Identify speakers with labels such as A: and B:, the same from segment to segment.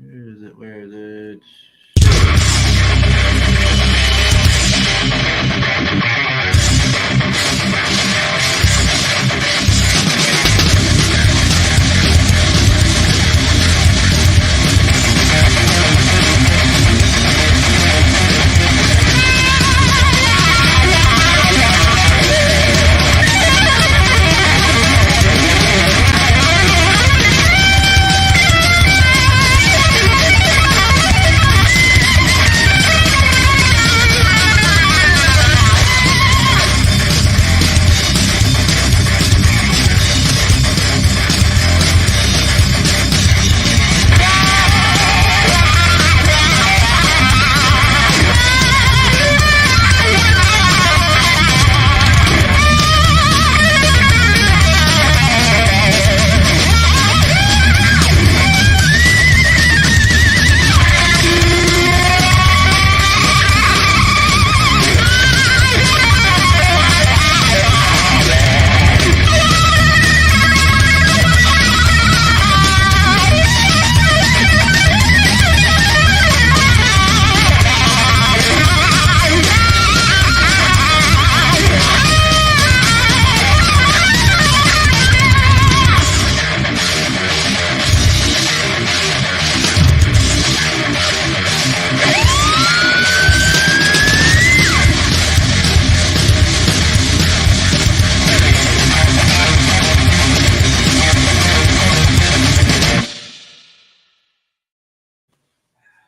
A: Where is it? Where is it?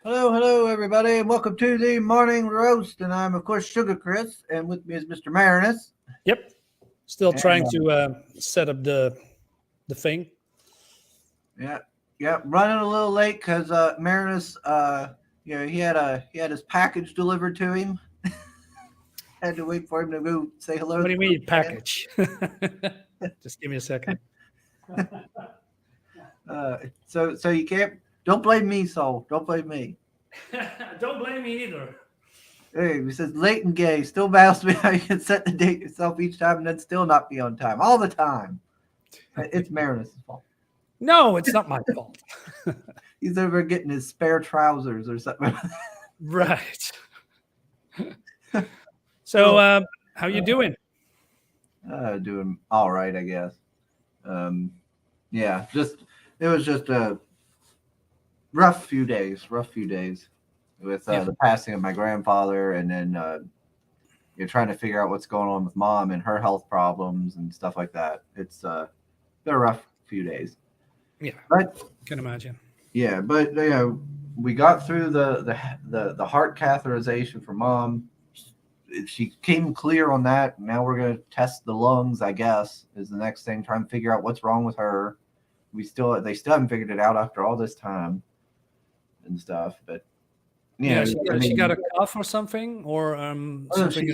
A: Hello, everybody, and welcome to the morning roast. And I'm, of course, Sugar Chris, and with me is Mr. Marinus.
B: Yep. Still trying to set up the thing.
A: Yeah, running a little late because Marinus, he had his package delivered to him. Had to wait for him to go say hello.
B: What do you mean package? Just give me a second.
A: So you can't. Don't blame me, Saul. Don't blame me.
B: Don't blame me either.
A: Hey, he says late and gay. Still baffles me how you can set the date yourself each time and then still not be on time all the time. It's Marinus' fault.
B: No, it's not my fault.
A: He's over getting his spare trousers or something.
B: Right. So, how you doing?
A: Doing all right, I guess. Yeah, it was just a rough few days with the passing of my grandfather, and then you're trying to figure out what's going on with mom and her health problems and stuff like that. It's been a rough few days.
B: Yeah,
A: but
B: can imagine.
A: Yeah, but we got through the heart catheterization for mom. She came clear on that. Now we're going to test the lungs, I guess, is the next thing. Try and figure out what's wrong with her. They still haven't figured it out after all this time and stuff. But
B: she got a cough or something, or something.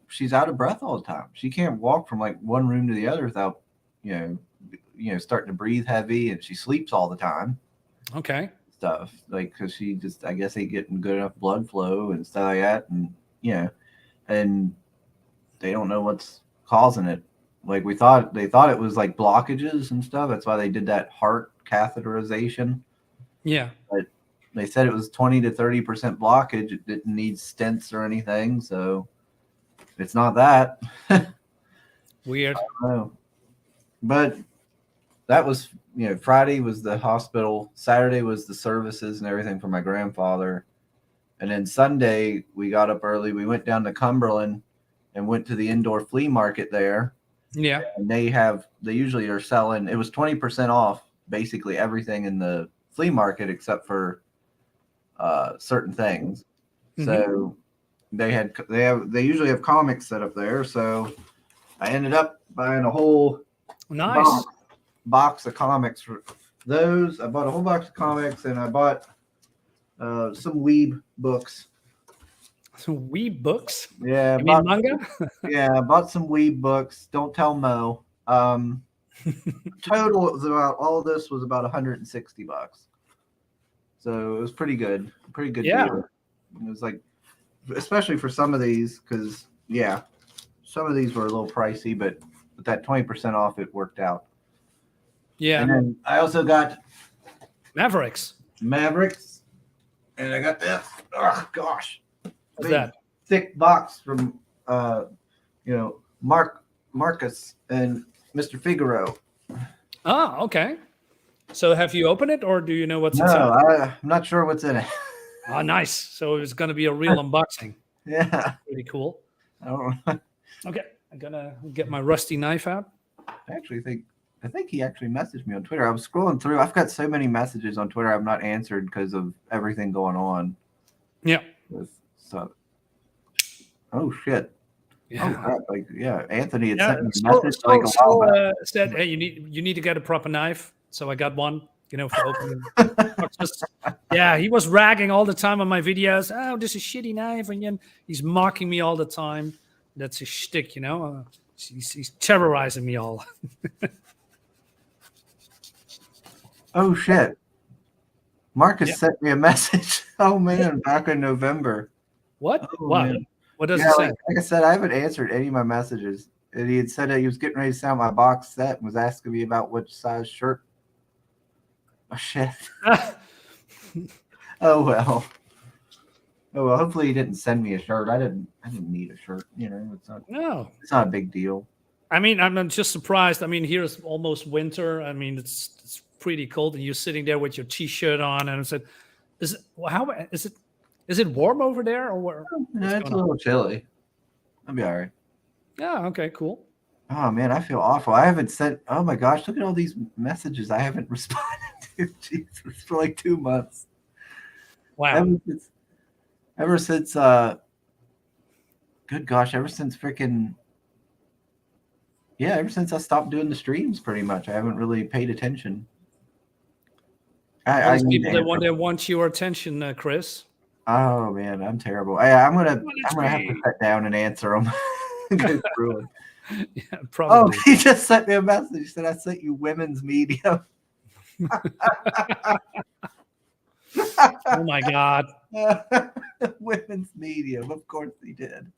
A: She's out of breath all the time. She can't walk from like one room to the other without starting to breathe heavy, and she sleeps all the time.
B: Okay.
A: Stuff like because she just I guess ain't getting good enough blood flow and stuff like that, and and they don't know what's causing it. Like they thought it was like blockages and stuff. That's why they did that heart catheterization.
B: Yeah.
A: But they said it was 20 to 30% blockage. It didn't need stents or anything. So it's not that.
B: Weird.
A: I don't know. But that was, Friday was the hospital. Saturday was the services and everything for my grandfather. And then Sunday, we got up early. We went down to Cumberland and went to the indoor flea market there.
B: Yeah.
A: And they usually are selling, it was 20% off basically everything in the flea market except for certain things. Mm-hmm. So they usually have comics set up there. So I ended up buying a whole box of comics for those. I bought a whole box of comics, and I bought some weeb books.
B: Some weeb books?
A: Yeah.
B: You mean manga?
A: Yeah, I bought some weeb books. Don't tell Mo. Total, it was all of this was about $160. So it was pretty good. Pretty good deal. It was like, especially for some of these, because some of these were a little pricey, but with that 20% off, it worked out.
B: Yeah.
A: And then I also got
B: Mavericks.
A: Mavericks, and I got this. Oh gosh,
B: What's
A: big,
B: that?
A: thick box from Marcus and Mr. Figaro.
B: Ah, okay. So have you opened it, or do you know what's
A: No,
B: inside?
A: I'm not sure what's in it.
B: Oh, nice. So it's going to be a real unboxing.
A: Yeah,
B: Pretty cool.
A: I don't know.
B: Okay, I'm gonna get my rusty knife out.
A: I think he actually messaged me on Twitter. I was scrolling through. I've got so many messages on Twitter I've not answered because of everything going on.
B: Yeah.
A: With so, oh shit.
B: Yeah.
A: Oh crap! Like yeah, Anthony had
B: Yeah.
A: sent me a message like a while back.
B: Said, "Hey, you need to get a proper knife." So I got one. For opening boxes. Yeah, he was ragging all the time on my videos. Oh, this is a shitty knife, and then he's mocking me all the time. That's his shtick, he's terrorizing me all.
A: Oh shit! Marcus
B: Yeah.
A: sent me a message. Oh man, back in November.
B: What?
A: Oh,
B: What?
A: man.
B: What does
A: Yeah,
B: it say?
A: like I said, I haven't answered any of my messages. And he had said that he was getting ready to sell my box set and was asking me about which size shirt. Oh shit. Oh well. Oh well. Hopefully he didn't send me a shirt. I didn't need a shirt. It's
B: No.
A: not a big deal.
B: I mean, I'm just surprised. I mean, here's almost winter. I mean, it's pretty cold, and you're sitting there with your t-shirt on, and I said, is it warm over there, or where?
A: No, it's a little chilly. I'll be all right.
B: Yeah. Okay. Cool.
A: Oh man, I feel awful. I haven't sent. Oh my gosh, look at all these messages I haven't responded to. Jesus, for like 2 months.
B: Wow.
A: Ever since good gosh, ever since freaking ever since I stopped doing the streams, pretty much, I haven't really paid attention.
B: All these people that want your attention, Chris.
A: Oh man, I'm terrible. I'm gonna have to sit down and answer them. Go through it.
B: Yeah, probably.
A: Oh, he just sent me a message. He said I sent you women's media.
B: Oh my god.
A: Women's medium, of course he did.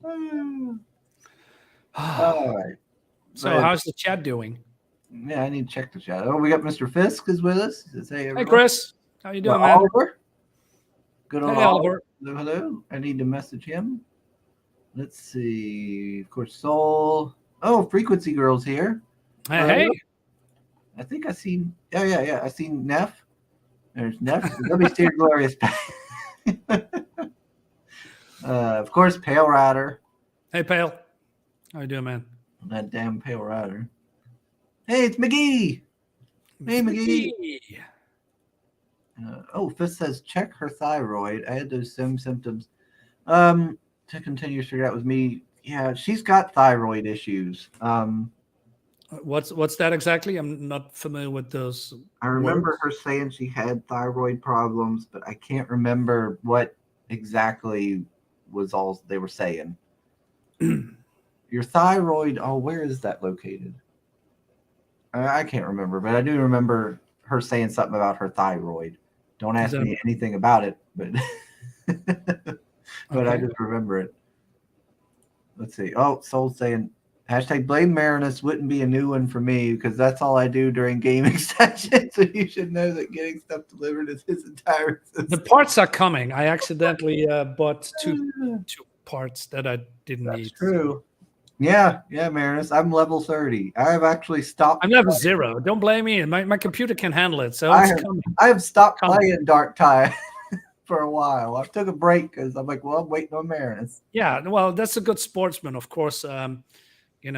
A: All right.
B: So how's the chat doing?
A: Yeah, I need to check the chat. Oh, we got Mr. Fisk is with us. Hey,
B: Chris. How you doing, man?
A: Oliver. Good old
B: Oliver.
A: Hello. I need to message him. Let's see. Of course, Soul. Oh, Frequency Girl's here.
B: Hey.
A: I think I seen. Oh yeah. I seen Neff. There's Neff. Let me see your glorious. Of course, Pale Rider.
B: Hey, Pale. How you doing, man?
A: That damn Pale Rider. Hey, it's McGee. Hey, McGee. Fist says check her thyroid. I had those same symptoms. To continue to figure out with me. Yeah, she's got thyroid issues.
B: What's that exactly? I'm not familiar with those.
A: I remember
B: words.
A: her saying she had thyroid problems, but I can't remember what exactly was all they were saying. Your thyroid. Oh, where is that located? I can't remember, but I do remember her saying something about her thyroid. Don't ask me anything about it, but but okay. I just remember it. Let's see. Oh, Soul's saying #blame Marinus wouldn't be a new one for me because that's all I do during gaming sessions. So you should know that getting stuff delivered is his entire system.
B: The parts are coming. I accidentally bought two parts that I didn't need.
A: That's true. Yeah, Marinus. I'm level 30. I have actually stopped.
B: I'm level 0. Don't blame me. My computer can handle it. So
A: I have stopped playing Dark Tide for a while. I took a break because I'm like, well, I'm waiting on Marinus.
B: Yeah, well, that's a good sportsman, of course.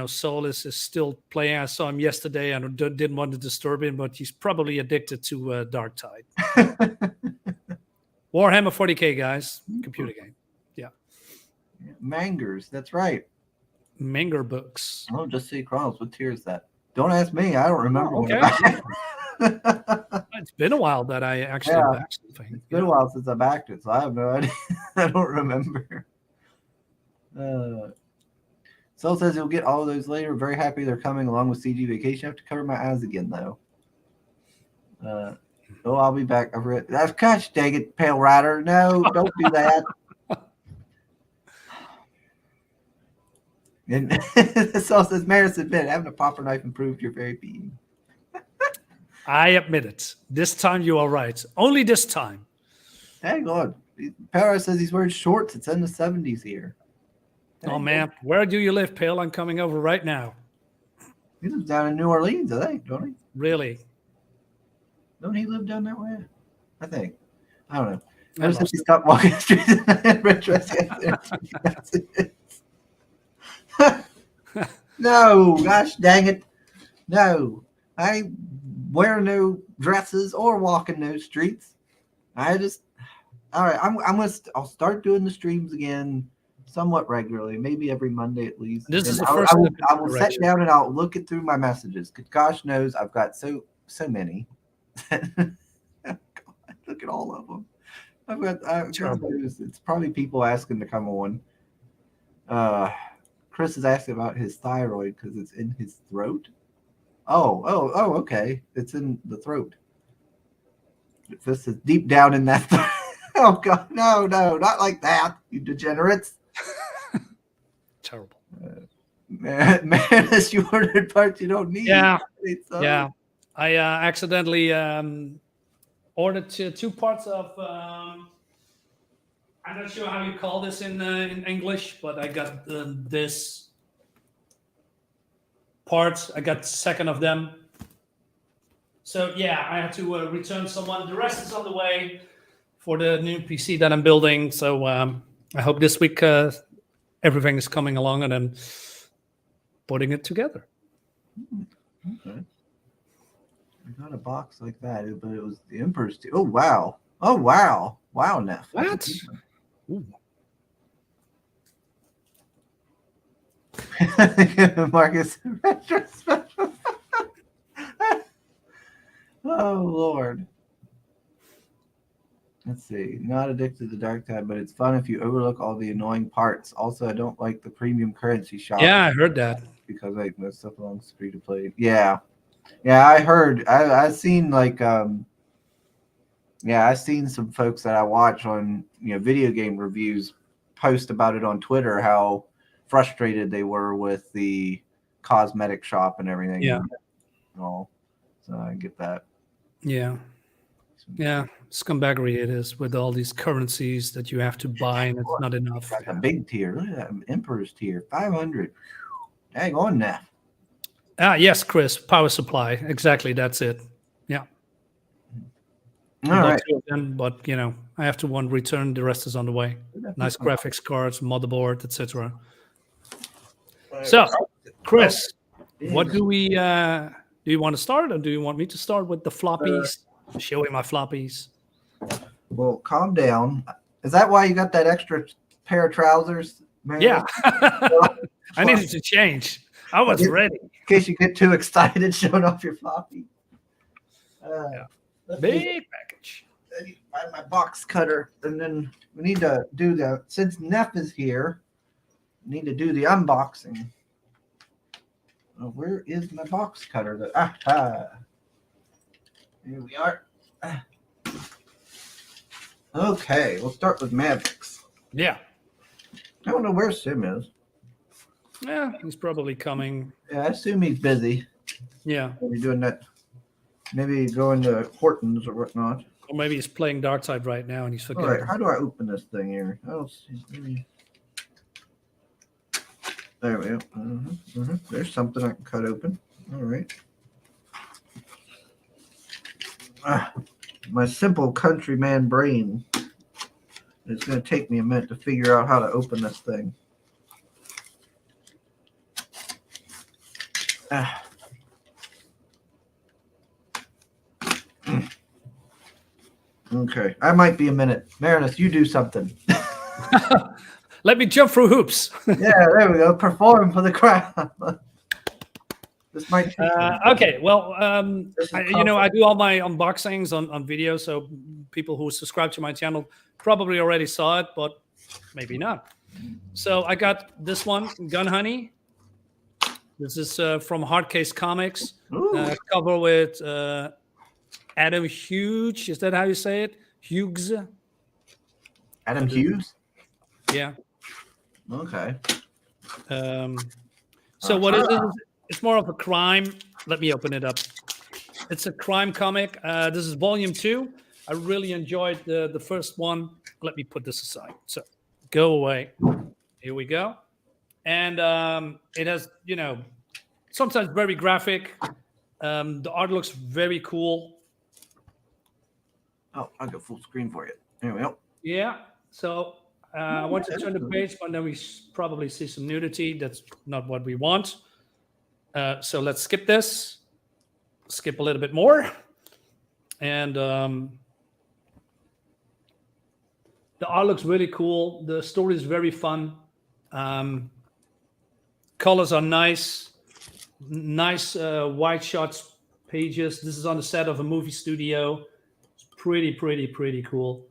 B: Soul is still playing. I saw him yesterday and didn't want to disturb him, but he's probably addicted to Dark Tide. Warhammer 40K, guys. Computer game. Yeah.
A: Mangers. That's right.
B: Manger books.
A: Oh, just see Chronos. What tier is that? Don't ask me. I don't remember.
B: Oh, okay. It's been a while that I actually backed something.
A: It's been a while since I backed it, so I have no idea. I don't remember. Soul says he'll get all of those later. Very happy they're coming along with CG Vacation. I have to cover my eyes again, though. I'll be back. Gosh dang it, Pale Rider. No, don't do that. And Soul says, Maris admit, having a popper knife improved your very being.
B: I admit it. This time you are right. Only this time.
A: Hang on. Paris says he's wearing shorts. It's in the 70s here.
B: Oh,
A: Dang
B: man. Where do you live, Pale? I'm coming over right now.
A: He lives down in New Orleans, I think, don't he?
B: Really?
A: Don't he live down that way? I think. I don't know.
B: I
A: Ever since
B: lost
A: he
B: it.
A: stopped walking the streets in red dress. No, gosh dang it. No. I wear no dresses or walk in no streets. I just all right, I'll start doing the streams again somewhat regularly, maybe every Monday at least.
B: This is
A: And
B: the first step in
A: I
B: the
A: will sit
B: direction.
A: down and I'll look it through my messages. 'Cause gosh knows I've got so many. God, look at all of them. God knows, it's probably people asking to come on. Chris is asking about his thyroid because it's in his throat. Oh, okay. It's in the throat. This is deep down in that throat. Oh God, no, not like that, you degenerates.
B: Terrible.
A: Man, as you ordered parts you don't need.
B: Yeah.
A: So.
B: Yeah. I accidentally ordered two parts of. I'm not sure how you call this in English, but I got this part. I got second of them. So yeah, I had to return someone. The rest is on the way for the new PC that I'm building. So I hope this week everything is coming along and then putting it together.
A: Okay. I got a box like that, but it was the Emperor's Tear. Oh wow! Oh wow! Wow, Neff.
B: What?
A: Marcus retro special. Oh Lord. Let's see. Not addicted to the dark side, but it's fun if you overlook all the annoying parts. Also, I don't like the premium currency shop.
B: Yeah, I heard that.
A: Because like most stuff belongs free to play. Yeah. Yeah, I heard. I've seen like I've seen some folks that I watch on video game reviews post about it on Twitter how frustrated they were with the cosmetic shop and everything.
B: Yeah.
A: And all. So I get that.
B: Yeah. Yeah. Scumbaggery it is with all these currencies that you have to buy and it's not enough.
A: Got the big tier. Look at that Emperor's tier. 500. Hang on now.
B: Yes, Chris. Power supply. Exactly. That's it. Yeah.
A: All
B: Not
A: right.
B: two of them, but I have to one return. The rest is on the way. Nice graphics cards, motherboard, etc. So, Chris, what do we? Do you want to start, or do you want me to start with the floppies? Showing my floppies.
A: Well, calm down. Is that why you got that extra pair of trousers, man?
B: Yeah. I needed to change. I was ready.
A: In case you get too excited showing off your floppy.
B: Big package.
A: I need to find my box cutter, and then we need to do the. Since Neff is here, we need to do the unboxing. Where is my box cutter? Here we are. Okay, we'll start with Mavericks.
B: Yeah.
A: I don't know where Sim is.
B: Yeah, he's probably coming.
A: Yeah, I assume he's busy.
B: Yeah.
A: Maybe doing that. Maybe going to Hortons or whatnot.
B: Or maybe he's playing Darkside right now and he's
A: All
B: forgetting.
A: right, how do I open this thing here? I don't see. Maybe. There we go. There's something I can cut open. All right. My simple countryman brain. It's going to take me a minute to figure out how to open this thing. Okay, I might be a minute. Marinus, you do something.
B: Let me jump through hoops.
A: Yeah, there we go. Perform for the crowd. This might.
B: Okay, well, I do all my unboxings on video, so people who subscribe to my channel probably already saw it, but maybe not. So I got this one, Gun Honey. This is from Hardcase Comics. Cover with Adam Hughes. Is that how you say it? Hughes.
A: Adam Hughes.
B: Yeah.
A: Okay.
B: So what is it? It's more of a crime. Let me open it up. It's a crime comic. This is volume 2. I really enjoyed the first one. Let me put this aside. So go away. Here we go. And it has, sometimes very graphic. The art looks very cool.
A: Oh, I'll go full screen for you. There we go.
B: Yeah. So I want to turn the page, but then we probably see some nudity. That's not what we want. So let's skip this. Skip a little bit more. And the art looks really cool. The story is very fun. Colors are nice. Nice wide shots pages. This is on the set of a movie studio. It's pretty cool.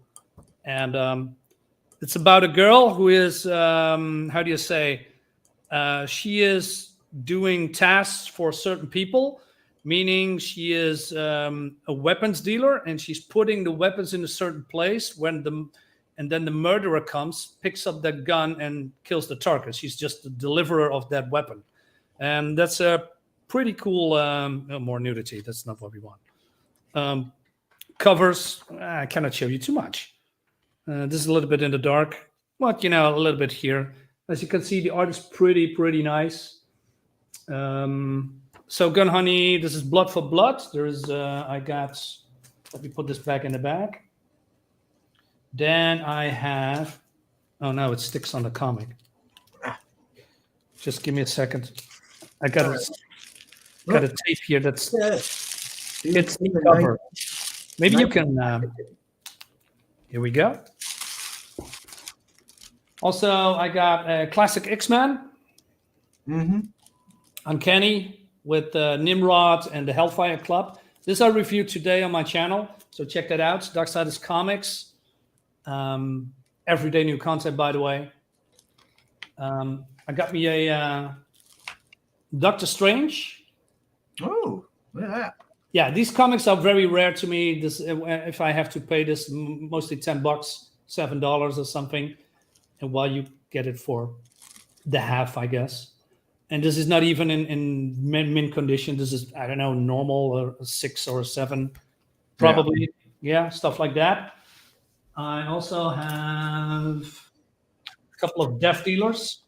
B: And it's about a girl who is, how do you say, she is doing tasks for certain people, meaning she is a weapons dealer, and she's putting the weapons in a certain place and then the murderer comes, picks up that gun and kills the target. She's just the deliverer of that weapon. And that's a pretty cool, more nudity. That's not what we want. Covers, I cannot show you too much. This is a little bit in the dark, but a little bit here. As you can see, the art is pretty nice. So Gun Honey, this is Blood for Blood. There is, let me put this back in the bag. Then I have, oh no, it sticks on the comic. Just give me a second. I got a tape here that's it's the cover. Maybe you can. Here we go. Also, I got classic X-Men. Uncanny with Nimrod and the Hellfire Club. This I reviewed today on my channel, so check that out. Darksiders Comics. Everyday new content, by the way. I got me a Doctor Strange.
A: Oh, look at that.
B: Yeah, these comics are very rare to me. This, if I have to pay this, mostly $10, $7 or something, and while you get it for the half, I guess. And this is not even in mint condition. This is, I don't know, normal or a 6 or a 7, probably. Yeah, stuff like that. I also have a couple of Death Dealers.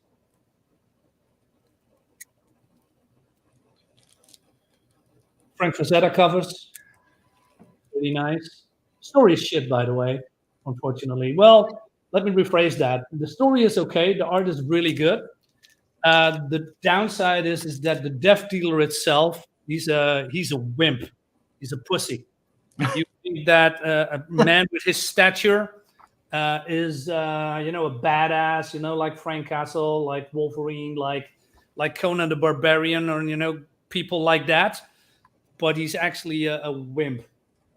B: Frank Frazetta covers. Really nice. Story is shit, by the way, unfortunately. Well, let me rephrase that. The story is okay. The art is really good. The downside is that the Death Dealer itself, he's a wimp. He's a pussy. You think that a man with his stature is a badass, like Frank Castle, like Wolverine, like Conan the Barbarian, or people like that. But he's actually a wimp.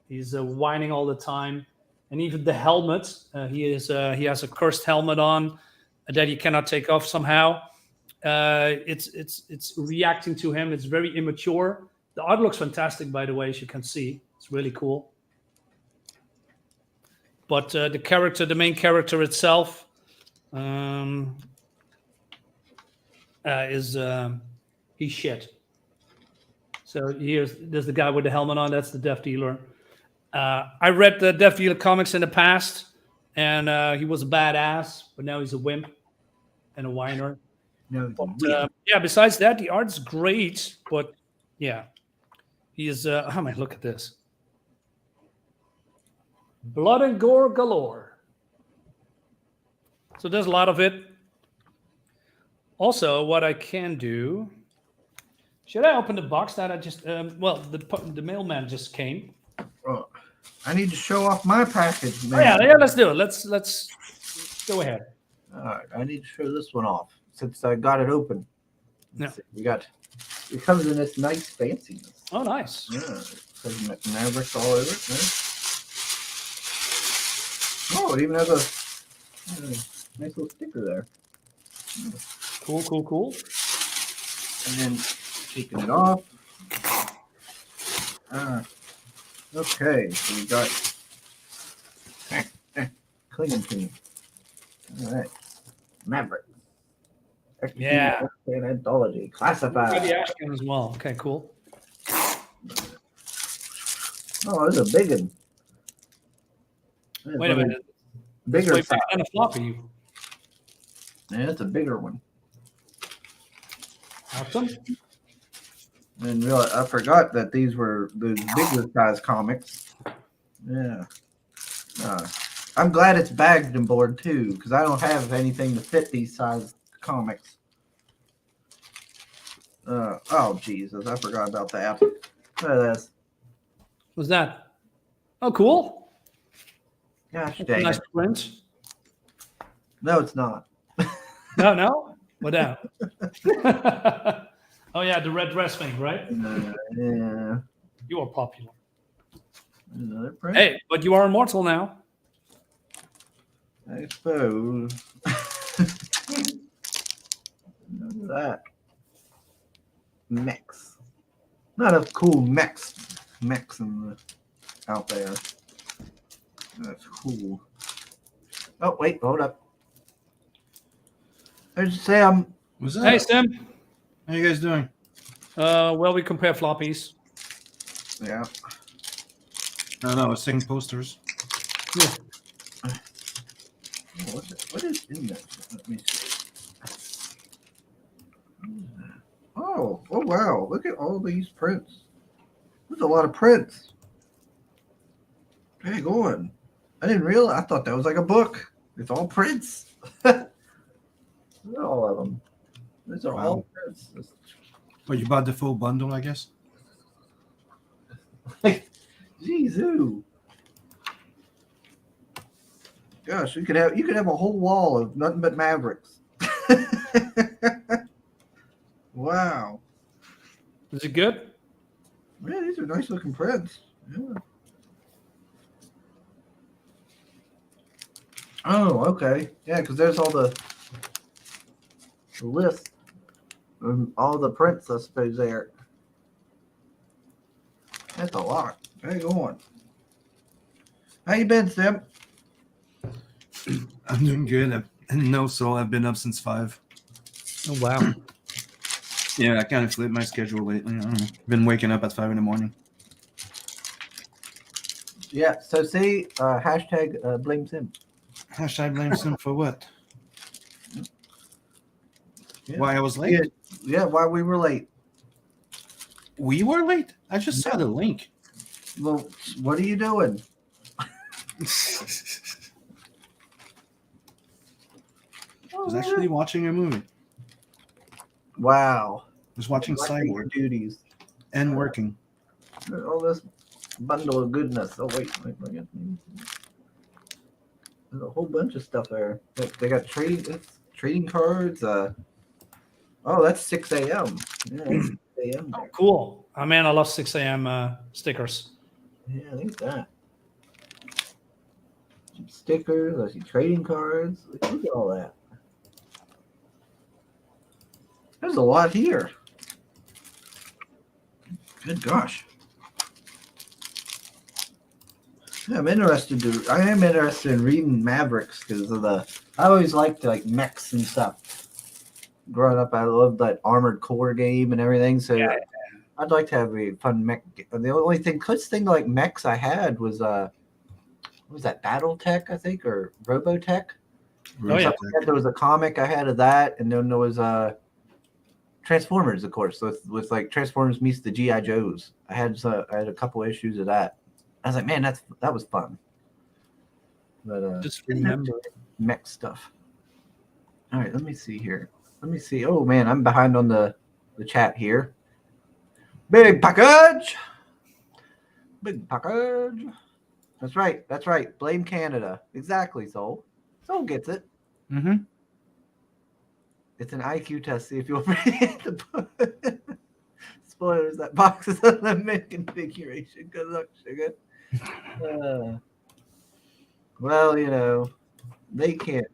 B: He's whining all the time, and even the helmet. He has a cursed helmet on that he cannot take off somehow. It's reacting to him. It's very immature. The art looks fantastic, by the way, as you can see. It's really cool. But the main character itself, he's shit. So there's the guy with the helmet on. That's the Death Dealer. I read the Death Dealer comics in the past, and he was a badass, but now he's a wimp and a whiner.
A: No,
B: But, besides that, the art's great, but yeah, he is. Oh man, look at this. Blood and gore galore. So there's a lot of it. Also, what I can do. Should I open the box that I just? The mailman just came.
A: Oh, I need to show off my package, man.
B: Oh, yeah, let's do it. Let's go ahead.
A: All right, I need to show this one off since I got it open.
B: Yeah.
A: It comes in this nice fanciness.
B: Oh, nice.
A: Yeah, it says Mavericks all over it. Right? Oh, it even has a nice little sticker there.
B: Cool.
A: And then taking it off. Okay, so we got clinging to me. All right, Maverick.
B: Yeah.
A: Anthology classified.
B: Got the Ashcan as well. Okay, cool.
A: Oh, it's a big one. It's
B: Wait a
A: one of
B: minute.
A: the
B: That's
A: bigger
B: way
A: size.
B: bigger than a floppy.
A: Yeah, it's a bigger one.
B: Awesome.
A: And really, I forgot that these were the bigger size comics. Yeah. I'm glad it's bagged and board too, because I don't have anything to fit these size comics. Oh Jesus, I forgot about that. Look at this.
B: What's that? Oh, cool.
A: Gosh
B: That's a
A: dang
B: nice
A: it.
B: print.
A: No, it's not.
B: No. What now? Oh yeah, the red dress thing, right?
A: Yeah.
B: You are popular.
A: Another print.
B: Hey, but you are immortal now.
A: I suppose. Look at that. Mechs. Not a cool mechs out there. That's cool. Oh, wait, hold up. There's Sam.
C: What's
B: Hey,
C: up?
B: Sam.
C: How you guys doing?
B: Well, we compare floppies.
A: Yeah.
C: No, I was saying posters.
B: Yeah.
A: Oh, what is in this? Let me see. Oh wow. Look at all these prints. There's a lot of prints. Dang on. I didn't realize. I thought that was like a book. It's all prints. Look at all of them. These are all
C: Wow.
A: prints.
C: Well, you bought the full bundle, I guess.
A: Jeez, gosh, you could have a whole wall of nothing but Mavericks. Wow.
B: Is it good?
A: Yeah, these are nice looking prints. Yeah. Oh, okay. Yeah, because there's all the list of all the prints, I suppose, there. That's a lot. Hang on. How you been, Sim?
C: I'm doing good. No soul. I've been up since 5.
B: Oh wow.
C: Yeah, I kind of flipped my schedule lately. I don't know. Been waking up at 5 in the morning.
A: Yeah, so see, hashtag blame Sim.
C: Hashtag blame Sim for what?
A: Yeah.
C: Why I was late?
A: Yeah, why we were late.
C: We were late? I just saw the link.
A: Well, what are you doing?
C: I was actually watching a movie.
A: Wow.
C: I was watching Cyborg
A: duties.
C: and working.
A: All this bundle of goodness. Oh wait. There's a whole bunch of stuff there. They got trading cards. Oh, that's 6 a.m. Yeah, that's 6 a.m.
B: Oh,
A: there.
B: cool. Oh man, I love 6 a.m. Stickers.
A: Yeah, I think that. Some stickers. I see trading cards. Look at all that. There's a lot here. Good gosh. Yeah, I am interested in reading Mavericks because of the. I always liked like mechs and stuff. Growing up, I loved that Armored Core game and everything. So
B: Yeah.
A: I'd like to have a fun mech. The only closest thing to like mechs I had was what was that, BattleTech, I think, or Robotech?
B: Oh, yeah.
A: There was a comic I had of that, and then there was Transformers, of course, with like Transformers meets the GI Joes. I had a couple issues of that. I was like, man, that was fun. But
B: Just remember.
A: mech stuff. All right, let me see here. Let me see. Oh man, I'm behind on the chat here. Big package. Big package. That's right. That's right. Blame Canada. Exactly, Soul. Soul gets it.
C: Mm-hmm.
A: It's an IQ test. See if you'll read the book. Spoilers. That box is a limit configuration. Good luck, sugar. Well, you know, they can't.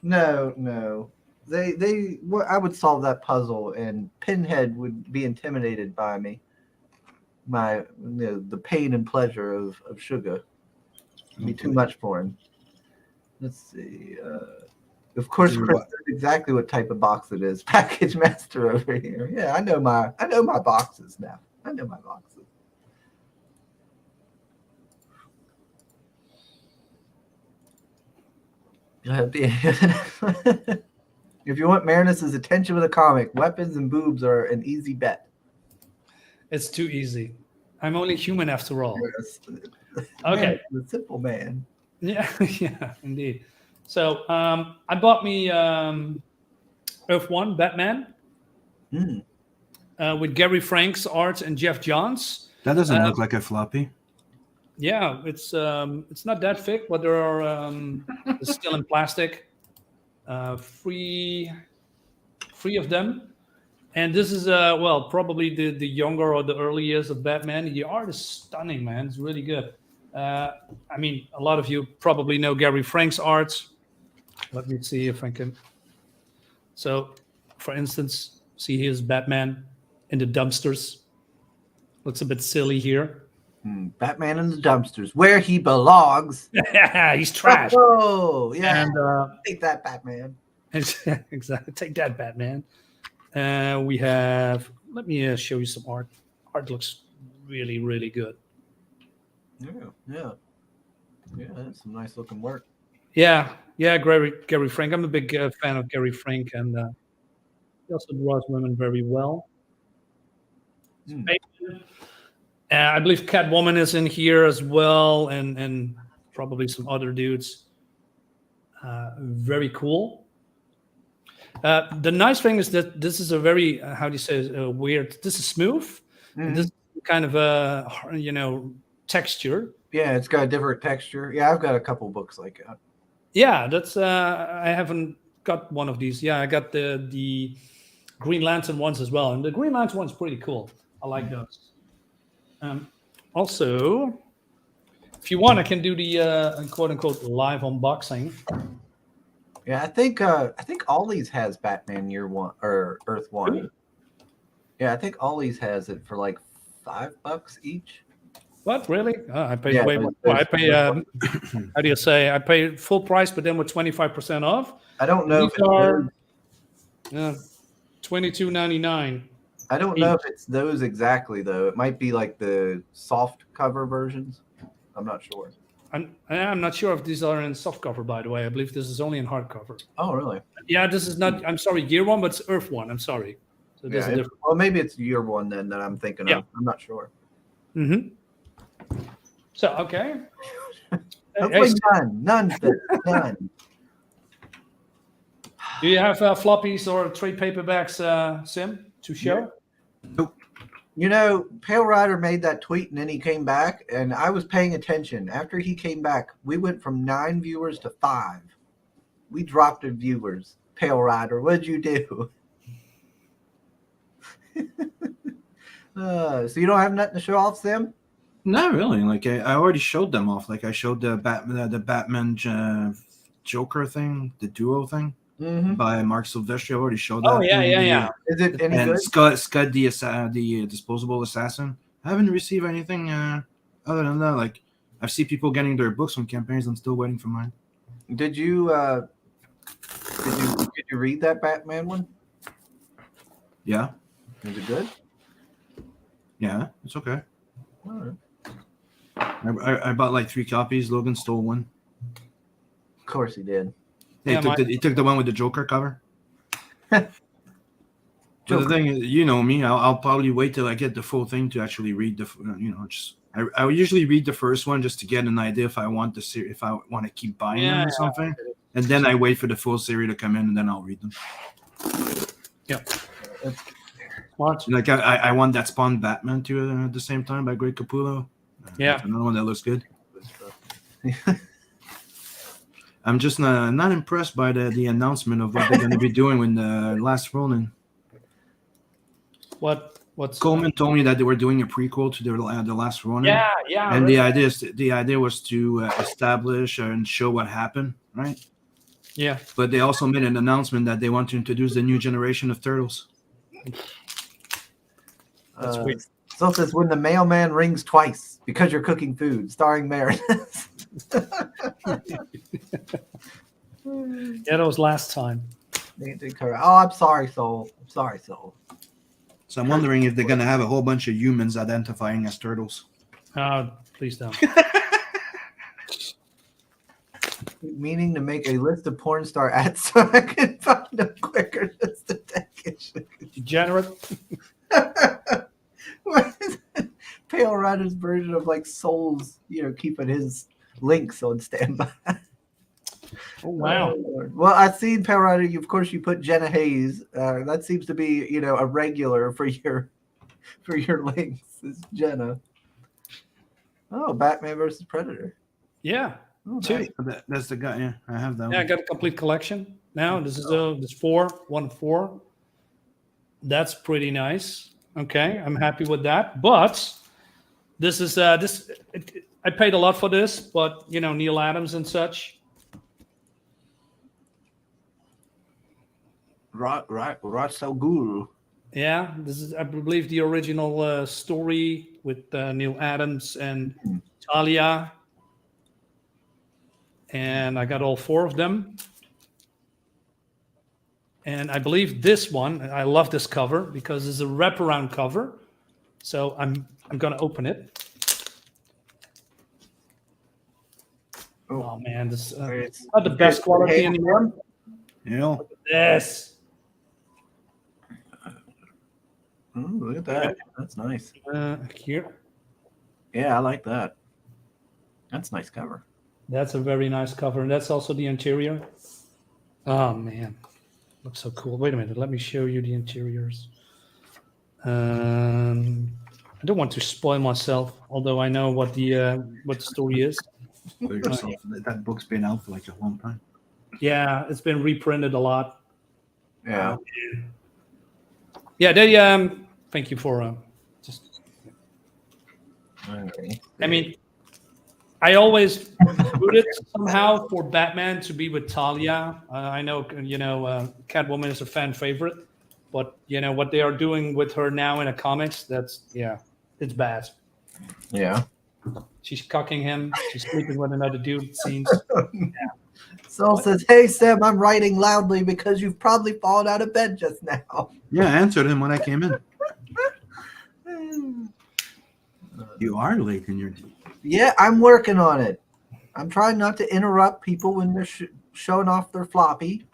A: No. I would solve that puzzle, and Pinhead would be intimidated by me. The pain and pleasure of sugar would be too much for him. Let's see. Of course, Chris knows exactly what type of box it is. Package master over here. Yeah, I know my boxes now. I know my boxes. If you want Marinus's attention with a comic, weapons and boobs are an easy bet.
B: It's too easy. I'm only human after all.
A: Yes.
B: Okay.
A: The simple man.
B: Yeah, yeah, indeed. So I bought me Earth One Batman
A: Hmm.
B: with Gary Frank's art and Jeff Johns.
C: That doesn't look like a floppy.
B: Yeah, it's not that thick, but there are it's still in plastic. Three of them, and this is well probably the younger or the early years of Batman. The art is stunning, man. It's really good. I mean, a lot of you probably know Gary Frank's art. Let me see if I can. So, for instance, see here's Batman in the dumpsters. Looks a bit silly here.
A: Batman in the dumpsters, where he belongs.
B: Yeah, he's trash.
A: Oh, yeah.
B: And
A: Take that, Batman.
B: exactly, take that, Batman. We have. Let me show you some art. Art looks really, really good.
A: Yeah. That's some nice looking work.
B: Yeah, Gary Frank. I'm a big fan of Gary Frank, and he also draws women very well. I believe Catwoman is in here as well, and probably some other dudes. Very cool. The nice thing is that this is a very how do you say weird. This is smooth. And this is kind of a texture.
A: Yeah, it's got a different texture. Yeah, I've got a couple books like that.
B: Yeah, that's I haven't got one of these. Yeah, I got the Green Lantern ones as well, and the Green Lantern one's pretty cool. I like those. Also, if you want, I can do the quote unquote live unboxing.
A: Yeah, I think Ollie's has Batman Year One or Earth One.
B: Really?
A: Yeah, I think Ollie's has it for like $5 each.
B: What, really? Oh, I pay way more.
A: there's-
B: I pay how do you say? I pay full price, but then with 25% off.
A: I don't know if
B: These
A: it's
B: are
A: those,
B: $22.99.
A: I don't know if it's those exactly though. It might be like the soft cover versions. I'm not sure.
B: I'm not sure if these are in softcover, by the way. I believe this is only in hardcover.
A: Oh, really?
B: Yeah, this is not. I'm sorry, Year One, but it's Earth One. I'm sorry. So there's a difference.
A: Well, maybe it's Year One then that I'm thinking
B: Yeah.
A: of. I'm not sure.
B: Mm-hmm. So okay.
A: Hopefully none.
B: Do you have floppies or trade paperbacks, Sim, to show?
C: Nope.
A: You know, Pale Rider made that tweet and then he came back, and I was paying attention. After he came back, we went from 9 viewers to 5. We dropped in viewers. Pale Rider, what'd you do? So you don't have nothing to show off, Sim?
C: Not really. Like I already showed them off. Like I showed the Batman Joker thing, the duo thing by Mark Silvestri. I already showed that.
B: Oh yeah.
A: Is it any
C: And
A: good?
C: Scud the disposable assassin. I haven't received anything other than that. Like I've seen people getting their books on campaigns. I'm still waiting for mine.
A: Did you read that Batman one?
C: Yeah,
A: Is it good?
C: yeah, it's okay.
A: All right.
C: I bought like 3 copies. Logan stole one.
A: Of course he did.
B: Yeah,
C: He took the one with the Joker cover. But the thing is, you know me, I'll probably wait till I get the full thing to actually read I usually read the first one just to get an idea if I want if I want to keep buying them or something, and then I wait for the full series to come in and then I'll read them.
B: Yeah. Smart.
C: Like I want that Spawn Batman too at the same time by Greg Capullo.
B: Yeah.
C: That's another one that looks good. I'm just not impressed by the announcement of what they're going to be doing with the Last Ronin.
B: What's
C: Coleman told me that they were doing a prequel to the Last Ronin.
B: Yeah.
C: And
B: really.
C: the idea was to establish and show what happened, right?
B: Yeah.
C: But they also made an announcement that they want to introduce the new generation of turtles.
B: That's weird.
A: So it says when the mailman rings twice because you're cooking food, starring Marinus.
B: Yeah, that was last time.
A: Oh, I'm sorry, Soul. I'm sorry, Soul.
C: So I'm wondering if they're going to have a whole bunch of humans identifying as turtles.
B: Please don't.
A: meaning to make a list of porn star ads so I can find them quicker just to take it.
B: Degenerate.
A: What is it? Pale Rider's version of like Souls, keeping his links on standby.
B: Oh, wow.
A: Well, I've seen Pale Rider. Of course, you put Jenna Hayes. That seems to be, a regular for your links. Is Jenna. Oh, Batman versus Predator.
B: Yeah.
A: Oh,
B: Two.
A: nice.
C: That's the guy. Yeah, I have that
B: Yeah, I
C: one.
B: got a complete collection now. This is this 1 of 4. That's pretty nice. Okay, I'm happy with that. But this is I paid a lot for this, but Neil Adams and such.
A: Right, so guru.
B: Yeah, this is I believe the original story with Neil Adams and Talia. And I got all 4 of them. And I believe this one, I love this cover because it's a wraparound cover. So I'm going to open it. Oh man, this is not the best quality anymore.
C: Yeah.
B: Yes.
A: Look at that. That's nice.
B: Here.
A: Yeah, I like that. That's a nice cover.
B: That's a very nice cover. And that's also the interior. Oh man. Looks so cool. Wait a minute. Let me show you the interiors. I don't want to spoil myself, although I know what the story is.
C: That book's been out for like a long time.
B: Yeah, it's been reprinted a lot.
A: Yeah.
B: Yeah, they thank you for just
A: Okay.
B: I mean, I always rooted somehow for Batman to be with Talia. I know, Catwoman is a fan favorite, but what they are doing with her now in the comics, it's bad.
A: Yeah.
B: She's cucking him. She's sleeping with another dude, it seems.
A: Soul says, "Hey Sam, I'm writing loudly because you've probably fallen out of bed just now."
C: Yeah, I answered him when I came in. You are late in your day.
A: Yeah, I'm working on it. I'm trying not to interrupt people when they're showing off their floppy.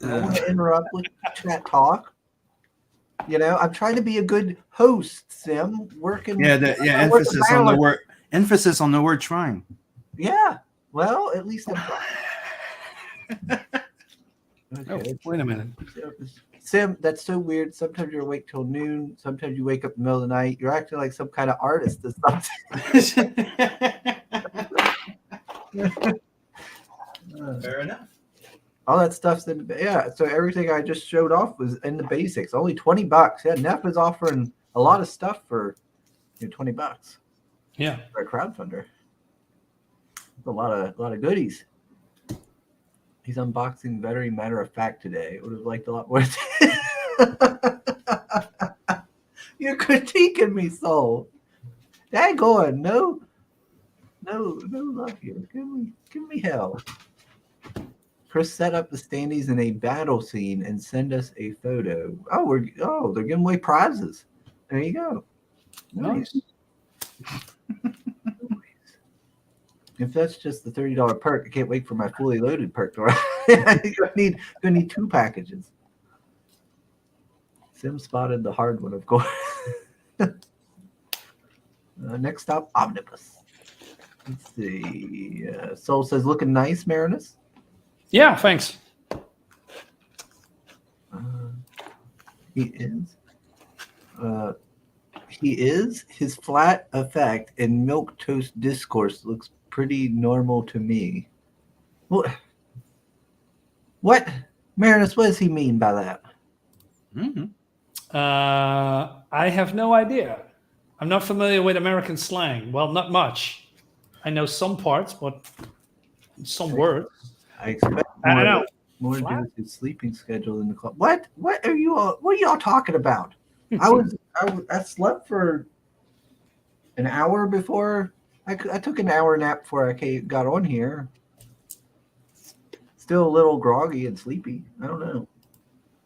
A: I don't want to interrupt with chat talk. I'm trying to be a good host, Sim. Working.
C: Yeah, emphasis on the word. Emphasis on the word trying.
A: Yeah. Well, at least I'm trying.
B: Okay. Oh, wait a minute.
A: Sim, that's so weird. Sometimes you're awake till noon. Sometimes you wake up in the middle of the night. You're acting like some kind of artist or something.
C: Fair enough.
A: All that stuff's in. Yeah. So everything I just showed off was in the basics. Only $20. Yeah. Neff is offering a lot of stuff for $20.
B: Yeah.
A: For a crowdfunder. A lot of goodies. He's unboxing very matter of fact today. Would have liked a lot more. You're critiquing me, Soul. Daggone, no love here. Give me hell. Chris set up the standees in a battle scene and send us a photo. They're giving away prizes. There you go.
B: Nice.
A: If that's just the $30 perk, I can't wait for my fully loaded perk. I need 2 packages. Sim spotted the hard one, of course. Next stop, Omnibus. Let's see. Soul says, "Looking nice, Marinus."
B: Yeah, thanks.
A: He is. He is. His flat effect and milk toast discourse looks pretty normal to me. What? Marinus, what does he mean by that?
C: Mm-hmm.
B: I have no idea. I'm not familiar with American slang. Well, not much. I know some parts, but some words.
A: I expect
B: I don't know.
A: more due to his sleeping schedule in the club. What are you all talking about? I slept for an hour before I took an hour nap before I got on here. Still a little groggy and sleepy. I don't know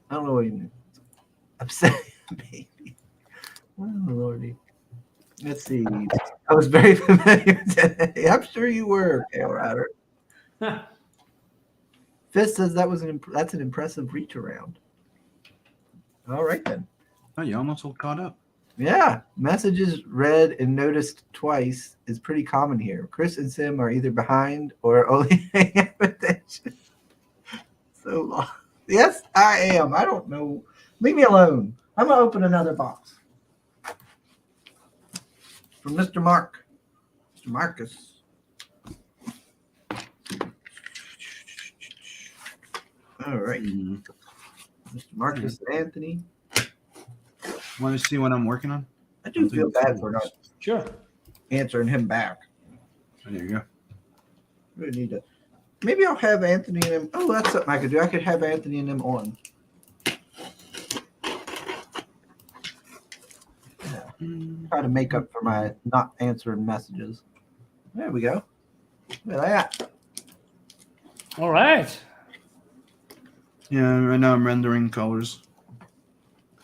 A: what you mean. Upset, baby. Oh, Lordy. Let's see. I was very familiar today. I'm sure you were, Tail Rider. Fist says that's an impressive reach around. All right then.
C: Oh, you almost all caught up.
A: Yeah, messages read and noticed twice is pretty common here. Chris and Sim are either behind or only paying attention. So long. Yes, I am. I don't know. Leave me alone. I'm gonna open another box from Mr. Mark, Mr. Marcus. All right,
C: Mm.
A: Mr. Marcus and Anthony.
C: Want to see what I'm working on?
A: I do feel bad for not
B: Sure.
A: answering him back.
C: Oh, there you go.
A: Really need to. Maybe I'll have Anthony and him. Oh, that's something I could do. I could have Anthony and him on. Try to make up for my not answering messages. There we go. Look at that.
B: All right.
C: Yeah, right now I'm rendering colors.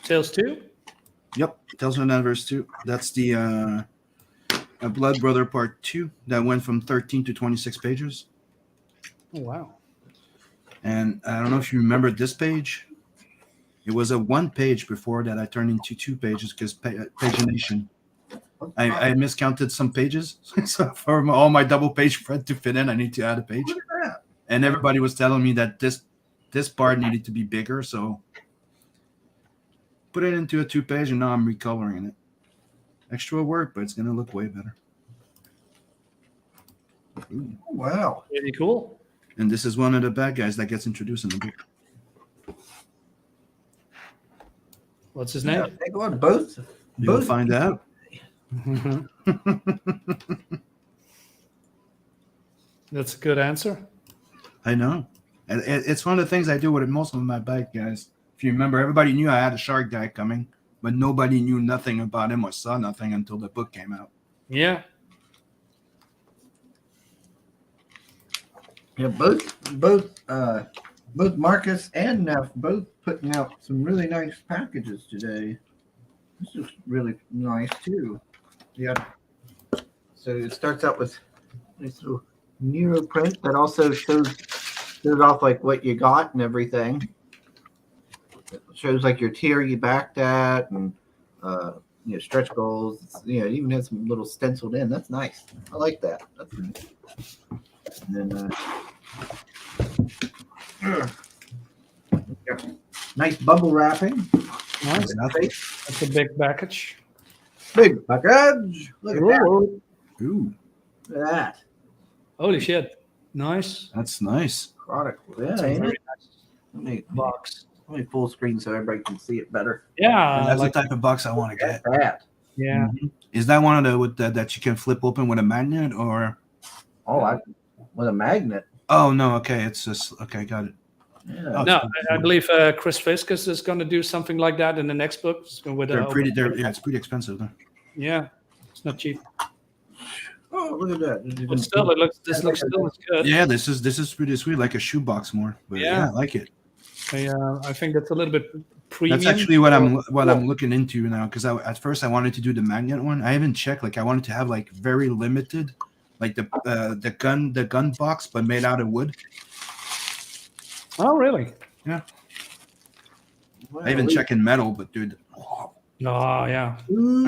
B: Tales 2.
C: Yep, Tales from the Universe 2. That's the a Blood Brother Part 2 that went from 13 to 26 pages.
B: Oh, wow.
C: And I don't know if you remember this page. It was a 1 page before that I turned into 2 pages because pagination. I miscounted some pages. So for all my double page spread to fit in, I need to add a page.
A: Look at that.
C: And everybody was telling me that this part needed to be bigger, so put it into a 2 page, and now I'm recoloring it. Extra work, but it's gonna look way better. Ooh.
A: Oh, wow.
B: Really cool.
C: And this is one of the bad guys that gets introduced in the book.
B: What's his
A: Yeah,
B: name?
A: take on both.
C: You'll
A: Both.
C: find out.
B: That's a good answer.
C: I know. And it's one of the things I do with most of my bad guys. If you remember, everybody knew I had a shark guy coming, but nobody knew nothing about him or saw nothing until the book came out.
B: Yeah.
A: Yeah, both Marcus and Neff both putting out some really nice packages today. This is really nice too. Yeah. So it starts out with this little Nero print that also shows off like what you got and everything. It shows like your tier you backed at and stretch goals. It even has some little stenciled in. That's nice. I like that. That's nice. And then nice bubble wrapping.
B: Nice. That's a big package.
A: Big package. Look at that.
C: Ooh,
A: Look at that.
B: Holy shit. Nice.
C: that's nice.
A: Product. Yeah,
B: That's a
A: ain't
B: very
A: it?
B: nice
A: Let me
B: box.
A: full screen so everybody can see it better.
B: Yeah.
C: And that's
B: like
C: the type of box I want to get.
A: That.
B: Yeah.
C: Mhm. Is that one of the that you can flip open with a magnet or?
A: Oh, with a magnet.
C: Oh no, okay, it's just okay, got it.
A: Yeah.
C: Oh,
B: No, I believe Chris Fiskus is going to do something like that in the next book. With
C: They're pretty. It's pretty expensive though.
B: Yeah, it's not cheap,
A: Oh, look at that.
B: but still, this looks still as good.
C: Yeah, this is pretty sweet, like a shoebox more. But yeah, I like it.
B: I think that's a little bit premium.
C: That's actually what I'm looking into now because at first I wanted to do the magnet one. I haven't checked. Like I wanted to have like very limited, like the gun box, but made out of wood.
B: Oh, really?
C: Yeah.
A: Well,
C: I even check in metal, but dude.
B: Oh, yeah.
A: Ooh.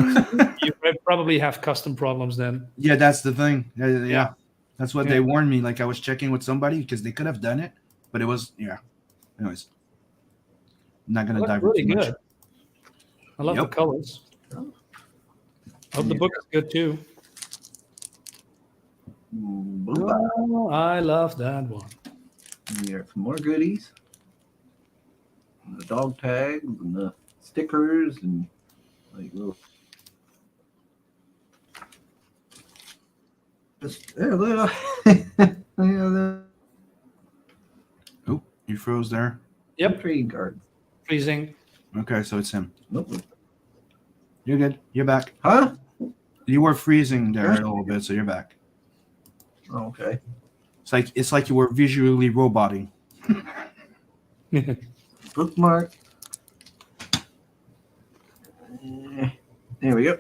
B: You probably have custom problems then.
C: Yeah, that's the thing. Yeah.
B: Yeah.
C: That's what
B: Yeah.
C: they warned me. Like I was checking with somebody because they could have done it, but it was Anyways, I'm not gonna
B: Look
C: dive
B: really
C: too much.
B: good. I love the
C: Yep.
B: colors. Hope the book is good too. Oh, I love that one.
A: Here, some more goodies. The dog tags and the stickers and like little. Just a little.
C: Oh, you froze there.
B: Yep.
A: Trading cards.
B: Freezing.
C: Okay, so it's him.
A: Nope.
C: You're good. You're back.
A: Huh?
C: You were freezing there a little bit, so you're back.
A: Oh, okay.
C: It's like you were visually roboting.
A: Bookmark. There we go.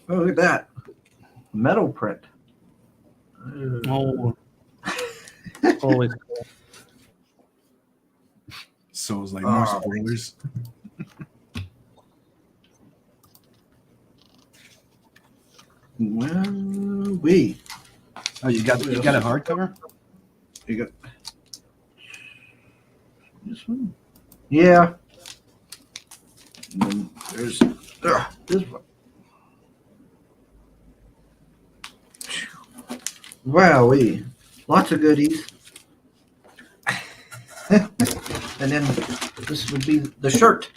A: Oh, look at that. Metal print.
B: Oh, always cool.
C: So it's like more
A: Oh.
C: spoilers.
A: Well, we.
C: Oh, you got a hardcover?
A: You got this one? Yeah. And then there's this one. Wow, we lots of goodies. And then this would be the shirt.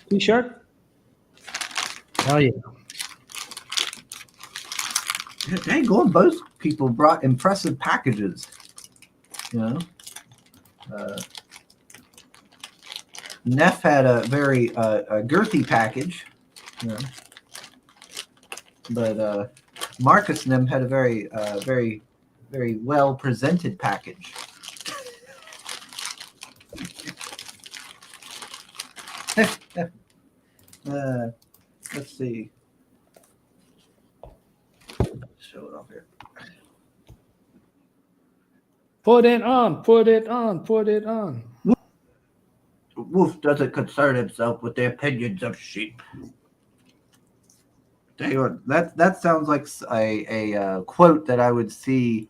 B: T-shirt. Oh yeah.
A: Dang, going both people brought impressive packages. You know, Neff had a very girthy package. You know, but Marcus and them had a very very well presented package. Let's see. Show it off here.
B: Put it on. Put it on. Put it on.
A: Wolf doesn't concern himself with the opinions of sheep. Tell you what, that sounds like a quote that I would see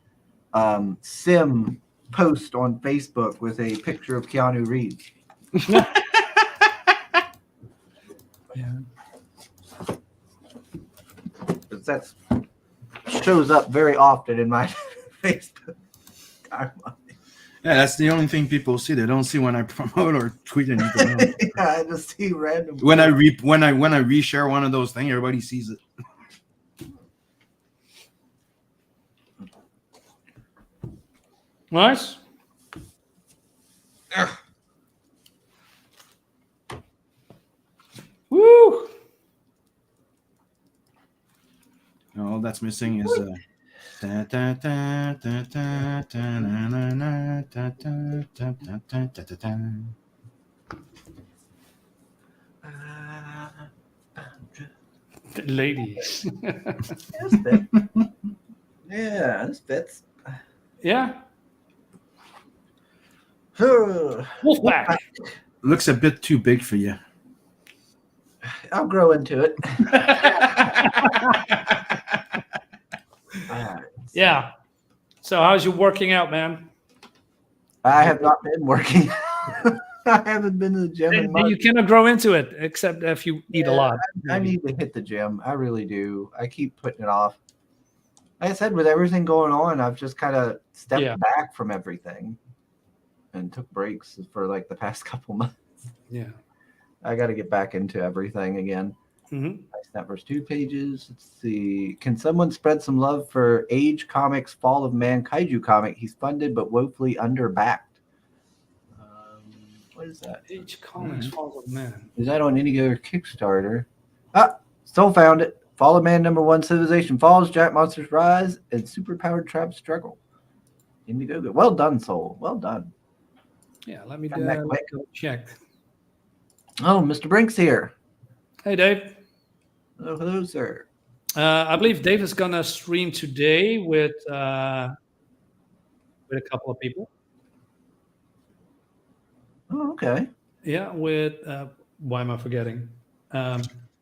A: Sim post on Facebook with a picture of Keanu Reeves.
B: Yeah.
A: That shows up very often in my Facebook timeline.
C: Yeah, that's the only thing people see. They don't see when I promote or tweet anything else.
A: Yeah, I just see random.
C: When I reshare one of those things, everybody sees it.
B: Nice. Woo!
C: All that's missing is da, da, da, da, da, da, na, na, na, da, da, da, da, da, da, da, da.
B: Ladies.
A: This fit. Yeah, this fits.
B: Yeah. Wolfpack.
C: Looks a bit too big for you.
A: I'll grow into it.
B: Yeah. So how's your working out, man?
A: I have not been working. I haven't been to the gym in months.
B: You cannot grow into it except if you eat a lot.
A: I need to hit the gym. I really do. I keep putting it off. Like I said, with everything going on, I've just kind of stepped back from everything and took breaks for like the past couple months.
B: Yeah.
A: I got to get back into everything again.
B: Mm-hmm.
A: Snappers 2 pages. Let's see. Can someone spread some love for Age Comics Fall of Man Kaiju comic? He's funded but woefully underbacked. What is that?
B: Age Comics Fall of Man.
A: Is that on Indigo or Kickstarter? Ah, still found it. Fall of Man #1 Civilization Falls, Giant Monsters Rise, and Superpowered Tribes Struggle. Indigo. Well done, Soul. Well done.
B: Yeah, let me check.
A: Oh, Mr. Brink's here.
B: Hey, Dave.
A: Oh, hello, sir.
B: I believe Dave is gonna stream today with a couple of people.
A: Oh, okay.
B: Yeah, with why am I forgetting?
C: I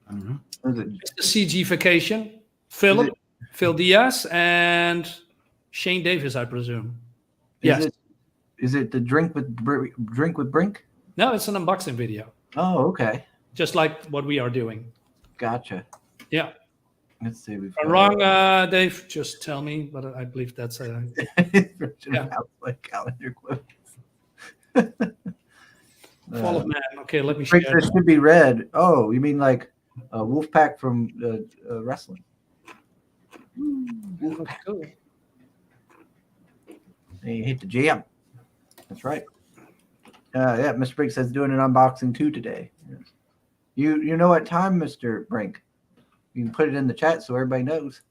C: don't know.
A: Is it,
B: The CG Vacation, Phil Diaz, and Shane Davis, I presume. Yes.
A: Is it the drink with Brink?
B: No, it's an unboxing video,
A: Oh, okay.
B: just like what we are doing.
A: Gotcha.
B: Yeah.
A: Let's see.
B: If I'm wrong, Dave, just tell me. But I believe that's
A: yeah. Like calendar quotes.
B: Fall of Man. Okay, let me share.
A: This should be red. Oh, you mean like Wolfpack from wrestling?
B: That's cool.
A: And you hit the jam. That's right. Yeah, Mr. Brink says doing an unboxing too today. Yes. You know what time, Mr. Brink? You can put it in the chat so everybody knows.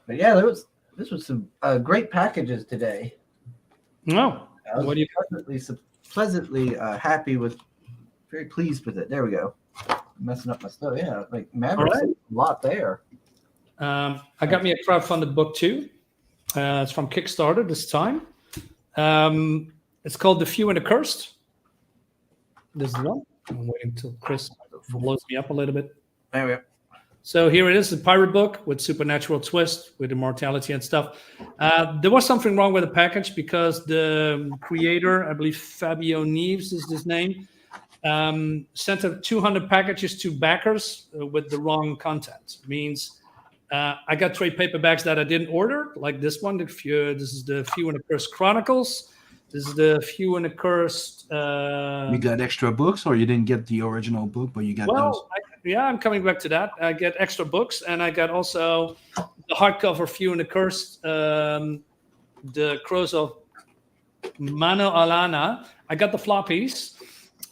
A: But yeah, this was some great packages today.
B: No.
A: I was
B: What do you
A: pleasantly happy with, very pleased with it. There we go. messing up my stuff. Yeah, like Mavericks,
B: All right.
A: a lot there.
B: I got me a crowdfunded book too. It's from Kickstarter this time. It's called The Few and the Cursed. This is the one. I'm waiting until Chris blows me up a little bit.
A: There we go.
B: So here it is, a pirate book with supernatural twist, with immortality and stuff. There was something wrong with the package because the creator, I believe Fabio Neves is his name, sent out 200 packages to backers with the wrong content. Means I got trade paperbacks that I didn't order, like this one. This is the Few and the Cursed Chronicles. This is the Few and the Cursed.
C: You got extra books, or you didn't get the original book, but you got those?
B: I'm coming back to that. I get extra books, and I got also the hardcover Few and the Cursed, the Crows of Mano Alana. I got the floppies.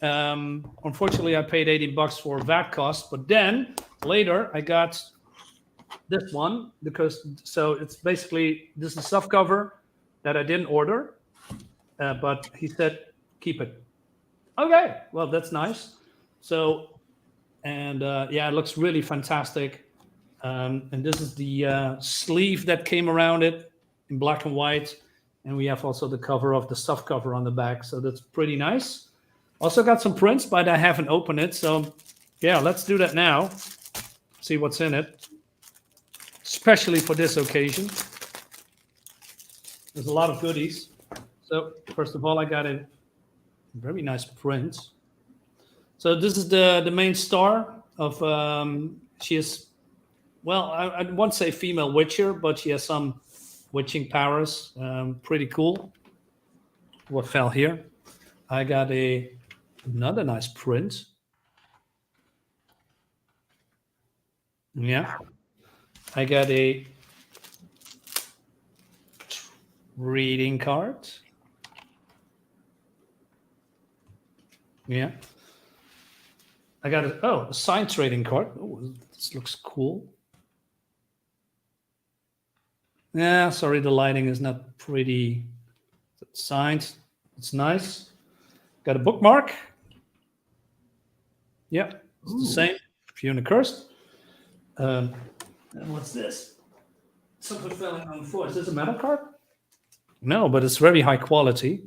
B: Unfortunately, I paid $80 for VAT cost, but then later I got this one because it's basically this is soft cover that I didn't order, but he said keep it. Okay, well that's nice. So, and it looks really fantastic. And this is the sleeve that came around it in black and white, and we have also the cover of the soft cover on the back. So that's pretty nice. Also got some prints, but I haven't opened it. So, yeah, let's do that now. See what's in it, especially for this occasion. There's a lot of goodies. So, first of all, I got a very nice print. So this is the main star of, she is, well, I won't say female witcher, but she has some witching powers. Pretty cool. What fell here? I got another nice print. Yeah. I got a reading card. Yeah. I got a signed trading card. Oh, this looks cool. Yeah, sorry, the lighting is not pretty. It's signed. It's nice. Got a bookmark. Yeah, it's the same. Few and the Cursed. And what's this? Something fell on the floor. Is this a metal card? No, but it's very high quality.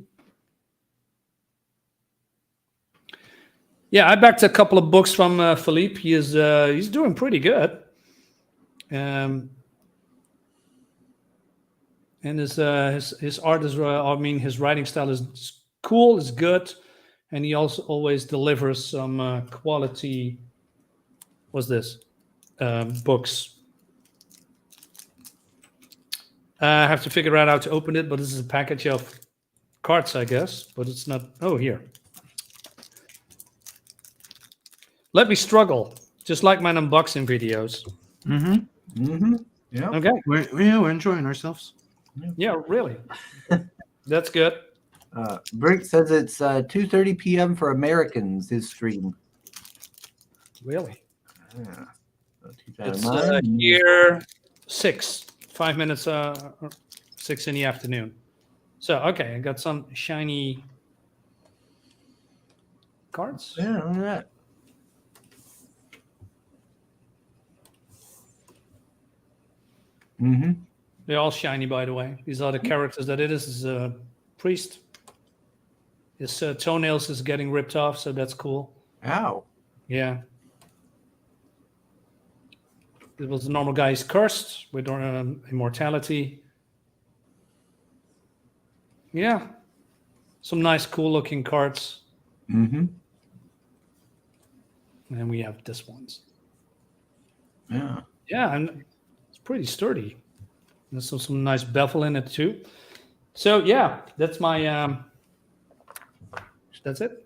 B: Yeah, I backed a couple of books from Philippe. He's doing pretty good. And his art is, his writing style is cool, is good, and he also always delivers some quality. What's this? Books. I have to figure out how to open it, but this is a package of cards, I guess. But it's not. Oh, here. Let me struggle, just like my unboxing videos.
A: Yeah.
B: Okay.
C: We're enjoying ourselves.
B: Yeah, really. That's good.
A: Brink says it's 2:30 p.m. for Americans. His stream.
B: Really.
A: Yeah.
B: It's
A: 2009.
B: here 5 minutes, 6 in the afternoon. So, okay, I got some shiny cards.
A: Yeah, look at that. Mm-hmm.
B: They're all shiny, by the way. These are the characters that it is. This is a priest. His toenails is getting ripped off, so that's cool.
A: Ow.
B: Yeah. It was the normal guy. He's cursed with immortality. Yeah. Some nice, cool-looking cards.
A: Mm-hmm.
B: And we have this ones.
A: Yeah.
B: Yeah, and it's pretty sturdy. There's some nice bevel in it too. So yeah, that's my. That's it.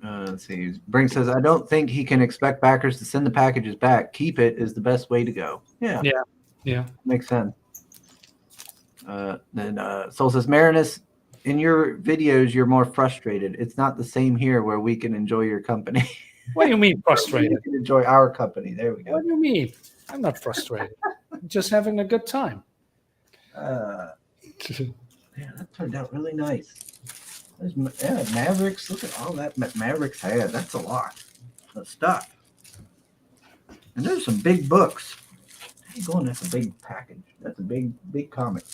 A: Let's see. Brink says, I don't think he can expect backers to send the packages back. Keep it is the best way to go. Yeah.
B: Yeah.
A: Makes sense. Then Soul says, Marinus, in your videos, you're more frustrated. It's not the same here where we can enjoy your company.
B: What do you mean frustrated?
A: We can enjoy our company. There we go.
B: What do you mean? I'm not frustrated. I'm just having a good time.
A: Yeah, that turned out really nice. Mavericks. Look at all that Mavericks had. That's a lot. stuff. And there's some big books. How you going? That's a big package. That's a big comic.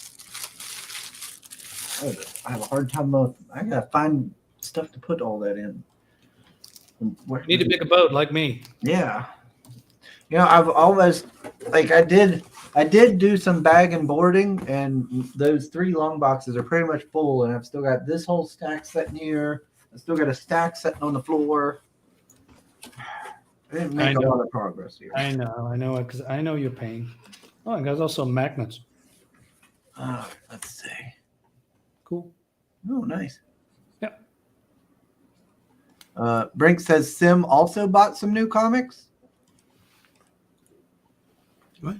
A: I have a hard time. I gotta find stuff to put all that in.
B: You need a bigger boat like me.
A: Yeah. I've always I did do some bag and boarding, and those 3 long boxes are pretty much full, and I've still got this whole stack sitting here. I still got a stack sitting on the floor. I didn't make a lot of progress here.
B: I know, because I know your pain. Oh, and there's also magnets.
A: Let's see.
B: Cool.
A: Oh, nice.
B: Yep.
A: Brink says Sim also bought some new comics.
C: What?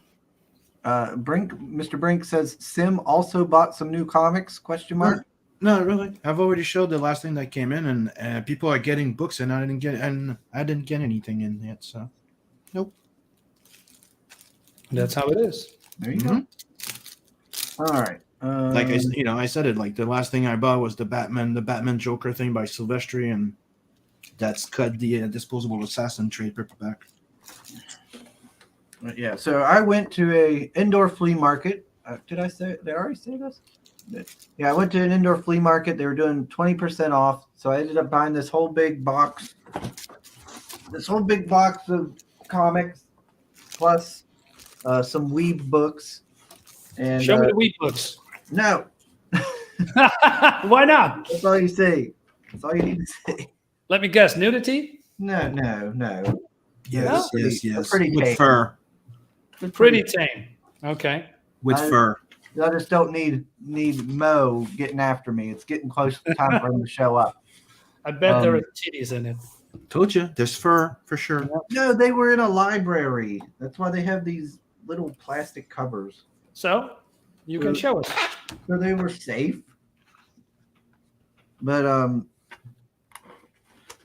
A: Mr. Brink says Sim also bought some new comics? Question mark.
C: No, really. I've already showed the last thing that came in, and people are getting books, and I didn't get anything in yet. So, nope.
B: That's how it is.
A: There you go. All right.
C: Like I said it. Like the last thing I bought was the Batman Joker thing by Silvestri, and that's cut the Disposable Assassin trade paperback.
A: Yeah. So I went to a indoor flea market. Did I already say this? Yeah, I went to an indoor flea market. They were doing 20% off. So I ended up buying this whole big box of comics, plus some Weeb books. And
B: Show me the Weeb books.
A: No.
B: Why not?
A: That's all you say. That's all you need to say.
B: Let me guess. Nudity?
A: No.
C: Yes.
A: Pretty
C: With
A: tame.
C: fur.
B: Pretty tame. Okay.
C: With fur.
A: I just don't need Mo getting after me. It's getting close to time for him to show up.
B: I bet there are titties in it.
C: Told you, there's fur for sure.
A: No, they were in a library. That's why they have these little plastic covers.
B: So, you can show us.
A: So they were safe. But I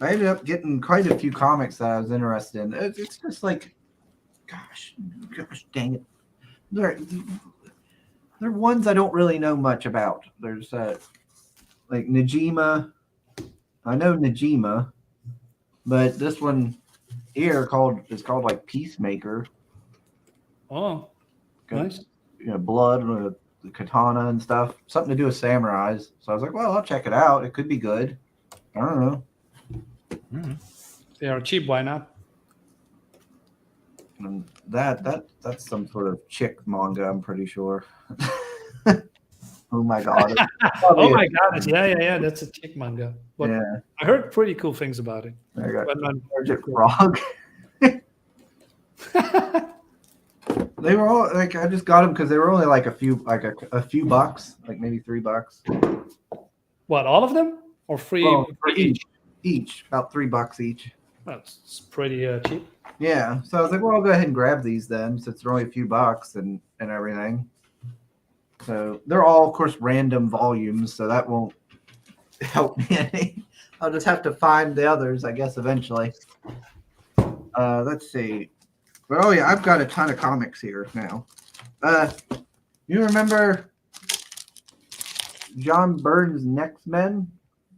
A: ended up getting quite a few comics that I was interested in. It's just like, gosh dang it. They're ones I don't really know much about. There's like Najima. I know Najima, but this one here is called like Peacemaker.
B: Oh, nice.
A: Blood with the katana and stuff. Something to do with samurais. So I was like, well, I'll check it out. It could be good. I don't know.
B: They are cheap. Why not?
A: And that's some sort of chick manga, I'm pretty sure. Oh my god!
B: Oh my god! Yeah. That's a chick manga. But
A: yeah,
B: I heard pretty cool things about it.
A: I got
B: But not
A: Frog. They were all like, I just got them because they were only like a few bucks, like maybe $3.
B: What? All of them or free?
A: Oh,
B: for
A: each about $3 each.
B: That's pretty cheap.
A: Yeah, so I was like, well, I'll go ahead and grab these then, since they're only a few bucks and everything. So they're all, of course, random volumes, so that won't help me any. I'll just have to find the others, I guess, eventually. Let's see. Oh yeah, I've got a ton of comics here now. You remember John Byrne's Next Men?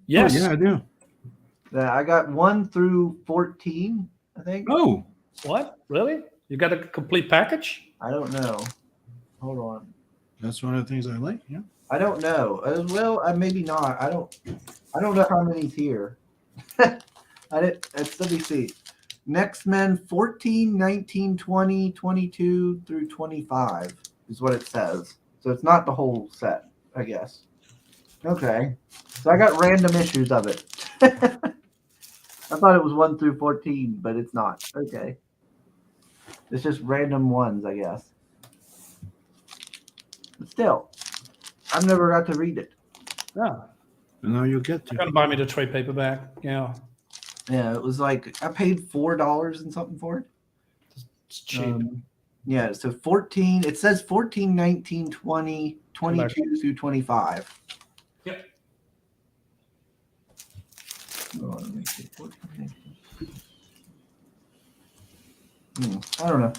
B: Yes.
C: Oh, yeah, I do.
A: I got 1 through 14, I think.
C: Oh.
B: What? Really? You got a complete package?
A: I don't know. Hold on.
C: That's one of the things I like. Yeah.
A: I don't know. Maybe not. I don't know how many's here. Let me see. Next Men 14, 19, 20, 22 through 25 is what it says. So it's not the whole set, I guess. Okay. So I got random issues of it. I thought it was 1 through 14, but it's not. Okay. It's just random ones, I guess. But still, I've never got to read it.
B: Yeah.
C: And now you'll get
B: You're gonna buy me the trade paperback. Yeah.
A: Yeah, it was like I paid $4 and something for it.
B: It's cheap.
A: Yeah, so 14, it says 14, 19, 20, 22 through 25.
B: Yep.
A: Oh, let me see. 14, 19. I don't know.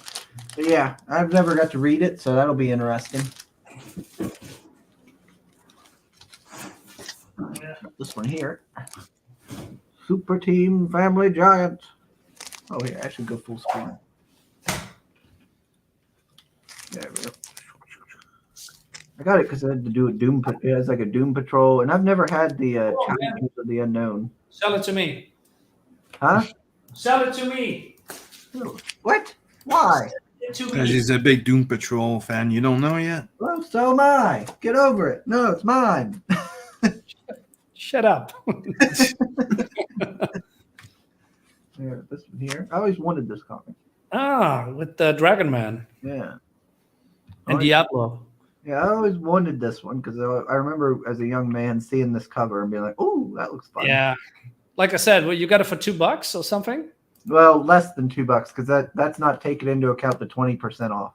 A: But yeah, I've never got to read it, so that'll be interesting. This one here. Super Team Family Giant. Oh, here, I should go full screen. There we go. I got it because I had to do a Doom. Yeah, it's like a Doom Patrol, and I've never had the Challenges of the Unknown.
B: Sell it to me.
A: Huh?
B: Sell it to me.
A: What? Why?
C: Because he's a big Doom Patrol fan. You don't know yet?
A: Well, so am I. Get over it. No, it's mine.
B: Shut up.
A: Here, this one here. I always wanted this comic.
B: With the Dragon Man
A: Yeah.
B: and Diablo.
A: Yeah, I always wanted this one because I remember as a young man seeing this cover and being like, "Oh, that looks fun."
B: Yeah. Like I said, well, you got it for $2 or something?
A: Well, less than $2 because that's not taking into account the 20% off.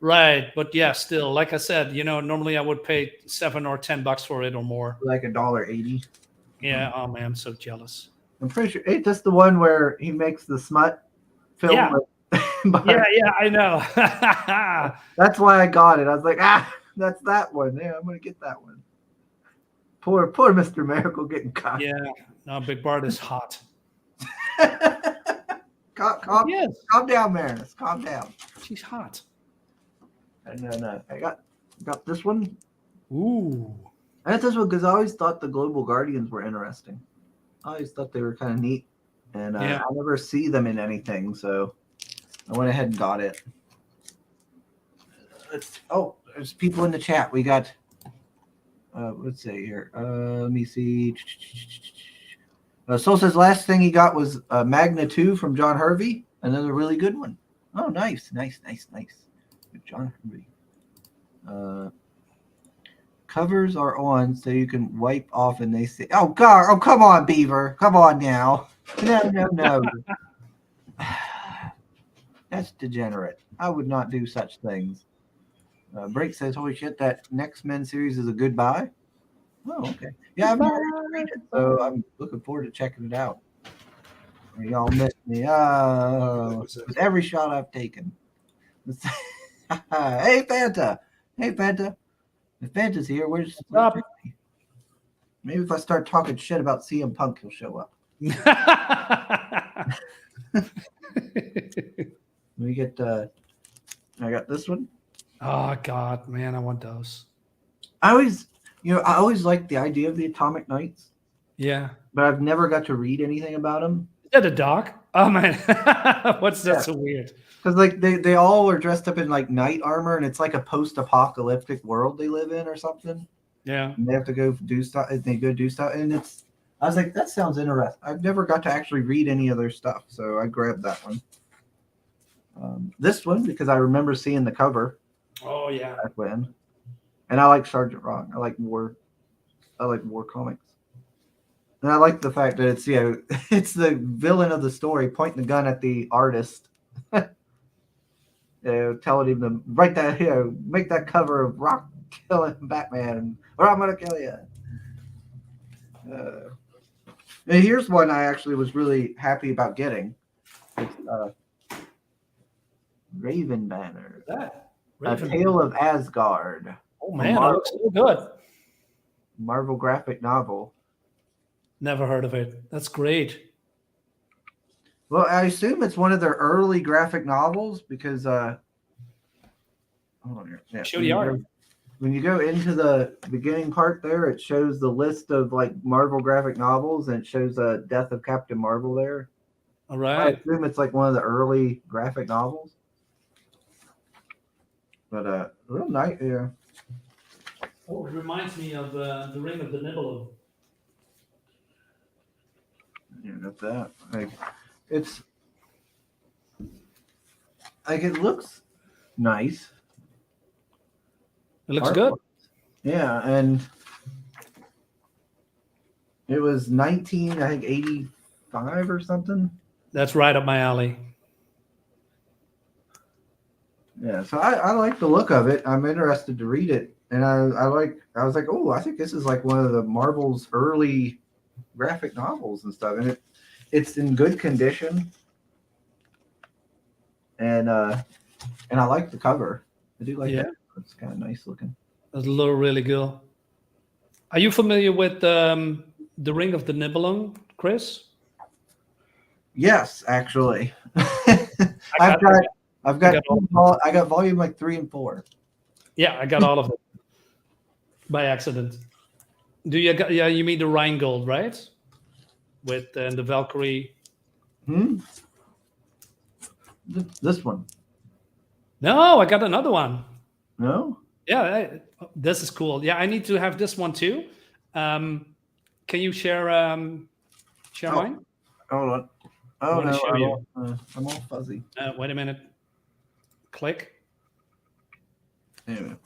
B: Right. But yeah, still, like I said, normally I would pay $7 or $10 for it or more.
A: Like $1.80.
B: Yeah. Oh man, I'm so jealous.
A: I'm pretty sure it's just the one where he makes the smut film.
B: Yeah. Yeah, I know.
A: That's why I got it. I was like, that's that one. Yeah, I'm gonna get that one. Poor Mr. Miracle getting caught.
B: Yeah. No, Big Bart is hot.
A: calm
B: Yes.
A: down, Marinus. Calm down.
B: She's hot.
A: And then I got this one.
B: Ooh.
A: I got this one because I always thought the Global Guardians were interesting. I always thought they were kind of neat, and I never see them in anything, so I went ahead and got it. There's people in the chat. We got, let's see here. Let me see. Soul says last thing he got was Magna 2 from John Hervey. Another really good one. Oh, nice. Good John Hervey. Covers are on so you can wipe off and they say, oh, God. Oh, come on, Beaver. Come on now. No. That's degenerate. I would not do such things. Break says, holy shit, that next Men series is a good buy. Oh, okay. Yeah, I've never read it, so I'm looking forward to checking it out. Y'all missed me. With every shot I've taken. Hey, Fanta. If Fanta's here, where's maybe if I start talking shit about CM Punk, he'll show up. We get I got this one.
B: Oh God, man, I want those. I
A: always liked the idea of the Atomic Knights.
B: Yeah.
A: But I've never got to read anything about them.
B: Is that a dog? Oh man. What's that so weird?
A: Because like they all are dressed up in like knight armor and it's like a post-apocalyptic world they live in or something.
B: Yeah.
A: And they have to go do stuff. They go do stuff, and I was like, that sounds interesting. I've never got to actually read any of their stuff, so I grabbed that one. This one because I remember seeing the cover.
B: Oh yeah.
A: Back when, and I like Sergeant Rock. I like war comics, and I like the fact that it's it's the villain of the story pointing the gun at the artist, telling him to write that make that cover of Rock killing Batman, or I'm gonna kill you. And here's one I actually was really happy about getting. It's Raven Banner. A Tale of Asgard.
B: Oh man, that looks so good.
A: Marvel graphic novel.
B: Never heard of it. That's great.
A: Well, I assume it's one of their early graphic novels because show
B: the art.
A: When you go into the beginning part there, it shows the list of like Marvel graphic novels and it shows Death of Captain Marvel there.
B: All right.
A: I assume it's like one of the early graphic novels. But real nice, yeah.
B: Oh, it reminds me of the Ring of the Nibelung.
A: Yeah, got that. Like it's like it looks nice.
B: It looks good.
A: Yeah, and it was 1985 or something.
B: That's right up my alley.
A: Yeah, so I like the look of it. I'm interested to read it, and I was like, oh, I think this is like one of the Marvel's early graphic novels and stuff, and it's in good condition, and I like the cover. I do like that. It's kind of nice looking.
B: That's a little really good. Are you familiar with the Ring of the Nibelung, Chris?
A: Yes, actually.
B: I
A: I've got
B: I got all,
A: I got volume like 3 and 4.
B: yeah, I got all of it by accident. Do you got? Yeah, you mean the Rheingold, right? With the Valkyrie.
A: Hmm? This one.
B: No, I got another one.
A: No?
B: Yeah, this is cool. Yeah, I need to have this one too. Can you share
A: Oh,
B: mine?
A: hold on.
B: I
A: Oh
B: want to
A: no,
B: show you.
A: I'm all fuzzy.
B: Wait a minute. Click.
A: Anyway.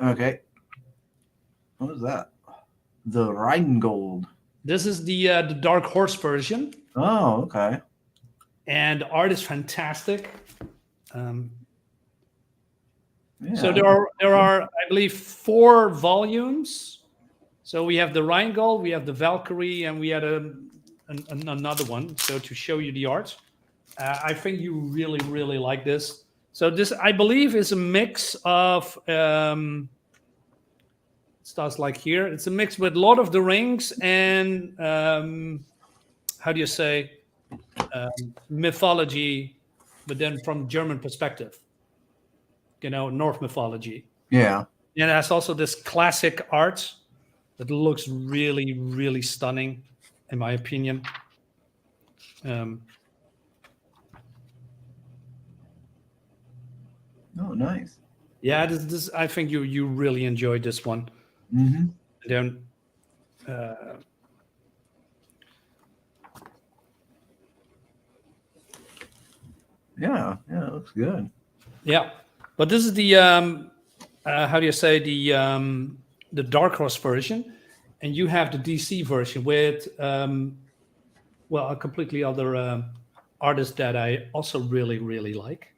A: Okay. What is that? The Rheingold.
B: This is the Dark Horse version,
A: Oh, okay.
B: and the art is fantastic.
A: Yeah.
B: So there are I believe 4 volumes. So we have the Rheingold, we have the Valkyrie, and we had another one. So to show you the art, I think you really like this. So this I believe is a mix of starts like here. It's a mix with Lord of the Rings and how do you say mythology, but then from German perspective. North mythology.
A: Yeah.
B: And it has also this classic art that looks really stunning, in my opinion.
A: Oh, nice.
B: Yeah, this I think you really enjoyed this one.
A: Mm-hmm.
B: Then,
A: Yeah, it looks good.
B: yeah, but this is the how do you say the Dark Horse version, and you have the DC version with a completely other artist that I also really like.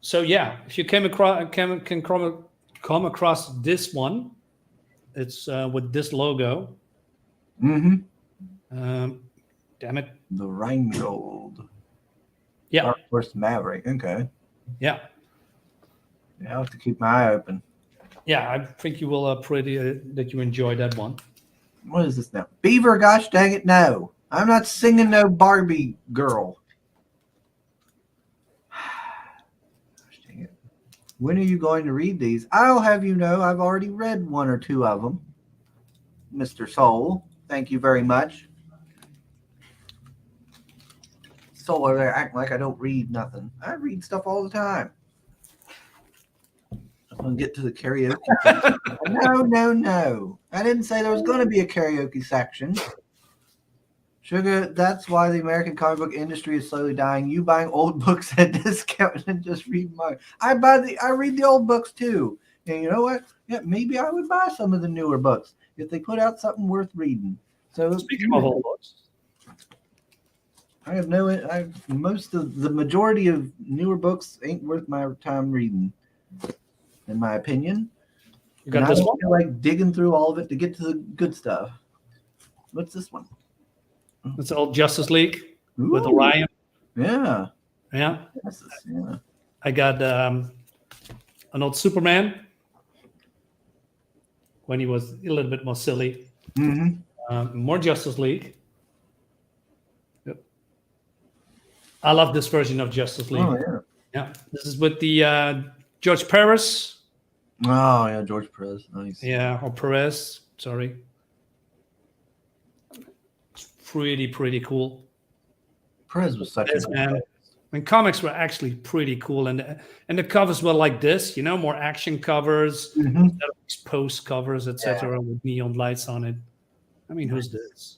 B: So yeah, if you can come across this one, it's with this logo.
A: Mm-hmm.
B: Damn it.
A: The Rheingold.
B: Yeah.
A: Dark Horse Maverick. Okay.
B: Yeah.
A: Yeah, I'll have to keep my eye open.
B: Yeah, I think you will that you enjoy that one.
A: What is this now? Beaver, gosh dang it, no. I'm not singing no Barbie girl. Gosh dang it. When are you going to read these? I'll have you know I've already read 1 or 2 of them. Mr. Soul, thank you very much. Soul over there acting like I don't read nothing. I read stuff all the time. I'm going to get to the karaoke. No. I didn't say there was going to be a karaoke section. Sugar, that's why the American comic book industry is slowly dying. You buying old books at discount and just read mine. I read the old books too. And you know what? Yeah, maybe I would buy some of the newer books if they put out something worth reading. So
B: speaking of old books,
A: I have the majority of newer books ain't worth my time reading, in my opinion.
B: you got this
A: I don't
B: one.
A: feel like digging through all of it to get to the good stuff. What's this one?
B: It's old Justice League with
A: Ooh,
B: Orion.
A: Yeah.
B: Yeah.
A: Yeah.
B: I got an old Superman when he was a little bit more silly.
A: Mm-hmm.
B: More Justice League. Yep. I love this version of Justice League.
A: Oh, yeah.
B: Yeah, this is with the George Paris.
A: Oh, yeah, George Perez. Nice.
B: Yeah, or Perez. Sorry. It's pretty cool.
A: Perez was such
B: Yes,
A: a
B: man. When comics were actually pretty cool, and the covers were like this, more action covers,
A: Mm-hmm.
B: post covers, etc., with neon lights on it. I mean, who's this?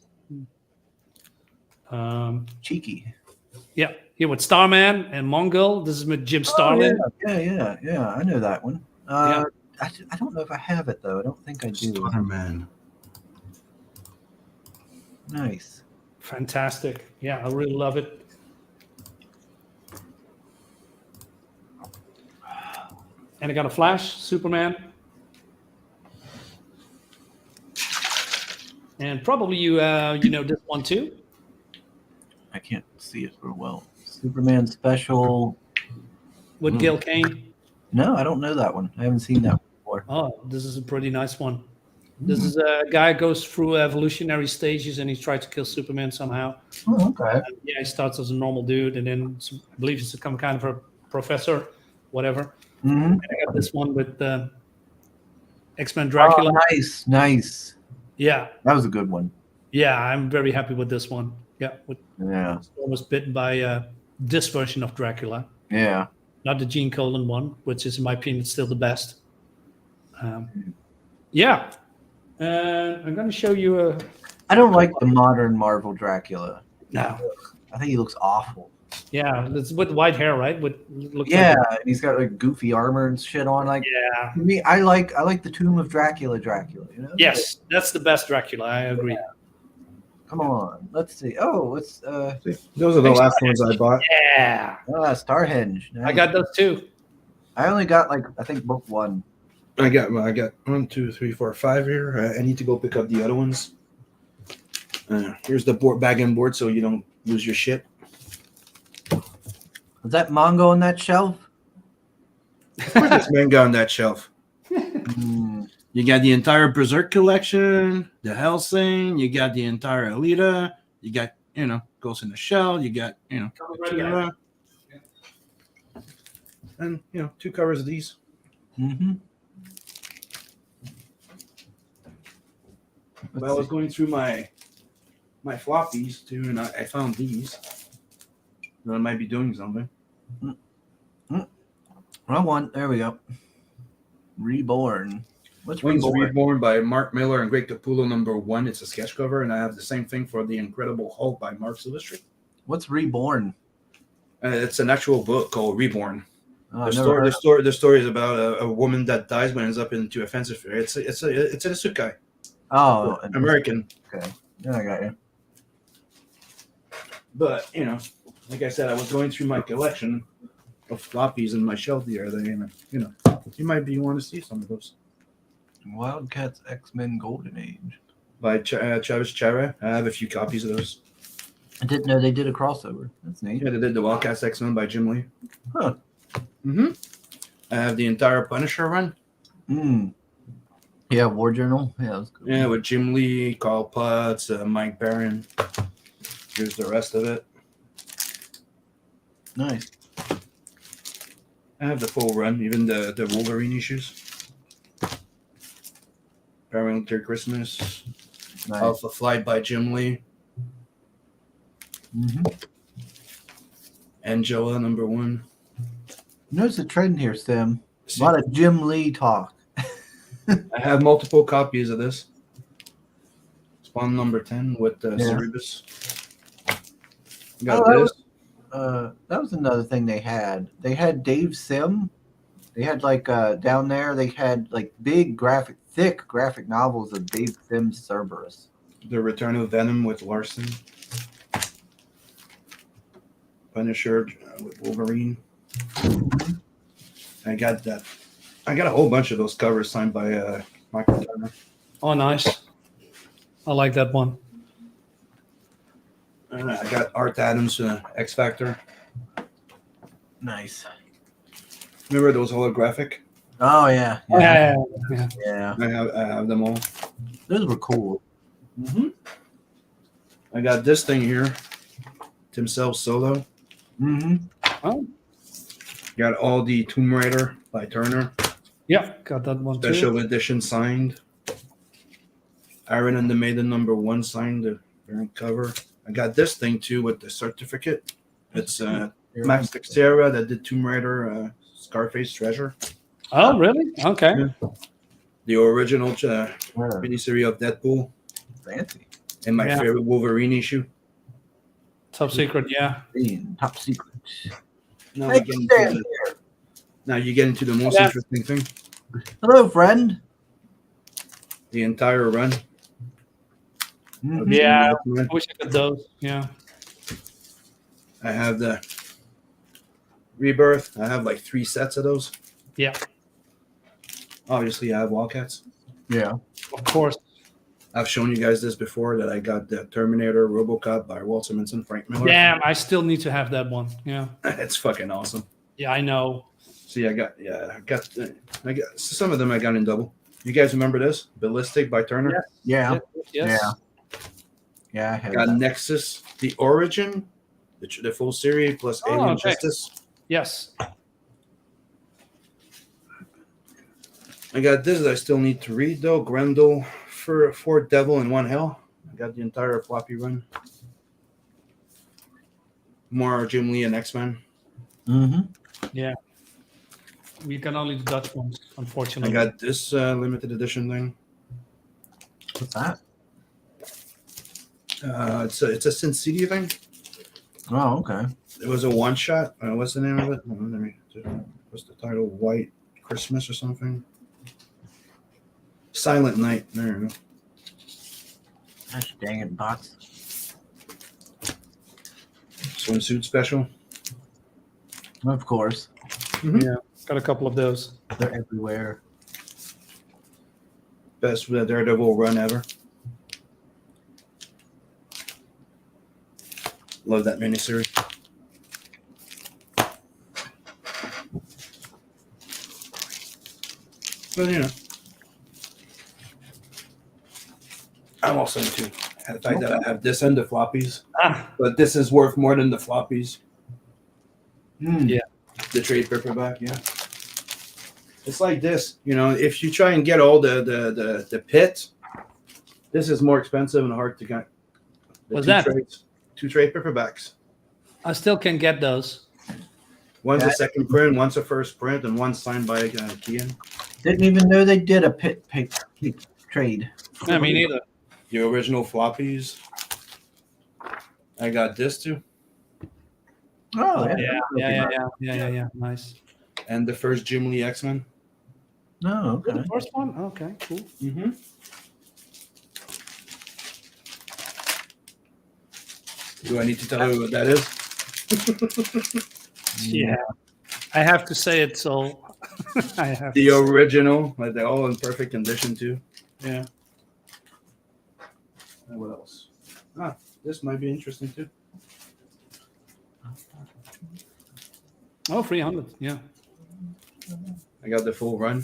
A: Cheeky.
B: Yeah, here with Starman and Mongol. This is with Jim Starlin.
A: Yeah. I know that one.
B: Yeah.
A: I don't know if I have it though. I don't think I do.
C: Starman.
A: Nice.
B: Fantastic. Yeah, I really love it. And I got a Flash, Superman. And probably you know this one too.
A: I can't see it real well. Superman special.
B: With Gil Kane.
A: No, I don't know that one. I haven't seen that one before.
B: Oh, this is a pretty nice one. This is a guy goes through evolutionary stages, and he tried to kill Superman somehow.
A: Oh, okay.
B: Yeah, he starts as a normal dude, and then I believe he's become kind of a professor, whatever.
A: Mm-hmm.
B: I got this one with X-Men
A: Oh,
B: Dracula.
A: nice.
B: Yeah,
A: That was a good one.
B: yeah, I'm very happy with this one. Yeah,
A: Yeah.
B: almost bitten by this version of Dracula,
A: Yeah.
B: not the Gene Colan one, which is, in my opinion, still the best. Yeah, I'm going to show you a.
A: I don't like the modern Marvel Dracula.
B: No.
A: I think he looks awful.
B: Yeah, it's with white hair, right? With looks
A: Yeah,
B: like
A: and he's got like goofy armor and shit on. Like,
B: yeah.
A: to me, I like the Tomb of Dracula. You know?
B: Yes, that's the best Dracula. I agree.
A: Yeah. Come on, let's see. Oh, it's
C: Those are the last ones I bought.
B: Yeah,
A: Starhenge. Nice.
B: I got those too.
A: I only got like I think book 1.
C: I got 1, 2, 3, 4, 5 here. I need to go pick up the other ones. Here's the bag and board, so you don't lose your shit.
A: Is that Mongo on that shelf?
C: Where's this manga on that shelf?
A: Hmm.
C: You got the entire Berserk collection, the Hellsing. You got the entire Alita. You got Ghost in the Shell. You got Akira. And 2 covers of these.
A: Mm-hmm.
C: Well, I was going through my floppies too, and I found these. I might be doing something.
A: Wrong one. There we go. Reborn. What's
C: One's
A: Reborn?
C: Reborn by Mark Miller and Greg Capullo, #1. It's a sketch cover, and I have the same thing for The Incredible Hulk by Mark Silvestri.
A: What's Reborn?
C: It's an actual book called Reborn.
A: Oh,
C: The story is about a woman that dies but ends up into a fancy fair. It's an isekai.
A: Oh,
C: American.
A: Okay. Yeah, I got you.
C: But like I said, I was going through my collection of floppies in my shelf the other day, and you might want to see some of those.
A: Wildcats X-Men Golden Age.
C: By Travis Chara. I have a few copies of those.
A: I didn't know they did a crossover. That's neat.
C: Yeah, they did the Wildcats X-Men by Jim Lee.
A: Huh.
C: Mm-hmm. I have the entire Punisher run.
A: Yeah, War Journal. Yeah, that was cool.
C: Yeah, with Jim Lee, Carl Potts, Mike Barron. Here's the rest of it.
A: Nice.
C: I have the full run, even the Wolverine issues. Paramount Christmas.
A: Nice.
C: Alpha Flight by Jim Lee.
A: Mm-hmm.
C: Angela, #1.
A: Notice a trend here, Sim. A lot of Jim Lee talk.
C: I have multiple copies of this. Spawn #10 with Cerebus. Got this.
A: That was another thing they had. They had Dave Sim. They had like down there. They had like thick graphic novels of Dave Sim's Cerberus.
C: The Return of Venom with Larson. Punisher with Wolverine. I got that. I got a whole bunch of those covers signed by Michael Turner.
B: Oh, nice. I like that one.
C: I got Art Adams, X Factor.
A: Nice.
C: Remember those holographic?
A: Oh yeah.
B: Yeah.
C: I have them all.
A: Those were cool.
C: Mm-hmm. I got this thing here. Tim Self Solo.
A: Mm-hmm.
B: Oh,
C: Got all the Tomb Raider by Turner.
B: yeah, got that one
C: Special
B: too.
C: edition signed. Iron and the Maiden #1 signed the variant cover. I got this thing too with the certificate. It's Max Texeira that did Tomb Raider, Scarface Treasure.
B: Oh, really? Okay.
C: Yeah. The original miniseries of Deadpool.
A: Fancy.
C: And my favorite Wolverine issue.
B: Top secret, yeah.
A: Top secret.
C: Now,
A: Hey,
C: you get into the most interesting thing.
A: hello, friend.
C: The entire run.
A: Mhm.
B: Yeah, I wish I could those. Yeah.
C: I have the Rebirth. I have like 3 sets of those.
B: Yeah,
C: Obviously, I have Wildcats.
A: Yeah.
B: of course.
C: I've shown you guys this before that I got the Terminator RoboCop by Walt Simonson, Frank Miller.
B: Damn, I still need to have that one. Yeah.
C: It's fucking awesome.
B: Yeah, I know.
C: See, I got some of them I got in double. You guys remember this? Ballistic by Turner.
A: Yeah.
B: Yes.
A: Yeah. I had
C: Got
A: that.
C: Nexus, The Origin, the full series plus
B: Oh,
C: Alien
B: okay.
C: Justice.
B: Yes.
C: I got this that I still need to read though. Grendel for Four Devil and One Hell. I got the entire floppy run. More Jim Lee and X-Men.
B: Yeah. We can only do Dutch ones,
C: I
B: unfortunately.
C: got this limited edition thing.
A: What's that?
C: It's a Sin City thing.
A: Oh, okay.
C: It was a one shot. What's the name of it? What's the title? White Christmas or something? Silent Night. There you go.
A: Gosh dang it, bots.
C: Swimsuit special.
A: Of course.
B: Yeah. Got a couple of those.
A: They're everywhere.
C: Best Daredevil run ever. Love that miniseries. But you know, I'm also into the fact that I have this and the floppies, but this is worth more than the floppies.
B: Yeah.
C: The trade paperback, yeah. It's like this, you know. If you try and get all the pit, this is more expensive and hard to get.
B: What's that?
C: Two trade paperbacks.
B: I still can get those.
C: One's
A: Yeah.
C: a second print, one's a first print, and one's signed by Kian.
A: Didn't even know they did a pit trade.
B: Yeah, me neither.
C: The original floppies. I got this too,
A: Oh,
B: Yeah. Nice.
C: and the first Jim Lee X-Men.
A: No, okay.
B: The first one? Okay, cool.
C: Mm-hmm. Do I need to tell you what that is?
B: Yeah. I have to say it, so I have
C: The
B: to say
C: original, like they're all in perfect condition too.
B: Yeah.
C: And what else? This might be interesting too.
B: Oh, 300. Yeah.
C: I got the full run.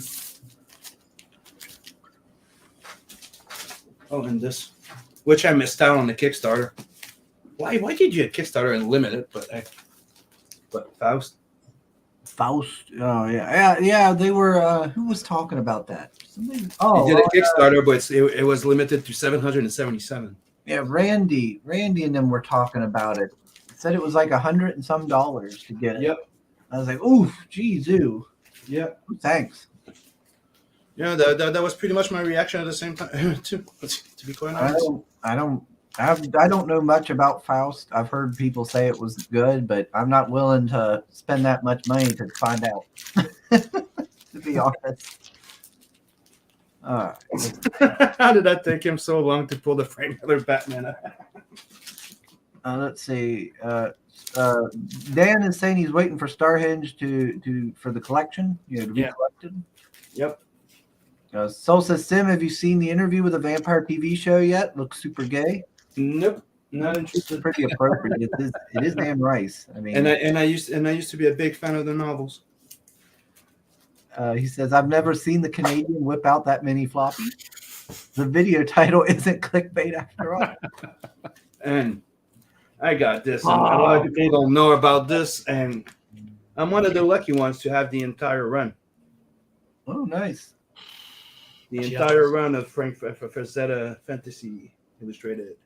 C: Oh, and this, which I missed out on the Kickstarter. Why did you Kickstarter and limit it? But Faust.
A: Faust. Oh, yeah. They were. Who was talking about that? Somebody. Oh,
C: He did a Kickstarter, but it was limited to 777.
A: yeah. Randy and them were talking about it. Said it was like $100 and some to get it.
C: Yep.
A: I was like, ooh, geez, ooh.
C: Yep.
A: Thanks.
C: Yeah, that was pretty much my reaction at the same time too. To be quite honest.
A: I don't know much about Faust. I've heard people say it was good, but I'm not willing to spend that much money to find out. To be honest.
C: How did that take him so long to pull the Frank Miller Batman out?
A: Let's see. Dan is saying he's waiting for Starhenge for the collection, to be collected.
C: Yep.
A: Soul says, Sim, have you seen the interview with the vampire TV show yet? Looks super gay.
C: Nope. Not
A: It's
C: interested.
A: pretty appropriate. It is Anne Rice. I mean,
C: And I used to be a big fan of the novels.
A: he says, I've never seen the Canadian whip out that many floppies. The video title isn't clickbait after all.
C: And I got this. And a lot of people don't know about this, and I'm one of the lucky ones to have the entire run.
A: Oh, nice.
C: The entire run of Frank Frazetta Fantasy Illustrated.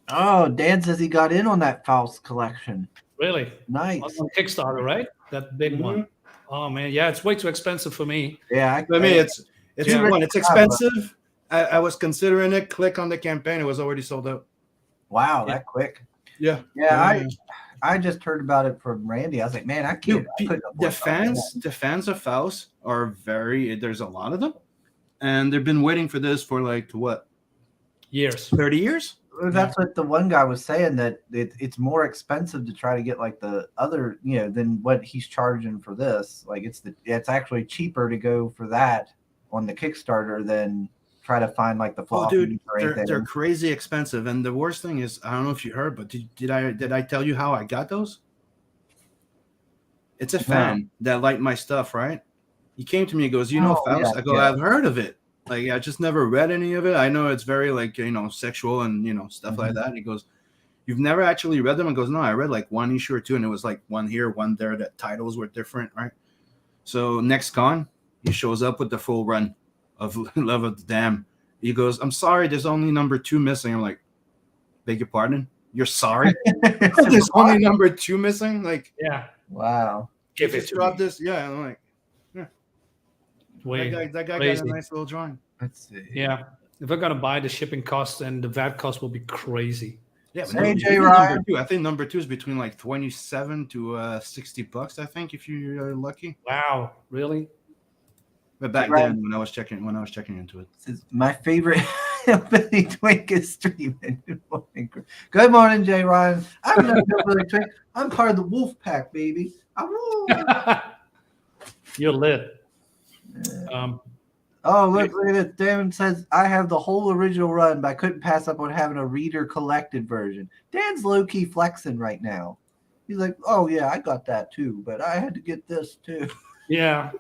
A: Oh, Dan says he got in on that Faust collection.
B: Really?
A: Nice.
B: On Kickstarter, right? That big one. Oh man, yeah, it's way too expensive for me.
A: Yeah,
C: I mean, it's expensive. I was considering it. Click on the campaign; it was already sold out.
A: Wow, that quick.
C: Yeah,
A: I just heard about it from Randy. I was like, man, I can't.
C: The fans of Faust are very. There's a lot of them, and they've been waiting for this for like what
B: Years.
C: 30 years.
A: That's what the one guy was saying, that it's more expensive to try to get like the other, than what he's charging for this. Like it's actually cheaper to go for that on the Kickstarter than try to find like the floppies or anything.
C: They're crazy expensive, and the worst thing is, I don't know if you heard, but did I tell you how I got those? It's a fan that liked my stuff, right? He came to me and goes, Faust? I go, I've heard of it. Like I just never read any of it. I know it's very like sexual and stuff like
A: Mhm.
C: that. And he goes, "You've never actually read them?" And goes, "No, I read like one issue or two, and it was like one here, one there. The titles were different, right?" So next con, he shows up with the full run of Love of the Dam. He goes, "I'm sorry, there's only number 2 missing." I'm like, "Beg your pardon? You're sorry? There's only number 2 missing?" Like,
B: Yeah.
A: Wow.
B: Give
C: you
B: it
C: just
B: to
C: dropped
B: me.
C: this. Yeah, I'm like,
B: Way
C: that guy got
B: crazy.
C: a nice little drawing.
A: Let's see.
B: Yeah. If we're gonna buy, the shipping cost and the VAT cost will be crazy.
C: Yeah,
A: So
C: but
A: AJ
C: number
A: Ryan.
C: 2. I think number 2 is between like 27 to $60. I think if you're lucky.
B: Wow. Really?
C: But back
A: Right.
C: then, when I was checking into it,
A: This is my favorite Billy Twink is streaming. Good morning, Jay Ryan. I'm not Billy Twink. I'm part of the Wolf Pack, baby.
B: You're lit.
A: Oh, look at it. Dan says, I have the whole original run, but I couldn't pass up on having a reader collected version. Dan's low-key flexing right now. He's like, oh, yeah, I got that too, but I had to get this too.
B: Yeah.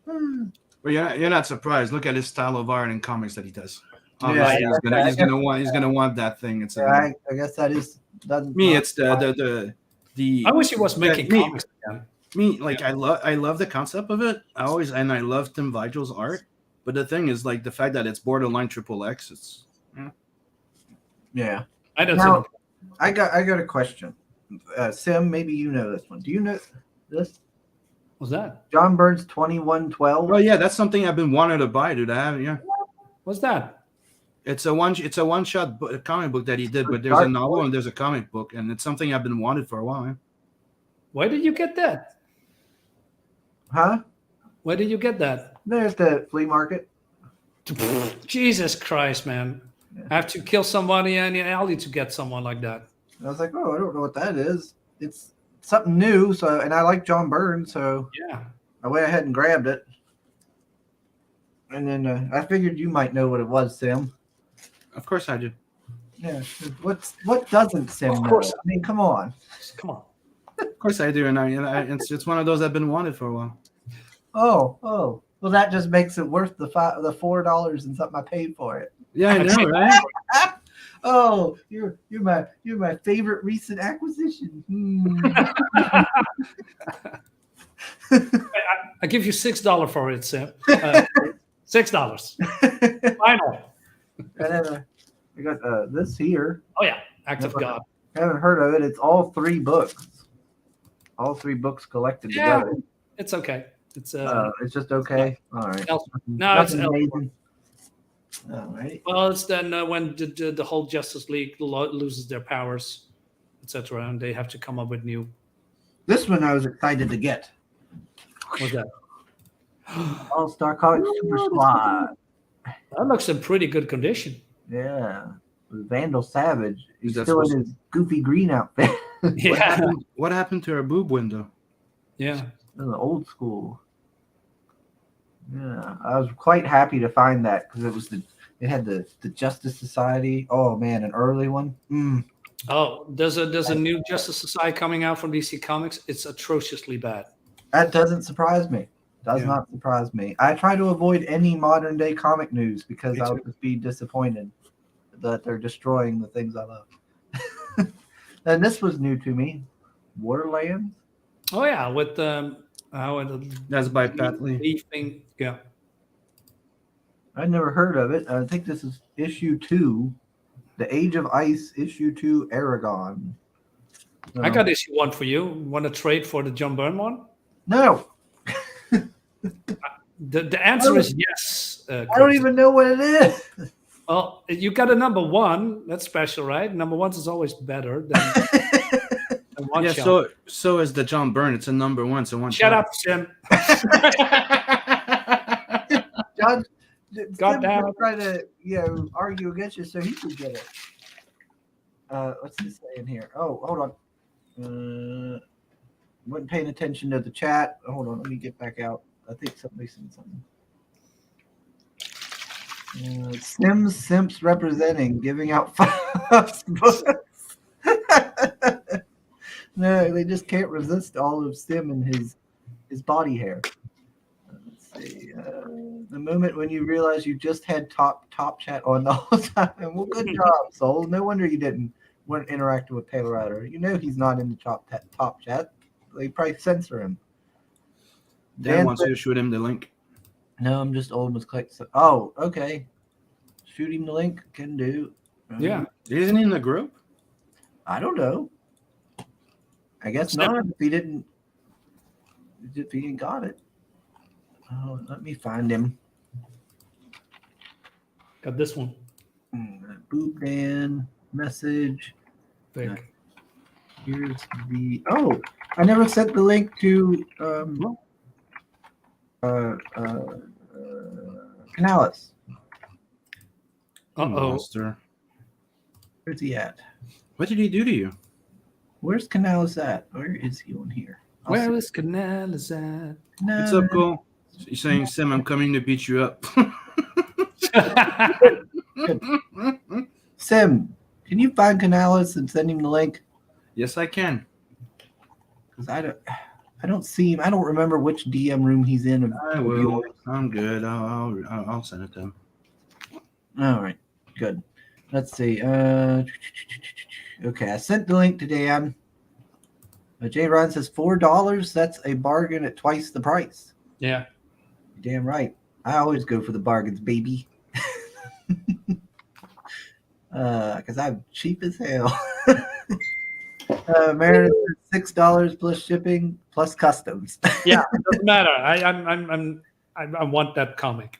C: but you're not surprised. Look at his style of art and comics that he does.
A: Yeah,
C: Obviously,
A: yeah.
C: he's gonna want that thing. It's
A: I guess that is
C: me. It's the
B: I wish he was making
C: me-
B: comics again.
C: me. Like I love the concept of it. I love Tim Vigel's art. But the thing is, like the fact that it's borderline XXX. It's
A: Yeah.
B: I don't
A: Now,
B: know.
A: I got a question. Sim, maybe you know this one. Do you know this?
B: What's that?
A: John Burns 2112.
C: oh yeah, that's something I've been wanting to buy, dude. I haven't. Yeah,
B: What's that?
C: it's a one shot comic book that he did. But there's a novel and there's a comic book, and it's something I've been wanted for a while. Man.
B: Where did you get that?
A: Huh?
B: Where did you get that?
A: There's the flea market.
B: Jesus Christ, man.
A: Yeah.
B: I have to kill somebody in the alley to get someone like that.
A: I was like, oh, I don't know what that is. It's something new. So, and I like John Burns, so
B: Yeah.
A: I went ahead and grabbed it. And then I figured you might know what it was, Sim.
C: Of course I do.
A: Yeah. What doesn't Sim
B: Of
A: know?
B: course.
A: I mean, come on.
B: Come on.
C: Of course I do, and it's one of those I've been wanted for a while.
A: Oh. Well, that just makes it worth the $4 and something I paid for it.
C: Yeah, I know, right?
A: Oh, you're my favorite recent acquisition.
B: I give you $6 for it, Sam. $6. Final.
A: And then I got this here.
B: Oh yeah, Act of God.
A: I haven't heard of it. It's all 3 books. All 3 books collected
B: Yeah,
A: together.
B: it's okay. It's
A: It's just okay. All right.
B: No, it's
A: Nothing amazing. All right.
B: well, it's then when the whole Justice League loses their powers, etc., and they have to come up with new.
A: This one I was excited to get.
B: What's that?
A: All-Star Comics Super Squad.
B: That looks in pretty good condition.
A: Yeah. With Vandal Savage. He's
C: That's
A: still in
C: supposed
A: his goofy green outfit.
B: Yeah,
C: What happened to her boob window?
B: yeah.
A: The old school. Yeah, I was quite happy to find that because it had the Justice Society. Oh man, an early one.
B: Oh, there's a new Justice Society coming out from DC Comics. It's atrociously bad.
A: That doesn't surprise me. Does
B: Yeah.
A: not surprise me. I try to avoid any modern day comic news because
B: Me
A: I'll
B: too.
A: just be disappointed that they're destroying the things I love. And this was new to me. Waterlands.
B: Oh yeah, with
C: That's by Pat Lee.
B: leafing. Yeah.
A: I never heard of it. I think this is issue 2, The Age of Ice, issue 2, Aragon.
B: I got issue 1 for you. Want to trade for the John Byrne one?
A: No.
B: The answer is yes.
A: I don't
B: Chris.
A: even know what it is.
B: Well, you got a number 1. That's special, right? Number 1 is always better than one
C: Yeah,
B: shot.
C: so is the John Byrne. It's a number 1. So one.
B: Shut
C: shot.
B: up, Sim.
A: John,
B: God damn it.
A: trying to argue against you so he could get it. What's this saying here? Oh, hold on. Wasn't paying attention to the chat. Hold on, let me get back out. I think somebody said something. Simps representing, giving out books. No, they just can't resist all of Sim and his body hair. The moment when you realize you just had top chat on the whole time. Well, good job, Soul. No wonder you weren't interacting with Taylor Ryder. You know he's not in the top chat. They probably censor him.
C: Dan wants you to shoot him the link.
A: No, I'm just almost clicked. Oh, okay. Shoot him the link. Can do.
B: Yeah.
C: Isn't he in the group?
A: I don't know. I guess not. If he didn't got it. Oh, let me find him.
B: Got this one.
A: Boop Dan message.
B: Big.
A: Here's the. Oh, I never sent the link to Canales.
C: Monster.
A: Where's he at?
C: What did he do to you?
A: Where's Canales at? Where is he on here?
B: Where is Canales at?
C: What's up, Cole? You're saying, Sim, I'm coming to beat you up.
A: Sim, can you find Canales and send him the link?
C: Yes, I can.
A: Because I don't see him. I don't remember which DM room he's in.
C: I will. I'm good. I'll send it to him.
A: All right, good. Let's see. Okay, I sent the link to Dan. Jay Ryan says $4. That's a bargain at twice the price.
B: Yeah.
A: You're damn right. I always go for the bargains, baby. Because I'm cheap as hell. Meredith says $6 plus shipping plus customs.
B: Yeah, it doesn't matter. I want that comic.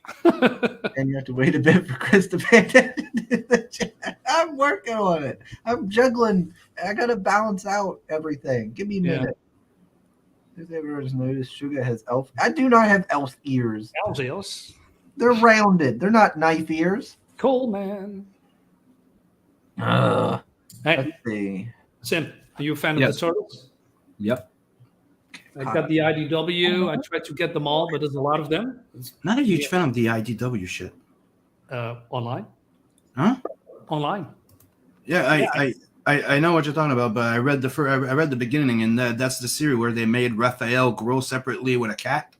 A: And you have to wait a bit for Chris to pay attention to the chat. I'm working on it. I'm juggling. I gotta balance out everything. Give me a minute. Has everyone's noticed Sugar has elf? I do not have elf ears.
B: Elf ears.
A: They're rounded. They're not knife ears.
B: Cool, man.
A: Hey.
B: Hey,
A: Let's see.
B: Sim, are you a fan of the Turtles?
C: Yep.
B: I got the IDW. I tried to get them all, but there's a lot of them.
C: Not a huge fan of the IDW shit.
B: Online.
C: Huh?
B: Online.
C: Yeah, I know what you're talking about, but I read the beginning, and that's the series where they made Raphael grow separately with a cat.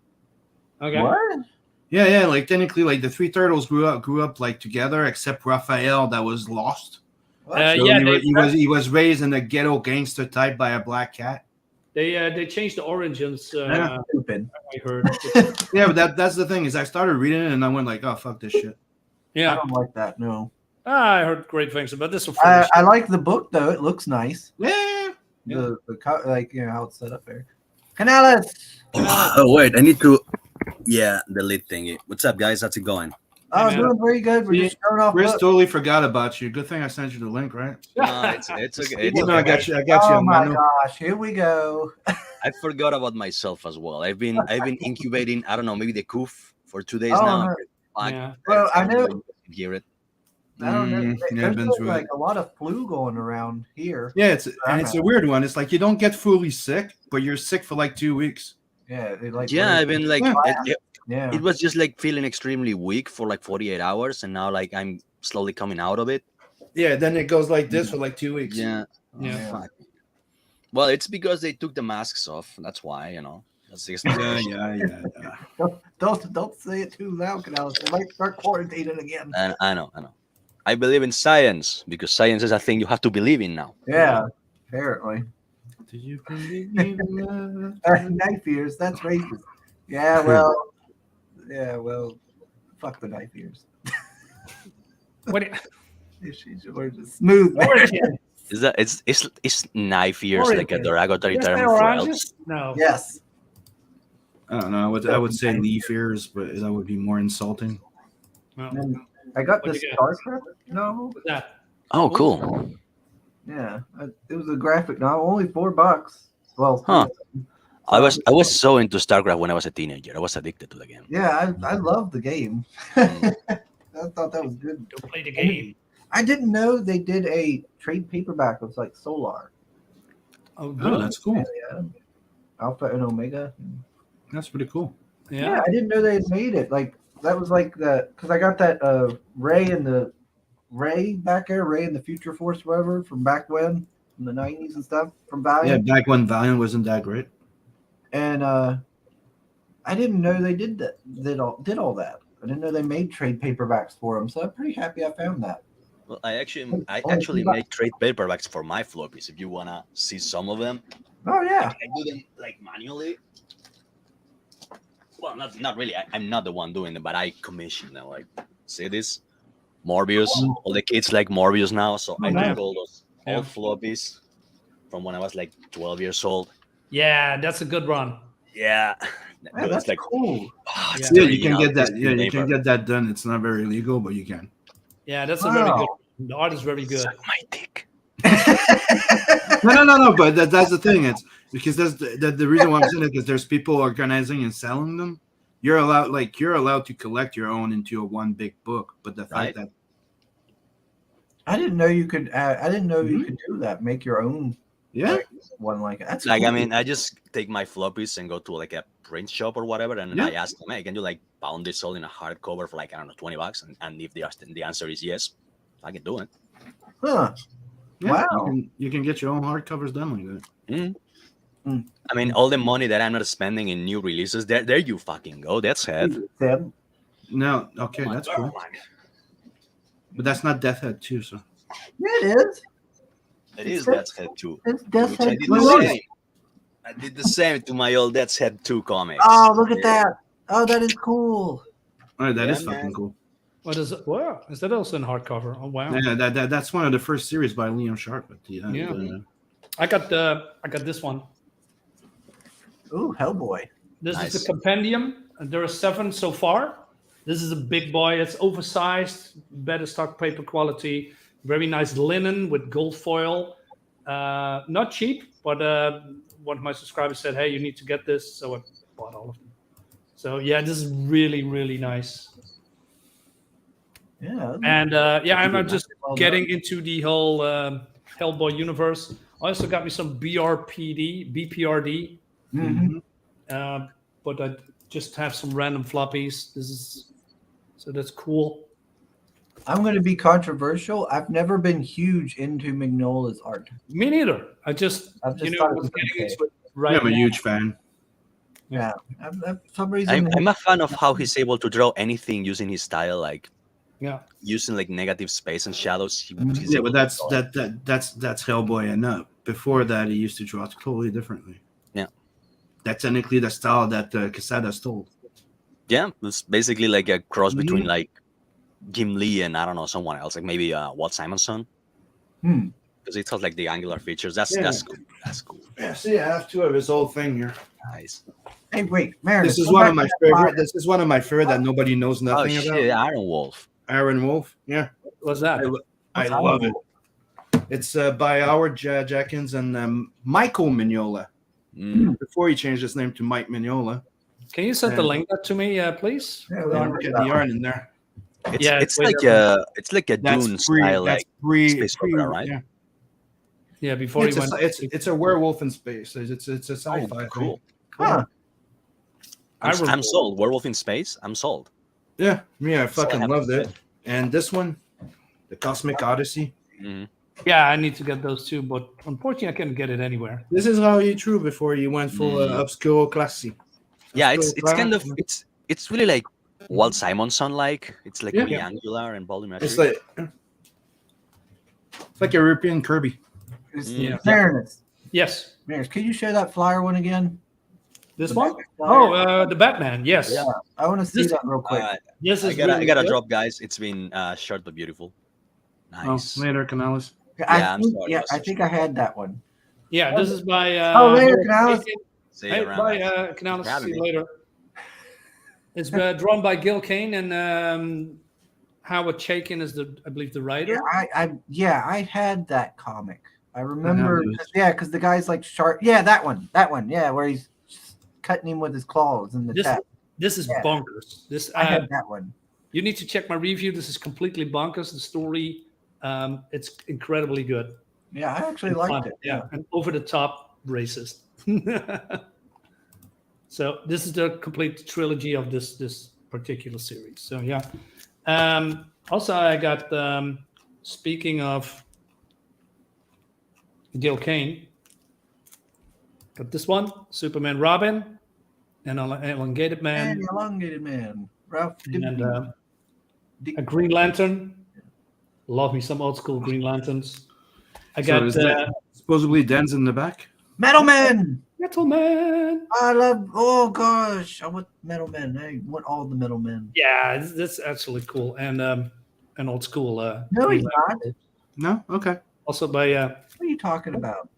B: Okay.
A: What?
C: Yeah. Like technically, like the three turtles grew up like together, except Raphael that was lost. So he was raised in a ghetto gangster type by a black cat.
B: They changed the origins.
A: Stupid.
B: I heard.
C: Yeah, but that's the thing is I started reading it and I went like, oh fuck this shit.
B: Yeah,
A: I don't like that. No.
B: I heard great things about this.
A: I like the book though. It looks nice.
C: Yeah.
A: The like how it's set up there. Canales.
D: Oh wait, I need to. Yeah, the lead thingy. What's up, guys? How's it going?
A: Oh, doing very good. We're just starting off.
C: Chris totally forgot about you. Good thing I sent you the link, right?
D: No, it's okay. It's
C: No,
D: okay.
C: I got you.
A: Oh my gosh, here we go.
D: I forgot about myself as well. I've been incubating. I don't know, maybe the coof for 2 days
A: Oh,
D: now.
A: no.
B: Yeah.
A: Well, I know.
D: Hear it.
A: I don't know.
C: Yeah, I've
A: There's
C: been through
A: like
C: it.
A: a lot of flu going around here.
C: Yeah, it's a weird one. It's like you don't get fully sick, but you're sick for like 2 weeks.
A: Yeah,
D: I've been like,
A: yeah.
D: it was just like feeling extremely weak for like 48 hours, and now like I'm slowly coming out of it.
C: Yeah, then it goes like this for like 2 weeks.
D: Yeah.
B: Yeah.
D: Fuck. Well, it's because they took the masks off. That's why, That's the explanation.
C: Yeah.
A: Don't say it too loud, Canales. They might start quarantining again.
D: And I know. I believe in science because science is a thing you have to believe in now.
A: Yeah, apparently.
C: Do you believe in love?
A: Knife ears, that's racist. Yeah, well, fuck the knife ears.
B: What?
A: She's just smooth.
B: Origin.
D: Is that it's knife ears
B: Origin.
D: like a derogatory
B: Yes,
D: term
B: they're
D: for
B: oranges?
D: elves?
B: No.
A: Yes.
C: I don't know. I would say leaf ears, but that would be more insulting.
B: No.
A: And I got
B: What'd
A: this
B: you get?
A: StarCraft novel.
B: What's that?
D: Oh, cool.
A: Yeah, it was a graphic novel, only $4. Well,
D: Huh. I was so into StarCraft when I was a teenager. I was addicted to the game.
A: Yeah, I love the game. I thought that was good.
B: Go play the game.
A: I didn't know they did a trade paperback of like Solar.
B: Oh,
C: Oh, that's cool.
A: Yeah. Alpha and Omega.
C: That's pretty cool.
A: Yeah, I didn't know they had made it. Like that was like because I got that Ray and the Future Force, whatever, from back when, in the 90s and stuff, from Valiant.
C: Yeah, back when Valiant wasn't that great.
A: And I I didn't know they did that. Did all that. I didn't know they made trade paperbacks for them. So I'm pretty happy I found that.
D: Well, I actually make trade paperbacks for my floppies. If you wanna see some of them,
A: Oh yeah.
D: I do them like manually. Well, not really. I'm not the one doing them, but I commission them. Like, see this Morbius. All the kids like Morbius now, so I
B: nice.
D: took all those
B: Yeah.
D: old floppies from when I was like 12 years old.
B: Yeah, that's a good one.
D: Yeah,
A: Yeah, that's
D: like
A: cool.
D: it's
C: Yeah,
D: the
C: you can
D: original
C: get that.
D: Disney
C: Yeah, you can
D: paper.
C: get that done. It's not very legal, but you can.
B: Yeah, that's a very good
A: Wow.
B: one. The art is very good.
D: Suck my dick.
C: No. But that's the thing. It's because that's the reason why I'm saying it, because there's people organizing and selling them. You're allowed to collect your own into a one big book, but the
D: Right.
C: fact that
A: I didn't know you could. I didn't know you could do that. Make your own
C: yeah,
A: one like that. That's
D: Like, I
A: cool.
D: mean, I just take my floppies and go to like a print shop or whatever, and then
C: Yeah.
D: I ask them, hey, can you like bound this all in a hardcover for like, I don't know, $20? And if the answer is yes, I can do it.
A: Huh.
C: yeah,
A: Wow.
C: you can get your own hardcovers done like that.
D: I mean, all the money that I'm not spending in new releases, there you fucking go. That's it.
A: Seb.
C: No, okay, that's cool. But that's not Death Head 2, so
A: Yeah, it is.
D: It is Death's Head 2.
A: It's Death
D: Which I
A: Head
D: did
A: 2.
D: the same. I did the same to my old Death's Head 2 comics.
A: Oh, look at that. Oh, that is cool.
C: all right, that
D: Yeah,
C: is fucking
D: man.
C: cool.
B: What is it? Wow, is that also in hardcover? Oh wow.
C: Yeah, that's one of the first series by Liam Sharp. But
B: I got this one.
A: Ooh, Hellboy.
B: This is
D: Nice.
B: the compendium, and there are 7 so far. This is a big boy. It's oversized, better stock paper quality, very nice linen with gold foil. Not cheap, but one of my subscribers said, "Hey, you need to get this," so I bought all of them. So yeah, this is really, really nice.
A: Yeah.
B: And I'm just
A: Well
B: getting into the whole Hellboy universe. I also got me some BPRD,
A: Mhm.
B: but I just have some random floppies. So that's cool.
A: I'm going to be controversial. I've never been huge into Mignola's art.
B: Me neither. I just
A: I've just
B: you know
A: thought it
B: was
A: was
B: getting
A: okay.
B: into it right
C: I'm a
B: now.
C: huge fan.
A: Yeah. For some reason,
D: I'm a fan of how he's able to draw anything using his style, like
B: Yeah.
D: using like negative space and shadows. He's
C: Yeah,
D: able
C: but
D: to draw it.
C: that's Hellboy, and before that he used to draw totally differently.
D: Yeah.
C: That's technically the style that Quesada stole.
D: Yeah, it's basically like a cross
C: Mhm.
D: between like Jim Lee and I don't know someone else, like maybe Walt Simonson,
A: Hmm.
D: because it has like the angular features. That's
C: Yeah.
D: that's cool. That's cool.
C: Yeah, see, I have two of his whole thing here.
D: Nice.
A: Hey, wait, Meredith.
C: This is
A: go
C: one
A: back
C: of my
A: to that
C: favorite.
A: fire.
C: This is one of my favorite that nobody knows
D: Oh
C: nothing
D: shit,
C: about.
D: Iron Wolf.
C: Aaron Wolf. Yeah,
B: What's that?
C: I
A: That's
C: love it.
A: Iron
C: It's by Howard Jackins and Michael Mignola.
D: Mm.
C: Before he changed his name to Mike Mignola.
B: Can you send the link to me, please?
A: Yeah,
C: Yeah,
A: we'll
C: look
A: look
C: at
A: it
C: the
A: up.
C: yarn in there.
D: It's
B: Yeah,
D: it's
B: wait,
D: like a
C: That's
D: Dune
C: pre.
D: style
C: That's
D: like
C: pre.
D: space
C: pre
D: opera, right?
C: Yeah.
B: Yeah, before
C: It's
B: he went.
C: it's a werewolf in space. It's a sci-fi
D: Oh,
C: thing.
D: cool.
A: Huh.
B: Iron
D: I'm
B: Wolf.
D: sold. Werewolf in Space. I'm sold.
C: Yeah, I
D: all I
C: fucking
D: have to
C: loved it.
D: say.
C: And this one, the Cosmic Odyssey.
D: Mhm.
B: Yeah, I need to get those too, but unfortunately, I can't get it anywhere.
C: This is how he drew before he went full obscure classy.
D: Yeah,
C: Obscure
D: it's kind of
C: class.
D: it's really like Walt Simonson like. It's like
C: Yeah.
D: really angular and volumetric.
C: It's like a European Kirby.
B: Yeah.
A: Meredith.
B: Yes,
A: Meredith, can you show that flyer one again?
B: this
A: The
B: one.
A: Batman flyer?
B: Oh, the Batman. Yes.
A: Yeah. I want to see
B: This-
A: that real quick.
B: This
D: I
B: is
D: gotta,
B: really
D: I gotta
B: good.
D: drop, guys. It's been short but beautiful. Nice.
C: Oh, later, Canales.
D: I'm sorry,
A: I
D: Buster.
A: think I had that one.
B: Yeah, this is by.
A: later, Canales.
D: See you
B: Hey,
D: around,
B: bye,
D: guys.
B: Canales.
D: Grabbing
B: See you
D: me.
B: later. It's drawn by Gil Kane and Howard Chaykin is I believe the writer.
A: Yeah, I had that comic. I remember.
C: Yeah,
A: Because the guy's like sharp. Yeah, that one. Yeah, where he's cutting him with his claws in the
B: This
A: chest.
B: this is
A: Yeah.
B: bonkers. This
A: I had that one.
B: you need to check my review. This is completely bonkers. The story, it's incredibly good.
A: Yeah, I actually
B: And
A: liked
B: fun.
A: it.
B: Yeah, and over the top racist. So this is the complete trilogy of this particular series. So yeah. Also, I got speaking of Gil Kane, got this one, Superman Robin. an elongated man,
A: And the elongated man, Ralph
B: and
A: Dibny.
B: a Green Lantern. Love me some old school Green Lanterns. I
C: So
B: got
C: is that supposedly Dan's in the back?
A: Metal Man.
B: Metal Man.
A: I love. Oh gosh, I want Metal Man. I want all the Metal Men.
B: Yeah, that's actually cool. And an old school.
A: No,
B: Green
A: he's
B: Lantern.
C: No? Okay.
B: Also by
A: What are you talking about?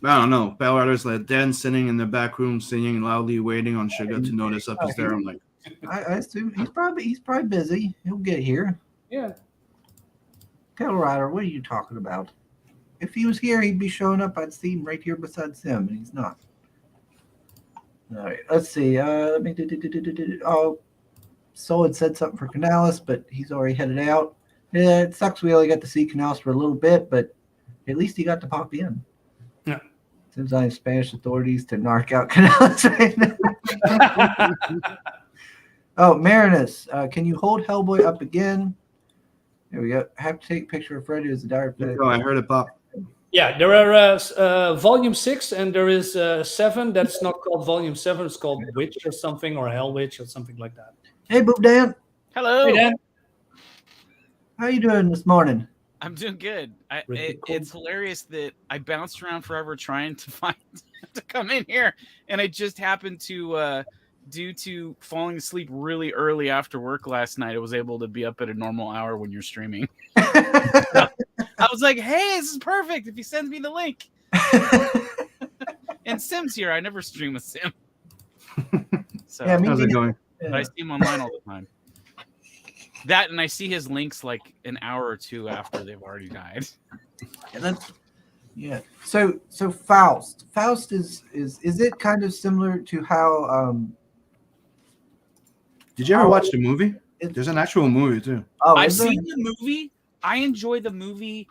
C: I don't know. Pale Riders like Dan sitting in the back room singing loudly, waiting on Sugar to notice up is there. I'm like,
A: I assume he's probably busy. He'll get here.
B: yeah.
A: Pale Rider, what are you talking about? If he was here, he'd be showing up. I'd see him right here beside Sim, and he's not. All right, let's see. Let me. Oh, Soul had said something for Canales, but he's already headed out. Yeah, it sucks we only got to see Canales for a little bit, but at least he got to pop in.
B: Yeah.
A: Seems like Spanish authorities to narc out Canales right now. Oh, Marinus, can you hold Hellboy up again? There we go. Have to take a picture of Freddy as a direct.
C: oh, I heard it pop.
B: Yeah, there are volume 6 and there is 7 that's not called volume 7. It's called Witch or something, or Hell Witch or something like that.
A: Hey, Boop Dan,
E: Hello.
B: Hey, Dan.
A: how you doing this morning?
E: I'm doing good.
B: Really cool.
E: It's hilarious that I bounced around forever trying to find to come in here, and I just happened to, due to falling asleep really early after work last night, I was able to be up at a normal hour when you're streaming. I was like, "Hey, this is perfect. If he sends me the link." And Sim's here. I never stream with Sim. So
A: Yeah, me
C: How's it
A: neither.
C: going?
E: but I see him online all the time. That and I see his links like an hour or two after they've already died.
A: Yeah. So Faust. Faust is it kind of similar to how
C: Did you ever watch the movie?
A: it-
C: There's an actual movie too.
E: I've
A: is there?
E: seen the movie. I enjoy the movie.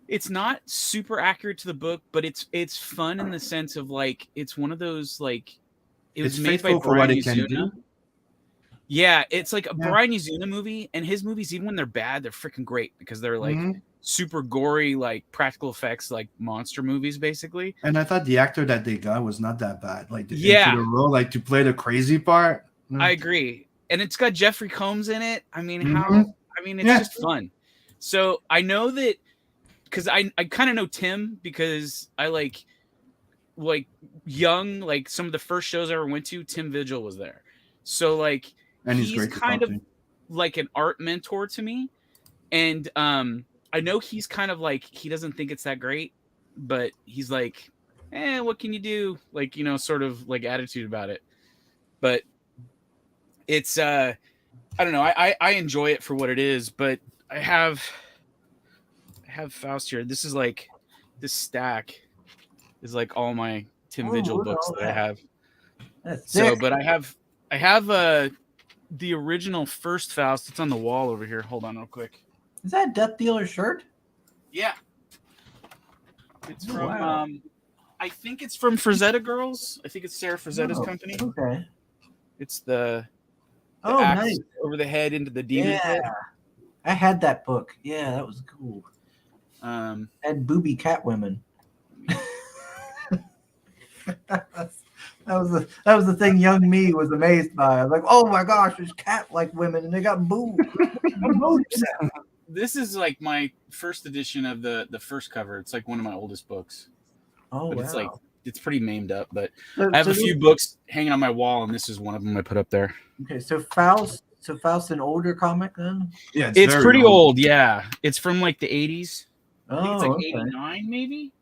E: It's not super accurate to the book, but it's fun in the sense of like it's one of those like it was
C: It's
E: made by
C: faithful for what
E: Brian
C: it can
E: Uzuna.
C: do.
E: Yeah, it's like a
C: Yeah.
E: Brian Uzuna movie, and his movies, even when they're bad, they're freaking great because they're like
C: Mhm.
E: super gory, like practical effects, like monster movies, basically.
C: And I thought the actor that they got was not that bad. Like
E: Yeah.
C: into the role, like to play the crazy part.
E: I agree, and it's got Jeffrey Combs in it. I mean, how?
C: Mhm.
E: I mean, it's
C: Yeah.
E: just fun. So I know that because I kind of know Tim because I like young, like some of the first shows I ever went to, Tim Vigil was there. So like
C: and he's
E: he's
C: great to
E: kind
C: talk
E: of
C: to.
E: like an art mentor to me, and I know he's kind of like he doesn't think it's that great, but he's like, what can you do? Like, you know, sort of like attitude about it. But it's I don't know. I enjoy it for what it is, but I have Faust here. This is like this stack is like all my Tim
A: Oh,
E: Vigil
A: look at
E: books
A: all
E: that I
A: that.
E: have.
A: That's
E: So,
A: sick.
E: but I have the original first Faust. It's on the wall over here. Hold on real quick.
A: Is that a Death Dealer shirt?
E: Yeah. It's
A: Oh,
E: from
A: wow.
E: I think it's from Frazetta Girls. I think it's Sarah Frazetta's
A: Oh,
E: company.
A: Okay.
E: It's the
A: Oh,
E: axe
A: nice.
E: over the head into the demon
A: Yeah.
E: pit.
A: I had that book. Yeah, that was cool. And booby cat women. that was the thing young me was amazed by. I was like, oh my gosh, there's cat like women and they got boobs.
E: This is like my first edition of the first cover. It's like one of my oldest books.
A: Oh,
E: But
A: wow.
E: it's like it's pretty maimed up. But
A: So-
E: I have
A: so
E: a few
A: this-
E: books hanging on my wall, and this is one of them I put up there.
A: Okay, so Faust an older comic then?
C: Yeah,
E: It's
C: very
E: pretty old, yeah. It's from like the 80s. I think it's like
A: okay.
E: 89, maybe.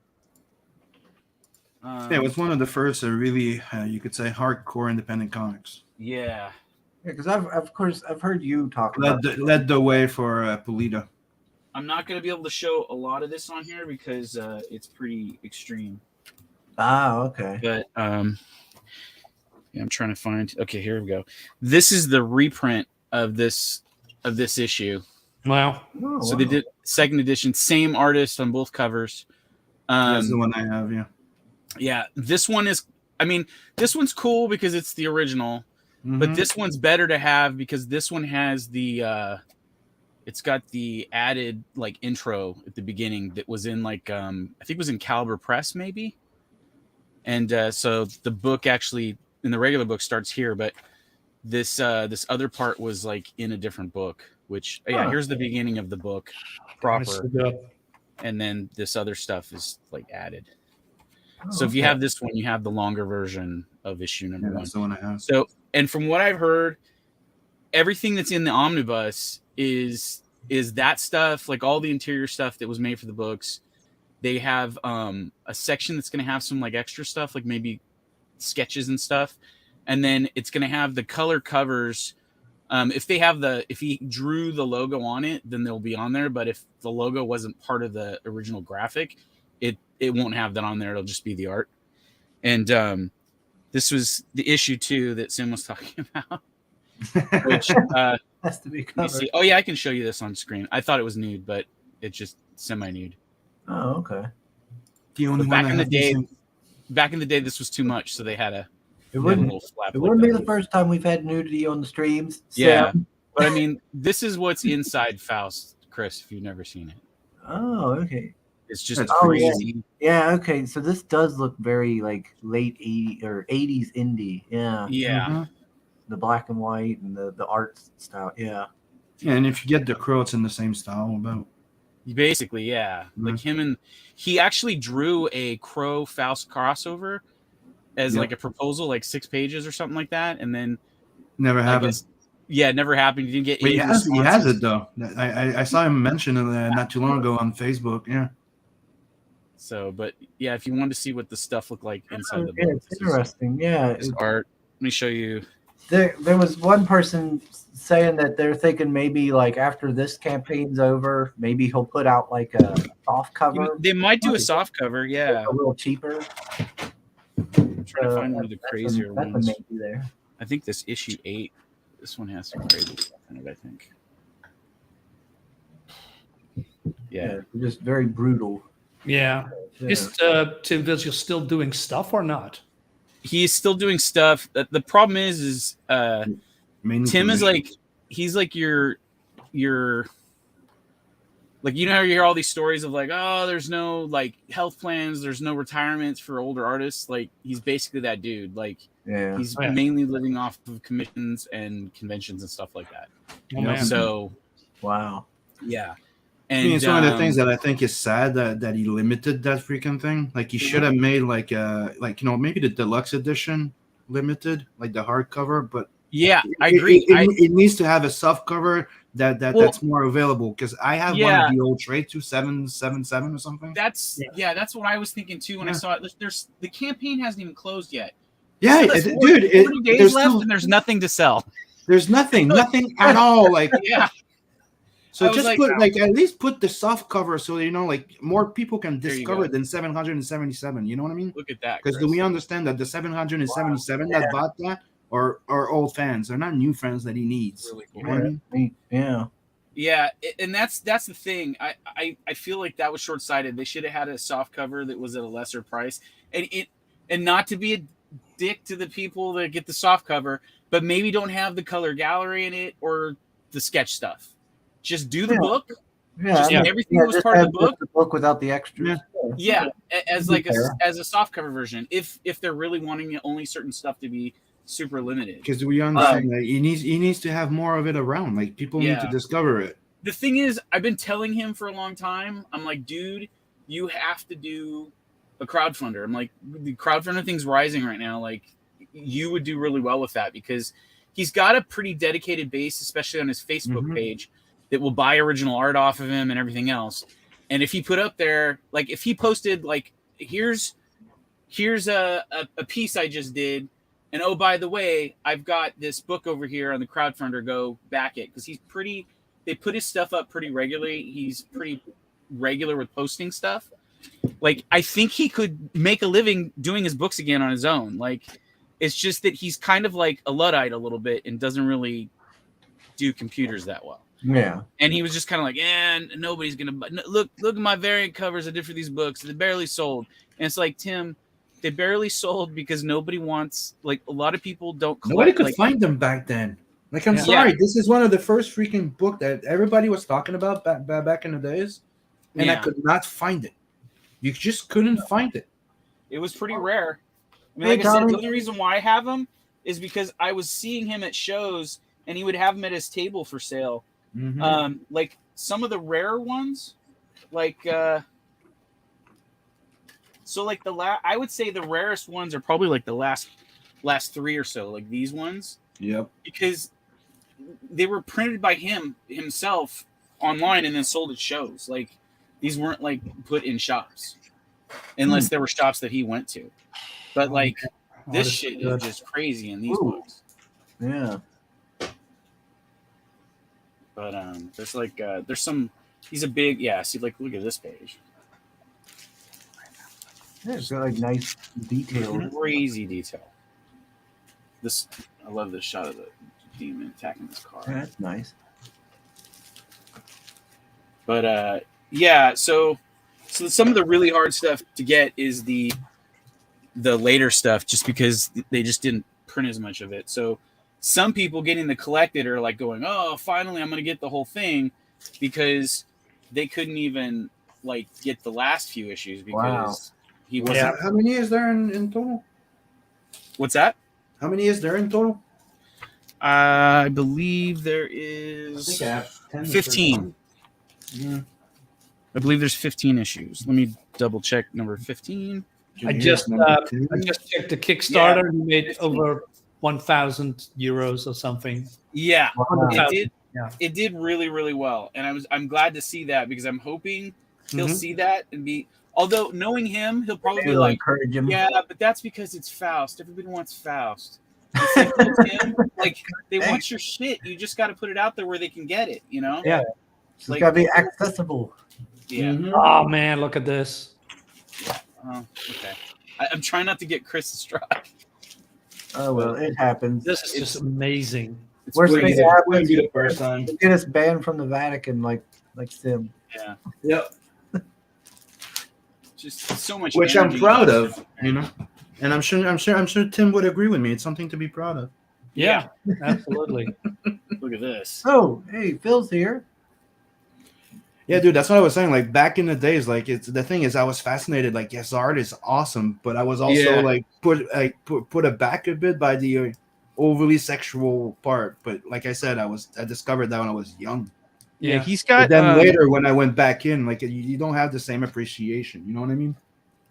C: Yeah, it was one of the first really, you could say, hardcore independent comics.
E: Yeah.
A: Yeah, because I've heard you talk
C: Led
A: about
C: led the way for Polita.
E: I'm not going to be able to show a lot of this on here because it's pretty extreme.
A: okay.
E: But yeah, I'm trying to find. Okay, here we go. This is the reprint of this issue.
B: Wow.
A: Oh,
E: So
A: wow.
E: they did second edition, same artist on both covers.
C: That's the one I have. Yeah.
E: Yeah, this one is. I mean, this one's cool because it's the original, but
C: Mhm.
E: this one's better to have because this one has the. It's got the added like intro at the beginning that was in like I think it was in Caliber Press maybe, and so the book actually in the regular book starts here, but this this other part was like in a different book. Which here's the beginning of the book proper, and then this other stuff is like added. So if you have this one, you have the longer version of issue number 1.
C: That's the one I have.
E: So, and from what I've heard, everything that's in the omnibus is that stuff, like all the interior stuff that was made for the books. They have a section that's going to have some like extra stuff, like maybe sketches and stuff, and then it's going to have the color covers. If he drew the logo on it, then they'll be on there. But if the logo wasn't part of the original graphic, it won't have that on there. It'll just be the art. And this was the issue 2 that Sim was talking about, which
A: has to be covered.
E: Oh yeah, I can show you this on screen. I thought it was nude, but it's just semi-nude.
A: Oh, okay.
C: The only
E: back in the day, this was too much, so they had a.
A: It wouldn't be the first time we've had nudity on the streams.
E: Yeah, but I mean, this is what's inside Faust, Chris. If you've never seen it.
A: Oh, okay.
E: It's just crazy.
A: Yeah, okay. So this does look very like late 80s or 80s indie. Yeah.
E: Yeah.
C: Mm-hmm.
A: The black and white and the art style. Yeah.
C: Yeah, and if you get the crow, it's in the same style about.
E: Basically, yeah.
C: Mm-hmm.
E: Like he actually drew a Crow Faust crossover as like a proposal, like 6 pages or something like that, and then
C: never happened.
E: Never happened. He didn't get.
C: He has it though. I saw him mention it not too long ago on Facebook. Yeah.
E: So, but yeah, if you want to see what the stuff looked like inside the book,
A: it's interesting.
E: It's art. Let me show you.
A: There was one person saying that they're thinking maybe like after this campaign's over, maybe he'll put out like a soft cover.
E: They might do a soft cover, yeah,
A: a little cheaper.
E: I'm trying to find one of the crazier ones.
A: There.
E: I think this issue 8. This one has some crazy stuff in it, I think. Yeah,
A: just very brutal.
B: Yeah. Is Tim Vigil still doing stuff or not?
E: He's still doing stuff. The problem is Tim is like, he's like your like, you know how you hear all these stories of like, oh, there's no like health plans, there's no retirements for older artists. Like, he's basically that dude. Like, he's mainly living off of commissions and conventions and stuff like that. So,
A: wow,
E: yeah.
C: And I mean, it's one of the things that I think is sad that he limited that freaking thing. Like, he should have made like maybe the deluxe edition limited, like the hardcover. But
E: yeah, I agree.
C: It needs to have a soft cover that's more available, because I have one of the old trade 2777 or something.
E: That's what I was thinking too when I saw it. There's the campaign hasn't even closed yet.
C: Yeah,
E: dude, 40 days left and there's nothing to sell.
C: There's nothing at all. Like
E: yeah.
C: So just at least put the soft cover so like more people can discover it than 777. You know what I mean?
E: Look at that.
C: Because do we understand that the 777 that bought that are old fans? They're not new fans that he needs.
E: Really cool.
C: You know what I mean?
E: Yeah. Yeah, and that's the thing. I feel like that was short-sighted. They should have had a soft cover that was at a lesser price, and not to be a dick to the people that get the soft cover, but maybe don't have the color gallery in it or the sketch stuff. Just do the book. Yeah, everything was part of
A: the book without the extras.
E: Yeah, as like as a soft cover version. If they're really wanting only certain stuff to be super limited.
C: Because we understand that he needs to have more of it around. Like, people need to discover it.
E: The thing is, I've been telling him for a long time. I'm like, dude, you have to do a crowdfunder. I'm like, the crowdfunder thing's rising right now. Like, you would do really well with that, because he's got a pretty dedicated base, especially on his Facebook page, that will buy original art off of him and everything else. And if he put up there, like, if he posted like, here's a piece I just did, and oh, by the way, I've got this book over here on the crowdfunder, go back it, because they put his stuff up pretty regularly. He's pretty regular with posting stuff. Like, I think he could make a living doing his books again on his own. Like, it's just that he's kind of like a Luddite a little bit and doesn't really do computers that well.
A: Yeah.
E: And he was just kind of like, nobody's going to look at my variant covers I did for these books. They barely sold. And it's like, Tim, they barely sold because nobody wants, like, a lot of people don't collect.
C: Nobody could find them back then. Like, I'm sorry, this is one of the first freaking book that everybody was talking about back in the days, and I could not find it. You just couldn't find it.
E: It was pretty rare. I mean,
A: Hey,
E: like I said,
A: Tommy.
E: the only reason why I have him is because I was seeing him at shows, and he would have them at his table for sale.
C: Mhm.
E: Like some of the rare ones, like so like I would say the rarest ones are probably like the last 3 or so, like these ones,
C: Yep.
E: because they were printed by himself online and then sold at shows. Like these weren't like put in shops, unless there were shops that he went to. But like this shit is just crazy in these
A: Ooh.
E: books.
A: Yeah.
E: But there's like there's some. He's a big See, like look at this page.
A: Yeah, it's got like nice details.
E: Crazy detail. This I love this shot of the demon attacking this car.
A: Yeah, that's nice.
E: But yeah, so some of the really hard stuff to get is the later stuff, just because they just didn't print as much of it. So some people getting the collected are like going, "Oh, finally, I'm going to get the whole thing," because they couldn't even like get the last few issues because he was.
B: Yeah.
C: How many is there in total?
E: What's that?
C: How many is there in total?
E: I believe there is 15.
C: Yeah.
E: I believe there's 15 issues. Let me double check number 15.
B: I just checked the Kickstarter. He made over 1,000 euros or something.
E: Yeah,
A: Wow.
E: it did.
B: Yeah.
E: It did really, really well, and I'm glad to see that, because I'm hoping he'll see that and be. Although knowing him, he'll probably be
A: It'll
E: like,
A: encourage him.
E: "Yeah, but that's because it's Faust. Everybody wants Faust." It's like, with him, like they want your shit. You just got to put it out there where they can get it. You know?
B: Yeah.
A: It's
E: like-
A: got to be accessible.
E: Yeah.
C: Mhm.
B: Oh man, look at this.
E: Oh, okay. I'm trying not to get Chris struck.
A: Oh well, it happens.
B: This is just amazing.
E: It's
A: Worst
E: really
A: thing
E: good.
A: that
C: Wouldn't
A: happens
C: be the first time.
A: get us banned from the Vatican, like Sim.
E: Yeah.
C: Yep.
E: Just so much.
C: Which I'm
E: energy.
C: proud of, you know. And I'm sure Tim would agree with me. It's something to be proud of.
B: Yeah, absolutely.
E: Look at this.
A: Oh, hey, Phil's here.
C: Yeah, dude, that's what I was saying. Like back in the days, like it's the thing is, I was fascinated. Like, yes, art is awesome, but I was also
E: Yeah.
C: like put aback a bit by the overly sexual part. But like I said, I discovered that when I was young.
E: Yeah,
B: Yeah.
E: he's
C: But
E: got.
C: then later, when I went back in, like you don't have the same appreciation. You know what I mean?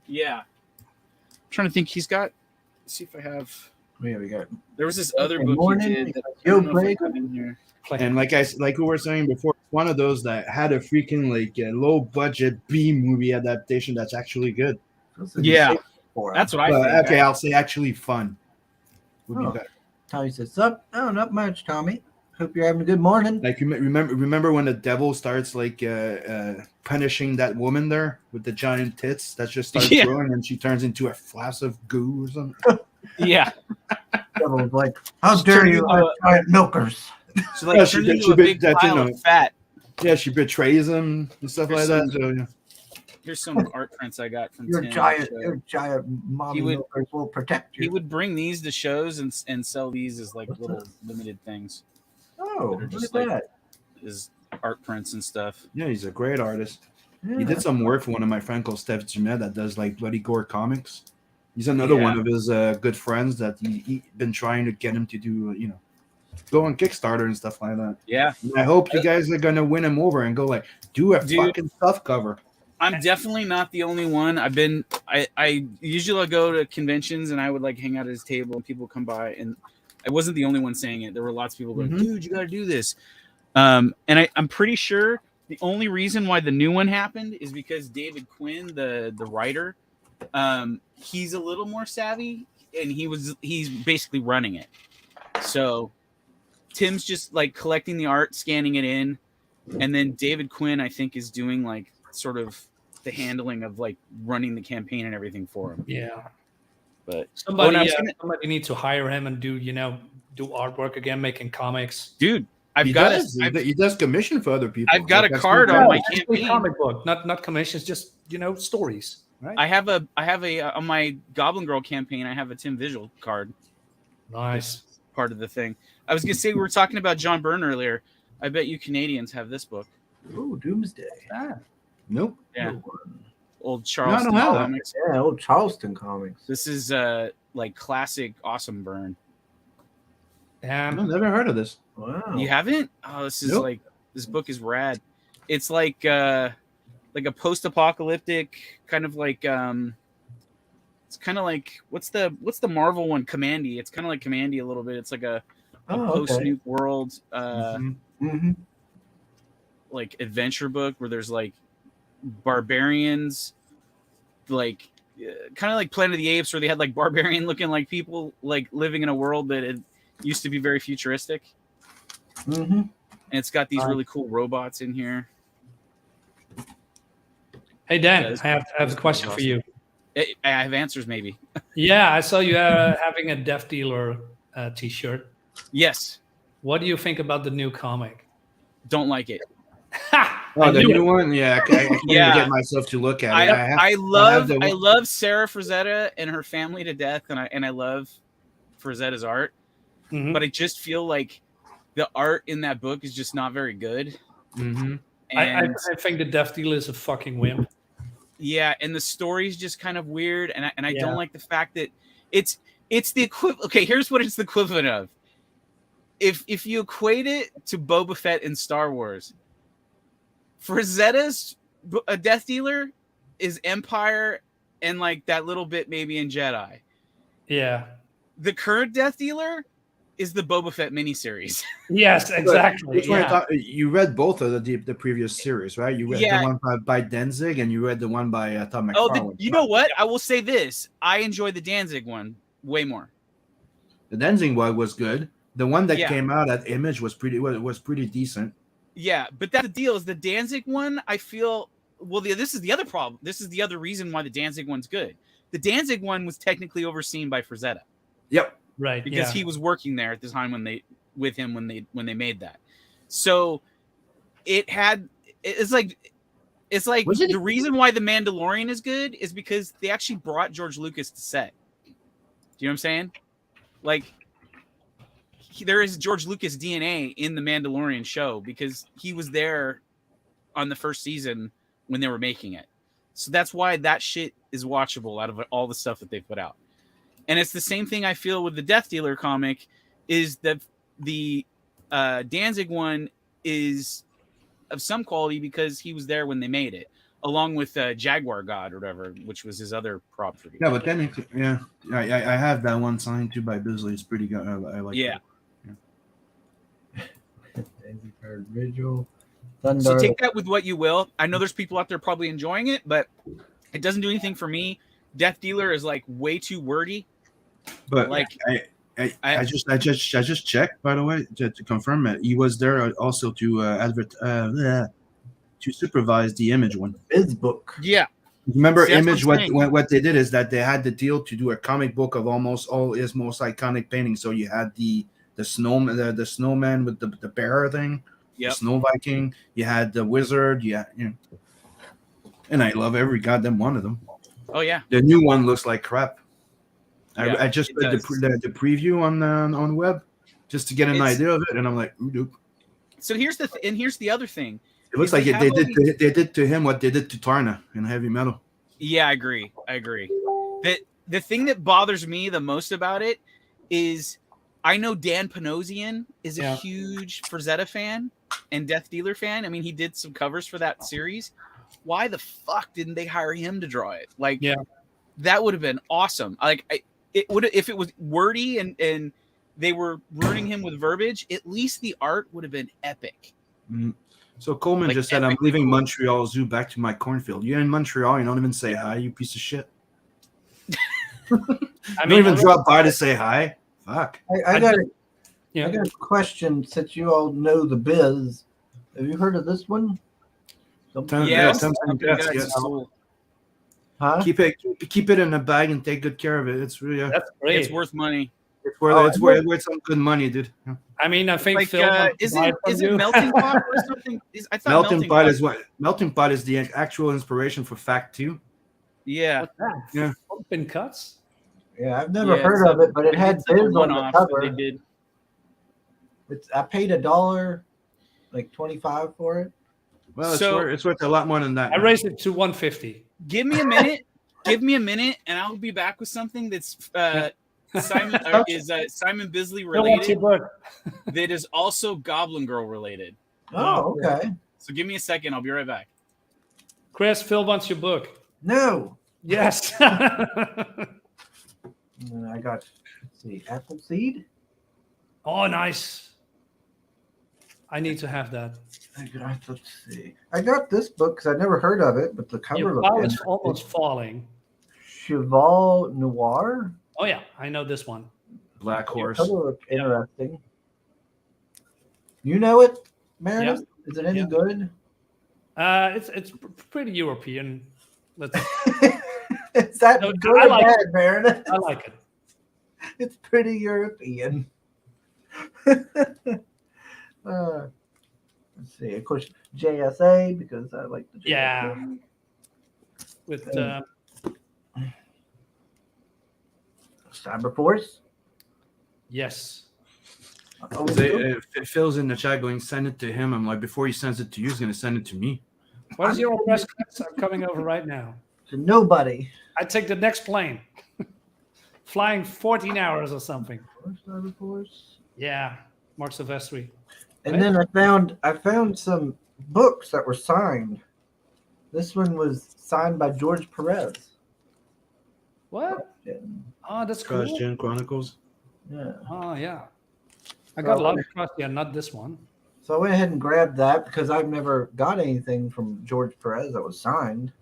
E: Yeah. I'm trying to think. He's got. Let's see if I have.
A: Yeah, we got.
E: There was this other
A: Good
E: book
A: morning.
E: he did that I
A: Yo,
E: don't know if I
A: Blake.
E: have in here.
C: And like we were saying before, one of those that had a freaking like low budget B movie adaptation that's actually good.
E: Yeah, that's what I
C: But,
E: think.
C: okay, I'll say actually fun. Would be
A: Oh.
C: better.
A: Tommy says, "Sup? Oh, not much, Tommy. Hope you're having a good morning."
C: Like remember when the devil starts like punishing that woman there with the giant tits that just starts
E: Yeah.
C: growing and she turns into a flash of goo or something.
E: Yeah.
A: Devil's like, "How
E: Just
A: dare
E: turn
A: you,
E: into
A: giant milkers!"
E: So like
C: Yeah,
E: turns
C: she
E: into a big
C: that, you
E: pile
C: know.
E: of fat.
C: Yeah, she betrays him and stuff
E: There's
C: like that.
E: some-
C: So yeah.
E: Here's some art prints I got from
A: Your
E: Tim.
A: giant,
E: So
A: your giant mommy
E: would-
A: milkers will protect
E: he
A: you.
E: would bring these to shows and sell these as like
A: What's
E: little
A: this?
E: limited things,
A: Oh,
E: that are
A: look
E: just
A: at
E: like-
A: that.
E: as art prints and stuff.
C: Yeah, he's a great artist.
A: Yeah.
C: He did some work for one of my friends called Steph Jumet that does like bloody gore comics. He's another
E: Yeah.
C: one of his good friends that he been trying to get him to do, go on Kickstarter and stuff like that.
E: Yeah,
C: And I hope you guys are gonna win him over and go like, do a
E: Dude.
C: fucking stuff cover.
E: I'm definitely not the only one. I usually go to conventions and I would like hang out at his table and people come by, and I wasn't the only one saying it. There were lots of people going,
C: Mhm.
E: "Dude, you got to do this." And I'm pretty sure the only reason why the new one happened is because David Quinn, the writer, he's a little more savvy, and he's basically running it. So Tim's just like collecting the art, scanning it in, and then David Quinn, I think, is doing like sort of the handling of like running the campaign and everything for him.
B: Yeah.
E: But
B: Somebody,
E: I was gonna-
B: somebody needs to hire him and do artwork again, making comics.
E: dude,
C: He does commission for other people.
E: I've got
C: Like,
E: a
C: that's
E: card
C: what-
E: on my
B: Just a
E: campaign.
B: comic book, not commissions, just stories. Right?
E: I have a on my Goblin Girl campaign. I have a Tim Visual card.
B: Nice.
E: Part of the thing. I was gonna say we were talking about John Byrne earlier. I bet you Canadians have this book.
A: Ooh, Doomsday.
B: Ah,
C: Nope.
E: Yeah. old
C: I
E: Charleston
C: don't have that.
E: comics.
A: Yeah, old Charleston comics.
E: This is like classic awesome burn.
C: I've
B: Damn.
C: never heard of this.
A: Wow.
E: You haven't? Oh, this is
C: Nope.
E: like this book is rad. It's like a post-apocalyptic kind of like it's kind of like what's the Marvel one, Commandy. It's kind of like Commandy a little bit. It's like a post-nuke world
A: Mm-hmm.
E: like adventure book where there's like barbarians, like kind of like Planet of the Apes, where they had like barbarian looking like people like living in a world that it used to be very futuristic.
A: Mm-hmm.
E: And it's got these really cool robots in here.
B: Hey Dan,
E: Yeah, this-
B: I have a question for you.
E: I have answers, maybe.
B: Yeah, I saw you having a Death Dealer T-shirt.
E: Yes,
B: What do you think about the new comic?
E: don't like it.
B: Ha!
C: Oh,
B: I
C: the
B: knew
C: new
B: it.
C: one? Yeah, I can't
E: Yeah.
C: even get myself to look at it.
E: I love
C: the-
E: I love Sarah Frazetta and her family to death, and I love Frazetta's art,
B: Mhm.
E: but I just feel like the art in that book is just not very good.
C: Mhm.
E: And
B: I think the Death Dealer is a fucking wimp.
E: yeah, and the story's just kind of weird, and I
B: Yeah.
E: don't like the fact that it's the equivalent. Okay, here's what it's the equivalent of. If you equate it to Boba Fett in Star Wars, Frazetta's a Death Dealer is Empire and like that little bit maybe in Jedi.
B: Yeah.
E: The current Death Dealer is the Boba Fett miniseries.
B: Yes, exactly.
C: Which one
B: Yeah.
C: you read both of the previous series, right? You read
E: Yeah.
C: the one by Danzig and you read the one by Tom
E: Oh,
C: McFarlane.
E: you know what? I will say this: I enjoyed the Danzig one way more.
C: The Danzig one was good. The one that
E: Yeah.
C: came out at Image was pretty decent.
E: Yeah, but that's the deal. Is the Danzig one? I feel this is the other problem. This is the other reason why the Danzig one's good. The Danzig one was technically overseen by Frazetta
C: Yep.
B: Right.
E: because
B: yeah.
E: he was working there at the time when they made that. So it's like
C: Was it-
E: the reason why the Mandalorian is good is because they actually brought George Lucas to set. Do you know what I'm saying? Like there is George Lucas DNA in the Mandalorian show because he was there on the first season when they were making it. So that's why that shit is watchable out of all the stuff that they put out. And it's the same thing I feel with the Death Dealer comic is that the Danzig one is of some quality because he was there when they made it, along with Jaguar God or whatever, which was his other prop for
C: Yeah, but then I have that one signed too by Bisley. It's pretty good. I like
E: Yeah.
C: it.
A: Vigil. Thunder.
E: So take that with what you will. I know there's people out there probably enjoying it, but it doesn't do anything for me. Death Dealer is like way too wordy.
C: But
E: Like,
C: I just checked, by the way, to confirm it. He was there also to supervise the Image one.
A: Biz book.
E: Yeah,
C: Remember,
E: See, that's
C: Image,
E: what I'm saying.
C: what they did is that they had the deal to do a comic book of almost all his most iconic paintings. So you had the snowman, the snowman with the bear thing,
E: Yep.
C: the Snow Viking. You had the wizard. And I love every goddamn one of them.
E: Oh yeah.
C: The new one looks like crap.
E: Yeah,
C: I just
E: it
C: read
E: does.
C: the preview on web just to get an
E: It's-
C: idea of it, and I'm like, ooh, dude.
E: So here's the other thing.
C: It looks
E: If
C: like
E: they
C: they
E: have all
C: did they did to him what they did to Tarna in Heavy Metal.
E: Yeah, I agree. The thing that bothers me the most about it is I know Dan Panosian is a
B: Yeah.
E: huge Frazetta fan and Death Dealer fan. I mean, he did some covers for that series. Why the fuck didn't they hire him to draw it? Like,
B: Yeah.
E: that would have been awesome. Like, it would if it was wordy and they were ruining him with verbiage. At least the art would have been epic.
C: So Coleman
E: Like,
C: just said, "I'm
E: epically
C: leaving
E: cool.
C: Montreal Zoo back to my cornfield." You're in Montreal. You don't even say hi. You piece of shit.
B: I
C: You don't even drop by to say hi. Fuck.
A: I got a,
B: Yeah.
A: I got a question. Since you all know the biz, have you heard of this one?
C: Ten-
E: Yeah,
C: sometimes
E: something
C: yes,
E: that's
C: yes.
E: cool.
A: Huh?
C: Keep it in a bag and take good care of it. It's really
B: That's great.
E: It's worth money.
C: it's worth
A: Oh,
C: it's worth some good money, dude. Yeah.
B: I mean, I think
E: Like,
B: Phil wants to
E: is
B: buy
E: it
B: from you.
E: Melting Pot or something? I thought
C: Melting Pot is the actual inspiration for Fact 2.
E: Yeah.
B: What's that?
C: Yeah.
B: Open cuts.
A: Yeah, I've never
E: Yeah,
A: heard
E: it's
A: of it, but it had
E: It's like a
A: biz on the
E: one-off that
A: cover.
E: they did.
A: I paid $1, like 25 for it.
C: Well, it's,
E: So-
C: it's worth a lot more than that.
B: I
C: man.
B: raised it to 150.
E: Give me a minute. Give me a minute, and I'll be back with something that's Simon Simon Bisley
B: Don't want your
E: related.
B: book.
E: That is also Goblin Girl related.
A: Oh, okay.
E: So give me a second. I'll be right back.
B: Chris, Phil wants your book.
A: No.
B: Yes.
A: And then I got, let's see, Appleseed.
B: Oh, nice. I need to have that.
A: Let's see. I got this book because I never heard of it, but the cover
B: Your
A: looked
B: bow is
A: interesting.
B: almost falling.
A: Cheval Noir.
B: Oh yeah, I know this one.
C: Black Horse.
A: Cover looked interesting. You know it, Meredith? Is it any
B: Yeah.
A: good?
B: It's pretty European. Let's,
A: Is that
B: No,
A: good
B: I
A: or
B: like
A: bad, Meredith?
B: I like it.
A: It's pretty European. Let's see. Of course, JSA because I like the JSA.
B: Yeah. With
A: Cyberforce.
B: yes.
A: Oh,
C: Phil's in the chat going, send it to him. I'm like, before he sends it to you, he's going to send it to me.
B: What is your address? I'm coming over right now.
A: to nobody.
B: I take the next plane. Flying 14 hours or something.
A: Cyberforce.
B: Yeah. Mark Silvestri.
A: And then I found some books that were signed. This one was signed by George Perez.
B: What?
A: Yeah.
B: Oh, that's cool.
C: Cross Gen Chronicles.
B: Oh, yeah. I got a lot of trust. Yeah, not this one.
A: So I went ahead and grabbed that because I've never got anything from George Perez that was signed.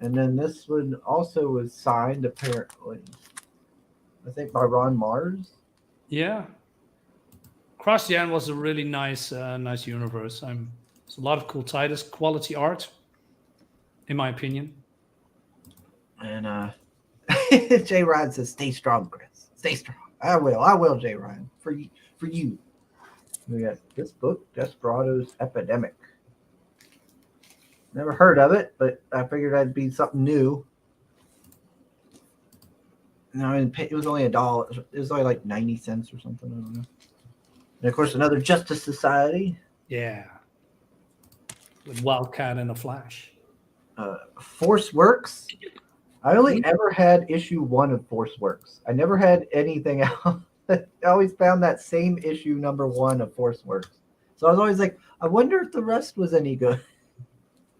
A: And then this one also was signed, apparently. I think by Ron Mars.
B: Yeah. CrossGen was a really nice universe. It's a lot of cool titles, quality art, in my opinion.
A: And Jay Ryan says, "Stay strong, Chris. Stay strong." I will, Jay Ryan. For you. We got this book, Desperado's Epidemic. Never heard of it, but I figured that'd be something new. No, it was only $1. It was only like 90 cents or something. I don't know. And of course, another Justice Society.
B: Yeah. With Wildcat and a Flash.
A: Force Works. I only ever had issue 1 of Force Works. I never had anything else. I always found that same issue number 1 of Force Works. So I was always like, I wonder if the rest was any good.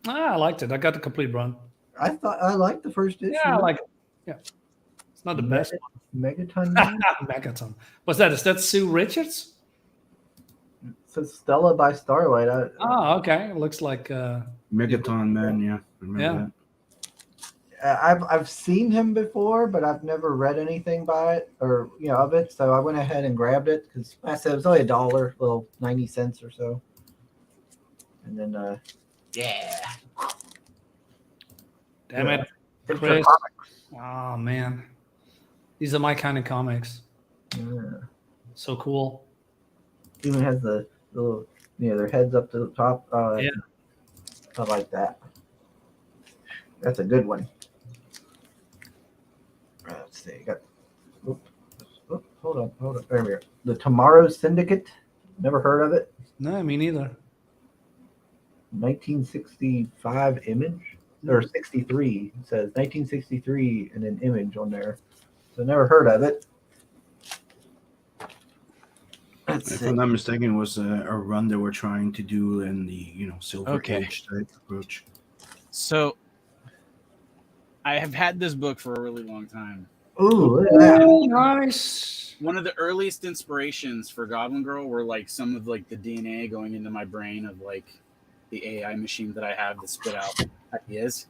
B: I liked it. I got the complete run.
A: I thought I liked the first issue.
B: Yeah, I like it. Yeah. It's not the best.
A: Megaton.
B: Megaton. What's that? Is that Sue Richards?
A: It says Stella by Starlight.
B: Oh, okay. It looks like
C: Megaton Man, yeah. I remember
A: I've seen him before, but I've never read anything by it or of it. So I went ahead and grabbed it because I said it was only $1, little 90 cents or so. And then yeah.
B: damn it.
A: It's
B: Chris.
A: for comics.
B: Oh man. These are my kind of comics.
A: Yeah.
B: So cool.
A: Even has the little, their heads up to the top.
B: Yeah.
A: I like that. That's a good one. Let's see. Hold on. There we go. The Tomorrow Syndicate. Never heard of it.
B: No, me neither.
A: 1965 image or 63. It says 1963 and an image on there. So never heard of it.
C: If I'm not mistaken, it was a run they were trying to do in the Silver
E: Okay.
C: Age type approach.
E: So I have had this book for a really long time.
A: Ooh, look at that.
B: Oh, nice.
E: One of the earliest inspirations for Goblin Girl were like some of like the DNA going into my brain of like the AI machine that I have that spit out ideas.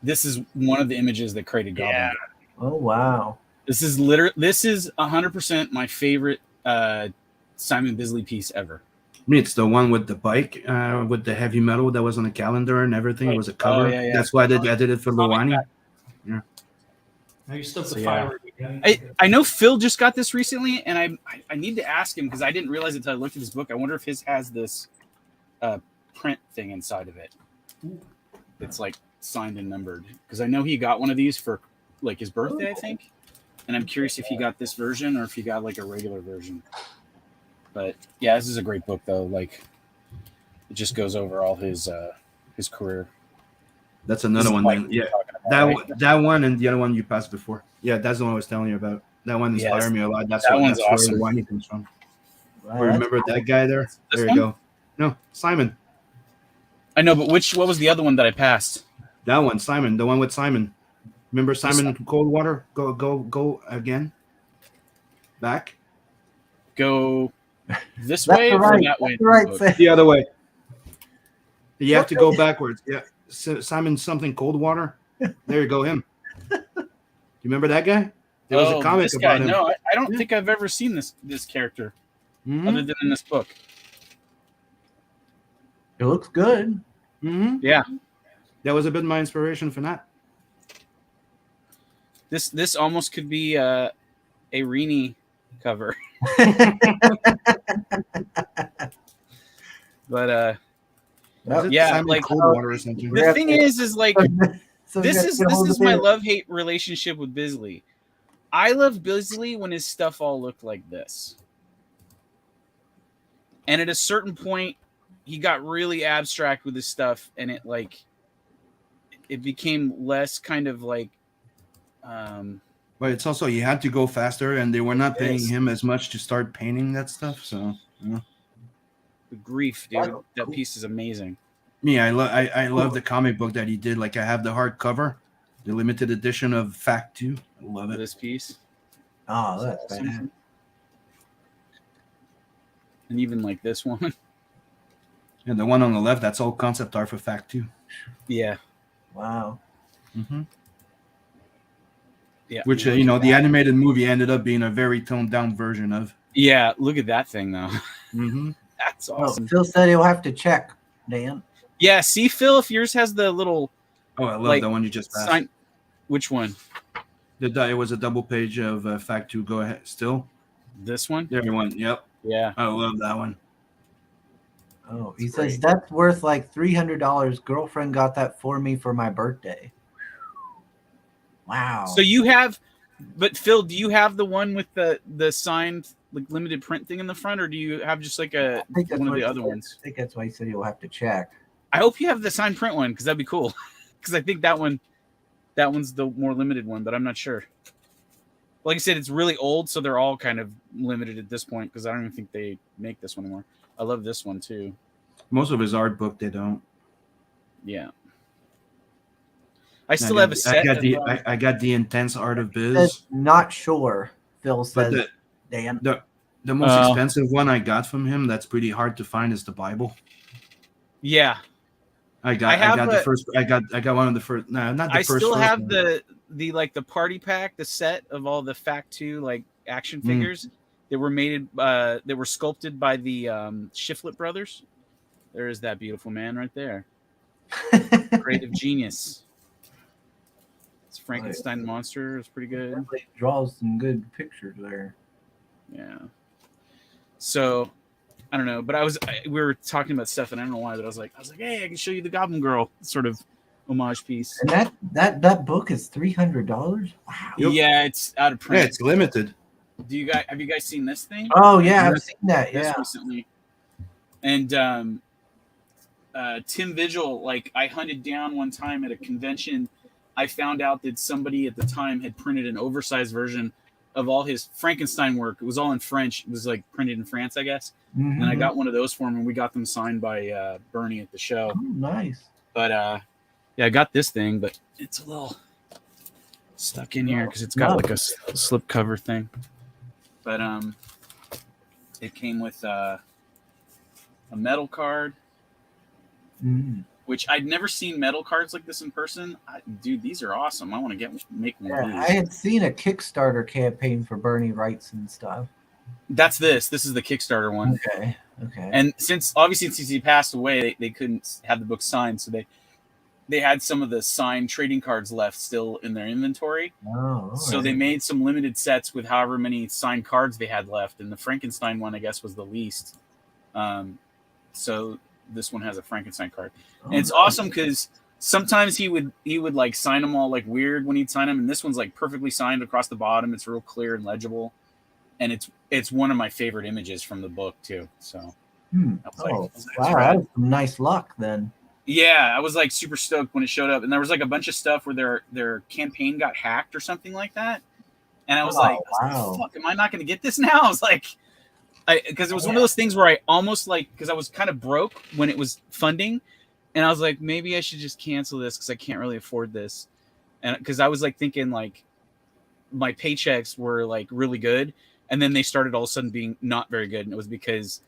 E: This is one of the images that created Goblin
B: Yeah.
E: Girl.
A: Oh wow.
E: This is 100% my favorite Simon Bisley piece ever.
C: I mean, it's the one with the bike, with the heavy metal that was on the calendar and everything. It was a cover.
E: yeah.
C: That's why they did it for Luwani.
B: Now you stoked the
E: So,
B: fire again.
E: I know Phil just got this recently, and I need to ask him because I didn't realize it until I looked at this book. I wonder if his has this print thing inside of it. It's like signed and numbered because I know he got one of these for like his birthday, I think. And I'm curious if he got this version or if he got like a regular version. But yeah, this is a great book though. Like It just goes over all his career.
C: That's
E: This
C: another
E: is
C: one.
E: like
C: Then.
E: what you're
C: Yeah,
E: talking about,
C: that
E: right?
C: that one and the other one you passed before. Yeah, that's the one I was telling you about. That one
E: Yes,
C: inspired me a lot.
E: that one's
C: That's where
E: awesome.
C: the wine comes from.
A: Wow,
C: We
A: that's
C: remember that guy there.
E: This
C: There you
E: one?
C: go. No, Simon.
E: I know, but what was the other one that I passed?
C: That one, Simon. The one with Simon. Remember Simon
E: This-
C: Coldwater? Go again. Back.
E: Go this
A: That's
E: way
A: the
E: or
A: right,
E: that
A: that's
E: way?
A: the right
E: Book?
A: thing.
C: The other way. You have to go backwards. Yeah. Simon something Coldwater. There you go. Him. You remember that guy? There was a comic
E: this guy.
C: about him.
E: No, I don't
C: Yeah.
E: think I've ever seen this character
C: Mhm.
E: other than in this book.
A: It looks good.
C: Mhm.
E: Yeah,
C: That was a bit my inspiration for that.
E: this almost could be a Rini cover, but
C: Was it
E: Yeah,
C: Simon
E: like,
C: Coldwater or something?
E: the thing is like
A: So
E: this
A: you have
E: is
A: to
E: this
A: hold
E: is
A: the
E: my
A: beer.
E: love-hate relationship with Bisley. I loved Bisley when his stuff all looked like this. And at a certain point, he got really abstract with his stuff, and it became less kind of like
C: But it's also you had to go faster, and they were not paying
E: Yes.
C: him as much to start painting that stuff. So
E: the grief, dude. That piece is amazing.
C: me, I love the comic book that he did. Like I have the hardcover, the limited edition of Fact 2. I love it.
E: This piece.
A: Oh, that's
E: Awesome.
A: bad.
E: And even like this one.
C: And the one on the left, that's all concept art for Fact 2.
E: Yeah.
A: Wow.
C: Mm-hmm.
E: Yeah.
C: Which the animated movie ended up being a very toned down version of.
E: Yeah, look at that thing though.
C: Mm-hmm.
E: That's
A: Well,
E: awesome.
A: Phil said he'll have to check, Dan.
E: Yeah, see, Phil, if yours has the little
C: Oh, I love
E: Like,
C: the one you just passed.
E: sign. Which one?
C: It was a double page of Fact 2. Go ahead. Still,
E: This one?
C: there you went. Yep,
E: Yeah.
C: I love that one.
A: Oh, he
E: That's
A: says
E: great.
A: that's worth like $300. Girlfriend got that for me for my birthday. Wow.
E: So you have, but Phil, do you have the one with the signed like limited print thing in the front, or do you have just like
A: I think that's
E: one of
A: what
E: the
A: he
E: other
A: said.
E: ones?
A: I think that's why he said he'll have to check.
E: I hope you have the signed print one because that'd be cool. Because I think that one's the more limited one, but I'm not sure. Like I said, it's really old, so they're all kind of limited at this point because I don't even think they make this one anymore. I love this one too.
C: Most of his art book, they don't.
E: Yeah. I still have a set.
C: I got the intense art of
A: Says,
C: biz,
A: not sure, Phil
C: but
A: says. Dan.
C: the most
E: Oh.
C: expensive one I got from him that's pretty hard to find is the Bible.
E: Yeah.
C: I got
E: have
C: the
E: a-
C: first. I got one of the first. No, not the
E: I
C: first.
E: still
C: first
E: have
C: one.
E: the like the party pack, the set of all the Fact 2 like action
C: Mm.
E: figures that were made that were sculpted by the Shiflett brothers. There is that beautiful man right there. Creative genius. It's Frankenstein monster. It's pretty good.
A: Definitely draws some good pictures there.
E: Yeah. So I don't know, but we were talking about stuff, and I don't know why, but I was like, hey, I can show you the Goblin Girl sort of homage piece.
A: And that book is $300. Wow.
C: Yep.
E: Yeah, it's out of
C: Yeah,
E: print.
C: it's limited.
E: Have you guys seen this thing?
A: Oh yeah, I've seen that.
E: This
A: Yeah.
E: recently. And Tim Vigil, like I hunted down one time at a convention. I found out that somebody at the time had printed an oversized version of all his Frankenstein work. It was all in French. It was like printed in France, I guess. And I
A: Mhm.
E: got one of those for him, and we got them signed by Bernie at the show.
A: Oh, nice.
E: But yeah, I got this thing, but it's a little stuck in here because it's got
A: No.
E: like a slip cover thing. But it came with a metal card,
A: Mhm.
E: which I'd never seen metal cards like this in person. Dude, these are awesome. I want to make one
A: Yeah,
E: of
A: I
E: these.
A: had seen a Kickstarter campaign for Bernie Wrights and stuff.
E: That's this. This is the Kickstarter one.
A: Okay. Okay.
E: And since he passed away, they couldn't have the book signed, so they had some of the signed trading cards left still in their inventory.
A: Oh,
E: So
A: alright.
E: they made some limited sets with however many signed cards they had left, and the Frankenstein one, I guess, was the least. So this one has a Frankenstein card, and it's awesome because sometimes he would like sign them all like weird when he'd sign them, and this one's like perfectly signed across the bottom. It's real clear and legible, and it's one of my favorite images from the book too. So I was like,
A: Oh,
E: that's
A: wow,
E: rad.
A: that is some nice luck then.
E: Yeah, I was like super stoked when it showed up, and there was like a bunch of stuff where their campaign got hacked or something like that, and I was like,
A: wow.
E: "Fuck, am I not going to get this now?" I was like, because it was one of those things where I almost like, because I was kind of broke when it was funding, and I was like, maybe I should just cancel this because I can't really afford this, and because I was like thinking like my paychecks were like really good, and then they started all of a sudden being not very good, and it was because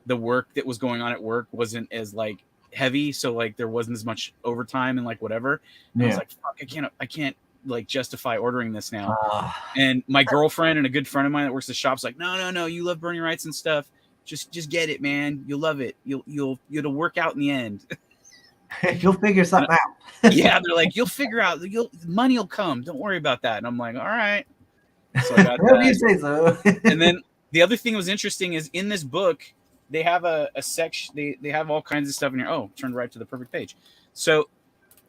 E: the work that was going on at work wasn't as like heavy, so like there wasn't as much overtime and like whatever. And I was like, fuck, I can't like justify ordering this now. And my girlfriend and a good friend of mine that works the shop's like, no, you love Bernie Wrights and stuff. Just get it, man. You'll love it. It'll work out in the end.
A: You'll figure something out.
E: Yeah, they're like, you'll figure out. Money will come. Don't worry about that. And I'm like, all right. So I got
A: Whatever you
E: that.
A: say so.
E: And then the other thing that was interesting is in this book, they have a section. They have all kinds of stuff in here. Oh, turned right to the perfect page. So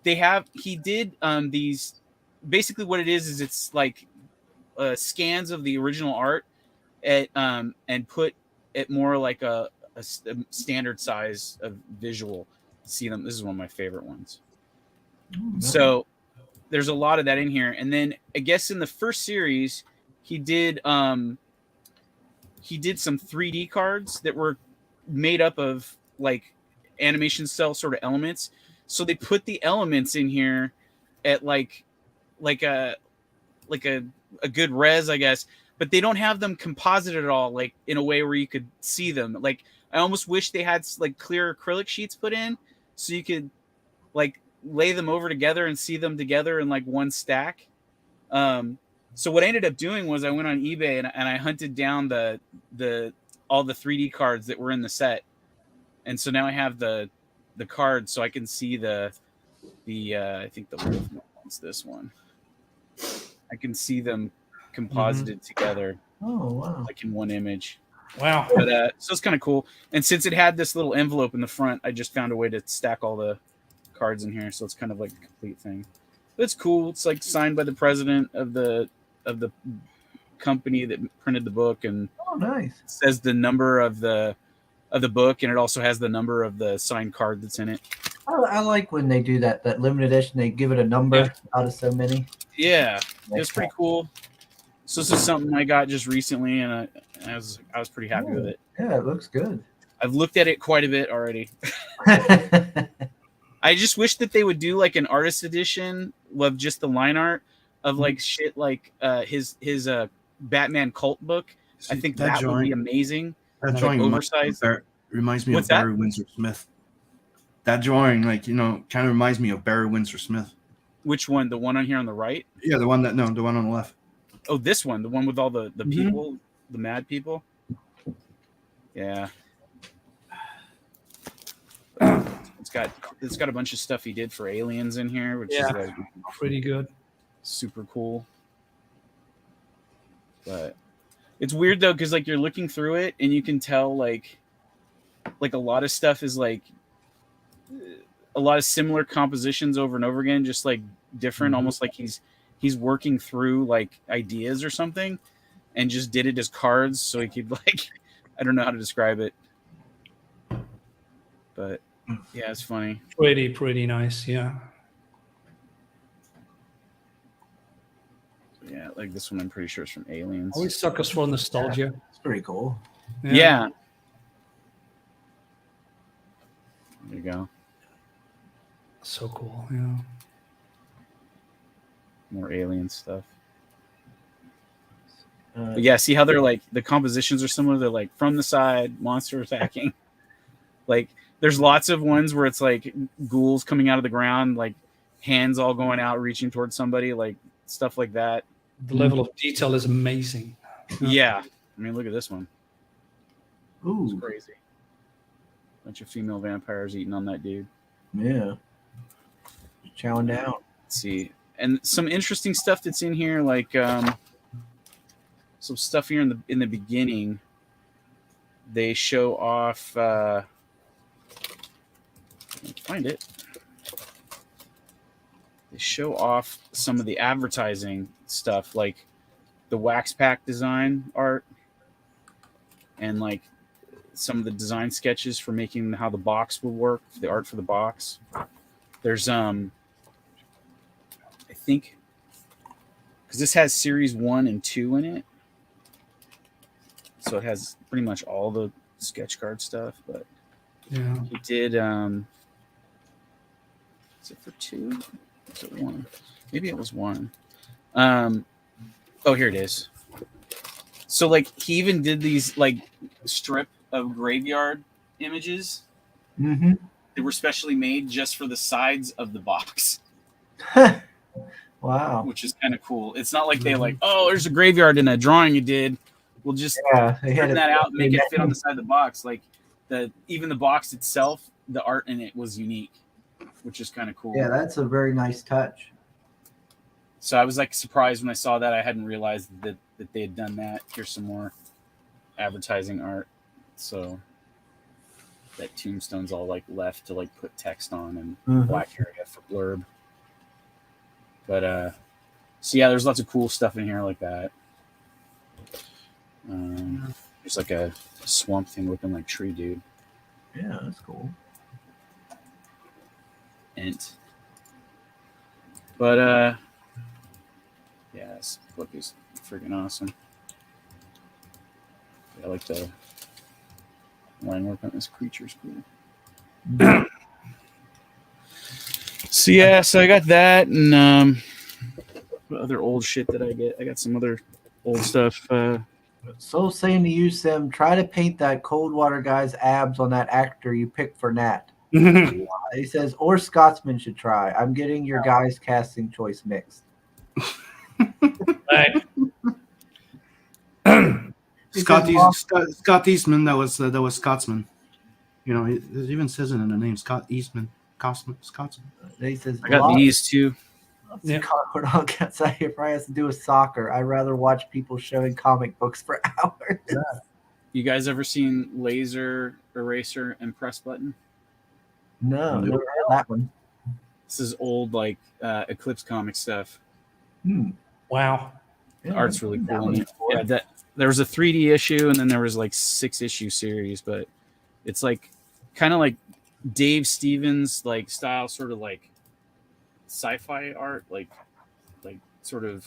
E: he did these. Basically, what it is it's like scans of the original art at and put it more like a standard size of visual. See them. This is one of my favorite ones. So there's a lot of that in here, and then I guess in the first series he did some 3D cards that were made up of like animation cell sort of elements. So they put the elements in here at like a good res, I guess, but they don't have them composited at all, like in a way where you could see them. Like I almost wish they had like clear acrylic sheets put in so you could like lay them over together and see them together in like one stack. So what I ended up doing was I went on eBay and I hunted down all the 3D cards that were in the set, and so now I have the cards so I can see the I think the wolf one's this one. I can see them composited together.
A: Oh wow!
E: Like in one image.
B: Wow.
E: But so it's kind of cool. And since it had this little envelope in the front, I just found a way to stack all the cards in here, so it's kind of like a complete thing. But it's cool. It's like signed by the president of the company that printed the book, and
A: nice.
E: It says the number of the book, and it also has the number of the signed card that's in it.
A: I like when they do that limited edition. They give it a number out of so many.
E: Yeah, it was pretty cool. So this is something I got just recently, and I was pretty happy with it.
A: Yeah, it looks good.
E: I've looked at it quite a bit already. I just wish that they would do like an artist edition of just the line art of like shit like his Batman cult book. I think that would be amazing.
C: That
E: like
C: drawing
E: oversized.
C: reminds me
E: What's
C: of
E: that?
C: Barry Windsor Smith. That drawing, like, kind of reminds me of Barry Windsor Smith.
E: Which one? The one on here on the right?
C: Yeah, the one on the left.
E: Oh, this one, the one with all the people, the mad people. Yeah. It's got a bunch of stuff he did for Aliens in here, which is like
B: pretty good.
E: Super cool. But it's weird though, because like you're looking through it and you can tell like a lot of stuff is like a lot of similar compositions over and over again, just like different, almost like he's working through like ideas or something and just did it as cards so he could like I don't know how to describe it. But yeah, it's funny.
B: Pretty nice, yeah.
E: Yeah, like this one I'm pretty sure is from Aliens.
B: Always suckers for nostalgia.
A: It's pretty cool.
E: Yeah. There you go.
B: So cool, yeah.
E: More alien stuff. But yeah, see how they're like the compositions are similar. They're like from the side, monster attacking. Like there's lots of ones where it's like ghouls coming out of the ground, like hands all going out, reaching towards somebody, like stuff like that.
B: The level of detail is amazing.
E: Yeah. I mean, look at this one.
A: Ooh,
E: it's crazy. Bunch of female vampires eating on that dude.
A: Yeah. Chowing down.
E: Let's see. And some interesting stuff that's in here, like some stuff here in the beginning. They show off find it. They show off some of the advertising stuff, like the wax pack design art and like some of the design sketches for making how the box would work, the art for the box. There's I think because this has series 1 and 2 in it, so it has pretty much all the sketch card stuff. But
B: Yeah.
E: he did. Is it for 2? Is it 1? Maybe it was 1. Oh, here it is. So like he even did these like strip of graveyard images.
A: Mm-hmm.
E: They were specially made just for the sides of the box,
A: Wow.
E: which is kind of cool. It's not like they like, oh, there's a graveyard in a drawing you did. We'll just
A: Yeah, they had
E: print that out and make it fit on
A: it.
E: the side of the box. Like even the box itself, the art in it was unique, which is kind of cool.
A: Yeah, that's a very nice touch.
E: So I was like surprised when I saw that. I hadn't realized that they had done that. Here's some more advertising art. So that tombstone's all like left to like put text on and
A: Mhm.
E: black area for blurb. But so yeah, there's lots of cool stuff in here like that. There's like a swamp thing looking like tree dude.
A: Yeah, that's cool.
E: Ent. But yeah, this book is freaking awesome. I like the line work on this creature's cool. So yeah, so I got that and what other old shit that I get? I got some other old stuff.
A: So saying to you, Sim, try to paint that Coldwater guy's abs on that actor you picked for Nat. He says, or Scotsman should try. I'm getting your guys' casting choice mixed.
B: Right.
C: Scott Eastman, that was Scotsman. You know, it even says it in the name, Scott Eastman. Scotsman.
A: He says,
E: I got these too.
A: Yeah. What all gets out here probably has to do with soccer. I'd rather watch people showing comic books for hours.
E: You guys ever seen Laser Eraser and Press Button?
A: No, never heard that one.
E: This is old like Eclipse comic stuff.
B: Wow.
E: The art's really
A: That
E: cool.
A: one's
E: In it.
A: cool.
E: Yeah, that there was a 3D issue and then there was like 6-issue series, but it's like kind of like Dave Stevens like style, sort of like sci-fi art, like sort of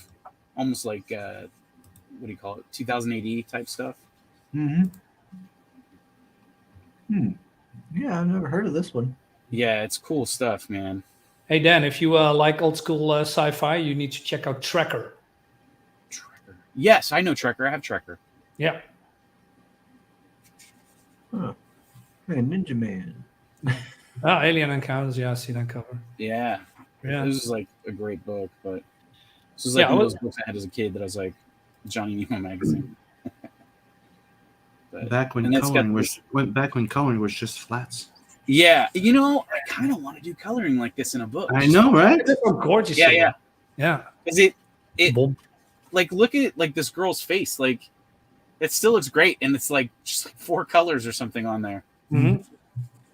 E: almost like what do you call it, 2000 AD type stuff.
A: Yeah, I've never heard of this one.
E: Yeah, it's cool stuff, man.
B: Hey Dan, if you like old school sci-fi, you need to check out Trekker.
E: Trekker. Yes, I know Trekker. I have Trekker.
B: Yeah.
A: Huh. Hey, Ninja Man.
B: Oh, Alien Encounters. Yeah, I see that cover.
E: Yeah.
B: Yeah.
E: This is like a great book, but this is like one of those books I had as a kid that I was like Johnny Nemo magazine. But,
C: Back when coloring was just flats.
E: yeah, you know, I kind of want to do coloring like this in a book.
C: I know, right?
B: It's so gorgeous.
E: Yeah.
B: Yeah.
E: Because it
B: Boom.
E: like look at like this girl's face, like it still looks great, and it's like just like 4 colors or something on there.
B: Mm-hmm.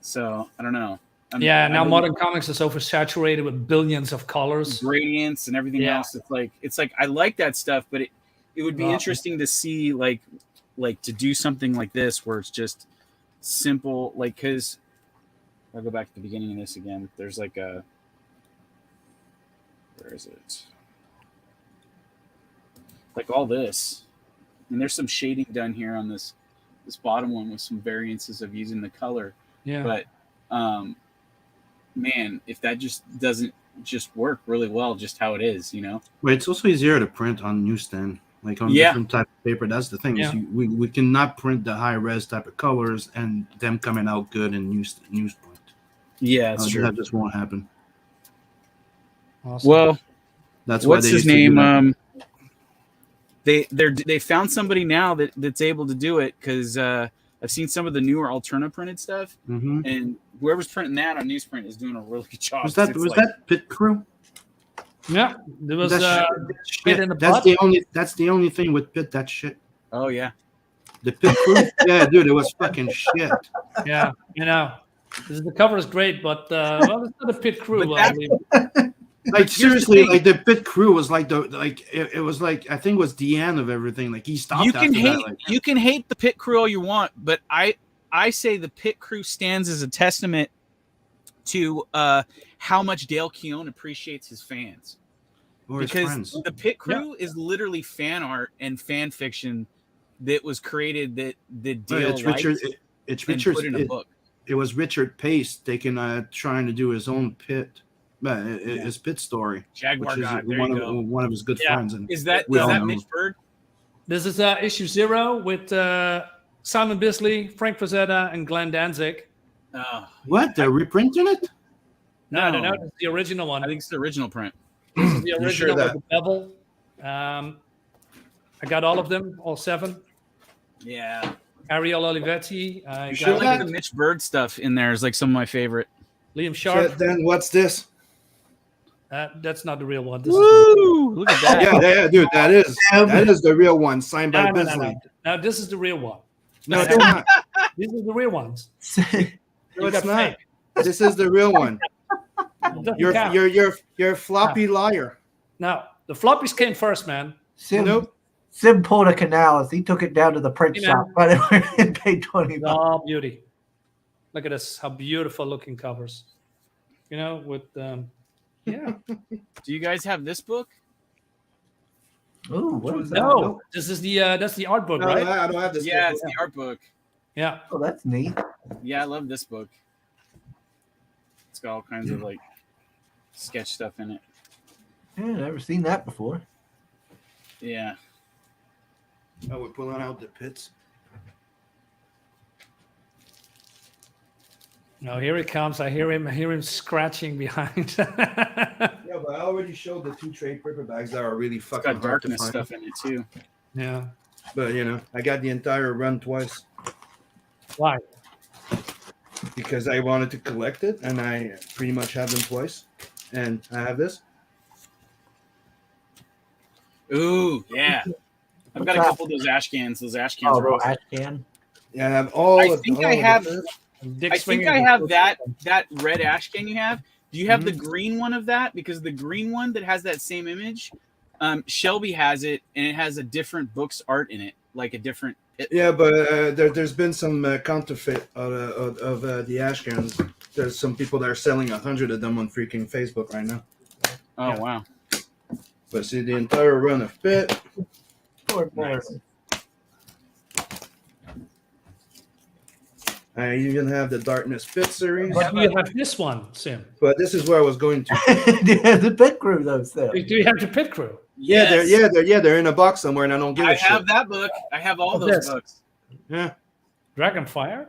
E: So I don't know.
B: Now modern comics is oversaturated with billions of colors,
E: gradients, and everything else. It's like I like that stuff, but it would be interesting to see like to do something like this where it's just simple. Like, because I'll go back to the beginning of this again. There's like a where is it? Like all this, and there's some shading done here on this bottom one with some variances of using the color.
B: Yeah.
E: But man, if that just doesn't just work really well, just how it is, you know.
C: But it's also easier to print on newsstand, like on different type of paper. That's the thing.
B: Yeah.
C: Is we cannot print the high res type of colors and them coming out good in newsprint.
E: Yeah, that's true.
C: That just won't happen.
B: Awesome.
E: Well,
C: that's why
E: what's
C: they
E: his
C: used to do
E: name?
C: that.
E: They found somebody now that's able to do it, because I've seen some of the newer Alterna printed stuff, and whoever's printing that on newsprint is doing a really good job.
C: Was that Pit Crew?
B: Yeah, there was
C: shit.
B: in the
C: That's the only thing with Pit. That shit.
E: Oh yeah,
C: the Pit Crew. Yeah, dude, it was fucking shit.
B: Yeah, you know, the cover is great, but well, it's not a Pit Crew.
C: Like seriously, like the Pit Crew was like it was like I think it was the end of everything. Like he stopped.
E: You can
C: after
E: hate
C: that,
E: you can hate the Pit Crew all you want, but I I say the pit crew stands as a testament to how much Dale Keown appreciates his fans.
C: Or his
E: Because
C: friends.
E: the pit crew is literally fan art and fan fiction that was created that Dale
C: It's Richard.
E: liked
C: It's
E: and
C: Richard.
E: put in a book.
C: It was Richard Pace taking trying to do his own pit, his pit story,
E: Jaguar
C: which is
E: God. There
C: one
E: you
C: of
E: go.
C: one of his good
B: Yeah.
C: friends. And
E: Is that
C: we all know.
E: Mitch Bird?
B: This is issue 0 with Simon Bisley, Frank Frazetta, and Glenn Danzig.
E: Oh,
C: What? They're reprinting it?
B: No, it's the original one.
E: I think it's the original print.
B: This is the
C: You sure
B: original
C: that-
B: with the bevel. I got all of them, all 7.
E: Yeah.
B: Ariel Olivetti. I
C: You
B: got
C: sure
E: I like
C: that-
E: the Mitch Bird stuff in there is like some of my favorite.
B: Liam Sharp.
C: Then what's this?
B: That's not the real one. This is
E: Woo! Look at that.
C: Yeah, dude, that is the real one, signed by
B: no,
C: Bisley.
B: Now this is the real one.
C: No, it's not.
B: These are the real ones.
C: No,
B: You
C: it's
B: got
C: not.
B: fake.
C: This is the real one.
B: It doesn't
C: You're
B: count.
C: you're a floppy liar.
B: Now the floppies came first, man.
A: Sim,
C: Nope.
A: Sim pulled a Canalis. He took it down to the print
B: You
A: shop,
B: know.
A: but it paid $20.
B: Oh, beauty! Look at this. How beautiful looking covers. You know, with yeah.
E: Do you guys have this book?
A: Ooh, what is that?
B: No, this is the that's the art book,
C: No,
B: right?
C: I don't have this.
E: Yeah, it's the art book.
B: Yeah.
A: Oh, that's neat.
E: Yeah, I love this book. It's got all kinds of like sketch stuff in it.
A: Yeah, never seen that before.
E: Yeah.
C: Oh, we're pulling out the pits.
B: No, here he comes. I hear him scratching behind.
C: Yeah, but I already showed the 2 trade paperbacks that are really
E: It's
C: fucking
E: got
C: hard to
E: darkness
C: find.
E: stuff in it too.
B: Yeah.
C: But I got the entire run twice
B: Why?
C: because I wanted to collect it, and I pretty much have them twice. And I have this.
E: Ooh, yeah. I've got a couple of those ash cans. Those ash cans
A: Oh,
E: are
A: little
E: awesome.
A: ash can.
C: Yeah, I have all.
E: I
C: of
E: think
C: all
E: I
C: of
E: have-
C: this.
B: Dick
E: I think
B: Swinger
E: I
B: is
E: have
B: the-
E: that red ash can you have. Do you have the
C: Mhm.
E: green one of that? Because the green one that has that same image, Shelby has it, and it has a different book's art in it, like a different.
C: Yeah, but there's been some counterfeit of the ash cans. There's some people that are selling 100 of them on freaking Facebook right now.
E: Oh
B: Yeah.
E: wow!
C: But see, the entire run of Pit.
A: Poor boy.
E: Nice.
C: I even have the Darkness Pit series.
B: But do you have this one, Sim?
C: But this is where I was going to.
A: Yeah, the pit crew though. Still.
B: Do you have the pit crew?
C: Yeah,
E: Yes.
C: they're in a box somewhere, and I don't give
E: I
C: a shit.
E: have that book. I have all
B: Oh,
E: those
B: yes.
E: books.
C: Yeah,
B: Dragonfire?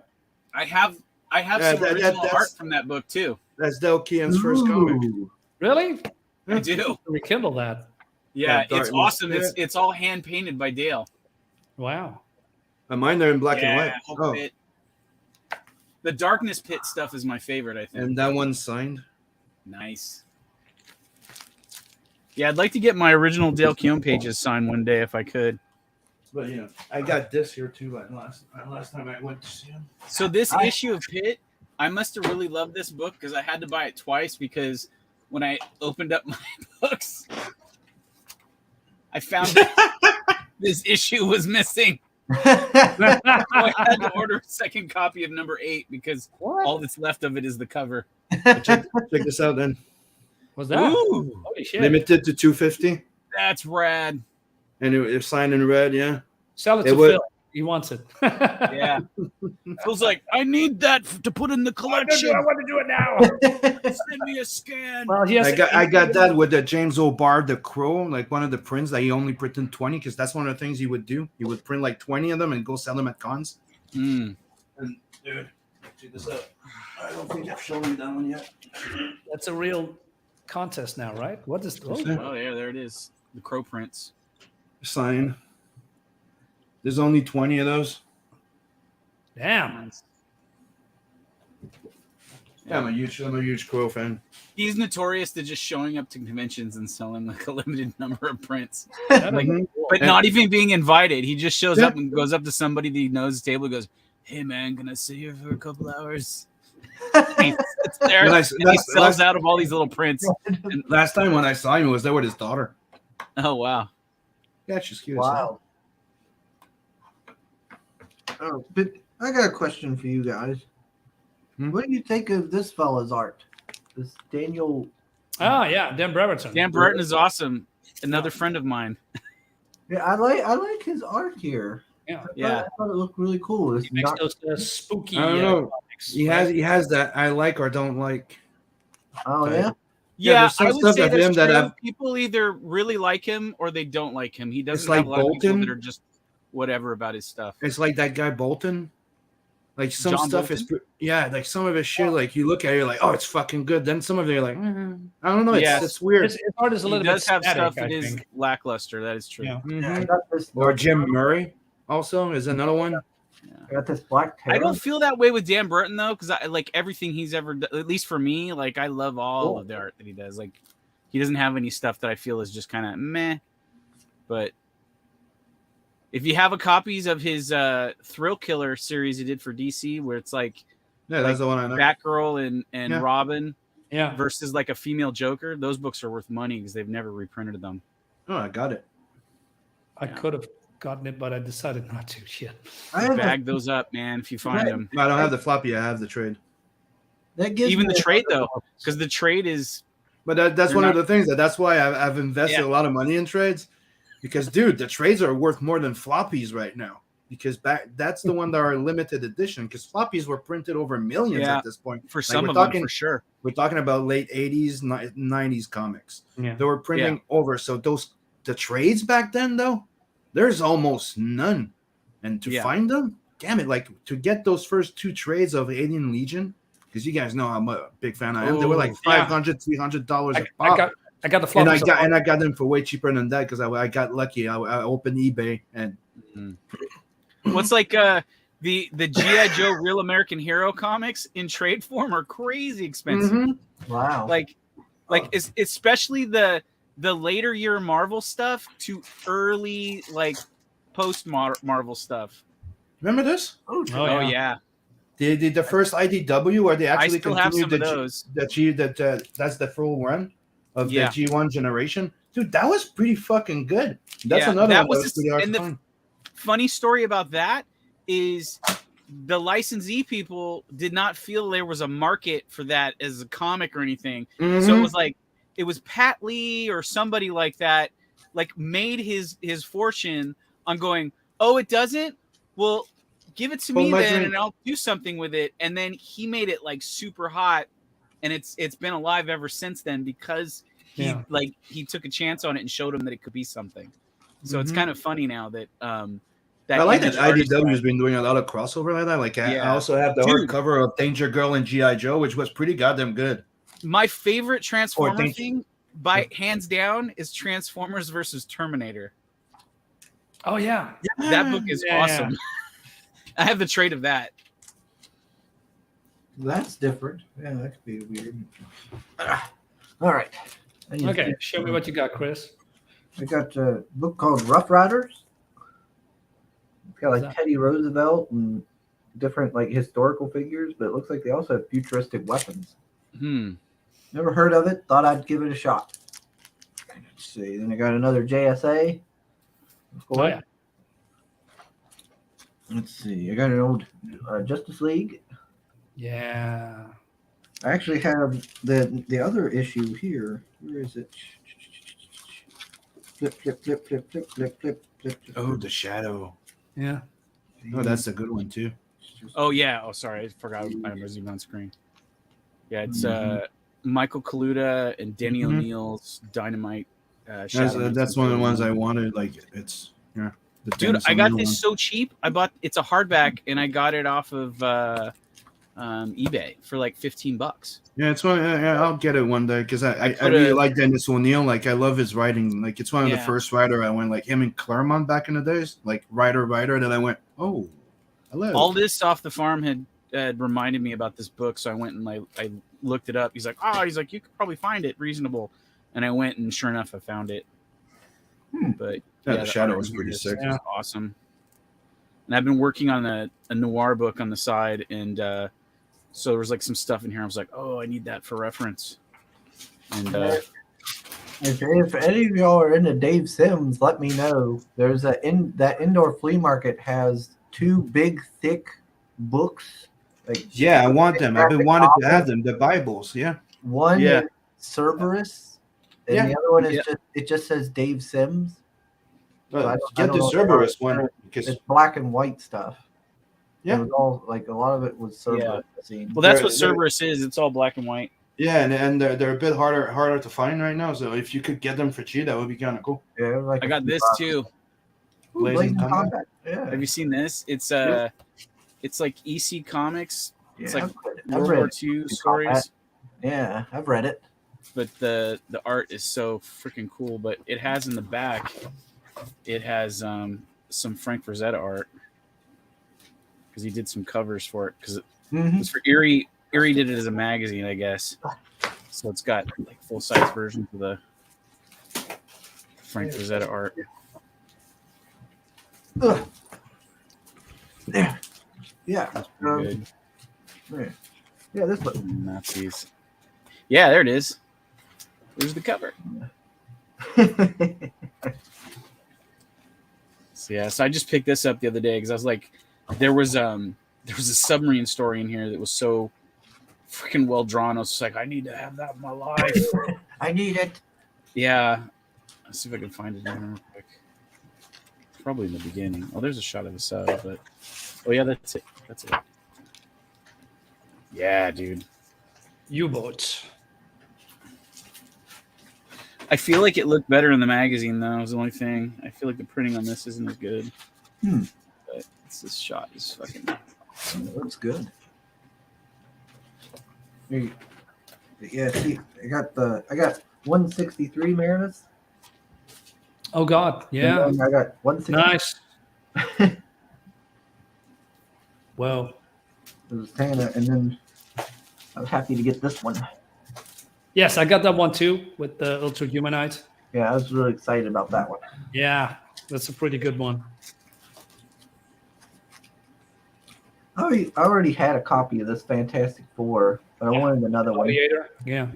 E: I have
C: Yeah,
E: some original
C: that's-
E: art from that book too.
C: that's Del Keown's first comic.
A: Ooh.
B: Really?
E: I do.
B: Rekindle that.
E: Yeah,
C: Yeah,
E: it's
C: Darkness
E: awesome.
C: Pit.
E: It's all hand painted by Dale.
B: Wow.
C: But mine they're in black and white.
E: Hulk
C: Oh,
E: Pit. The Darkness Pit stuff is my favorite. I think.
C: and that one's signed.
E: Nice. Yeah, I'd like to get my original Dale Keown pages signed one day if I could.
C: But I got this here too. Like last time I went to see him.
E: So this issue of Pit, I must have really loved this book because I had to buy it twice because when I opened up my books, I found that this issue was missing. So I had to order a second copy of number 8 because all that's left of it is the cover.
C: Check this out then.
B: Was that?
E: Ooh,
B: Holy shit.
C: Limited to 250,
E: that's rad.
C: and it's signed in red. Yeah.
B: Sell it
C: It
B: to
C: would-
B: Phil. He wants it.
E: Yeah. Phil's like, I need that to put in the collection.
B: want to do it now.
E: Send me a scan.
B: Well, he has
C: I got that with the James O'Barr the Crow, like one of the prints that he only printed 20 because that's one of the things he would do. He would print like 20 of them and go sell them at cons.
E: Mm.
C: And dude, check this out. I don't think I've shown you that one yet.
B: That's a real contest now, right? What is? Oh,
E: Oh, yeah, there it is. The crow prints.
C: Sign. There's only 20 of those.
B: damn.
C: Yeah, I'm a huge Crow fan.
E: He's notorious to just showing up to conventions and selling like a limited number of prints,
B: That
E: Like,
B: is cool.
E: but
C: And-
E: not even being invited. He just shows
C: Yeah.
E: up and goes up to somebody that he knows his table and goes, "Hey man, can I sit here for a couple hours?" He sits there
C: Nice-
E: and he
C: nice-
E: sells
C: nice.
E: out of all these little prints.
C: And last time when I saw him, he was there with his daughter.
E: Oh wow.
C: Yeah, she's cute. as hell.
A: Wow. Oh, but I got a question for you guys. What do you think of this fella's art? This Daniel.
B: Oh yeah, Dan Brereton.
E: Dan Burton is awesome. Another friend of mine.
A: Yeah, I like his art here.
B: Yeah.
E: Yeah.
A: I thought it looked really cool. It's
B: He makes
A: not,
B: those spooky.
C: I don't know.
B: Comics,
C: He has that I like or don't like.
A: oh
C: Okay.
A: yeah.
C: Yeah,
E: Yeah,
C: there's some
E: I would
C: stuff
E: say
C: of
E: that's
C: him that
E: true.
C: I've-
E: People either really like him or they don't like him. He doesn't
C: like
E: have a lot of people
C: Bolton.
E: that are just whatever about his stuff.
C: It's like that guy Bolton. Like some
E: John
C: stuff
E: Bolton?
C: is like some of his shit. Like you look at it, you're like, oh, it's fucking good. Then some of it, you're like, I don't know.
E: Yes.
C: It's weird.
B: His art is a
E: He
B: little
E: does
B: bit
E: have
B: static,
E: stuff
B: I
E: that is
B: think.
E: lackluster. That is true.
B: Yeah.
A: Yeah, I
C: Mhm.
A: got this.
C: Or Jim Murray also is another one.
A: I got this Black Terror.
E: I don't feel that way with Dan Burton though, because I like everything he's ever done. At least for me, like I love all of the art that he does. Like he doesn't have any stuff that I feel is just kind of meh. But if you have a copies of his Thrill Killer series he did for DC, where it's like
C: Yeah, that's the one I know.
E: Batgirl and
C: Yeah.
E: Robin
B: Yeah.
E: versus like a female Joker, those books are worth money because they've never reprinted them.
C: Oh, I got it.
B: I could have gotten it, but I decided not to. Shit.
A: I have
E: Bag those up, man, if you find
A: Right.
E: them.
C: I don't have the floppy. I have the trade.
A: that gives
E: Even
A: me
E: the trade
A: another-
E: though, because the trade is
C: But that's
E: They're
C: one
E: not-
C: of the things that's why I've invested
E: Yeah.
C: a lot of money in trades, because dude, the trades are worth more than floppies right now. Because that's the one that are limited edition. Because floppies were printed over millions
E: Yeah.
C: at this point.
E: for
C: Like,
E: some
C: we're
E: of
C: talking-
E: them for sure.
C: We're talking about late 80s, 90s comics.
B: Yeah.
C: They were printing over. So the trades back then though, there's almost none. And to
E: Yeah.
C: find them, damn it, like to get those first two trades of Alien Legion, because you guys know how much big fan I am. They were like
B: Oh, yeah.
C: $500, $300 a
B: I
C: pop.
B: got the
C: And
B: floppies.
C: I got them for way cheaper than that because I got lucky. I opened eBay and
E: What's like the GI Joe Real American Hero comics in trade form are crazy expensive.
C: Mhm.
A: Wow.
E: Like especially the later year Marvel stuff to early like post Marvel stuff.
C: Remember this?
A: oh,
E: Oh yeah,
C: The first IDW where they
E: I
C: actually
E: still have
C: continued
E: some of those.
C: that's the full run of
E: Yeah.
C: the G1 generation. Dude, that was pretty fucking good. That's
E: Yeah,
C: another
E: that
C: one
E: was
C: that was
E: the-
C: pretty hard
E: and
C: to
E: the-
C: find.
E: Funny story about that is the licensee people did not feel there was a market for that as a comic or anything. So it
C: Mhm.
E: was like it was Pat Lee or somebody like that, like made his fortune on going, oh, it doesn't? Well, give it to
C: Hold
E: me
C: my
E: then,
C: drink.
E: and I'll do something with it. And then he made it like super hot, and it's been alive ever since then because he took a chance on it and showed him that it could be something. So it's
C: Mhm.
E: kind of funny now that
C: I like that
E: image artist
C: IDW has been doing a lot of crossover like that. Like I
E: Yeah.
C: also have the
E: Dude.
C: hardcover of Danger Girl and GI Joe, which was pretty goddamn good.
E: My favorite Transformer
C: thank-
E: thing, by hands down, is Transformers versus Terminator.
B: Oh yeah.
E: That book is
B: Yeah.
E: awesome. I have the trade of that.
A: that's different. Yeah, that could be weird. All right. I need to
B: Okay.
A: get-
B: Show me what you got, Chris.
A: I got a book called Rough Riders. It's got like
B: What's that?
A: Teddy Roosevelt and different like historical figures, but it looks like they also have futuristic weapons. Never heard of it. Thought I'd give it a shot. Let's see. Then I got another JSA.
B: Oh yeah.
A: Let's see. I got an old Justice League.
B: Yeah.
A: I actually have the other issue here. Where is it? Flip, flip, flip, flip, flip, flip, flip, flip.
C: Oh, the Shadow.
B: Yeah.
C: Oh, that's a good one too.
E: Oh yeah. Oh sorry, I forgot I was even on screen. Yeah, it's
A: Mhm.
E: Michael Kaluta and Denny
C: Mhm.
E: O'Neill's Dynamite. Shadow
C: That's one of the ones I wanted. Like it's the
E: Dude,
C: Dennis
E: I got
C: O'Neil
E: this
C: one.
E: so cheap. It's a hardback, and I got it off of eBay for like $15.
C: Yeah, it's one. I'll get it one day because I
E: put
C: really
E: a-
C: like Dennis O'Neil. Like I love his writing. Like it's one of the
E: Yeah.
C: first writer I went like him in Claremont back in the days. Like writer. Then I went, oh, hello.
E: All this off the farm had reminded me about this book, so I went and I looked it up. He's like, you could probably find it reasonable, and I went and sure enough, I found it. But
C: Yeah, the Shadow
E: art
C: was
E: in
C: pretty
E: here is
C: sick.
B: Yeah.
E: awesome. And I've been working on a noir book on the side, and so there was like some stuff in here. I was like, oh, I need that for reference. And
A: If any of y'all are into Dave Sims, let me know. There's that indoor flea market has two big, thick books. Like
C: Yeah, I want them. I've been wanting to have them. The Bibles. Yeah.
A: one
E: Yeah.
A: is Cerberus, and
C: Yeah.
A: the other one is
E: Yeah.
A: just says Dave Sims. So I
C: Get
A: don't
C: the
A: know if
C: Cerberus
A: they're-
C: one because
A: It's black and white stuff.
C: Yeah.
A: It was all like a lot of it was Cerberus.
E: Yeah.
A: I seen.
E: Well, that's
C: They're-
E: what Cerberus is. It's all black and white.
C: yeah, and they're a bit harder to find right now. So if you could get them for cheap, that would be kind of cool.
A: Yeah, it was like
E: I
A: a
E: got
A: few
E: this
A: bucks.
E: too.
A: Ooh,
C: Blazing
A: Blazing
C: Combat.
A: Combat. Yeah.
E: Have you seen this? It's
C: Yeah.
E: it's like EC Comics. It's like
A: I've read it.
E: World War II stories,
A: Yeah, I've read it.
E: but the art is so freaking cool. But it has in the back, it has some Frank Frazetta art because he did some covers for it because it
A: Mhm.
E: was for Erie. Erie did it as a magazine, I guess. So it's got like full size versions of the Frank Frazetta art.
A: Ugh. There. Yeah.
E: That's pretty good.
A: There. Yeah, this one.
E: Nazis. Yeah, there it is. There's the cover. So yeah, so I just picked this up the other day because I was like, there was a submarine story in here that was so freaking well drawn. I was just like, I need to have that in my life.
A: I need it.
E: Yeah. Let's see if I can find it in real quick. Probably in the beginning. Oh, there's a shot of the sub, but oh yeah, that's it. That's it. Yeah, dude.
B: U-boats.
E: I feel like it looked better in the magazine, though. Is the only thing. I feel like the printing on this isn't as good. But this shot is fucking.
A: It looks good. Yeah, see, I got 163 Marinus.
B: Oh God, yeah,
A: And then I got 160.
B: nice. Well,
A: It was Tana, and then I was happy to get this one.
B: yes, I got that one too with the Ultra Humanite.
A: Yeah, I was really excited about that one.
B: Yeah, that's a pretty good one.
A: I already had a copy of this Fantastic Four, but I wanted another one.
B: Gladiator. Yeah.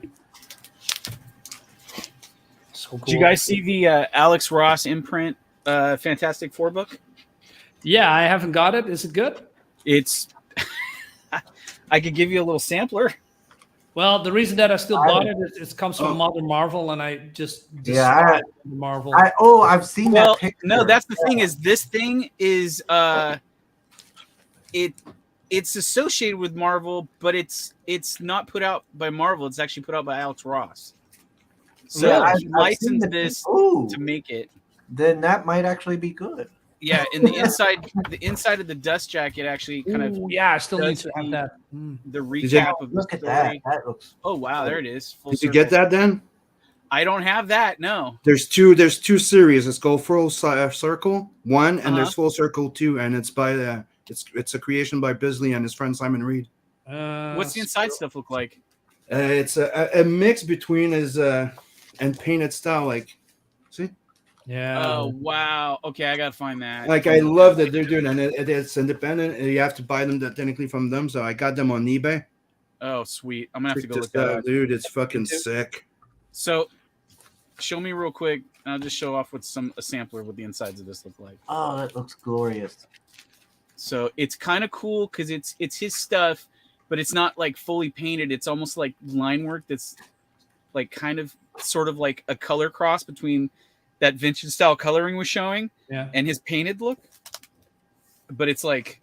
B: So cool.
E: Did you guys see the Alex Ross imprint Fantastic Four book?
B: Yeah, I haven't got it. Is it good?
E: It's. I could give you a little sampler.
B: Well, the reason that I still
A: I-
B: bought it is it comes from Modern Marvel, and I just
A: Yeah,
B: Marvel.
A: I've seen
E: Well,
A: that picture.
E: no, that's the thing. Is this thing is it's associated with Marvel, but it's not put out by Marvel. It's actually put out by Alex Ross. So
A: Yeah,
E: he
A: I've seen
E: licensed
A: the-
E: this
A: Ooh,
E: to make it.
A: then that might actually be good.
E: Yeah, in the inside of the dust jacket actually kind of
B: Ooh, yeah, I still need
E: does
B: to have
E: the-
B: that. Mm.
E: the
C: you-
E: recap of the
A: Look at that.
E: story.
A: That looks.
E: Oh wow, there it is. Full
C: Did you get
E: circle.
C: that then?
E: I don't have that. No.
C: There's two series. It's called Full Circle 1, and there's Full Circle 2, and it's by it's a creation by Bisley and his friend Simon Reed.
E: What's the inside stuff look like?
C: It's a mix between his and painted style. Like, see,
B: Yeah.
E: Oh wow. Okay, I gotta find that.
C: like I love that they're doing, and it's independent. And you have to buy them technically from them. So I got them on eBay.
E: Oh sweet. I'm gonna have to
C: Check
E: go
C: this
E: look that
C: out,
E: up.
C: dude. It's fucking sick.
E: So, show me real quick, and I'll just show off what a sampler what the insides of this look like.
A: Oh, that looks glorious.
E: So it's kind of cool because it's his stuff, but it's not like fully painted. It's almost like line work that's like kind of sort of like a color cross between that vintage style coloring was showing
B: Yeah.
E: and his painted look. But it's like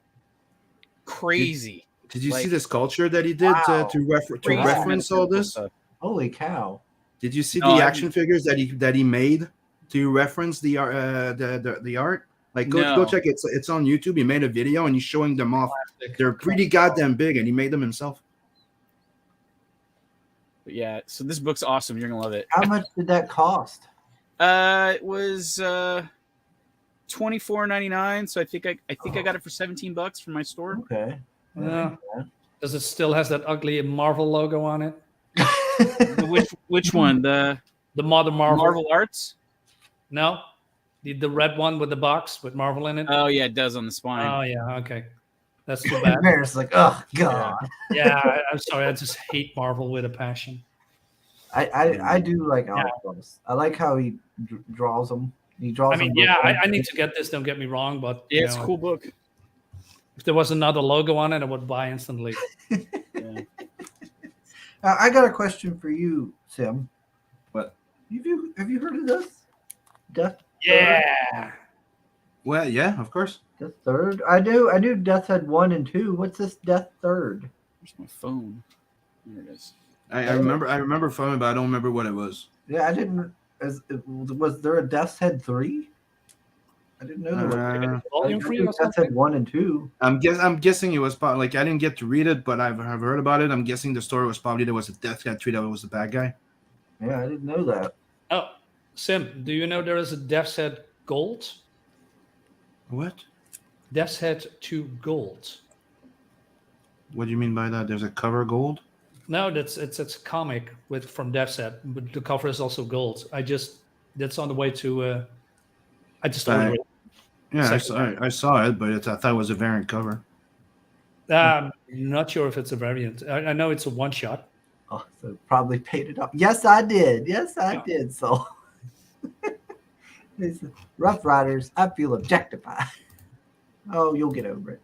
E: crazy.
C: Did you
E: Like-
C: see the sculpture that he did
A: Wow.
C: to
E: Crazy
C: reference all
E: metaphysical
C: this?
E: stuff.
A: Holy cow!
C: Did you see
E: No,
C: the
E: I
C: action figures that he made to reference the art? Like go
E: No.
C: check it. It's on YouTube. He made a video and he's showing them off. They're pretty goddamn big, and he made them himself.
E: But yeah, so this book's awesome. You're gonna love it.
A: How much did that cost?
E: It was $24.99. So I think I got it for $17 from my store.
A: Okay.
B: Yeah. Does it still has that ugly Marvel logo on it?
E: Which one? The
B: The Modern Marvel.
E: Marvel Arts?
B: No, the red one with the box with Marvel in it.
E: Oh yeah, it does on the spine.
B: Oh yeah, okay, that's too bad.
A: Maris like, oh god.
B: Yeah, I'm sorry, I just hate Marvel with a passion.
A: I do like all of those. I like how he draws them. He draws.
B: I mean,
A: them
B: yeah,
A: with-
B: I need to get this. Don't get me wrong, but you
E: Yeah, it's a
B: know,
E: cool book.
B: If there was another logo on it, I would buy instantly.
E: Yeah.
A: I got a question for you, Sim.
C: What?
A: Have you heard of this? Death
B: Yeah.
C: Well, yeah, of course.
A: Death Third? I knew Death had 1 and 2. What's this Death Third?
E: Where's my phone? There it is.
C: I remember from it, but I don't remember what it was.
A: Yeah, I didn't. Was there a Death's Head 3? I didn't know there was.
B: Volume
A: I
B: 3
A: knew
B: or
A: Death's Head
B: something?
A: 1 and 2.
C: I'm guessing it was probably like I didn't get to read it, but I've heard about it. I'm guessing the story was probably there was a Death Head 3 that was the bad guy.
A: Yeah, I didn't know that.
B: Oh, Sim, do you know there is a Death's Head Gold?
C: What?
B: Death's Head 2 Gold.
C: What do you mean by that? There's a cover gold?
B: No, it's a comic from Death's Head, but the cover is also gold. That's on the way to. I just ordered it.
C: Yeah,
B: Second.
C: I saw it, but I thought it was a variant cover.
B: Not sure if it's a variant. I know it's a one shot.
A: Oh, so probably paid it off. Yes, I did. Yes, I
B: Yeah.
A: did. So, These Rough Riders, I feel objectified. Oh, you'll get over it.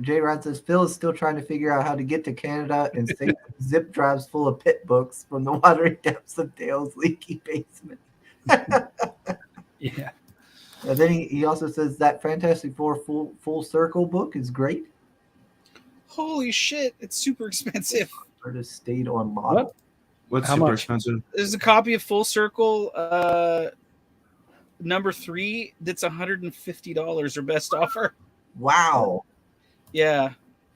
A: Jay Rod says Phil is still trying to figure out how to get to Canada and save zip drives full of pit books from the watery depths of Dale's leaky basement.
B: Yeah.
A: And then he also says that Fantastic Four full circle book is great.
E: Holy shit! It's super expensive.
A: Artist stayed on model.
B: What?
C: What's
B: How
C: super
B: much?
C: expensive?
E: There's a copy of Full Circle, number 3. That's $150 or best offer.
A: Wow.
E: Yeah.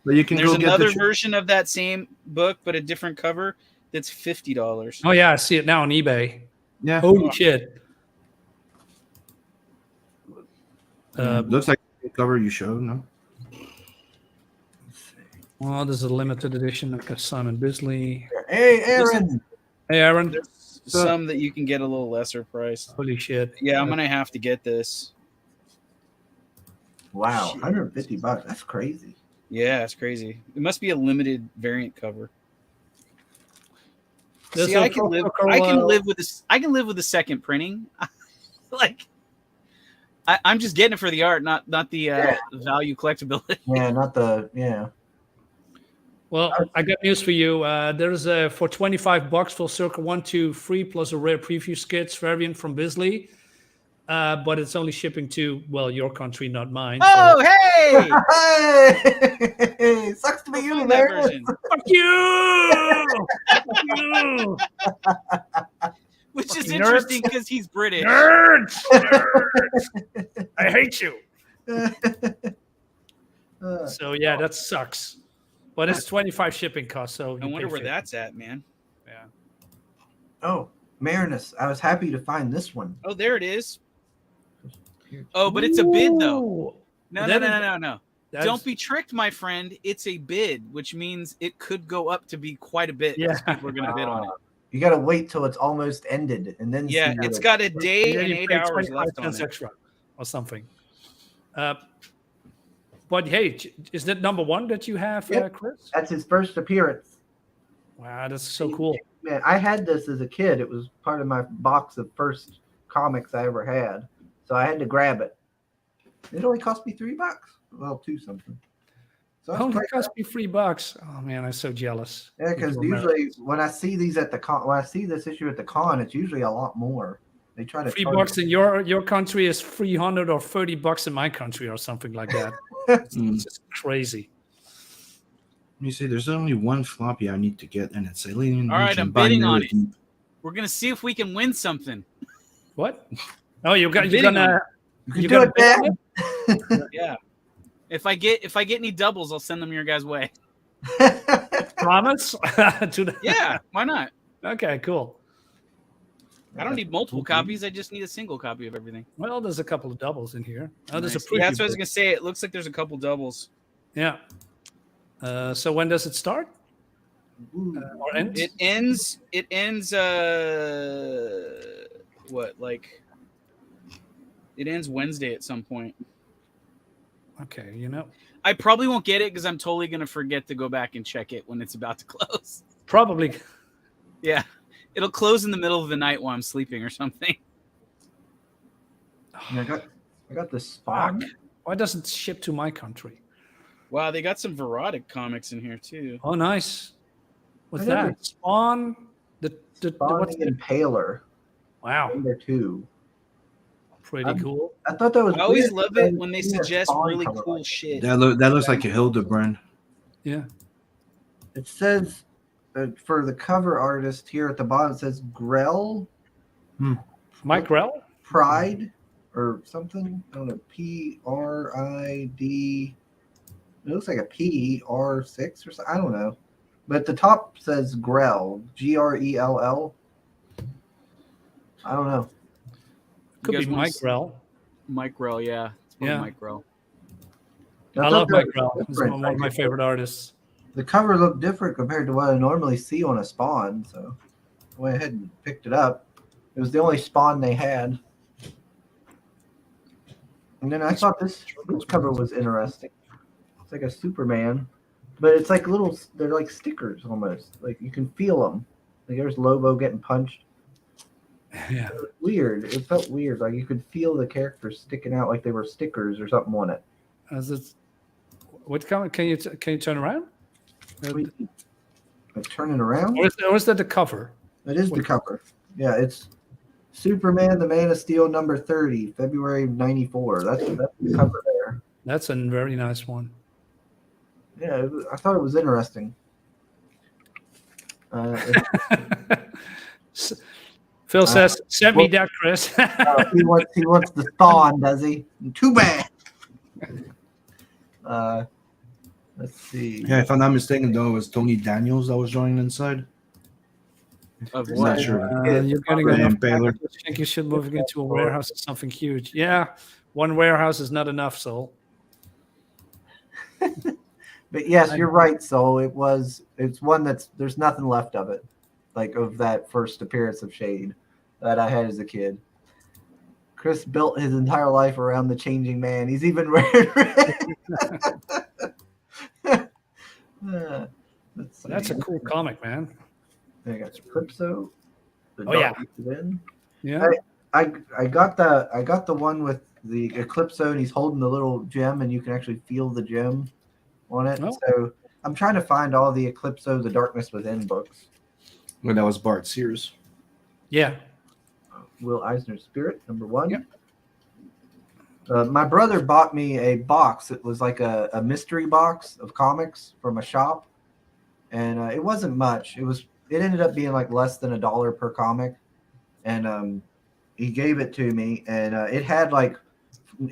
C: But you can
E: There's
C: go get
E: another
C: the
E: version of that same book, but a different cover. That's $50.
B: Oh yeah, I see it now on eBay.
C: yeah.
B: Holy shit.
C: Looks like the cover you showed, no?
B: Well, there's a limited edition. I've got Simon Bisley.
A: Hey, Aaron.
B: Hey, Aaron.
E: There's some that you can get a little lesser priced.
B: Holy shit.
E: Yeah, I'm gonna have to get this.
A: Wow,
E: Shit.
A: $150. That's crazy.
E: Yeah, it's crazy. It must be a limited variant cover.
B: There's
E: See,
B: a
E: I can live.
B: protocol,
E: I can live with this. I can live with the second printing. Like, I'm just getting it for the art, not the value collectability.
A: Yeah, not the
B: Well, I got news for you. There's a for $25 Full Circle 1, 2, free plus a rare preview skits variant from Bisley. But it's only shipping to your country, not mine.
E: Oh, hey!
A: Hey, sucks to be you,
E: Find
A: man.
E: that version.
B: Fuck you! Fuck you!
E: Which is
B: Fucking
E: interesting because he's British.
B: Nerds! Nerds! I hate you. So yeah, that sucks. But it's 25 shipping costs. So
E: I
B: you
E: wonder
B: pay
E: where
B: 50.
E: that's at, man.
B: Yeah.
A: Oh, Marinus, I was happy to find this one.
E: Oh, there it is. Oh, but it's a bid though.
B: Ooh.
E: No.
B: That's-
E: Don't be tricked, my friend. It's a bid, which means it could go up to be quite a bit.
B: Yeah.
E: People are going to bid on it.
A: You got to wait till it's almost ended and then
E: Yeah,
A: see what
E: it's
A: it-
E: got a day
B: Yeah,
E: and
B: you
E: 8
B: pay
E: hours
B: 25
E: left on
B: cents
E: it.
B: extra or something. But hey, is that number one that you have,
A: Yep.
B: Chris?
A: That's his first appearance.
B: Wow, that's so cool.
A: Man, I had this as a kid. It was part of my box of first comics I ever had. So I had to grab it. It only cost me $3. Well, 2 something. So I was
B: Oh, it
A: quite-
B: cost me $3. Oh man, I'm so jealous.
A: yeah, because usually when I see these at the con, when I see this issue at the con, it's usually a lot more. They try to
B: $3 in your country is $300 or $30 in my country or something like that. It's just crazy.
C: Let me see. There's only one floppy I need to get, and it's Alien.
E: All right,
C: Legion
E: I'm bidding on
C: Binary
E: it.
C: Deep.
E: We're going to see if we can win something.
B: What? Oh, you're
E: bidding
B: gonna
A: You
B: you're
A: can do
B: gonna
A: it,
B: bid on
A: man.
B: it?
E: Yeah. If I get any doubles, I'll send them your guys' way.
B: Promise? To the-
E: Yeah, why not?
B: Okay, cool.
E: I don't need multiple copies. I just need a single copy of everything.
B: Well, there's a couple of doubles in here. Oh, there's a
E: Nice.
B: preview.
E: Yeah, that's what I was
B: book.
E: gonna say. It looks like there's a couple doubles.
B: Yeah. So when does it start? Or end?
E: It ends. It ends. What like? It ends Wednesday at some point.
B: Okay, you know.
E: I probably won't get it because I'm totally gonna forget to go back and check it when it's about to close.
B: Probably.
E: Yeah, it'll close in the middle of the night while I'm sleeping or something.
A: I got this Spock.
B: Why doesn't it ship to my country?
E: Wow, they got some Verotic comics in here too.
B: Oh, nice. What's
A: I never-
B: that? Spawn. What's
A: Bonnie and Paler.
B: Wow,
A: Number 2.
B: pretty cool.
A: I thought that was
E: I always
A: weird
E: love
A: because
E: it when they
A: I've seen a
E: suggest
A: Spawn
E: really
A: cover
E: cool
A: like
E: shit.
C: That looks like a Hildebrand.
B: Yeah.
A: It says for the cover artist here at the bottom, it says Grell
B: Mike Grell?
A: Pride or something. I don't know. PRID. It looks like a PR6 or something. I don't know. But at the top says Grell. GRELL. I don't know.
B: Could
E: You
B: be
E: guys wanna
B: Mike Grell.
E: Mike Grell, yeah. It's probably
B: Yeah.
E: Mike Grell.
B: I
A: thought
B: love
A: that
B: Mike
A: was
B: Grell. He's
A: different.
B: one of my favorite artists.
A: The cover looked different compared to what I normally see on a Spawn, so I went ahead and picked it up. It was the only Spawn they had. And then I thought this cover was interesting. It's like a Superman, but it's like they're like stickers almost. Like you can feel them. Like there's Lobo getting punched.
B: Yeah.
A: It was weird. It felt weird. Like you could feel the characters sticking out like they were stickers or something on it.
B: As it's, what comic? Can you turn around?
A: Like turning around?
B: Or is that the cover?
A: It is the cover. Yeah, it's Superman, the Man of Steel, number 30, February '94. That's the cover there.
B: That's a very nice one.
A: Yeah, I thought it was interesting.
B: Phil says, "Send me that, Chris."
A: He wants the Spawn, does he? Too bad. Let's see.
C: Yeah, if I'm not mistaken, though, it was Tony Daniels that was joining inside.
E: Of
C: I'm
E: what?
C: not sure.
B: You're getting
C: Ray
B: enough.
C: and Baylor.
B: I think you should move into a warehouse or something huge. Yeah, one warehouse is not enough, Soul.
A: But yes, you're right, Soul. It's one there's nothing left of it, like of that first appearance of Shade that I had as a kid. Chris built his entire life around the changing man. He's even wearing red. Let's see.
B: That's a cool comic, man.
A: I got Calypso.
B: Oh, yeah. Yeah.
A: I got the one with the Eclipso and he's holding the little gem and you can actually feel the gem on it.
B: Oh.
A: So I'm trying to find all the Eclipso, the Darkness Within books.
C: Well, that was Bart Sears.
B: Yeah.
A: Will Eisner's Spirit, number 1.
B: Yep.
A: My brother bought me a box. It was like a mystery box of comics from a shop, and it wasn't much. It ended up being like less than $1 per comic, and he gave it to me, and it had like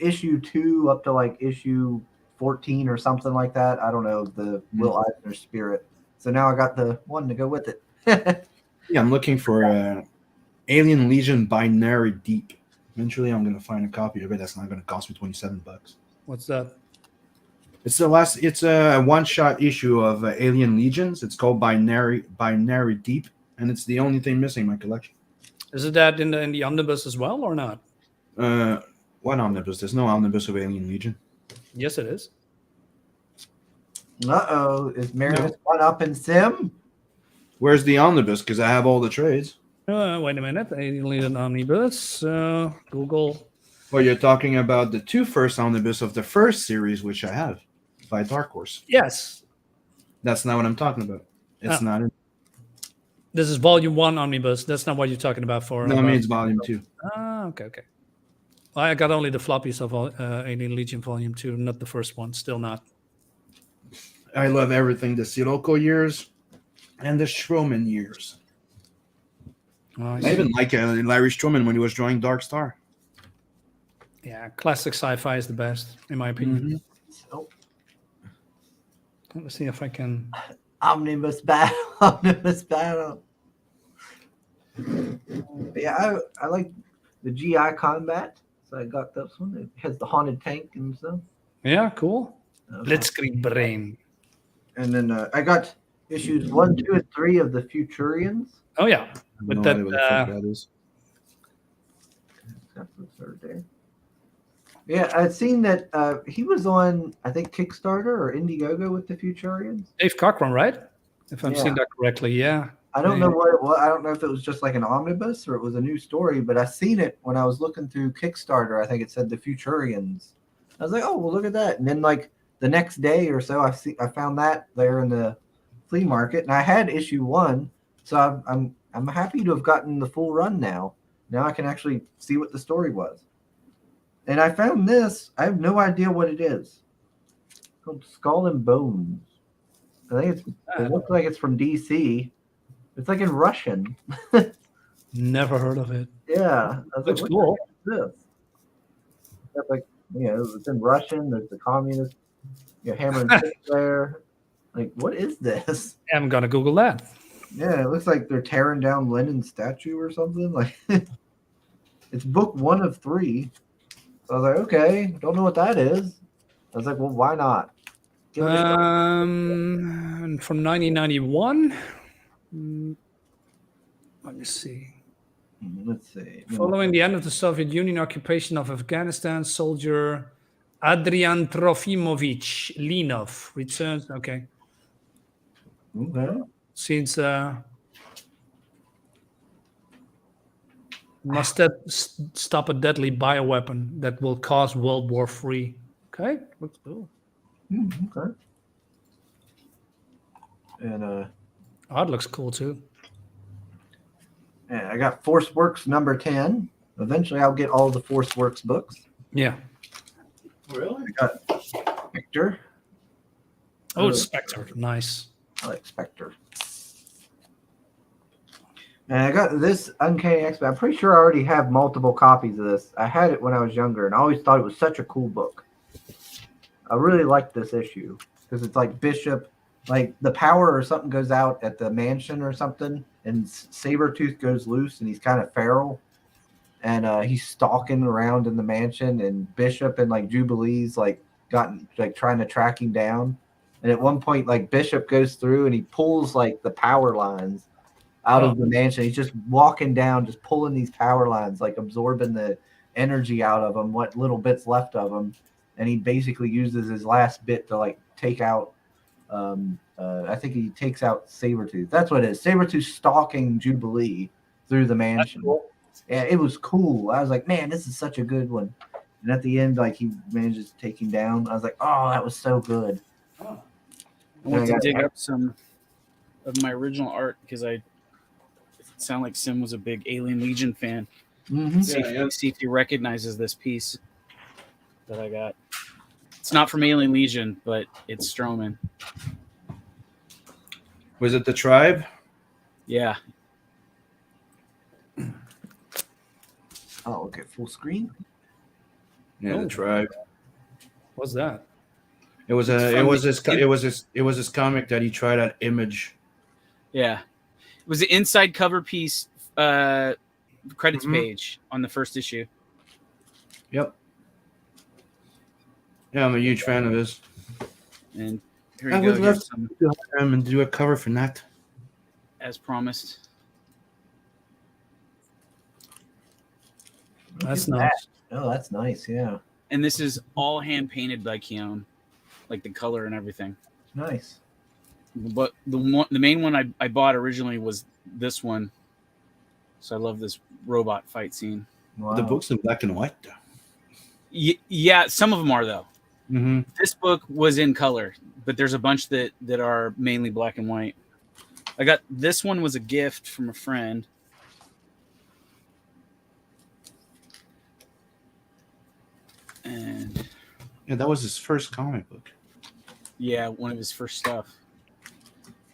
A: issue 2 up to like issue 14 or something like that. I don't know, the Will Eisner Spirit. So now I got the one to go with it.
C: Yeah, I'm looking for Alien Legion Binary Deep. Eventually, I'm going to find a copy of it. That's not going to cost me $27.
B: What's that?
C: It's a one-shot issue of Alien Legions. It's called Binary Deep, and it's the only thing missing in my collection.
B: Is it that in the omnibus as well or not?
C: What omnibus? There's no omnibus of Alien Legion.
B: Yes, it is.
A: Uh-oh. Is Marinus one up in Sim?
C: Where's the omnibus? Because I have all the trades.
B: Wait a minute. Alien omnibus. Google.
C: Well, you're talking about the 2 first omnibus of the first series, which I have by Dark Horse.
B: Yes.
C: That's not what I'm talking about. It's not.
B: This is volume 1 omnibus. That's not what you're talking about for.
C: No, I mean it's volume 2.
B: Ah, okay. I got only the floppies of Alien Legion volume 2, not the first one. Still not.
C: I love everything the Sirocco years and the Stroman years.
B: Oh,
C: I even like Larry Stroman when he was drawing Dark Star.
B: Yeah, classic sci-fi is the best, in my opinion.
A: So,
B: Let's see if I can.
A: Omnibus Battle. Omnibus Battle. But yeah, I like the GI Combat. So I got this one. It has the haunted tank and stuff.
B: Yeah, cool.
A: Okay.
B: Blitzkrieg Brain.
A: And then I got issues 1, 2, and 3 of the Futurians.
B: Oh, yeah.
C: I have
B: With
C: no
B: that,
C: idea what the fuck that is.
A: That's the third there. Yeah, I'd seen that he was on, I think, Kickstarter or Indiegogo with the Futurians.
B: Dave Cochran, right? If I'm
A: Yeah.
B: seeing that correctly, yeah.
A: I don't know what it was. I don't know if it was just like an omnibus or it was a new story, but I seen it when I was looking through Kickstarter. I think it said the Futurians. I was like, oh, well, look at that. And then like the next day or so, I found that there in the flea market, and I had issue 1, so I'm happy to have gotten the full run now. Now I can actually see what the story was. And I found this. I have no idea what it is. It's called Skull and Bones. I think it looks like it's from DC. It's like in Russian.
B: Never heard of it.
A: Yeah. I was
B: Looks
A: like,
B: cool.
A: what is this? It's like, it's in Russian. There's the communist, hammer and sickle there. Like, what is this?
B: I'm gonna Google that.
A: Yeah, it looks like they're tearing down Lenin's statue or something. Like, it's book 1 of 3. So I was like, okay, don't know what that is. I was like, well, why not? Give it a shot.
B: From 1991. Let me see.
A: Let's see.
B: Following the end of the Soviet Union occupation of Afghanistan, soldier Adrian Trofimovich Linov returns. Okay.
A: Okay.
B: Since must stop a deadly bioweapon that will cause World War III. Okay, looks cool.
A: Okay. And
B: Art looks cool too.
A: yeah, I got Force Works number 10. Eventually, I'll get all the Force Works books.
B: Yeah.
C: Really?
A: I got Spectre.
B: Oh, it's Spectre. Nice.
A: I like Spectre. And I got this Uncanny X-Men. I'm pretty sure I already have multiple copies of this. I had it when I was younger, and I always thought it was such a cool book. I really liked this issue because it's like Bishop, like the power or something goes out at the mansion or something, and Sabretooth goes loose, and he's kind of feral, and he's stalking around in the mansion, and Bishop and like Jubilee's like trying to track him down, and at one point like Bishop goes through and he pulls like the power lines out of the mansion. He's just walking down, just pulling these power lines, like absorbing the energy out of them, what little bits left of them. And he basically uses his last bit to like take out, I think he takes out Sabretooth. That's what it is. Sabretooth stalking Jubilee through the mansion.
B: Cool.
A: Yeah, it was cool. I was like, man, this is such a good one. And at the end, like he manages to take him down. I was like, oh, that was so good.
E: I went to dig up some of my original art because it sounded like Sim was a big Alien Legion fan.
A: Mm-hmm.
E: See if he recognizes this piece that I got. It's not from Alien Legion, but it's Strowman.
C: Was it the tribe?
E: Yeah.
A: Oh, okay, full screen.
C: Yeah,
B: Oh.
C: the tribe.
B: What's that?
C: It was his comic that he tried at Image.
E: Yeah. It was the inside cover piece credits page on the first issue.
C: Yep. Yeah, I'm a huge fan of his.
E: And here
C: I
E: you go.
C: would love
E: Here's some,
C: to hire him and do a cover for that.
E: as promised.
B: That's
A: Look at
B: nice.
A: that. Oh, that's nice. Yeah,
E: And this is all hand painted by Keown, like the color and everything.
A: nice.
E: But the main one I bought originally was this one. So I love this robot fight scene.
A: Wow.
C: The book's in black and white, though.
E: Yeah, some of them are though.
C: Mm-hmm.
E: This book was in color, but there's a bunch that are mainly black and white. I got this one was a gift from a friend. And
C: Yeah, that was his first comic book.
E: yeah, one of his first stuff.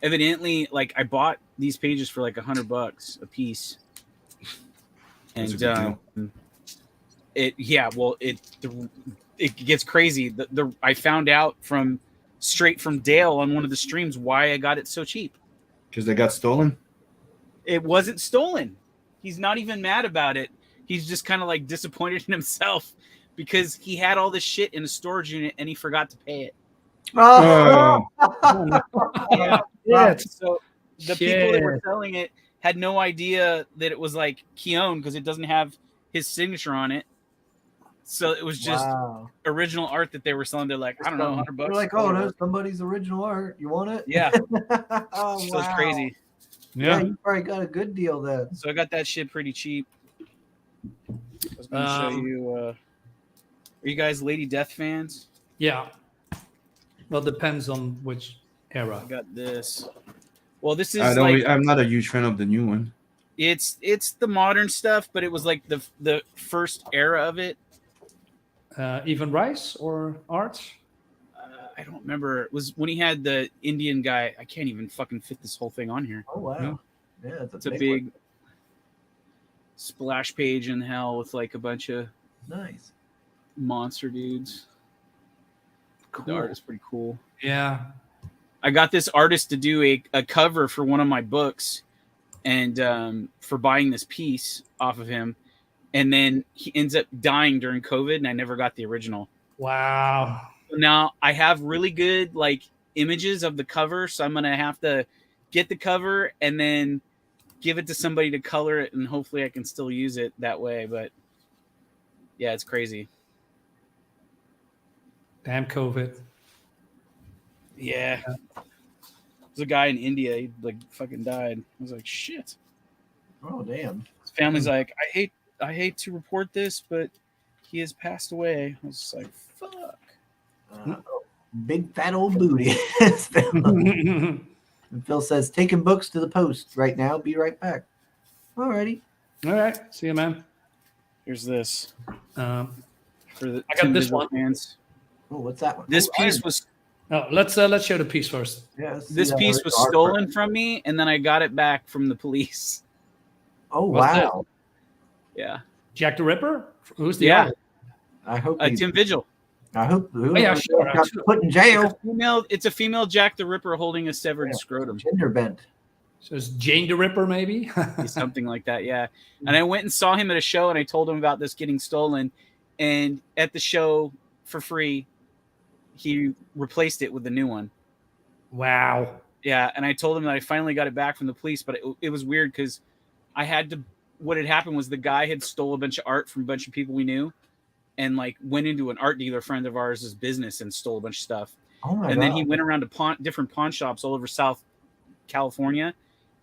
E: Evidently, like I bought these pages for like $100 a piece.
C: That's a
E: And
C: good deal.
E: it gets crazy. I found out straight from Dale on one of the streams why I got it so cheap.
C: Because they got stolen?
E: It wasn't stolen. He's not even mad about it. He's just kind of like disappointed in himself because he had all this shit in a storage unit and he forgot to pay it.
A: Oh,
E: Yeah.
B: Yeah.
E: So the people that were selling it had no idea that it was like Keown because it doesn't have his signature on it. So it was just
A: wow.
E: original art that they were selling. They're like, I don't know, $100.
A: They're like, oh, that's somebody's original art. You want it?
E: Yeah.
A: Oh,
E: So it's crazy.
A: Yeah, you probably got a good deal then.
E: So I got that shit pretty cheap. I was gonna show you. Are you guys Lady Death fans?
B: Yeah. Well, depends on which era.
E: I got this. Well, this
C: I
E: is
C: don't.
E: like
C: I'm not a huge fan of the new one.
E: it's the modern stuff, but it was like the first era of it.
B: Even Rice or Art?
E: I don't remember. It was when he had the Indian guy. I can't even fucking fit this whole thing on here.
A: Oh wow.
B: No.
A: Yeah,
E: It's a
A: big
E: big
A: one.
E: splash page in hell with like a bunch of
A: Nice.
E: monster dudes. The art is pretty cool.
B: Yeah.
E: I got this artist to do a cover for one of my books, and for buying this piece off of him, and then he ends up dying during COVID, and I never got the original.
B: Wow.
E: Now I have really good like images of the cover, so I'm gonna have to get the cover and then give it to somebody to color it, and hopefully I can still use it that way. But yeah, it's crazy.
B: Damn COVID.
E: Yeah. There's a guy in India, he like fucking died. I was like, shit.
A: Oh damn.
E: His family's like, I hate to report this, but he has passed away. I was just like, fuck.
A: Big fat old booty. And Phil says, taking books to the post right now. Be right back. Alrighty.
B: All right. See you, man.
E: Here's this
B: Um,
E: for the
B: I got
E: two
B: this
E: visual
B: one.
E: fans.
A: Oh, what's that one?
E: This
A: Oh,
E: piece
A: Iron
E: was
B: let's show the piece first.
A: Man. Yeah, let's see
E: this
A: that
E: piece
A: original
E: was
A: artwork.
E: stolen from me, and then I got it back from the police.
A: Oh
B: What's that?
A: wow.
E: Yeah.
B: Jack the Ripper? Who's the
E: Yeah.
B: artist?
A: I hope.
E: Tim Vigil.
A: I hope.
B: yeah, sure,
A: Got
B: sure.
A: put in jail.
E: It's a female Jack the Ripper holding a severed scrotum.
A: Gender bent.
B: So it's Jane the Ripper, maybe?
E: Something like that, yeah. And I went and saw him at a show, and I told him about this getting stolen. And at the show, for free, he replaced it with the new one.
B: Wow.
E: Yeah, and I told him that I finally got it back from the police, but it was weird because I had to. What had happened was the guy had stole a bunch of art from a bunch of people we knew, and like went into an art dealer friend of ours' business and stole a bunch of stuff.
A: Oh my
E: And
A: god.
E: then he went around to different pawn shops all over South California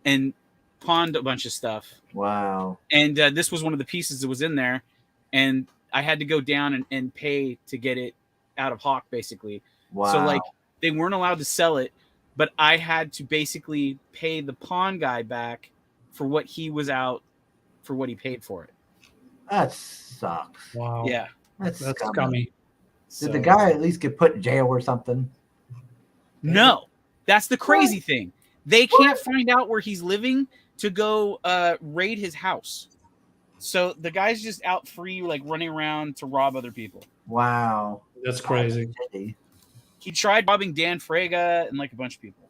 E: and pawned a bunch of stuff.
A: Wow.
E: And this was one of the pieces that was in there, and I had to go down and pay to get it out of hawk, basically.
A: Wow.
E: So like they weren't allowed to sell it, but I had to basically pay the pawn guy back for what he was out for what he paid for it.
A: That sucks.
B: Wow.
E: Yeah.
A: That's scummy.
B: scummy.
E: So,
A: Did the guy at least get put in jail or something?
E: No, that's the crazy thing. They can't find out where he's living to go raid his house. So the guy's just out free, like running around to rob other people.
A: Wow.
B: That's crazy.
E: He tried robbing Dan Frega and like a bunch of people.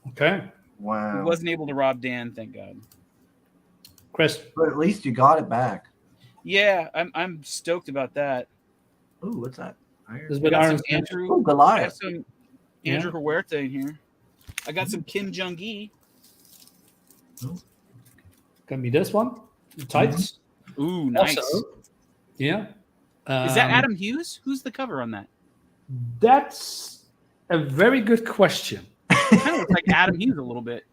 B: Okay.
E: He
A: Wow.
E: wasn't able to rob Dan, thank God.
B: Chris.
A: But at least you got it back.
E: Yeah, I'm stoked about that.
A: Ooh, what's that?
B: There's
E: I
B: been
E: got
B: Iron
E: some
B: Man.
A: Oh,
E: Andrew. I got
A: Goliath.
E: some Andrew Huerta in here. I got some Kim Jong-gi.
B: Can be this one. The tights.
E: Ooh, nice.
B: Also, yeah.
E: Is that Adam Hughes? Who's the cover on that?
B: That's a very good question.
E: Kind of looks like Adam Hughes a little bit.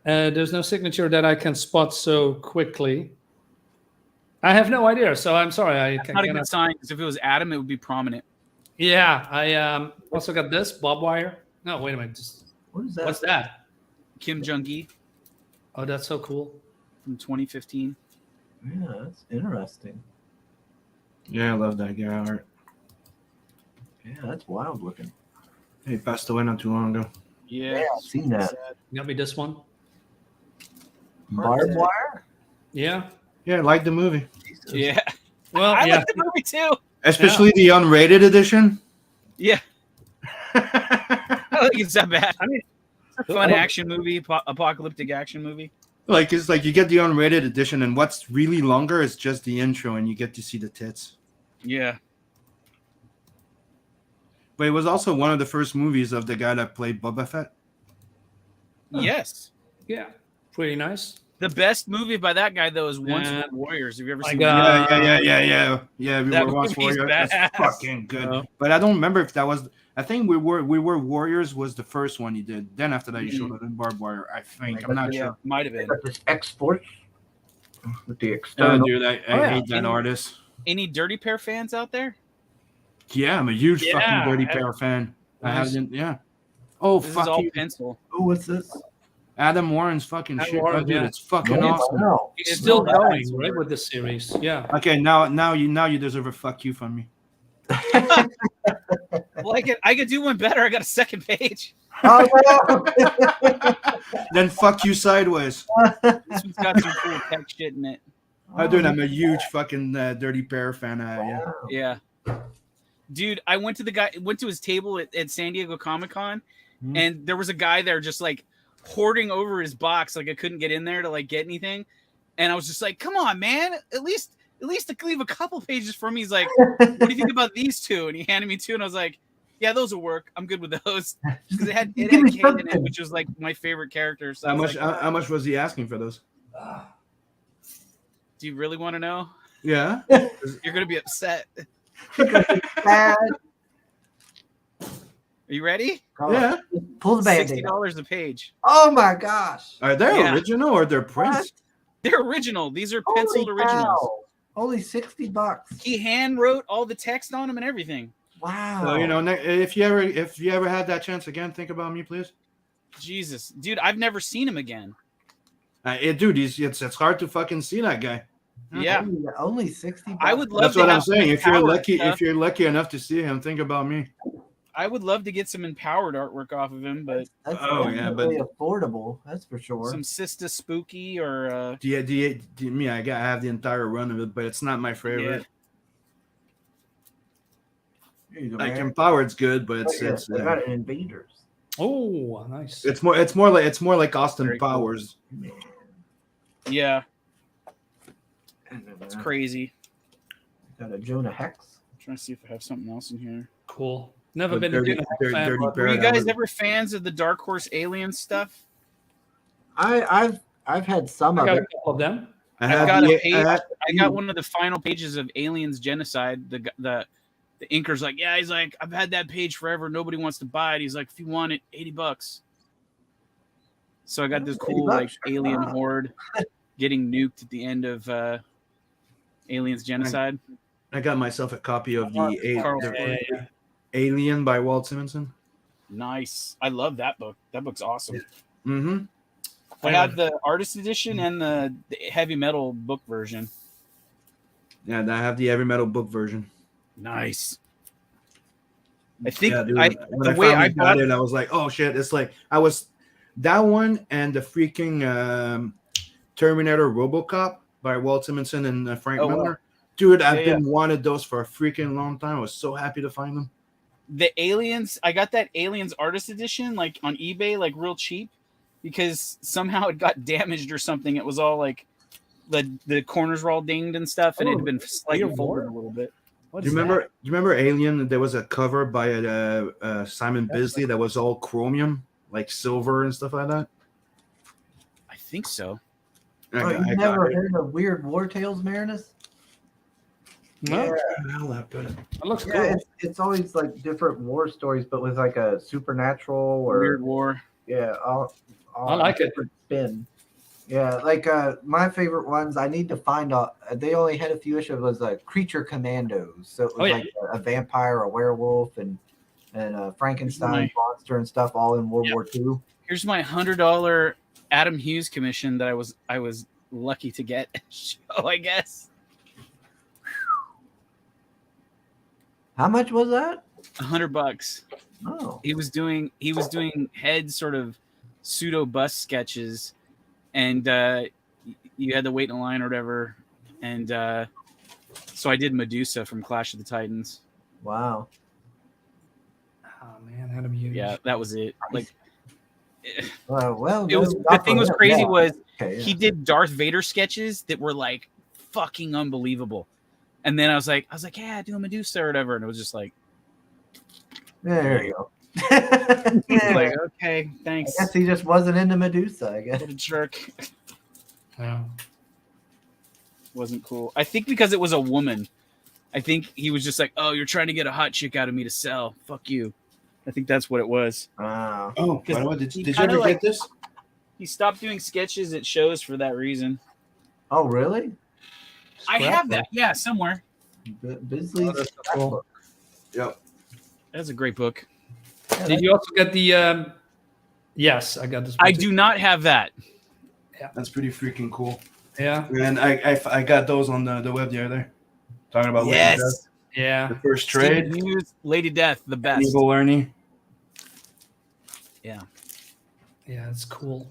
B: There's no signature that I can spot so quickly. I have no idea, so I'm sorry. I
E: That's not a good sign, because if it was Adam, it would be prominent.
B: Yeah, I also got this bob wire. No, wait a minute.
A: What is that?
B: What's that?
E: Kim Jong-gi
B: Oh, that's so cool.
E: from 2015.
A: Yeah, that's interesting.
C: Yeah, I love that guy art.
A: Yeah, that's wild looking.
C: He passed away not too long ago.
E: Yeah,
A: I've seen that.
B: Got me this one.
A: Barbed wire?
B: Yeah.
C: Yeah, I like the movie,
A: Jesus.
E: Yeah.
B: Well,
E: I
B: yeah.
E: like the movie too.
C: especially the unrated edition.
E: Yeah. I don't think it's that bad.
B: I mean,
E: It's a fun action movie, apocalyptic action movie.
C: Like it's like you get the unrated edition, and what's really longer is just the intro, and you get to see the tits.
E: Yeah.
C: But it was also one of the first movies of the guy that played Boba Fett.
E: Yes.
B: yeah. Pretty nice.
E: The best movie by that guy though is Once
B: Yeah.
E: Were Warriors. Have you ever
B: My
E: seen
B: God.
E: that?
C: Yeah. We
E: That
C: were once
E: movie's
C: Warriors. That's
E: badass.
C: fucking good.
B: Yeah.
C: But I don't remember if that was. I think we were Warriors was the first one he did. Then after that, he showed up in Barbed Wire. I think I'm not
E: Yeah,
C: sure.
E: might have been.
A: Got this X-Force with the
C: Oh,
A: external.
C: dude, I
B: Oh, yeah.
C: hate that artist.
E: Any Dirty Pair fans out there?
C: Yeah, I'm a huge
B: Yeah,
C: fucking Dirty
B: I-
C: Pair fan. I
B: Nice.
C: haven't. Yeah. Oh
E: This is
C: fuck
E: all
C: you,
E: pencil.
A: Oh, what's this?
C: Adam Warren's fucking
B: Adam
C: shit.
B: Warren,
C: Oh, dude,
B: yeah.
C: it's fucking
A: Oh,
C: awesome.
A: wow.
B: He's still
A: No,
B: going,
E: that's
B: right,
E: weird.
B: with the series. Yeah.
C: Okay, now you deserve a fuck you from me.
E: Well, I could do one better. I got a second page.
A: Oh, no.
C: Then fuck you sideways.
E: This one's got some cool tech shit in it.
C: Dude, I'm a huge fucking Dirty Pair fan. Yeah.
A: Wow.
E: Yeah. Dude, I went to his table at San Diego Comic-Con,
A: Hmm.
E: and there was a guy there just like hoarding over his box, like I couldn't get in there to like get anything. And I was just like, come on, man, at least leave a couple pages for me. He's like, what do you think about these two? And he handed me two, and I was like, yeah, those will work. I'm good with those. Because it had
A: Give me
E: Kate in it,
A: something.
E: which was like my favorite character. So
C: How
E: I was
C: much?
E: like,
C: How much was he asking for those?
E: do you really want to know?
C: Yeah.
E: You're gonna be upset.
A: Bad.
E: Are you ready?
C: Yeah.
A: Pull the band-aid.
E: $60 a page.
A: Oh my gosh.
C: Are they
E: Yeah.
C: original or they're prints?
E: They're original. These are penciled
A: Holy
E: originals.
A: cow. Only $60.
E: He hand wrote all the text on them and everything.
A: Wow.
C: So, you know, if you ever had that chance again, think about me, please.
E: Jesus, dude, I've never seen him again.
C: Dude, it's hard to fucking see that guy.
E: Yeah,
A: Only $60.
E: I would love
C: That's
E: to
C: what I'm
E: have some
C: saying. If you're
E: empowered
C: lucky,
E: stuff.
C: if you're lucky enough to see him, think about me.
E: I would love to get some empowered artwork off of him, but
A: That's
C: Oh, yeah, but-
A: definitely affordable. That's for sure.
E: some Sista Spooky or
C: Me, I have the entire run of it, but it's not my favorite.
A: Here you go,
C: Like
A: man.
C: Empowered's good, but
A: Oh, yeah,
C: it's
A: they got it in Invaders.
B: Oh, nice.
C: it's more like Austin
E: Very cool.
C: Powers.
E: yeah,
A: And then,
E: it's crazy.
A: Got a Jonah Hex.
E: I'm trying to see if I have something else in here.
B: Cool. Never
C: But
B: been
C: Dirty-
B: a big
C: Dirty-
B: fan,
C: Dirty
B: but-
C: Pair.
E: Were you
C: that
E: guys
C: was-
E: ever fans of the Dark Horse Alien stuff?
A: I've had some
B: I
A: of
B: got a
A: it.
B: couple of them.
E: I've got a page. I
C: Mm.
E: got one of the final pages of Aliens Genocide. The inker's like, yeah, he's like, I've had that page forever. Nobody wants to buy it. He's like, if you want it, $80. So I got this cool like
A: $80.
E: alien
A: Wow.
E: horde getting nuked at the end of Aliens Genocide.
C: I got myself a copy of
E: Carl-
C: the Alien by Walt Simonson.
E: Nice. I love that book. That book's awesome.
C: Mm-hmm.
E: I have the artist edition and the heavy metal book version.
C: Yeah, I have the heavy metal book version.
E: Nice. I think
C: Yeah, dude,
E: I
C: when
E: the
C: I
E: way
C: finally
E: I
C: got
E: bought
C: it, I was like, oh shit! It's like I was that one and the freaking Terminator RoboCop by Walt Simonson and Frank
E: Oh, wow.
C: Miller. Dude, I've
E: Yeah,
C: been wanted those for a freaking long time. I was so happy to find them.
E: the Aliens. I got that Aliens artist edition like on eBay, like real cheap, because somehow it got damaged or something. It was all like the corners were all dinged and stuff, and it had been slightly
B: Weird
E: folded
B: war.
E: a little bit.
B: What
C: Do you
B: is
C: remember? Do you remember Alien? There was a cover by Simon Bisley that was all chromium, like silver and stuff like that.
E: I think so.
A: Oh,
C: I
A: you've
C: got
A: never
C: it.
A: heard of Weird War Tales, Marinus?
B: that? No,
C: Where the hell I put it?
B: it looks
A: Yeah,
B: cool.
A: it's always like different war stories, but with like a supernatural or
E: Weird War.
A: yeah, all
B: I like it.
A: different spin. Yeah, like my favorite ones. I need to find out. They only had a few issues. Was Creature Commandos, so it was
B: Oh, yeah.
A: like a vampire, a werewolf, and a Frankenstein
E: Nice.
A: monster and stuff, all in World
E: Yeah.
A: War II.
E: Here's my $100 Adam Hughes commission that I was lucky to get. Show, I guess
A: How much was that?
E: $100.
A: Oh,
E: He was doing head sort of pseudo bus sketches, and you had to wait in a line or whatever, and so I did Medusa from Clash of the Titans.
A: wow.
B: Oh man, Adam Hughes.
E: Yeah, that was it. Like
A: Well,
E: it was.
A: good
E: The
A: job
E: thing
A: for
E: was
A: him.
E: crazy
A: Yeah.
E: was
A: Okay, yeah.
E: he did Darth Vader sketches that were like fucking unbelievable, and then I was like, yeah, do a Medusa or whatever, and it was just like,
A: There you go.
E: like okay,
A: I
E: thanks.
A: guess he just wasn't into Medusa. I guess.
E: What a jerk.
B: Yeah.
E: Wasn't cool. I think because it was a woman. I think he was just like, oh, you're trying to get a hot chick out of me to sell. Fuck you. I think that's what it was.
A: Wow.
C: Oh, by
E: 'Cause
C: the way, did
E: he
C: you
E: kinda
C: ever
E: like-
C: get this?
E: He stopped doing sketches at shows for that reason.
A: Oh, really?
E: I have that. Yeah, somewhere.
A: Bisley's
B: Oh, that's so cool.
A: scrapbook.
C: Yep.
E: That's a great book.
A: Yeah,
B: Did you also get the? Yes, I got this.
E: I
B: one too.
E: do not have that.
C: That's pretty freaking cool.
B: Yeah,
C: And I got those on the web the other day. Talking about Lady Death,
B: yeah.
C: the first
E: Steve
C: trade,
E: Hughes, Lady Death, the best.
C: Evil Ernie.
E: Yeah.
B: Yeah, it's cool.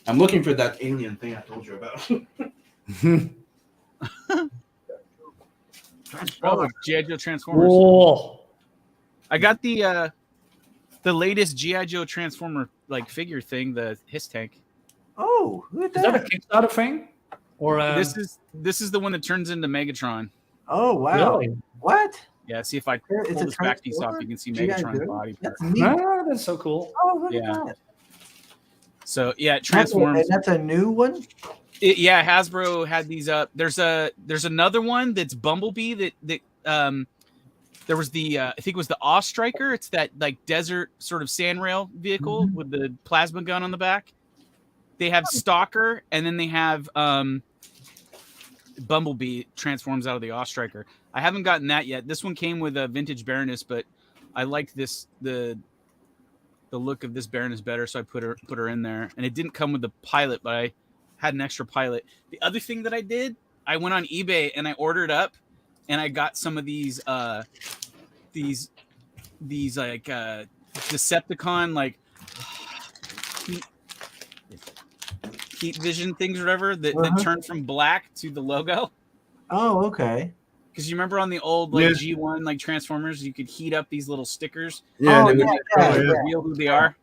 C: I'm looking for that alien thing I told you about.
E: Oh, G.I. Joe Transformers.
B: Whoa.
E: I got the latest G.I. Joe Transformer like figure thing, the Hiss Tank.
A: Oh, who did
B: Is that a
A: that?
B: Kickstarter thing? Or
E: This is the one that turns into Megatron.
A: Oh, wow.
B: really?
A: What?
E: Yeah, see if I
A: It's
E: pull
A: a
E: this back piece off,
A: Transformer?
E: you can see
A: G.I.
E: Megatron's
A: Joe?
E: body part.
A: That's neat.
B: Ah, that's so cool.
A: Oh, look
E: Yeah.
A: at that.
E: So yeah, it
A: And
E: transforms.
A: that's a new one?
E: Yeah, Hasbro had these up. There's another one that's Bumblebee that there was the I think it was the Awe Striker. It's that like desert sort of sand rail vehicle with the plasma gun on the back. They have Stalker, and then they have Bumblebee transforms out of the Awe Striker. I haven't gotten that yet. This one came with a vintage Baroness, but I liked the look of this Baroness better, so I put her in there. And it didn't come with the pilot, but I had an extra pilot. The other thing that I did, I went on eBay and I ordered up, and I got some of these like Decepticon like heat vision things or whatever that turn from black to the logo.
A: Oh, okay.
E: Because you remember on the old like
C: Yeah.
E: G1 like Transformers, you could heat up these little stickers
C: Yeah,
A: Oh,
C: they would
A: yeah,
E: to
A: yeah.
E: reveal who they are.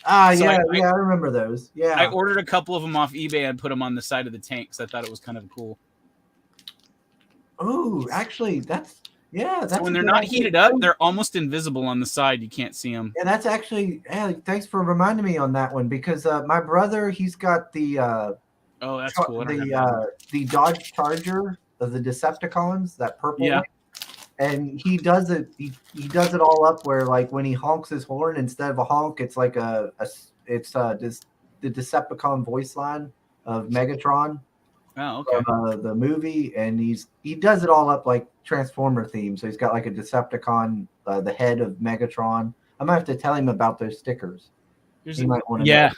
A: Ah,
E: So
A: yeah,
E: I
A: I remember those. Yeah.
E: I ordered a couple of them off eBay and put them on the side of the tank because I thought it was kind of cool.
A: Oh, actually, that's
E: So when
A: a
E: they're
A: good
E: not
A: idea.
E: heated up, they're almost invisible on the side. You can't see them.
A: Yeah, that's actually. Yeah, thanks for reminding me on that one because my brother, he's got the
E: Oh, that's cool. I don't have that.
A: the Dodge Charger of the Decepticons, that purple
E: Yeah.
A: one. And he does it. He does it all up where like when he honks his horn, instead of a honk, it's like the Decepticon voice line of Megatron
E: Oh, okay.
A: from the movie, and he does it all up like Transformer theme. So he's got like a Decepticon, the head of Megatron. I'm gonna have to tell him about those stickers.
E: Here's
A: He
E: a-
A: might want to.
E: yeah.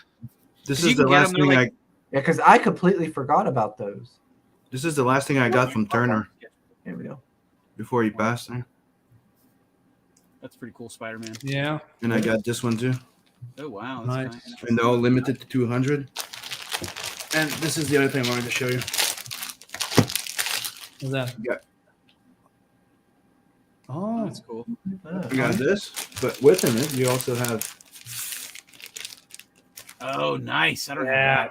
C: This
E: You
C: is
E: can
C: the
E: get
C: last
E: them, they're
C: thing
E: like-
A: Yeah, because I completely forgot about those.
C: This is the last thing I got from Turner
A: Here we go.
C: before he passed there.
E: That's pretty cool, Spider-Man.
B: Yeah.
C: And I got this one too.
E: Oh wow, that's
B: Nice.
E: nice.
C: And they're all limited to 200. And this is the other thing I wanted to show you.
B: What's that?
C: Yeah.
B: Oh,
E: That's cool.
C: You got this, but within it, you also have.
E: Oh, nice. I don't
B: yeah.
E: have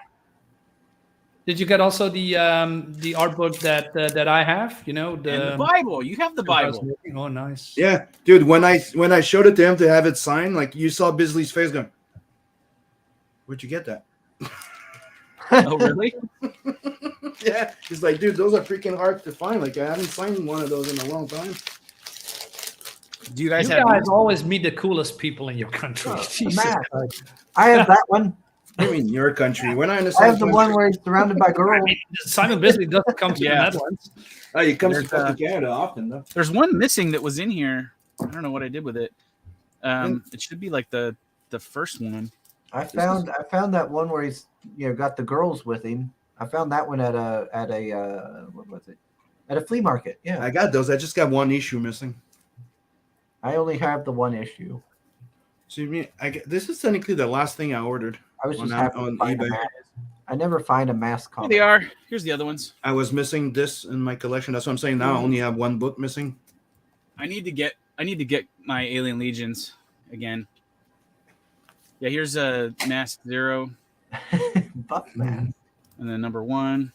B: Did you get also the art book that I have? You know
E: that. And the Bible. You have the Bible.
B: Oh, nice.
C: Yeah, dude. When I showed it to him to have it signed, like you saw Bisley's face going, "Where'd you get that?"
E: Oh, really?
C: Yeah, he's like, dude, those are freaking hard to find. Like, I haven't signed one of those in a long time.
E: Do you
B: You
E: guys
B: guys
E: have?
B: always meet the coolest people in your country.
A: Oh,
B: Jesus
A: Matt.
B: Christ.
A: I have that one.
C: I mean, your country. We're not in the
A: I
C: same
A: have the one where he's surrounded by
B: I
A: girls.
B: mean, Simon Bisley doesn't come to the
E: Yeah.
B: Netherlands.
C: Oh, he comes
E: There's,
C: to fucking Canada often, though.
E: There's one missing that was in here. I don't know what I did with it. It should be like the first one.
A: I found that one where he's got the girls with him. I found that one at a what was it? At a flea market. Yeah.
C: I got those. I just got one issue missing.
A: I only have the one issue.
C: So you mean this is technically the last thing I ordered.
A: I was
C: On
A: just happy
C: on
A: to find a
C: eBay.
A: mask. I never find a mask
E: Here
A: comic.
E: they are. Here's the other ones.
C: I was missing this in my collection. That's what I'm saying. Now I only have one book missing.
E: I need to get my Alien Legions again. Yeah, here's a Mask 0
A: Buck man.
E: and then number 1.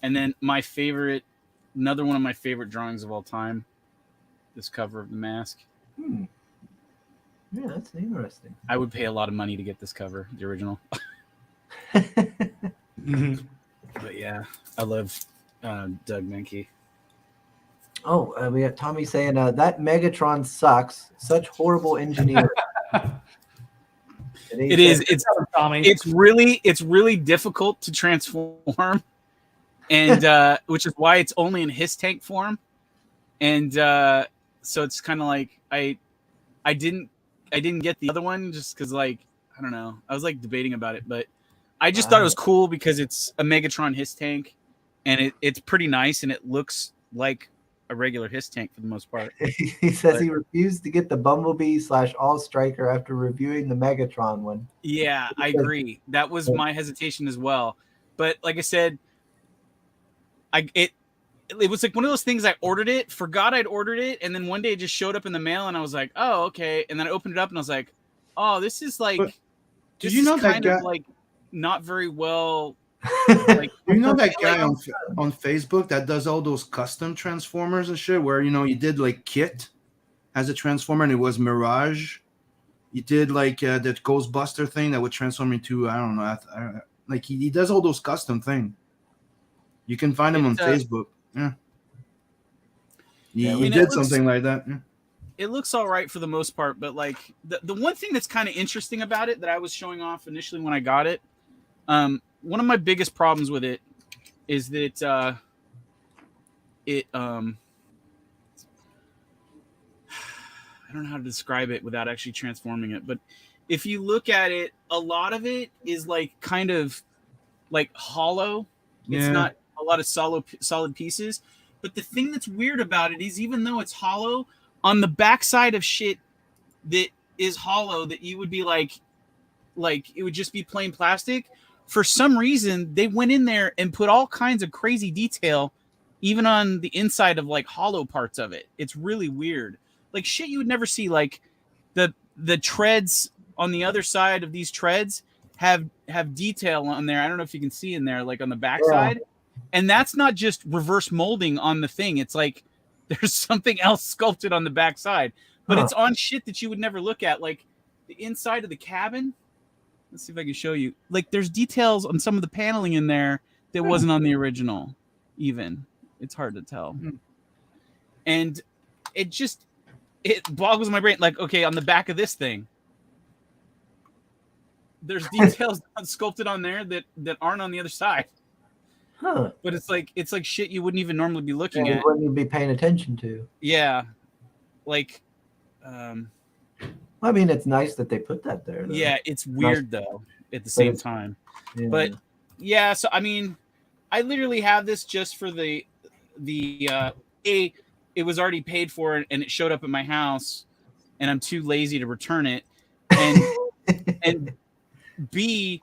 E: And then another one of my favorite drawings of all time. This cover of the mask.
A: Hmm. Yeah, that's interesting.
E: I would pay a lot of money to get this cover, the original.
B: Mhm.
E: But yeah, I love Doug Menke.
A: Oh, we got Tommy saying that Megatron sucks. Such horrible engineering.
E: It is.
B: Tommy.
E: It's really difficult to transform, and which is why it's only in his tank form. and so it's kind of like I didn't get the other one just because like I don't know, I was like debating about it, but I just thought it was cool because it's a Megatron Hiss tank, and it's pretty nice and it looks like a regular Hiss tank for the most part.
A: He says he refused to get the Bumblebee / All Striker after reviewing the Megatron one.
E: Yeah, I agree. That was my hesitation as well. But like I said, it was like one of those things. I ordered it, forgot I'd ordered it, and then one day it just showed up in the mail, and I was like, "Oh, okay." And then I opened it up, and I was like, "Oh, this is like,
C: But
E: this
C: you
E: is
C: know that
E: kind
C: guy-
E: of like not very well." Like,
C: You know that guy on Facebook that does all those custom Transformers and shit, where he did like Kit as a Transformer and it was Mirage. He did like that Ghostbuster thing that would transform into I don't know, like he does all those custom things. You can find him on Facebook. Yeah, he did something like that. Yeah.
E: It looks all right for the most part, but like the one thing that's kind of interesting about it that I was showing off initially when I got it, one of my biggest problems with it is that I don't know how to describe it without actually transforming it, but if you look at it, a lot of it is like kind of like hollow. It's not a lot of solid pieces. But the thing that's weird about it is even though it's hollow, on the backside of shit that is hollow that you would be like it would just be plain plastic, for some reason they went in there and put all kinds of crazy detail even on the inside of like hollow parts of it. It's really weird. Like shit you would never see. Like the treads on the other side of these treads have detail on there. I don't know if you can see in there, like on the backside. Yeah. And that's not just reverse molding on the thing. It's like there's something else sculpted on the backside. But it's on shit that you would never look at. Like the inside of the cabin. Let's see if I can show you. Like there's details on some of the paneling in there that wasn't on the original even. It's hard to tell. And it boggles my brain. Like, okay, on the back of this thing, there's details sculpted on there that aren't on the other side. Huh. But it's like shit you wouldn't even normally be looking at.
A: You wouldn't even be paying attention to.
E: Yeah. Like
A: I mean, it's nice that they put that there, though.
E: Yeah, it's weird though at the same time. Yeah. But yeah, so I mean, I literally have this just for the it was already paid for and it showed up at my house and I'm too lazy to return it. And and B,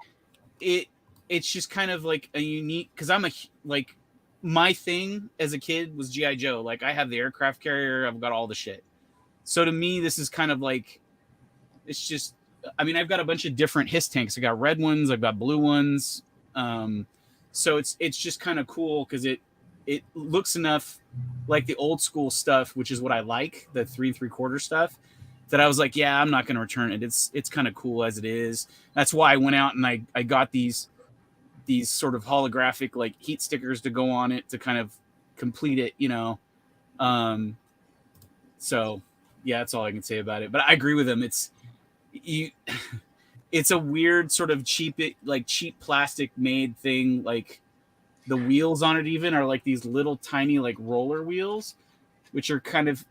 E: it's just kind of like a unique, because I'm my thing as a kid was G.I. Joe. Like I have the aircraft carrier, I've got all the shit. So to me, this is kind of like, it's just, I mean, I've got a bunch of different Hiss tanks. I got red ones, I've got blue ones. So it's just kind of cool because it looks enough like the old school stuff, which is what I like, the 3 3/4 stuff, that I was like, yeah, I'm not going to return it. It's kind of cool as it is. That's why I went out and I got these sort of holographic like heat stickers to go on it to kind of complete it, you know. So yeah, that's all I can say about it. But I agree with him. It's a weird sort of cheap plastic made thing. Like the wheels on it even are like these little tiny like roller wheels, which are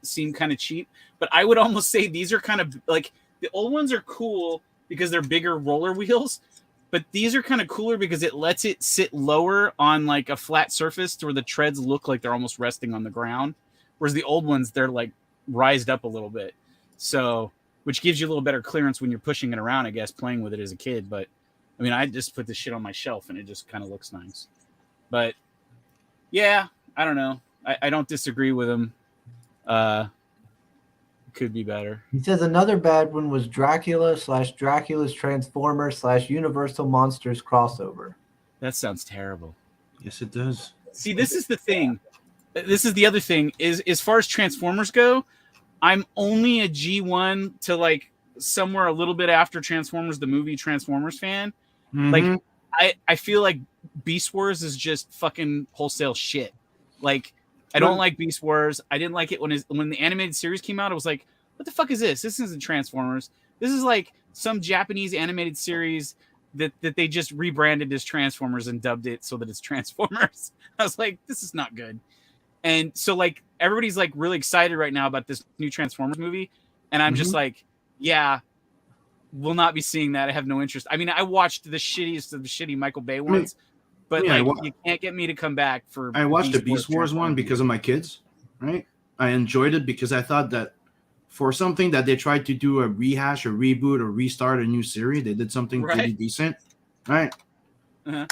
E: seem kind of cheap. But I would almost say these are kind of like, the old ones are cool because they're bigger roller wheels, but these are kind of cooler because it lets it sit lower on like a flat surface to where the treads look like they're almost resting on the ground. Whereas the old ones, they're like rised up a little bit. So, which gives you a little better clearance when you're pushing it around, I guess, playing with it as a kid. But I mean, I just put this shit on my shelf and it just kind of looks nice. But yeah, I don't know. I don't disagree with him. Could be better.
A: He says another bad one was Dracula / Dracula's Transformer / Universal Monsters crossover.
E: That sounds terrible.
C: Yes, it does.
E: See, this is the thing. This is the other thing is, as far as Transformers go, I'm only a G1 to like somewhere a little bit after Transformers, the movie Transformers fan. Mm-hmm. Like I feel like Beast Wars is just fucking wholesale shit. Like I don't like Beast Wars. I didn't like it when the animated series came out. I was like, what the fuck is this? This isn't Transformers. This is like some Japanese animated series that they just rebranded as Transformers and dubbed it so that it's Transformers. I was like, this is not good. And so like everybody's like really excited right now about this new Transformers movie, and I'm just like, yeah, we'll not be seeing that. I have no interest. I mean, I watched the shittiest of the shitty Michael Bay ones, but
C: yeah,
E: like you can't get me to come back for.
C: I watched the Beast Wars one because of my kids, right? I enjoyed it because I thought that for something that they tried to do a rehash, or reboot, or restart a new series, they did something pretty decent, right?
E: Uh-huh.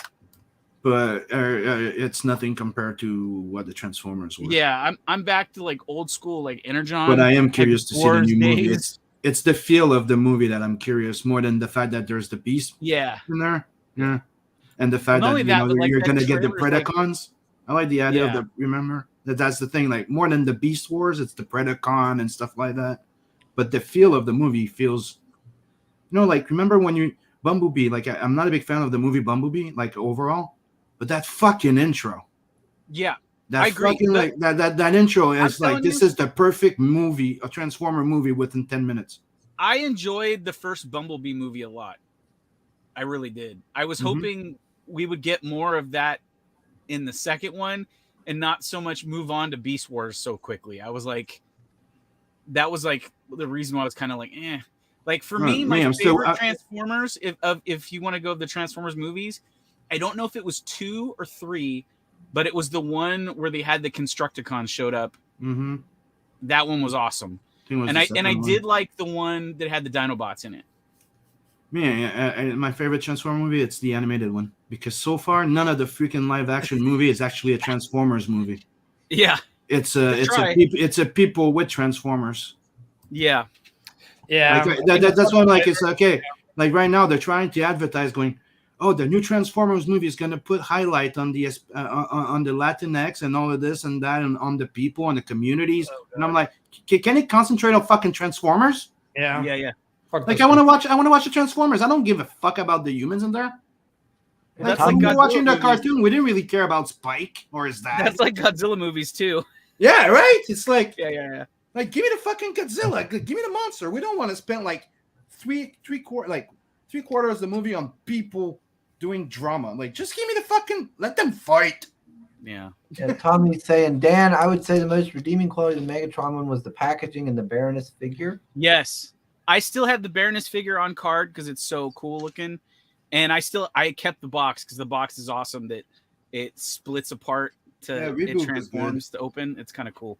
C: But it's nothing compared to what the Transformers were.
E: Yeah, I'm back to like old school, like Energon.
C: But I am curious to see the new movie.
E: Days.
C: It's the feel of the movie that I'm curious more than the fact that there's the Beast
E: Yeah.
C: in there. Yeah. And the fact that, you're going to get the Predacons. I like the idea of the, remember? That's the thing. Like, more than the Beast Wars, it's the Predacon and stuff like that. But the feel of the movie feels, like, remember when Bumblebee, like, I'm not a big fan of the movie Bumblebee, like, overall. But that fucking intro.
E: Yeah.
C: I agree. Fucking, like, that intro is like, this is the perfect movie, a Transformer movie within 10 minutes.
E: I enjoyed the first Bumblebee movie a lot. I really did. I was hoping we would get more of that in the second one and not so much move on to Beast Wars so quickly. I was like, that was like the reason why I was kind of like, eh. Like for me, my favorite Transformers, if you want to go the Transformers movies, I don't know if it was 2 or 3, but it was the one where they had the Constructicons showed up.
C: Mm-hmm.
E: That one was awesome. And I did like the one that had the Dinobots in it.
C: My favorite Transformer movie, it's the animated one, because so far none of the freaking live action movie is actually a Transformers movie.
E: Yeah,
C: it's a people with Transformers.
E: Yeah.
C: Like, that's why I'm like, it's okay. Like right now they're trying to advertise, going, oh, the new Transformers movie is going to put highlight on the Latinx and all of this and that, and on the people and the communities. And I'm like, can it concentrate on fucking Transformers?
E: Yeah.
C: Like I want to watch the Transformers. I don't give a fuck about the humans in there. Like, when we're watching the cartoon, we didn't really care about Spike or his dad.
E: That's like Godzilla movies too.
C: Yeah, right. It's like
E: yeah.
C: Like, give me the fucking Godzilla. Give me the monster. We don't want to spend like three quarters of the movie on people doing drama. Like, just give me the fucking, let them fight.
E: Yeah.
A: Tommy's saying, Dan, I would say the most redeeming quality of the Megatron one was the packaging and the Baroness figure.
E: Yes. I still have the Baroness figure on card because it's so cool looking. And I kept the box because the box is awesome that it splits apart it transforms to open. It's kind of cool.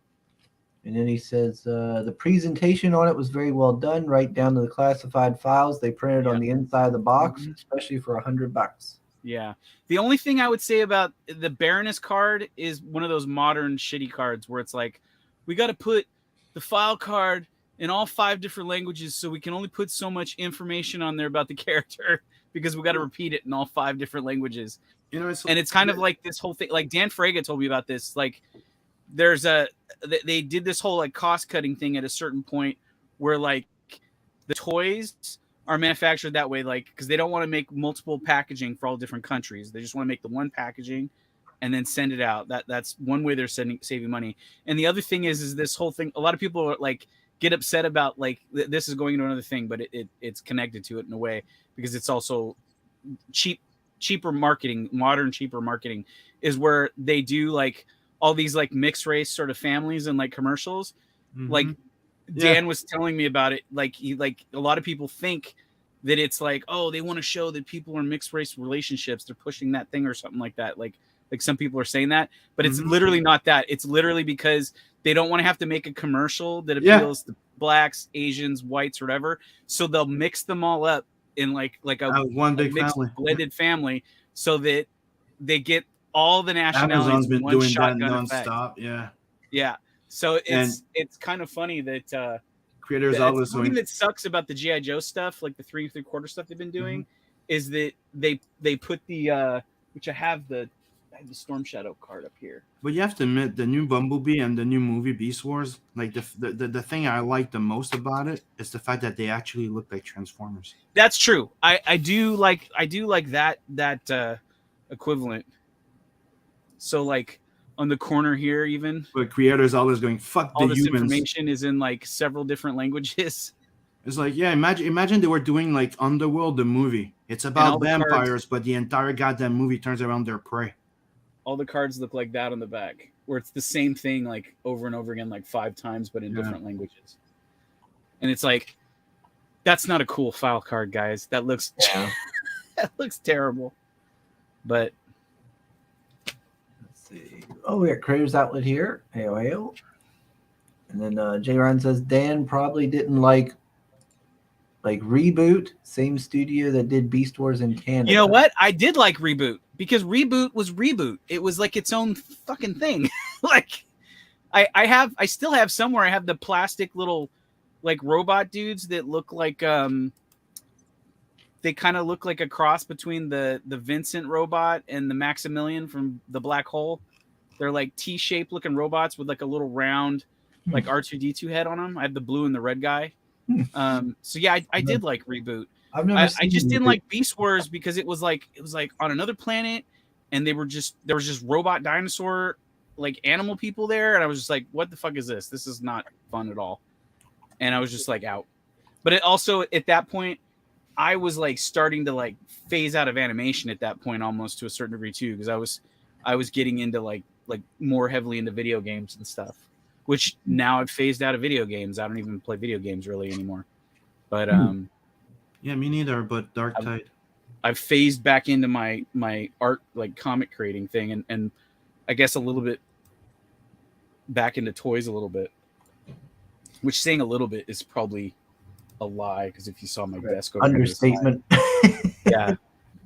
A: And then he says the presentation on it was very well done, right down to the classified files they printed on the inside of the box, especially for $100.
E: Yeah. The only thing I would say about the Baroness card is one of those modern shitty cards where it's like, we got to put the file card in all 5 different languages so we can only put so much information on there about the character because we got to repeat it in all 5 different languages. It's kind of like this whole thing. Like Dan Frega told me about this. Like, they did this whole like cost cutting thing at a certain point where like the toys are manufactured that way, like because they don't want to make multiple packaging for all different countries. They just want to make the one packaging and then send it out. That's one way they're saving money. And the other thing is this whole thing. A lot of people are like get upset about like this is going into another thing, but it's connected to it in a way because it's also cheaper marketing. Modern cheaper marketing is where they do like all these like mixed race sort of families and like commercials. Like Dan was telling me about it. Like a lot of people think that it's like, oh, they want to show that people are in mixed race relationships. They're pushing that thing or something like that. Like some people are saying that, but it's literally not that. It's literally because they don't want to have to make a commercial that appeals to blacks, Asians, whites, or whatever. So they'll mix them all up in like a
C: one big family,
E: blended family, so that they get all the nationalities.
C: Amazon's been doing that
E: nonstop. Yeah. So it's kind of funny that
C: creators always
E: something that sucks about the G.I. Joe stuff, like the 3 3/4 stuff they've been doing, is that they put the which I have the Storm Shadow card up here.
C: But you have to admit, the new Bumblebee and the new movie Beast Wars, like the thing I like the most about it is the fact that they actually look like Transformers.
E: That's true. I do like that equivalent. So like on the corner here, even.
C: But creators always going, fuck
E: all
C: the
E: this
C: humans.
E: Information is in like several different languages.
C: It's like, yeah, imagine they were doing like Underworld, the movie. It's about vampires, but the entire goddamn movie turns around their prey.
E: All the cards look like that on the back. where it's the same thing like over and over again, like 5 times, but in different languages. And it's like, that's not a cool file card, guys. That looks that looks terrible. But
A: let's see. Oh, we got Creators Outlet here. Hail. And then J. Ryan says Dan probably didn't like Reboot, same studio that did Beast Wars in Canada.
E: you know what? I did like Reboot because Reboot was Reboot. It was like its own fucking thing. Like I still have somewhere. I have the plastic little like robot dudes that look like they kind of look like a cross between the Vincent robot and the Maximilian from the Black Hole. They're like T-shaped looking robots with like a little round like R2D2 head on them. I have the blue and the red guy. So yeah, I did like Reboot. I just didn't like Beast Wars because it was like on another planet, and there was just robot dinosaur like animal people there, and I was just like, what the fuck is this? This is not fun at all. And I was just like out. But it also at that point, I was like starting to like phase out of animation at that point almost to a certain degree too, because I was getting into like more heavily into video games and stuff. Which now I've phased out of video games. I don't even play video games really anymore. But
C: yeah, me neither. But Dark Tide,
E: I've phased back into my art like comic creating thing, and I guess a little bit back into toys a little bit. Which saying a little bit is probably a lie, because if you saw my desk over
A: understatement.
E: Yeah,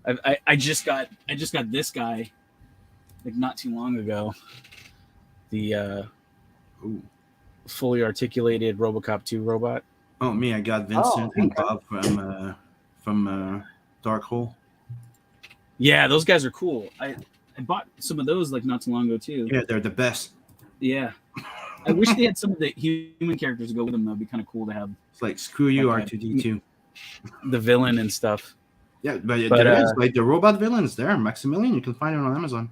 E: I just got this guy like not too long ago. The fully articulated RoboCop 2 robot.
C: Oh, me, I got Vincent and Bob from Dark Hole.
E: Yeah, those guys are cool. I bought some of those like not too long ago too.
C: Yeah, they're the best.
E: Yeah. I wish they had some of the human characters to go with them. That'd be kind of cool to have.
C: It's like screw you,
E: like
C: R2D2.
E: The villain and stuff.
C: Yeah, but there is like the robot villains there. Maximilian, you can find it on Amazon.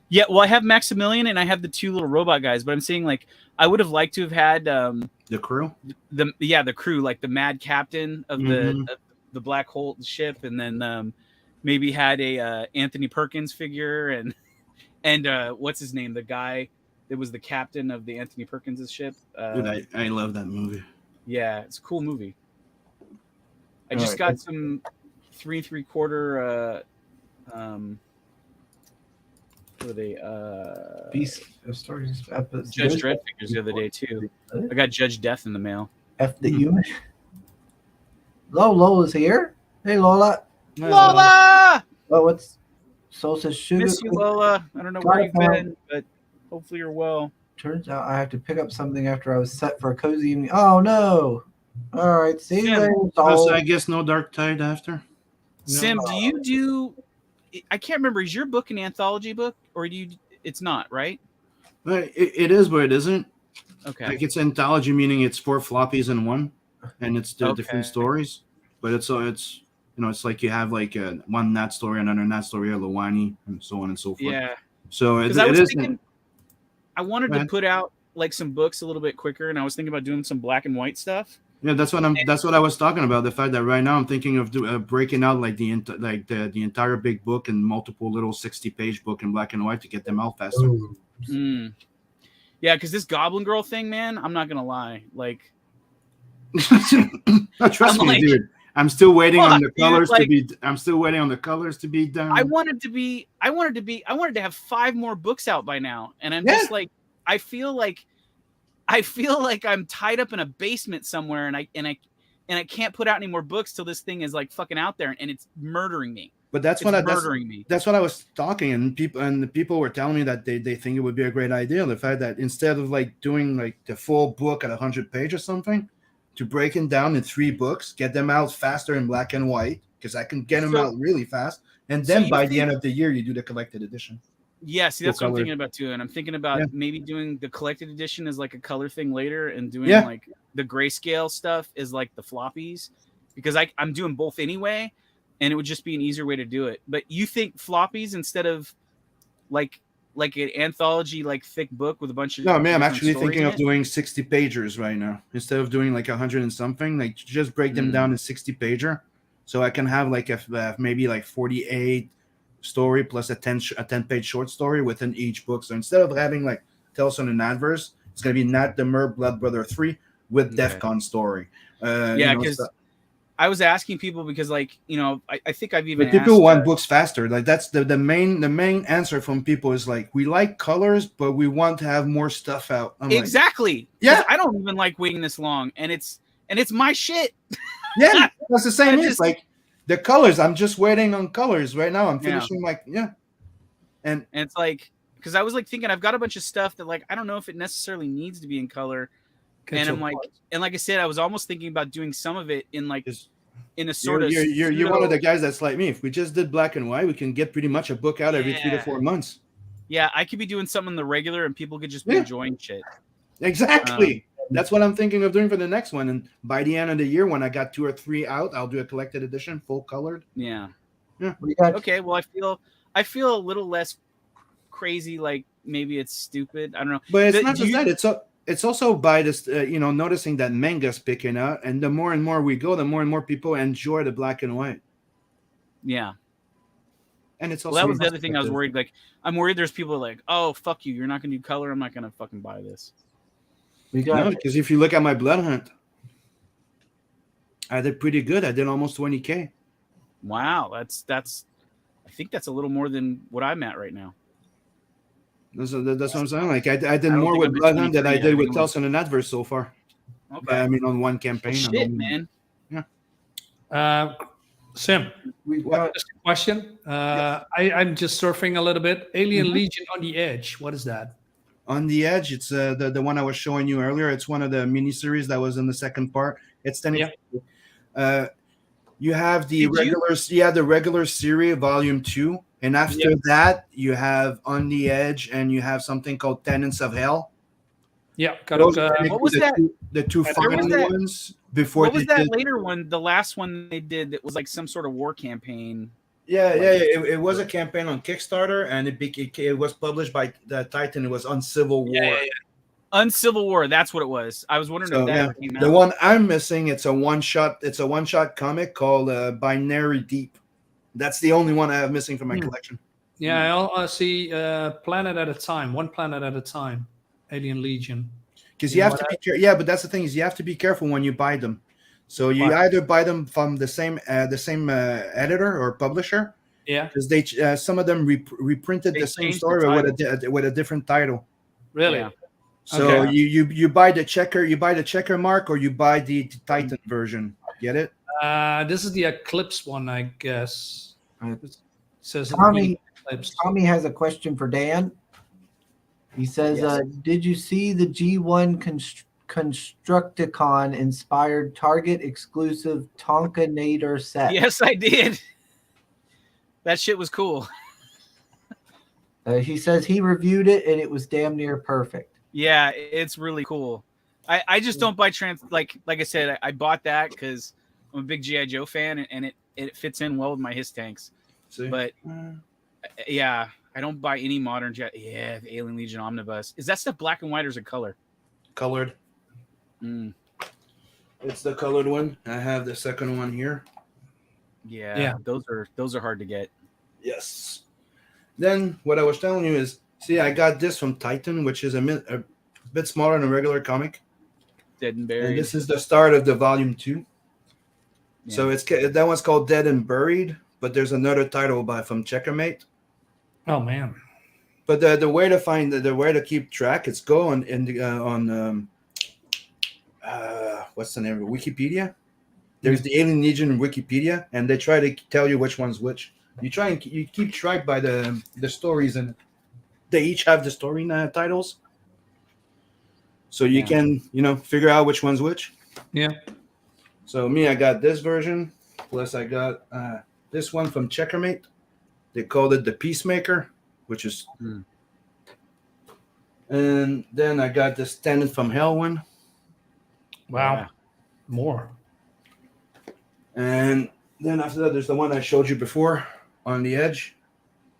E: Yeah, well, I have Maximilian and I have the 2 little robot guys, but I'm saying like I would have liked to have had
C: the crew.
E: The crew, like the mad captain of the Black Hole ship, and then maybe had a Anthony Perkins figure and what's his name, the guy that was the captain of the Anthony Perkins' ship.
C: Dude, I love that movie.
E: Yeah, it's a cool movie. I just got some 3 3/4 what are they?
A: Beast Stories episodes.
E: Judge Dredd figures the other day too. I got Judge Death in the mail.
A: F the human. Lola's here. Hey Lola.
E: Lola!
A: Oh, what's Sosa's sugar?
E: Miss you, Lola. I don't know where you've been, but hopefully you're well.
A: Turns out I have to pick up something after I was set for a cozy evening. Oh no! All right, see you later.
C: So I guess no Dark Tide after.
E: Sim, do you do? I can't remember. Is your book an anthology book, or do you? It's not, right?
C: It is, but it isn't.
E: Okay.
C: Like it's anthology, meaning it's 4 floppies in one, and it's different stories. But it's it's like you have like one Nat story, another Nat story, a Lawani, and so on and so forth.
E: Yeah.
C: So it
E: thinking, I wanted to put out like some books a little bit quicker, and I was thinking about doing some black and white stuff.
C: Yeah, that's what I was talking about. The fact that right now I'm thinking of breaking out like the entire big book and multiple little 60-page book in black and white to get them out faster.
E: Yeah, because this Goblin Girl thing, man, I'm not gonna lie. Like,
C: trust me, dude. I'm still waiting on the colors to be. I'm still waiting on the colors to be done.
E: I wanted to have 5 more books out by now, and I'm just like, I feel like I'm tied up in a basement somewhere, and I can't put out any more books till this thing is like fucking out there, and it's murdering me.
C: But that's what I was talking, and people were telling me that they think it would be a great idea. The fact that instead of like doing like the full book at 100 pages or something, to break them down in 3 books, get them out faster in black and white, because I can get them out really fast, and then by the end of the year you do the collected edition.
E: Yeah, see, that's what I'm thinking about too, and I'm thinking about maybe doing the collected edition as like a color thing later, and doing like the grayscale stuff is like the floppies, because I'm doing both anyway, and it would just be an easier way to do it. But you think floppies instead of like an anthology, like thick book with a bunch of...
C: No, man, I'm actually thinking of doing 60 pagers right now instead of doing like 100 and something. Like just break them down in 60 pager, so I can have like maybe like 48 story plus a 10-page short story within each book. So instead of having like Tales from the Adverse, it's gonna be Nat the Mer Blood Brother 3 with
E: Okay.
C: DEFCON story.
E: Yeah, because I was asking people because, like, I think I've even
C: but people
E: asked,
C: want books faster. Like that's the main answer from people is like, we like colors, but we want to have more stuff out. I'm like,
E: exactly. 'Cause
C: yeah.
E: I don't even like waiting this long, and it's my shit.
C: Yeah, that's the same.
E: I
C: It's
E: just-
C: like the colors. I'm just waiting on colors right now. I'm
E: Yeah.
C: finishing and
E: And it's like, because I was like thinking, I've got a bunch of stuff that, like, I don't know if it necessarily needs to be in color. And I'm like, and like I said, I was almost thinking about doing some of it in like in a sort of.
C: You're one of the guys that's like me. If we just did black and white, we can get pretty much a book out every 3 to 4 months.
E: Yeah, I could be doing something in the regular, and people could just be enjoying shit.
C: Exactly. That's what I'm thinking of doing for the next one. And by the end of the year, when I got 2 or 3 out, I'll do a collected edition, full colored.
E: Yeah.
A: We got
E: Okay. Well, I feel a little less crazy. Like maybe it's stupid. I don't know.
C: But it's not just that. It's also by this, noticing that manga's picking up, and the more and more we go, the more and more people enjoy the black and white.
E: Yeah.
C: And it's also
E: that was the other thing I was worried. Like, I'm worried there's people like, oh, fuck you, you're not gonna do color. I'm not gonna fucking buy this.
C: Because if you look at my Blood Hunt, I did pretty good. I did almost 20K.
E: Wow, that's. I think that's a little more than what I'm at right now.
C: That's what I'm saying. Like I did more with Blood Hunt than I did with Tales from the Adverse so far.
E: Okay.
C: I mean, on one campaign.
E: Shit, man.
C: Yeah.
B: Sim, just a question. I'm just surfing a little bit. Alien Legion on the Edge. What is that?
C: On the Edge, it's the one I was showing you earlier. It's one of the miniseries that was in the second part. It's 10. Yeah. You have the regular series, Volume 2. And after that, you have On the Edge, and you have something called Tenants of Hell.
B: Yeah,
E: what was that?
C: The two final ones before.
E: What was that later one? The last one they did that was like some sort of war campaign.
C: Yeah. It was a campaign on Kickstarter, and it was published by the Titan. It was Uncivil War.
E: Yeah. Uncivil War. That's what it was. I was wondering if that came out.
C: The one I'm missing, it's a one shot. It's a one-shot comic called Binary Deep. That's the only one I have missing from my collection.
B: Yeah, I see Planet at a Time, One Planet at a Time, Alien Legion.
C: Because you have to be careful. Yeah, but that's the thing is you have to be careful when you buy them. So you either buy them from the same editor or publisher.
B: Yeah.
C: Because they some of them reprinted the same story with a different title.
B: Really?
E: Yeah.
C: So you buy the checker mark, or you buy the Titan version. Get it?
B: This is the Eclipse one, I guess. It says
A: Tommy
B: Eclipse.
A: Tommy has a question for Dan. He says, did you see the G1 Constructicon inspired Target exclusive Tonkanator set?
E: Yes, I did. That shit was cool.
A: He says he reviewed it and it was damn near perfect.
E: Yeah, it's really cool. I just don't buy like I said, I bought that because I'm a big G.I. Joe fan, and it fits in well with my HISS tanks.
C: See?
E: But yeah, I don't buy any modern the Alien Legion Omnibus. Is that stuff black and white or is it color?
C: Colored. It's the colored one. I have the second one here.
E: Yeah. Those are hard to get.
C: Yes. Then what I was telling you is, see, I got this from Titan, which is a bit smaller than a regular comic.
E: Dead and Buried.
C: And this is the start of the volume 2.
E: Yeah.
C: So that one's called Dead and Buried, but there's another title from Checkermate.
B: Oh man!
C: But the way to find the way to keep track, it's go on what's the name of it? Wikipedia. There's the Alien Legion Wikipedia, and they try to tell you which one's which. You try and you keep track by the stories, and they each have the story titles, so you can figure out which one's which.
B: Yeah.
C: So I got this version, plus I got this one from Checkermate. They called it the Peacemaker, which is, and then I got this Tenant from Hell one.
B: Wow.
E: Yeah.
B: More.
C: And then after that, there's the one I showed you before, On the Edge.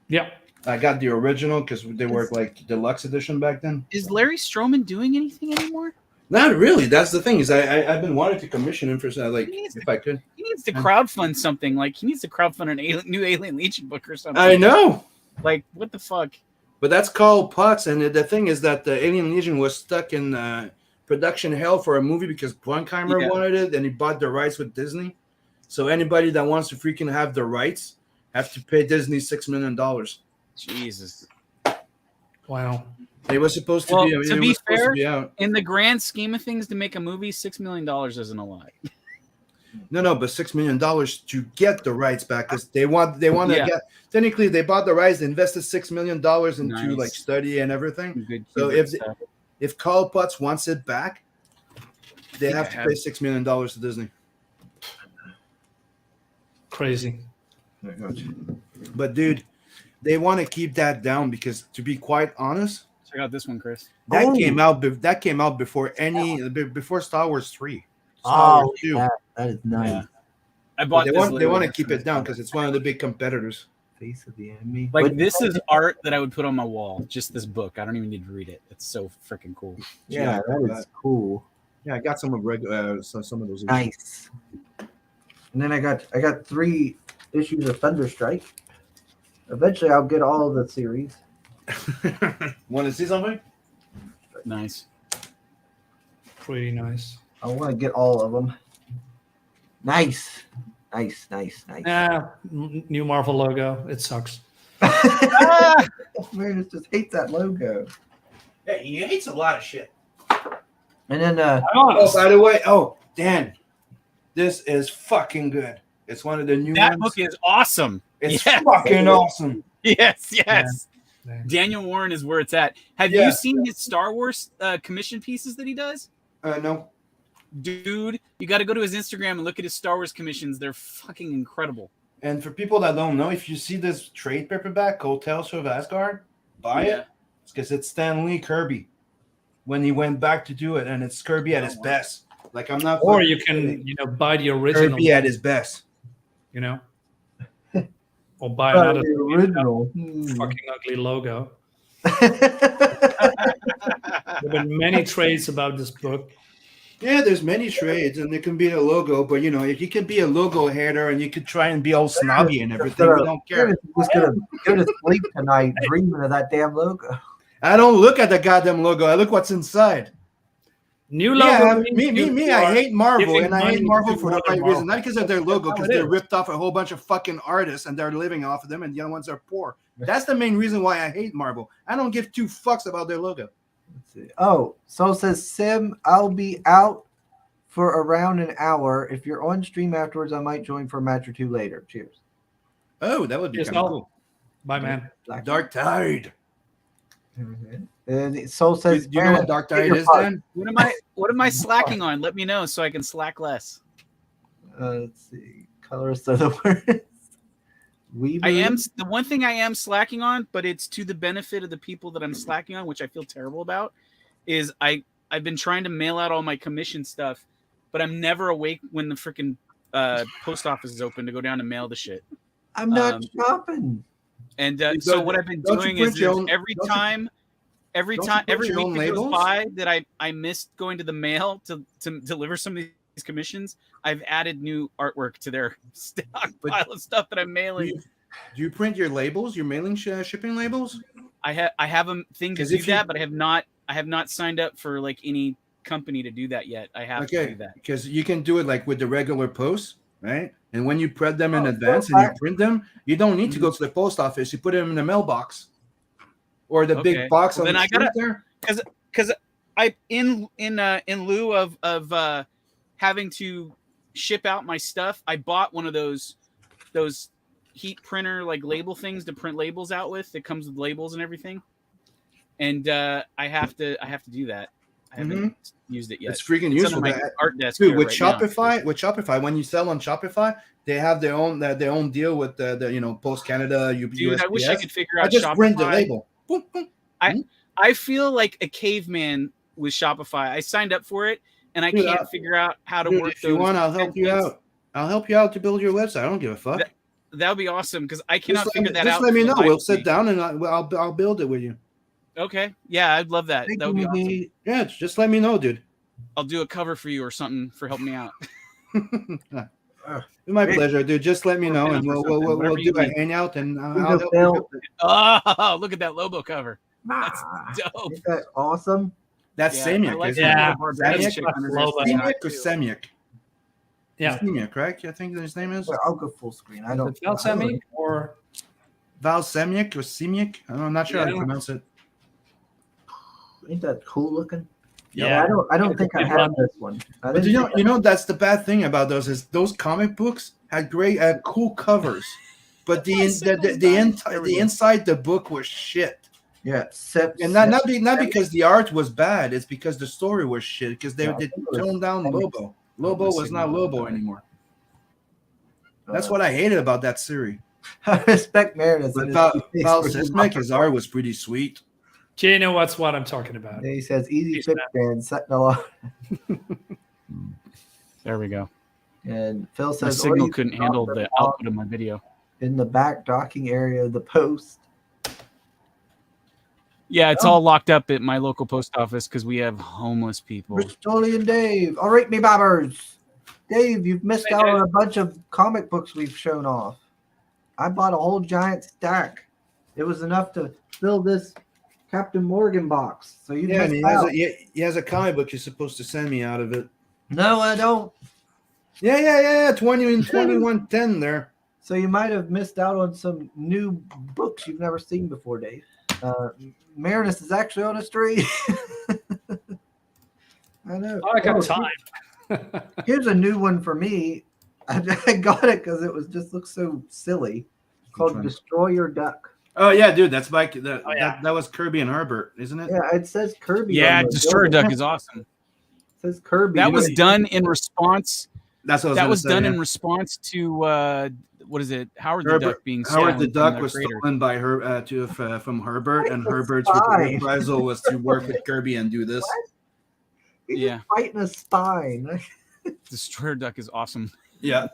B: Yeah.
C: I got the original because they were like deluxe edition back then.
E: Is Larry Stroman doing anything anymore?
C: Not really. That's the thing is I've been wanting to commission him for like
E: He needs
C: if I could.
E: He needs to crowdfund something. Like he needs to crowdfund new Alien Legion book or something.
C: I know.
E: Like what the fuck?
C: But that's called Putz, and the thing is that the Alien Legion was stuck in production hell for a movie because Bruckheimer wanted it, and he bought the rights with Disney. So anybody that wants to freaking have the rights have to pay Disney $6 million.
E: Jesus.
B: Wow.
C: It was supposed to
E: Well,
C: be.
E: to be fair,
C: out.
E: in the grand scheme of things, to make a movie, $6 million isn't a lot.
C: No, but $6 million to get the rights back because they want to get. Technically, they bought the rights, they invested $6 million into like study and everything.
E: Good,
C: So
E: good stuff.
C: if Carl Putz wants it back, they have to pay $6 million to Disney.
B: Crazy.
C: But dude, they want to keep that down because, to be quite honest,
E: Check out this one, Chris.
C: that came out. That came out before before Star Wars 3.
A: Oh, that is nice.
E: Yeah. I bought.
C: They
E: this
C: want to
E: literally
C: keep it down because it's one of the big competitors.
A: Face of the enemy.
E: Like
A: What-
E: this is art that I would put on my wall. Just this book. I don't even need to read it. It's so freaking cool.
A: Yeah, that is cool.
C: Yeah, I got some of some of those.
A: Nice. And then I got 3 issues of Thunderstrike. Eventually, I'll get all of the series.
C: Want to see something?
E: Nice.
B: Pretty nice.
A: I want to get all of them. Nice. Nice.
B: New Marvel logo. It sucks.
A: Man, just hate that logo.
C: Yeah, he hates a lot of shit.
A: And then
C: Oh, by the way, Dan, this is fucking good. It's one of the new
E: That
C: ones.
E: book is awesome.
C: It's
E: Yes.
C: fucking awesome.
E: Yes.
B: Yeah.
E: Daniel Warren is where it's at. Have
C: Yeah.
E: you seen his Star Wars commission pieces that he does?
C: No.
E: Dude, you got to go to his Instagram and look at his Star Wars commissions. They're fucking incredible.
C: And for people that don't know, if you see this trade paperback, Cold Tales of Asgard, buy it. It's because it's Stan Lee Kirby when he went back to do it, and it's Kirby at his best. Like I'm not.
B: Or you can, buy the original.
C: Kirby at his best.
B: Or buy
A: the
B: another
A: original.
B: fucking ugly logo. There have been many trades about this book.
C: Yeah, there's many trades, and it can be a logo, but if you can be a logo hater and you could try and be all snobby and everything, we don't care.
A: Just gonna go to sleep tonight dreaming of that damn logo.
C: I don't look at the goddamn logo. I look what's inside.
B: New logo.
C: Me. I hate Marvel,
B: giving
C: and I hate
B: money
C: Marvel
B: to
C: for the
B: other
C: right
B: Marvel.
C: reason. Not because of their logo, because
B: it
C: they
B: is.
C: ripped off a whole bunch of fucking artists and they're living off of them, and the other ones are poor. That's the main reason why I hate Marvel. I don't give 2 fucks about their logo.
A: Let's see. Oh, so it says Sim, I'll be out for around an hour. If you're on stream afterwards, I might join for a match or 2 later. Cheers.
C: Oh, that would be
B: Yes,
C: kind of
B: I'll-
C: cool.
B: Bye, man.
C: Dark Tide.
A: And Soul says,
C: Do you know what Dark Tide is, Dan?
E: What am I slacking on? Let me know so I can slack less.
A: Let's see. Colorist of the words.
E: I am the one thing I am slacking on, but it's to the benefit of the people that I'm slacking on, which I feel terrible about. Is I've been trying to mail out all my commission stuff, but I'm never awake when the freaking post office is open to go down and mail the shit.
A: I'm not shopping.
E: And
C: You
E: so
C: don't-
E: what I've been
C: don't you
E: doing
C: print
E: is
C: your own-
E: every
C: don't you-
E: time, every
C: don't you
E: time,
C: print
E: every
C: your
E: week
C: own
E: that goes
C: labels?
E: by that I missed going to the mail to deliver some of these commissions, I've added new artwork to their stockpile of stuff that I'm mailing.
C: Do you print your labels, your mailing shipping labels?
E: I have a thing to
C: 'Cause
E: do
C: if you-
E: that, but I have not signed up for like any company to do that yet. I have to do that.
C: Because you can do it like with the regular post, right? And when you print them in
A: Oh,
C: advance and you print them, you don't need to go to the post office. You put them in the mailbox or the
E: Okay.
C: big box
E: Well,
C: on
E: then
C: the
E: I
C: street
E: gotta-
C: there.
E: Because I in lieu of having to ship out my stuff, I bought one of those heat printer like label things to print labels out with. It comes with labels and everything, and I have to do that. I haven't used it yet.
C: It's freaking
E: It's
C: useful.
E: under my art desk
C: Dude,
E: here
C: with
E: right now.
C: Shopify, when you sell on Shopify, they have their own deal with the Post Canada,
E: Dude, I wish I could figure out
C: I just print the
E: Shopify.
C: label. Boom, boom.
E: I feel like a caveman with Shopify. I signed up for it, and I
C: Dude,
E: can't figure out how to
C: Dude,
E: work
C: if
E: those.
C: you want, I'll help you
E: templates.
C: out. I'll help you out to build your website. I don't give a fuck.
E: That would be awesome because I cannot
C: Just
E: figure that
C: just
E: out.
C: let me
E: for
C: know.
E: the life
C: We'll
E: of
C: sit
E: me.
C: down and I'll build it with you.
E: Okay. Yeah, I'd love that.
A: Thank
E: That would be
A: you,
E: awesome.
A: McGee.
C: Yeah, just let me know, dude.
E: I'll do a cover for you or something for helping me out.
C: My pleasure, dude. Just let me know, and we'll
E: Whatever
C: do
E: you
C: a
E: need.
C: hangout, and
A: You
C: I'll
A: go,
C: help
A: Phil.
C: you with it.
E: Oh, look at that Lobo cover. That's
A: Ah,
E: dope.
A: Isn't that awesome?
C: That's
E: Yeah, I
C: Semiak,
E: like
C: isn't
E: that
C: it?
B: Yeah,
E: little barbarian
C: that's
E: chick
B: Lobo.
E: under there.
C: Semiak or Semiak?
B: Yeah.
C: Semiak, right? I think his name is
A: Well, I'll go full screen. I
B: Is
A: don't.
B: it Valsemi or
C: Val Semiak or Semiak. I'm not sure how to
B: Yeah.
C: pronounce it.
A: Ain't that cool looking?
B: yeah?
A: I don't
B: It's
A: think
B: a
A: I
B: good
A: have
B: one.
A: this one. I
C: But
A: didn't think
C: you know that's the bad thing about those is those comic books had great cool covers, but the inside the book was shit.
A: yeah,
C: And not because the art was bad, it's because the story was shit. Because they toned down Lobo. Lobo was not Lobo anymore. That's what I hated about that series.
A: I respect Meredith.
C: But
A: and
C: Val
A: his face
C: Sismic, his art was pretty sweet.
B: Jay knows what I'm talking about.
A: He says, "Easy
B: Peace,
A: fix, man. Setting a lot."
E: There we go.
A: And Phil
E: My
A: says,
E: signal
A: "Or you
E: couldn't
A: can
E: handle
A: drop
E: the
A: them off
E: output of my video.
A: in the back docking area of the post."
E: Yeah, it's all locked up at my local post office because we have homeless people.
A: Bristolian Dave. All right, me bobbers. Dave, you've missed
B: Hey,
A: out
B: Dave.
A: on a bunch of comic books we've shown off. I bought a whole giant stack. It was enough to fill this Captain Morgan box. So you
C: Yeah, and
A: missed out.
C: he has a comic book you're supposed to send me out of it.
A: No, I don't.
C: Yeah. 2110 there.
A: So you might have missed out on some new books you've never seen before, Dave. Marinus is actually on a stream. I know.
B: Oh, I got time.
A: Here's a new one for me. I got it because it was just looks so silly. Called Destroy Your Duck.
C: Oh yeah, dude, that's like
B: yeah.
C: that was Kirby and Herbert, isn't it?
A: Yeah, it says Kirby.
E: Yeah,
A: on the
E: Destroyer
A: building.
E: Duck is awesome.
A: It says Kirby.
E: That was done in response.
C: That's what I was
E: That
C: gonna
E: was
C: say,
E: done
C: yeah.
E: in response to what is it? Howard the
C: Herbert-
E: Duck being stolen.
C: Howard the
E: from
C: Duck
E: their
C: was
E: creator.
C: stolen by her from Herbert, and
A: What?
C: Herbert's
A: Spy.
C: reprisal was to work with Kirby and do this.
A: He's
E: Yeah.
A: just fighting a spine.
E: Destroyer Duck is awesome.
C: Yeah,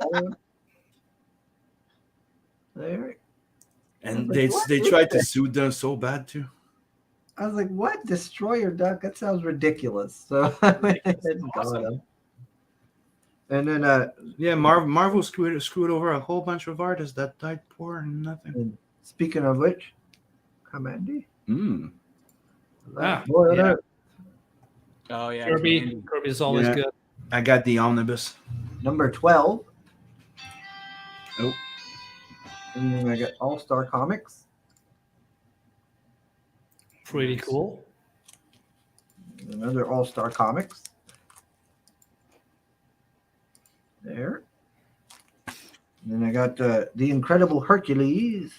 A: There.
C: and
A: Like,
C: they
A: what
C: they
A: is
C: tried to
A: this?
C: sue them so bad too.
A: I was like, "What? Destroy Your Duck? That sounds ridiculous." So I went ahead and got
E: Awesome.
A: him. And then,
C: Yeah, Marvel screwed over a whole bunch of artists that died poor and nothing.
A: speaking of which, Commandy.
C: Mm.
B: Ah,
A: Boy,
B: yeah.
E: Oh yeah,
B: Kirby is always
C: Yeah.
B: good.
C: I got the omnibus.
A: Number 12.
C: Oh.
A: And then I got All Star Comics.
B: Pretty cool.
A: Another All Star Comics. There. And then I got the Incredible Hercules.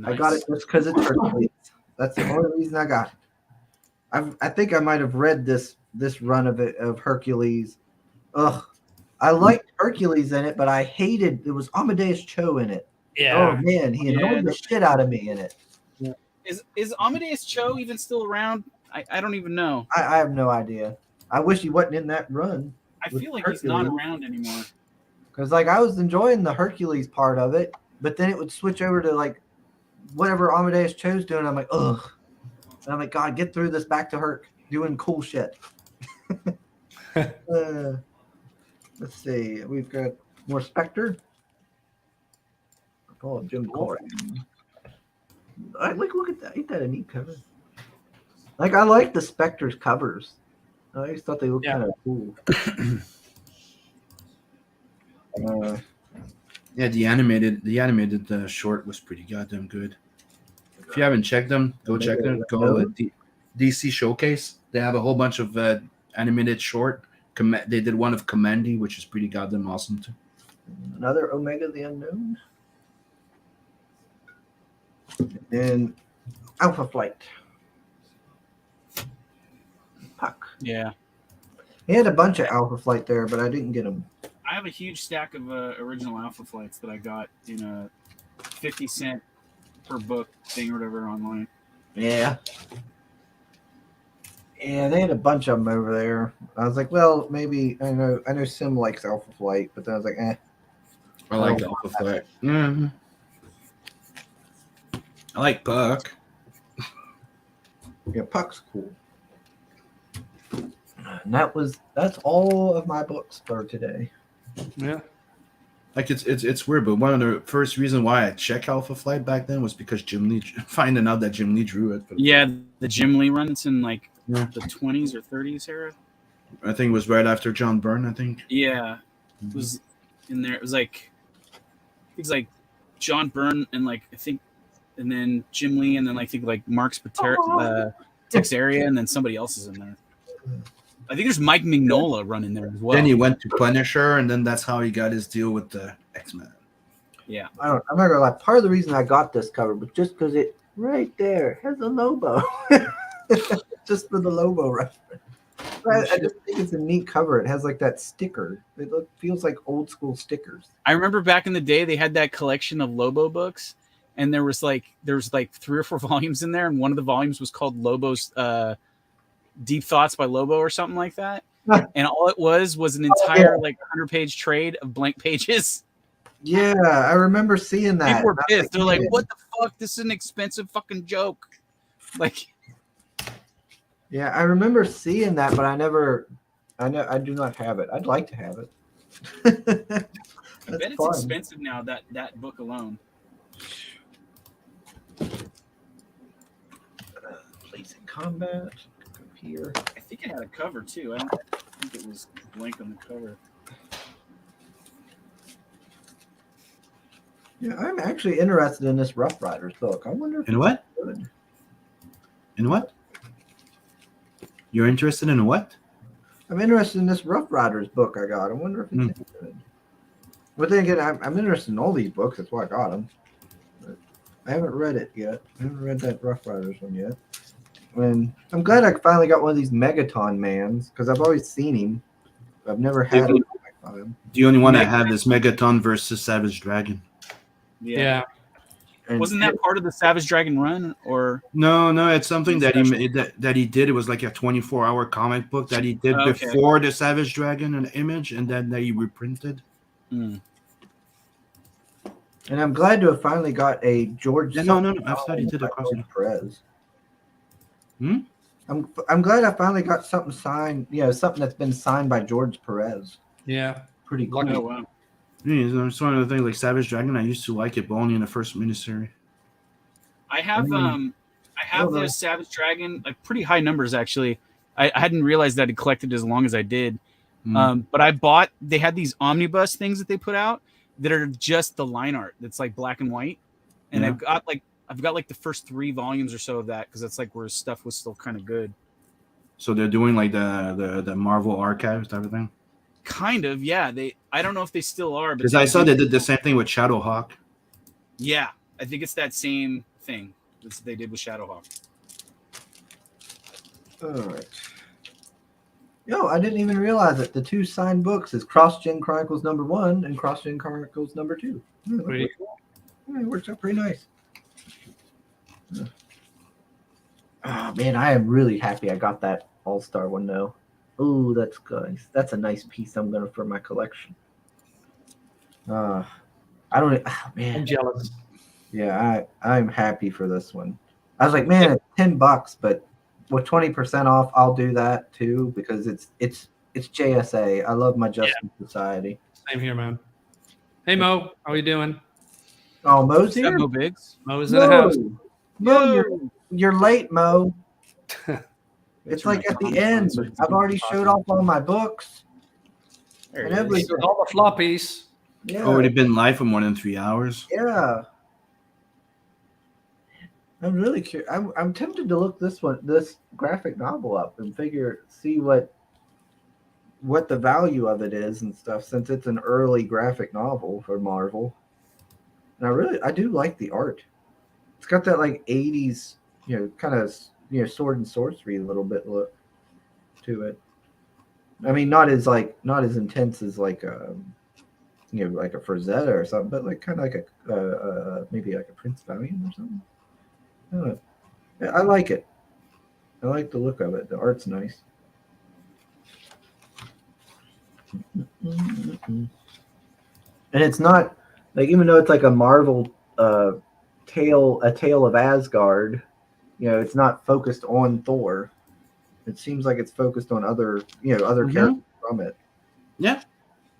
A: I got it just because it's Hercules. That's the only reason I got it. I think I might have read this run of Hercules. Ugh. I liked Hercules in it, but I hated it was Amadeus Cho in it.
B: Yeah.
A: Oh man, he annoyed the shit out of me in it.
E: Is Amadeus Cho even still around? I don't even know.
A: I have no idea. I wish he wasn't in that run.
E: I
A: With
E: feel like he's not
A: Hercules.
E: around anymore.
A: Because like I was enjoying the Hercules part of it, but then it would switch over to like whatever Amadeus Cho's doing. I'm like, ugh. And I'm like, God, get through this back to Herc doing cool shit. Let's see. We've got more Spectre. Oh, Jim Corey. Look at that. Ain't that a neat cover? Like I like the Spectre's covers. I always thought they looked
B: Yeah.
A: kind of cool.
C: Yeah, the animated short was pretty goddamn good. If you haven't checked them, go check them. Go to DC Showcase. They have a whole bunch of animated short. They did one of Commandy, which is pretty goddamn awesome too.
A: Another Omega the Unknown. And Alpha Flight. Puck.
E: Yeah,
A: He had a bunch of Alpha Flight there, but I didn't get them.
E: I have a huge stack of original Alpha Flights that I got in a 50-cent per book thing or whatever online.
A: Yeah. Yeah, they had a bunch of them over there. I was like, well, maybe I know Sim likes Alpha Flight, but then I was like,
C: I like Alpha Flight. Mm-hmm. I like Puck.
A: yeah, Puck's cool. And that's all of my books for today.
B: Yeah.
C: Like it's weird, but one of the first reason why I checked Alpha Flight back then was because Jim Lee, finding out that Jim Lee drew it.
E: Yeah, the Jim Lee run. It's in like
C: Yeah.
E: the 20s or 30s era.
C: I think it was right after John Byrne. I think.
E: Yeah, it was in there. It was like John Byrne and like I think, and then Jim Lee, and then I think like Mark's Texaria, and then somebody else is in there. I think there's Mike Mignola running there as well.
C: Then he went to Punisher, and then that's how he got his deal with the X-Men.
E: Yeah,
A: I'm not gonna lie. Part of the reason I got this cover was just because it right there has a Lobo, just for the Lobo reference. I just think it's a neat cover. It has like that sticker. Feels like old school stickers.
E: I remember back in the day they had that collection of Lobo books, and there was like 3 or 4 volumes in there, and one of the volumes was called Lobo's Deep Thoughts by Lobo or something like that. And all it was an entire like 100-page trade of blank pages.
A: Yeah, I remember seeing that.
E: People were pissed. They're like, "What the fuck? This is an expensive fucking joke." Like,
A: yeah, I remember seeing that, but I do not have it. I'd like to have it.
E: I bet it's expensive now. That book alone.
A: Place in combat. Go here.
E: I think it had a cover too. I don't think it was blank on the cover.
A: Yeah, I'm actually interested in this Rough Riders book. I wonder if
C: In what?
A: good.
C: In what? You're interested in what?
A: I'm interested in this Rough Riders book I got. I wonder if it's good. But then again, I'm interested in all these books. That's why I got them. But I haven't read it yet. I haven't read that Rough Riders one yet. And I'm glad I finally got one of these Megaton Mans because I've always seen him. I've never had him.
C: The only one I have is Megaton versus Savage Dragon.
B: Yeah.
A: And
E: Wasn't that part of the Savage Dragon run, or
C: No, it's something that he made, that he did. It was like a 24-hour comic book that he did before the Savage Dragon and Image, and then that he reprinted.
A: And I'm glad to have finally got a George.
C: Yeah, no. I thought he did across
A: George Perez.
C: Hmm?
A: I'm glad I finally got something signed. Something that's been signed by George Perez.
B: Yeah.
A: Pretty cool.
E: oh wow.
C: Yeah, it's one of the things like Savage Dragon. I used to like it, but only in the first miniseries.
E: I have
A: don't know.
E: those Savage Dragon, like pretty high numbers actually. I hadn't realized that I collected as long as I did. But they had these omnibus things that they put out that are just the line art that's like black and white. And I've got like the first 3 volumes or so of that because that's like where stuff was still kind of good.
C: So they're doing like the Marvel archives type of thing.
E: Kind of, yeah. I don't know if they still are,
C: Because I saw they did the same thing with Shadowhawk.
E: Yeah, I think it's that same thing that they did with Shadowhawk.
A: All right. I didn't even realize that the 2 signed books is CrossGen Chronicles #1 and CrossGen Chronicles #2.
B: Pretty cool.
A: It works out pretty nice. Oh man, I am really happy I got that All-Star one though. Oh, that's nice. That's a nice piece I'm gonna for my collection. I don't. Oh, man,
B: I'm jealous.
A: Yeah, I'm happy for this one. I was like, man, it's $10, but with 20% off, I'll do that too because it's JSA. I love my Justice Society.
B: Same here, man. Hey Mo, how are you doing?
A: Oh, Mo's here.
E: Mo Biggs.
B: Mo's in the house.
A: Mo, you're late, Mo. It's like at the end. I've already showed off all my books
E: There
A: and
E: it is.
A: everything.
B: All the floppies.
A: Yeah.
C: Already been live for more than 3 hours.
A: Yeah. I'm really curious. I'm tempted to look this graphic novel up and see what the value of it is and stuff since it's an early graphic novel for Marvel. And I do like the art. It's got that like 80s, kind of, sword and sorcery a little bit look to it. I mean, not as intense as like like a Frazetta or something, but like kind of like a maybe like a Prince Valiant or something. I don't know. I like it. I like the look of it. The art's nice. And it's not like, even though it's like a Marvel tale of Asgard, it's not focused on Thor. It seems like it's focused on other
C: Mhm.
A: characters from it.
C: Yeah,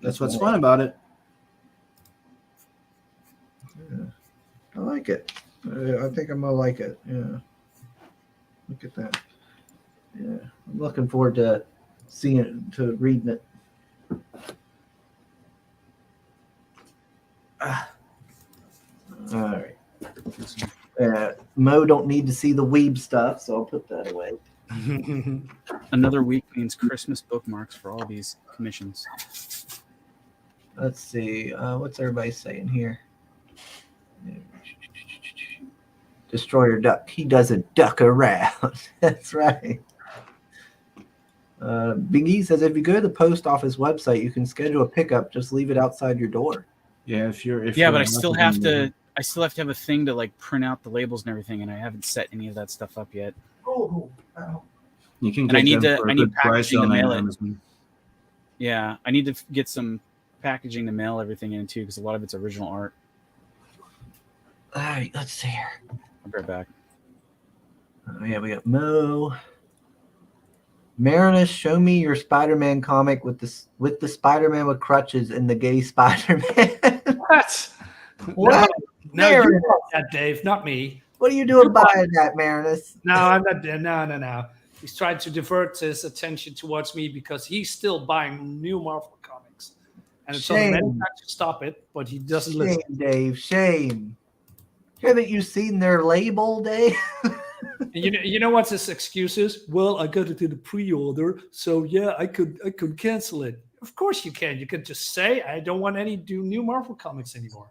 C: that's what's
A: nice.
C: fun about it.
A: Yeah. I like it. I think I'm gonna like it. Yeah. Look at that. Yeah. I'm looking forward to reading it. All right. Mo don't need to see the weeb stuff, so I'll put that away.
E: Another week means Christmas bookmarks for all these commissions.
A: Let's see. What's everybody saying here? Destroyer duck. He doesn't duck around. That's right. Big E says if you go to the post office website, you can schedule a pickup. Just leave it outside your door.
C: Yeah, if you're
E: But I still have to. I still have to have a thing to like print out the labels and everything, and I haven't set any of that stuff up yet.
A: Oh, ow.
C: You can
E: And
C: get
E: I need
C: them
E: to-
C: for a
E: I need
C: good price
E: packaging to
C: on
E: mail it.
C: Amazon.
E: Yeah, I need to get some packaging to mail everything in too, because a lot of it's original art.
A: All right, let's see here.
E: I'll be right back.
A: Oh, yeah, we got Mo. Marinus, show me your Spider-Man comic with the Spider-Man with crutches and the gay Spider-Man.
B: What?
A: What?
B: No, you
A: Marinus,
B: bought that, Dave, not me.
A: what are you doing buying that, Marinus?
B: No, I'm not. No. He's trying to divert his attention towards me because he's still buying new Marvel comics, and it's on
A: Shame.
B: many times to stop it, but he doesn't
A: Shame,
B: listen.
A: Dave. Shame. Haven't you seen their label, Dave?
B: And you know what his excuse is? Well, I got it in the pre-order, so yeah, I could cancel it. Of course you can. You can just say I don't want any new Marvel comics anymore.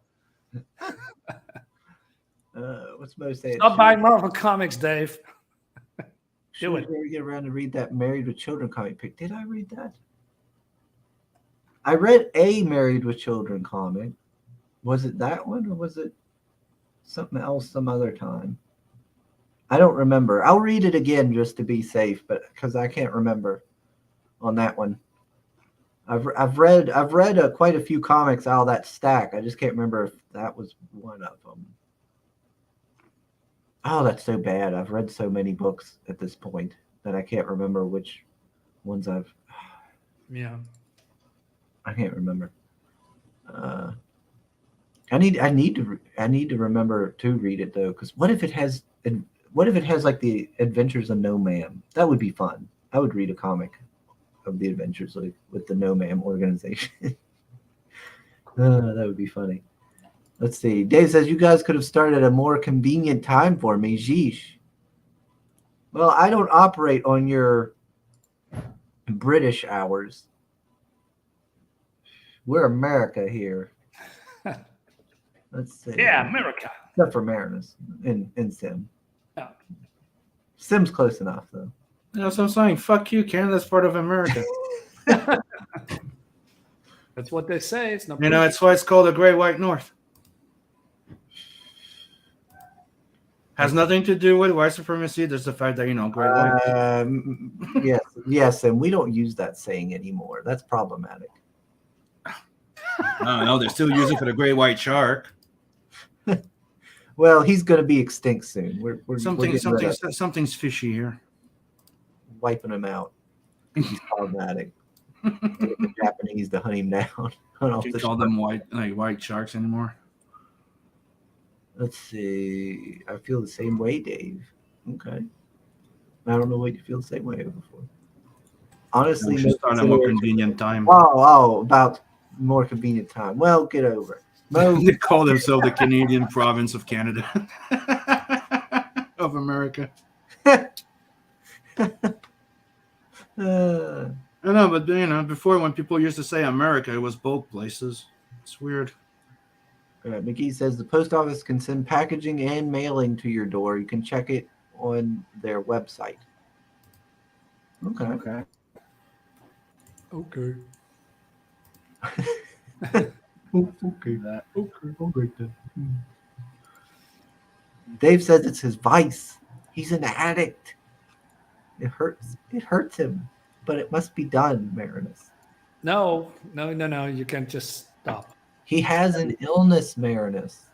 A: What's Mo saying?
B: Stop buying Marvel comics, Dave.
A: Should
B: it.
A: we ever get around to read that Married with Children comic pick? Did I read that? I read a Married with Children comic. Was it that one or was it something else some other time? I don't remember. I'll read it again just to be safe, but because I can't remember on that one. I've read quite a few comics out of that stack. I just can't remember if that was one of them. Oh, that's so bad. I've read so many books at this point that I can't remember which ones I've.
B: Yeah.
A: I can't remember. I need to remember to read it though, because what if it has like the Adventures of No Ma'am? That would be fun. I would read a comic of the Adventures with the No Ma'am organization. That would be funny. Let's see. Dave says you guys could have started at a more convenient time for me. Jeesh. Well, I don't operate on your British hours. We're America here. Let's see.
B: Yeah, America.
A: Except for Marinus in Sim.
B: Yeah.
A: Sim's close enough though.
C: That's what I'm saying. Fuck you, Canada's part of America.
B: That's what they say. It's not.
C: You know, that's why it's called the Great White North. Has nothing to do with white supremacy. There's the fact that, Great White.
A: Yes, and we don't use that saying anymore. That's problematic.
C: No, they're still using it for the Great White Shark.
A: Well, he's going to be extinct soon. We're
C: Something's fishy here.
A: wiping him out. He's problematic. The Japanese to hunt him down.
C: You can call them white sharks anymore.
A: Let's see. I feel the same way, Dave. Okay. I don't know what you feel the same way before. Honestly,
C: We should start at a more convenient time.
A: About more convenient time. Well, get over it.
C: They call themselves the Canadian province of Canada. Of America. I know, but before when people used to say America, it was both places. It's weird.
A: McGee says the post office can send packaging and mailing to your door. You can check it on their website. Okay.
B: Okay.
A: Okay. Then. Dave says it's his vice. He's an addict. It hurts. It hurts him, but it must be done, Marinus.
B: No. You can't just stop.
A: He has an illness, Marinus.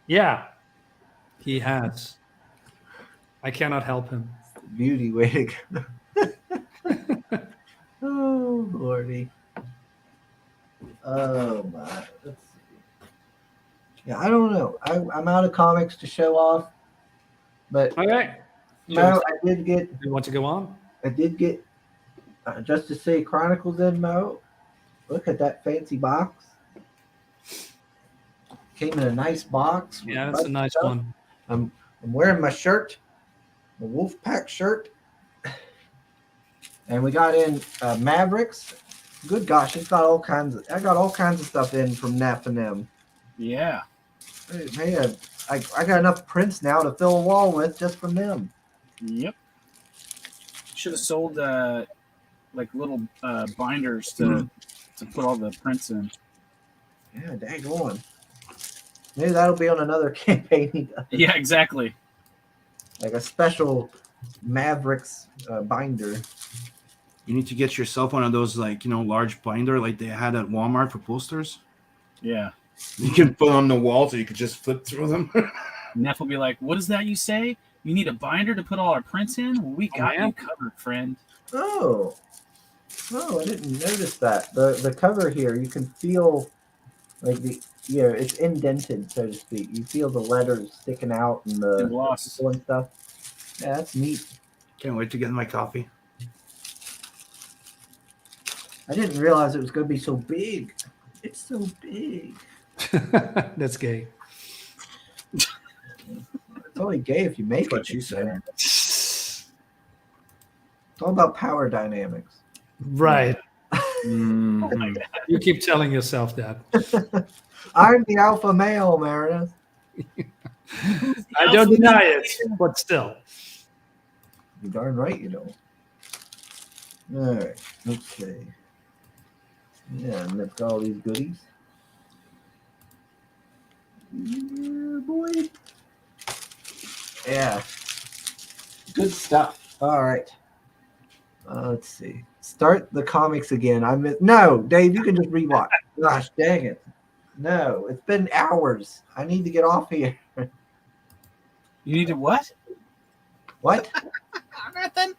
B: Yeah, he has. I cannot help him.
A: Beauty way to go. Oh lordy. Oh my. Let's see. Yeah, I don't know. I'm out of comics to show off, but
B: Okay.
A: Mo, I did get.
B: You want to go on?
A: I did get. Just to say Chronicles in Mo. Look at that fancy box. Came in a nice box. with
B: Yeah,
A: a
B: that's a
A: bunch of
B: nice
A: stuff.
B: one.
A: I'm wearing my shirt, the Wolfpack shirt, and we got in Mavericks. Good gosh, it's got all kinds of. I got all kinds of stuff in from Nap and them.
F: Yeah.
A: Hey, I got enough prints now to fill a wall with just from them.
F: Yep. Should have sold like little binders to put all the prints in.
A: Yeah, dang on. Maybe that'll be on another campaign he does.
F: Yeah, exactly.
A: Like a special Mavericks binder.
C: You need to get yourself one of those, like, large binder like they had at Walmart for posters.
F: Yeah.
C: You can put on the wall so you could just flip through them.
F: Neff will be like, "What is that you say? You need a binder to put all our prints in? Well, we got
B: man.
F: you covered, friend."
A: Oh, I didn't notice that. The cover here, you can feel like it's indented, so to speak. You feel the letters sticking out and the
F: Gloss.
A: and stuff. Yeah, that's neat.
C: Can't wait to get my coffee.
A: I didn't realize it was going to be so big. It's so big.
B: That's gay.
A: It's only gay if you make
C: That's
A: it.
C: what she said.
A: It's all about power dynamics.
B: Right.
C: Mhm.
B: You keep telling yourself that.
A: I'm the alpha male, Meredith.
B: I don't deny it, but still.
A: You're darn right you don't. All right. Okay. Yeah, and that's all these goodies. Yeah, boy. Yeah. Good stuff. All right. Let's see. Start the comics again. No, Dave, you can just rewatch. Gosh, dang it. No, it's been hours. I need to get off here.
F: You need to what?
A: What?
F: Nothing.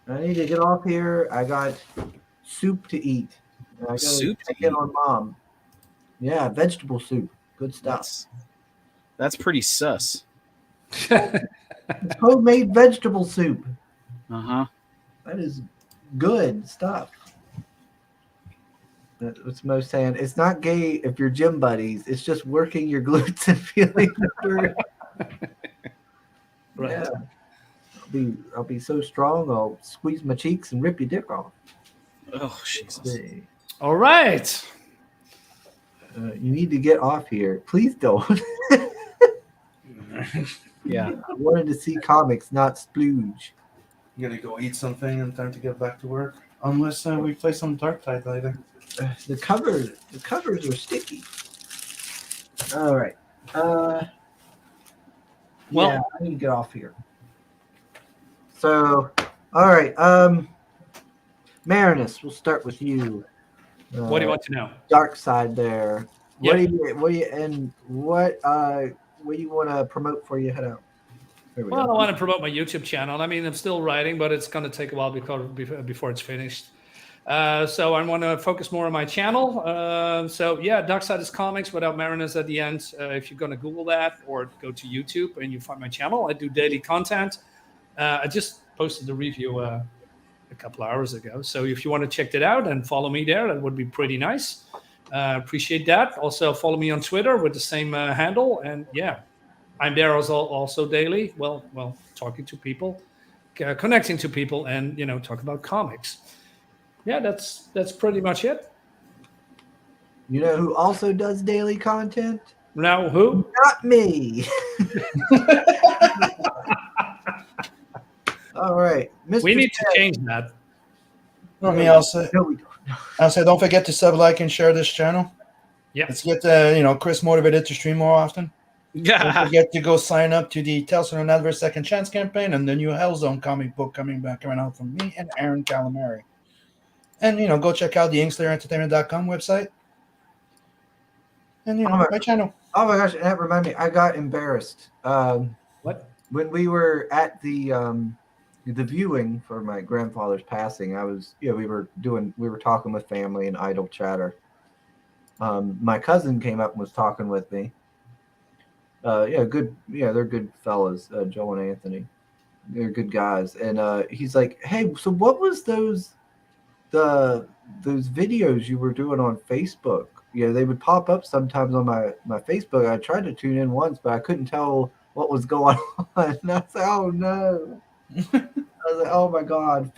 A: I need to get off here. I got soup to eat. I gotta
F: Soup to
A: check in
F: eat?
A: on Mom. Yeah, vegetable soup. Good stuff.
F: That's pretty sus.
A: It's homemade vegetable soup.
F: Uh-huh.
A: That is good stuff. That's most saying. It's not gay if you're gym buddies. It's just working your glutes and feeling better.
B: Right.
A: Yeah. I'll be so strong. I'll squeeze my cheeks and rip your dick off.
F: Oh, Jesus.
A: See.
B: All right.
A: You need to get off here. Please don't.
F: Yeah.
A: I wanted to see comics, not splooge.
C: I'm gonna go eat something and time to get back to work. Unless we play some Dark Tide later.
A: The covers are sticky. All right.
B: Well-
A: yeah, I need to get off here. So, all right. Marinus, we'll start with you.
B: What do you want to know?
A: Dark side there.
B: Yeah.
A: What do you want to promote before you head out? There we
B: Well, I
A: go.
B: want to promote my YouTube channel. I mean, I'm still writing, but it's going to take a while before it's finished. So I want to focus more on my channel. So yeah, Dark Side is Comics without Marinus at the end. If you're going to Google that or go to YouTube and you find my channel, I do daily content. I just posted a review a couple hours ago. So if you want to check that out and follow me there, that would be pretty nice. Appreciate that. Also follow me on Twitter with the same handle. And yeah, I'm there also daily. Well, talking to people, connecting to people, and talk about comics. Yeah, that's pretty much it.
A: You know who also does daily content?
B: Now who?
A: Not me. All right, Mr.
B: We need to
A: Ted.
B: change that.
C: Not me. I'll say
A: No, we don't.
C: don't forget to sub, like, and share this channel.
B: Yeah.
C: Let's get Chris motivated to stream more often. Don't forget to go sign up to the Tales from the Netverse Second Chance campaign and the new Hellzone comic book coming out from me and Aaron Calamari. And go check out the InkSlayerEntertainment.com website. And my channel.
A: Oh my gosh, and that reminded me, I got embarrassed.
B: What?
A: When we were at the the viewing for my grandfather's passing, I was, we were talking with family and idle chatter. My cousin came up and was talking with me. They're good fellas, Joe and Anthony. They're good guys. And he's like, hey, so what was those videos you were doing on Facebook? They would pop up sometimes on my Facebook. I tried to tune in once, but I couldn't tell what was going on. And I was like, oh no. I was like, oh my God,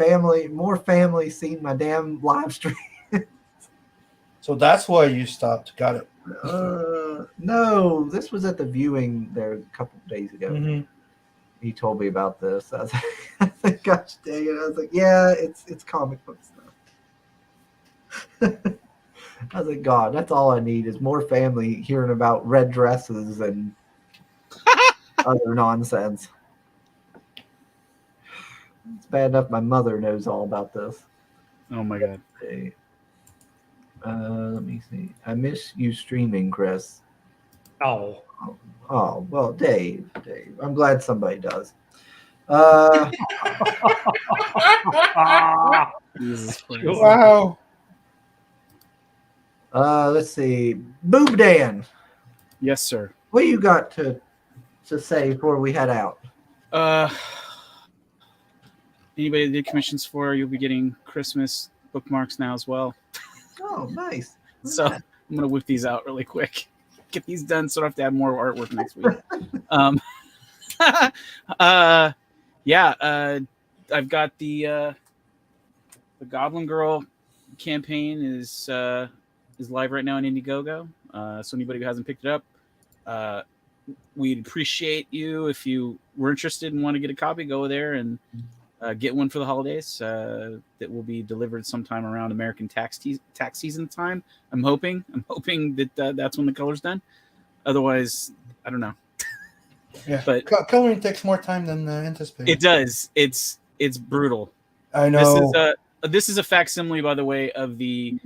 A: more family seen my damn live stream.
G: So that's why you stopped. Got it.
A: No, this was at the viewing there a couple of days ago.
G: Mm-hmm.
A: He told me about this. I was like, gosh dang it. I was like, yeah, it's comic book stuff. I was like, God, that's all I need is more family hearing about red dresses and other nonsense. It's bad enough my mother knows all about this.
E: Oh my God.
A: Let me see. I miss you streaming, Chris.
B: Oh.
A: Oh, well, Dave. I'm glad somebody does.
E: Jesus Christ.
G: Wow.
A: Let's see. Boob Dan,
E: Yes, sir.
A: what do you got to say before we head out?
E: Anybody that did commissions for, you'll be getting Christmas bookmarks now as well.
A: Oh, nice.
E: So I'm gonna whip these out really quick. Get these done so I don't have to add more artwork next week. I've got the Goblin Girl campaign is live right now on Indiegogo. So anybody who hasn't picked it up, we'd appreciate you if you were interested and want to get a copy. Go there and get one for the holidays. That will be delivered sometime around American tax season time. I'm hoping that that's when the color's done. Otherwise, I don't know.
G: Yeah,
E: but
G: coloring takes more time than anticipated.
E: It does. It's brutal.
G: I know.
E: This is a facsimile, by the way, of the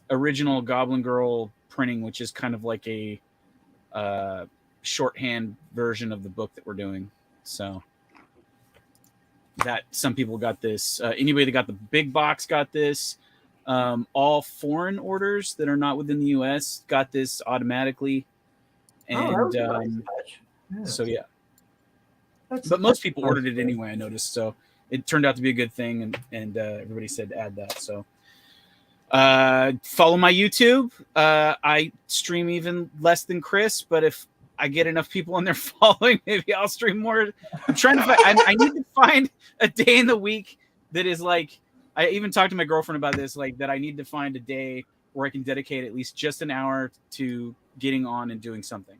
E: original Goblin Girl printing, which is kind of like a shorthand version of the book that we're doing. So that some people got this. Anybody that got the big box got this. All foreign orders that are not within the U.S. got this automatically. And so yeah. But most people ordered it anyway, I noticed. So it turned out to be a good thing, and everybody said to add that. So follow my YouTube. I stream even less than Chris, but if I get enough people on there following, maybe I'll stream more. I'm trying to find. I need to find a day in the week that is like. I even talked to my girlfriend about this, like that. I need to find a day where I can dedicate at least just an hour to getting on and doing something.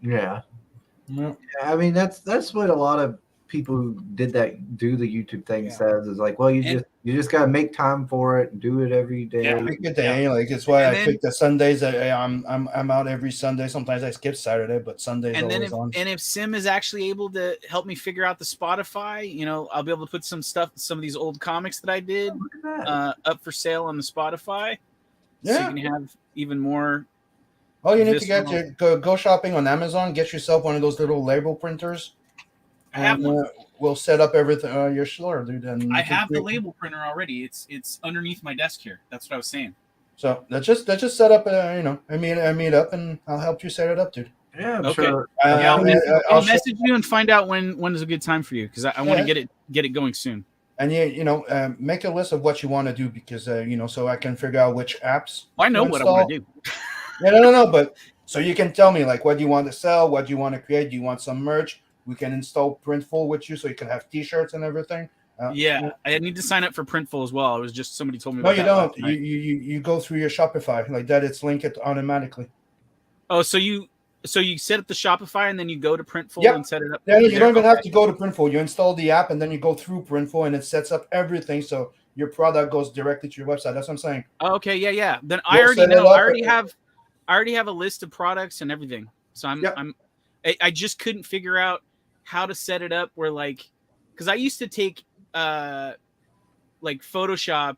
A: Yeah. I mean, that's what a lot of people who do the YouTube thing says is like, well, you just gotta make time for it and do it every day.
G: Yeah, make a day. Like it's why I pick the Sundays. I'm out every Sunday. Sometimes I skip Saturday, but Sundays always on.
E: And if Sim is actually able to help me figure out the Spotify, I'll be able to put some of these old comics that I did up for sale on the Spotify.
G: Yeah.
E: So you can have even more.
G: All you need to get to go shopping on Amazon. Get yourself one of those little label printers.
E: I have one.
G: We'll set up everything. You're sure, dude. And
E: I have the label printer already. It's underneath my desk here. That's what I was saying.
G: So let's just set up. I meet up, and I'll help you set it up, dude.
A: Yeah, I'm
E: okay.
A: sure.
E: I'll message you and find out when is a good time for you because I want to get it going soon.
G: And make a list of what you want to do because so I can figure out which apps.
E: I know what I want to do.
G: Yeah, no. But so you can tell me like what do you want to sell, what do you want to create? Do you want some merch? We can install Printful with you so you can have T-shirts and everything.
E: I need to sign up for Printful as well. It was just somebody told me.
G: No,
E: about
G: you
E: that
G: don't. You go through your Shopify like that. It's linked automatically.
E: Oh, so you set up the Shopify and then you go to Printful and set it up.
G: Yeah, you don't even have to go to Printful. You install the app and then you go through Printful and it sets up everything so your product goes directly to your website. That's what I'm saying.
E: Oh, okay, yeah. Then I already know. I already have a list of products and everything. So I just couldn't figure out how to set it up where because I used to take Photoshop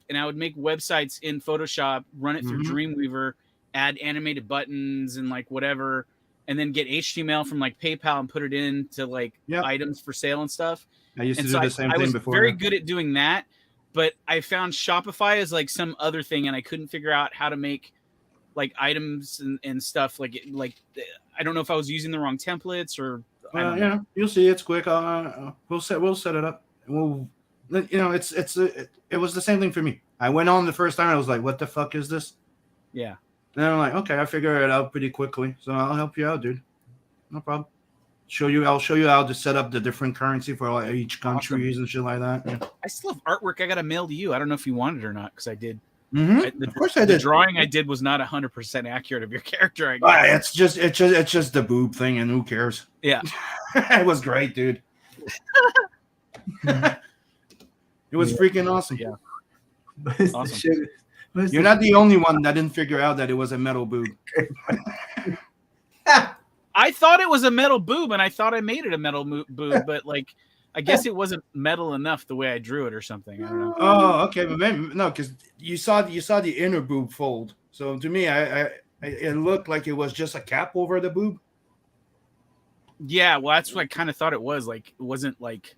E: and I would make websites in Photoshop, run it through Dreamweaver, add animated buttons and whatever, and then get HTML from like PayPal and put it into like
C: Yep.
E: items for sale and stuff.
C: I used to
E: And
C: do
E: so
C: the same
E: I
C: thing
E: was
C: before.
E: very good at doing that, but I found Shopify as like some other thing, and I couldn't figure out how to make like items and stuff. Like I don't know if I was using the wrong templates or I don't know.
C: Yeah, you'll see. It's quick. We'll set it up. We'll, it was the same thing for me. I went on the first time. I was like, "What the fuck is this?"
E: Yeah.
C: And I'm like, "Okay, I figure it out pretty quickly." So I'll help you out, dude. No problem. I'll show you how to set up the different currency for like each countries and shit like that. Yeah.
E: I still have artwork I got to mail to you. I don't know if you wanted it or not because I did.
C: Mm-hmm. Of course I
E: The
C: did.
E: drawing I did was not 100% accurate of your character. I guess.
C: It's just the boob thing, and who cares?
E: Yeah.
C: It was great, dude. It was freaking awesome.
E: Yeah.
A: Awesome.
C: You're not the only one that didn't figure out that it was a metal boob.
E: I thought it was a metal boob, and I thought I made it a metal boob, but like, I guess it wasn't metal enough the way I drew it or something. I don't know.
C: Oh, okay, but maybe no, because you saw the inner boob fold. So to me, it looked like it was just a cap over the boob.
E: Yeah, well, that's what I kind of thought it was. Like, it wasn't like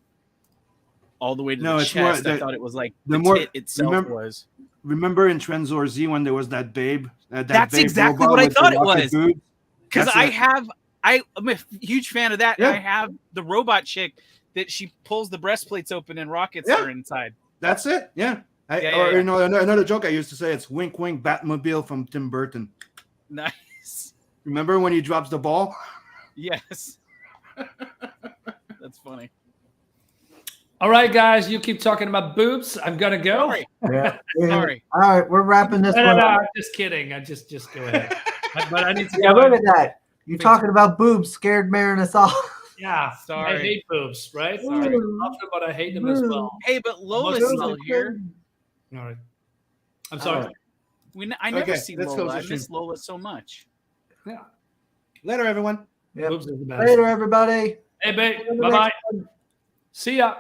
E: all the way to
C: No,
E: the
C: it's
E: chest.
C: more
E: I
C: the-
E: thought it was like
C: the
E: the
C: more-
E: tit itself was.
C: Remember in Trenzor Z when there was that babe?
E: That's
C: babe
E: exactly
C: robot
E: what I
C: with the
E: thought it
C: rocket
E: was.
C: boobs?
E: Because
C: That's
E: I'm a huge fan of that.
C: Yeah.
E: I have the robot chick that she pulls the breastplates open and rockets
C: Yeah.
E: are inside.
C: That's it. Yeah.
E: Yeah.
C: You know, another joke I used to say, it's wink, wink, Batmobile from Tim Burton.
E: Nice.
C: Remember when he drops the ball?
E: Yes. That's funny.
B: All right, guys, you keep talking about boobs. I'm gonna go.
E: Sorry.
A: Yeah.
E: Sorry.
A: All right, we're wrapping this
B: No,
A: one up.
B: I'm just kidding. I just go ahead. But I need to
A: Yeah,
B: go.
A: look at that. You talking about boobs scared Marin us off.
B: Yeah,
E: Sorry.
B: I hate boobs, right?
A: Sorry.
B: I love them, but I hate them as well.
E: Hey, but Lola's
B: Most
E: still here.
B: All right. I'm sorry.
A: All
E: I never
C: Okay,
E: see
C: let's
E: Lola.
C: close
E: I
C: the
E: miss
C: stream.
E: Lola so much.
B: Yeah.
C: Later, everyone.
A: Yep.
B: Boobs is the best.
A: Later, everybody.
B: Hey, babe.
A: See you in the
B: Bye bye.
A: next one.
B: See ya.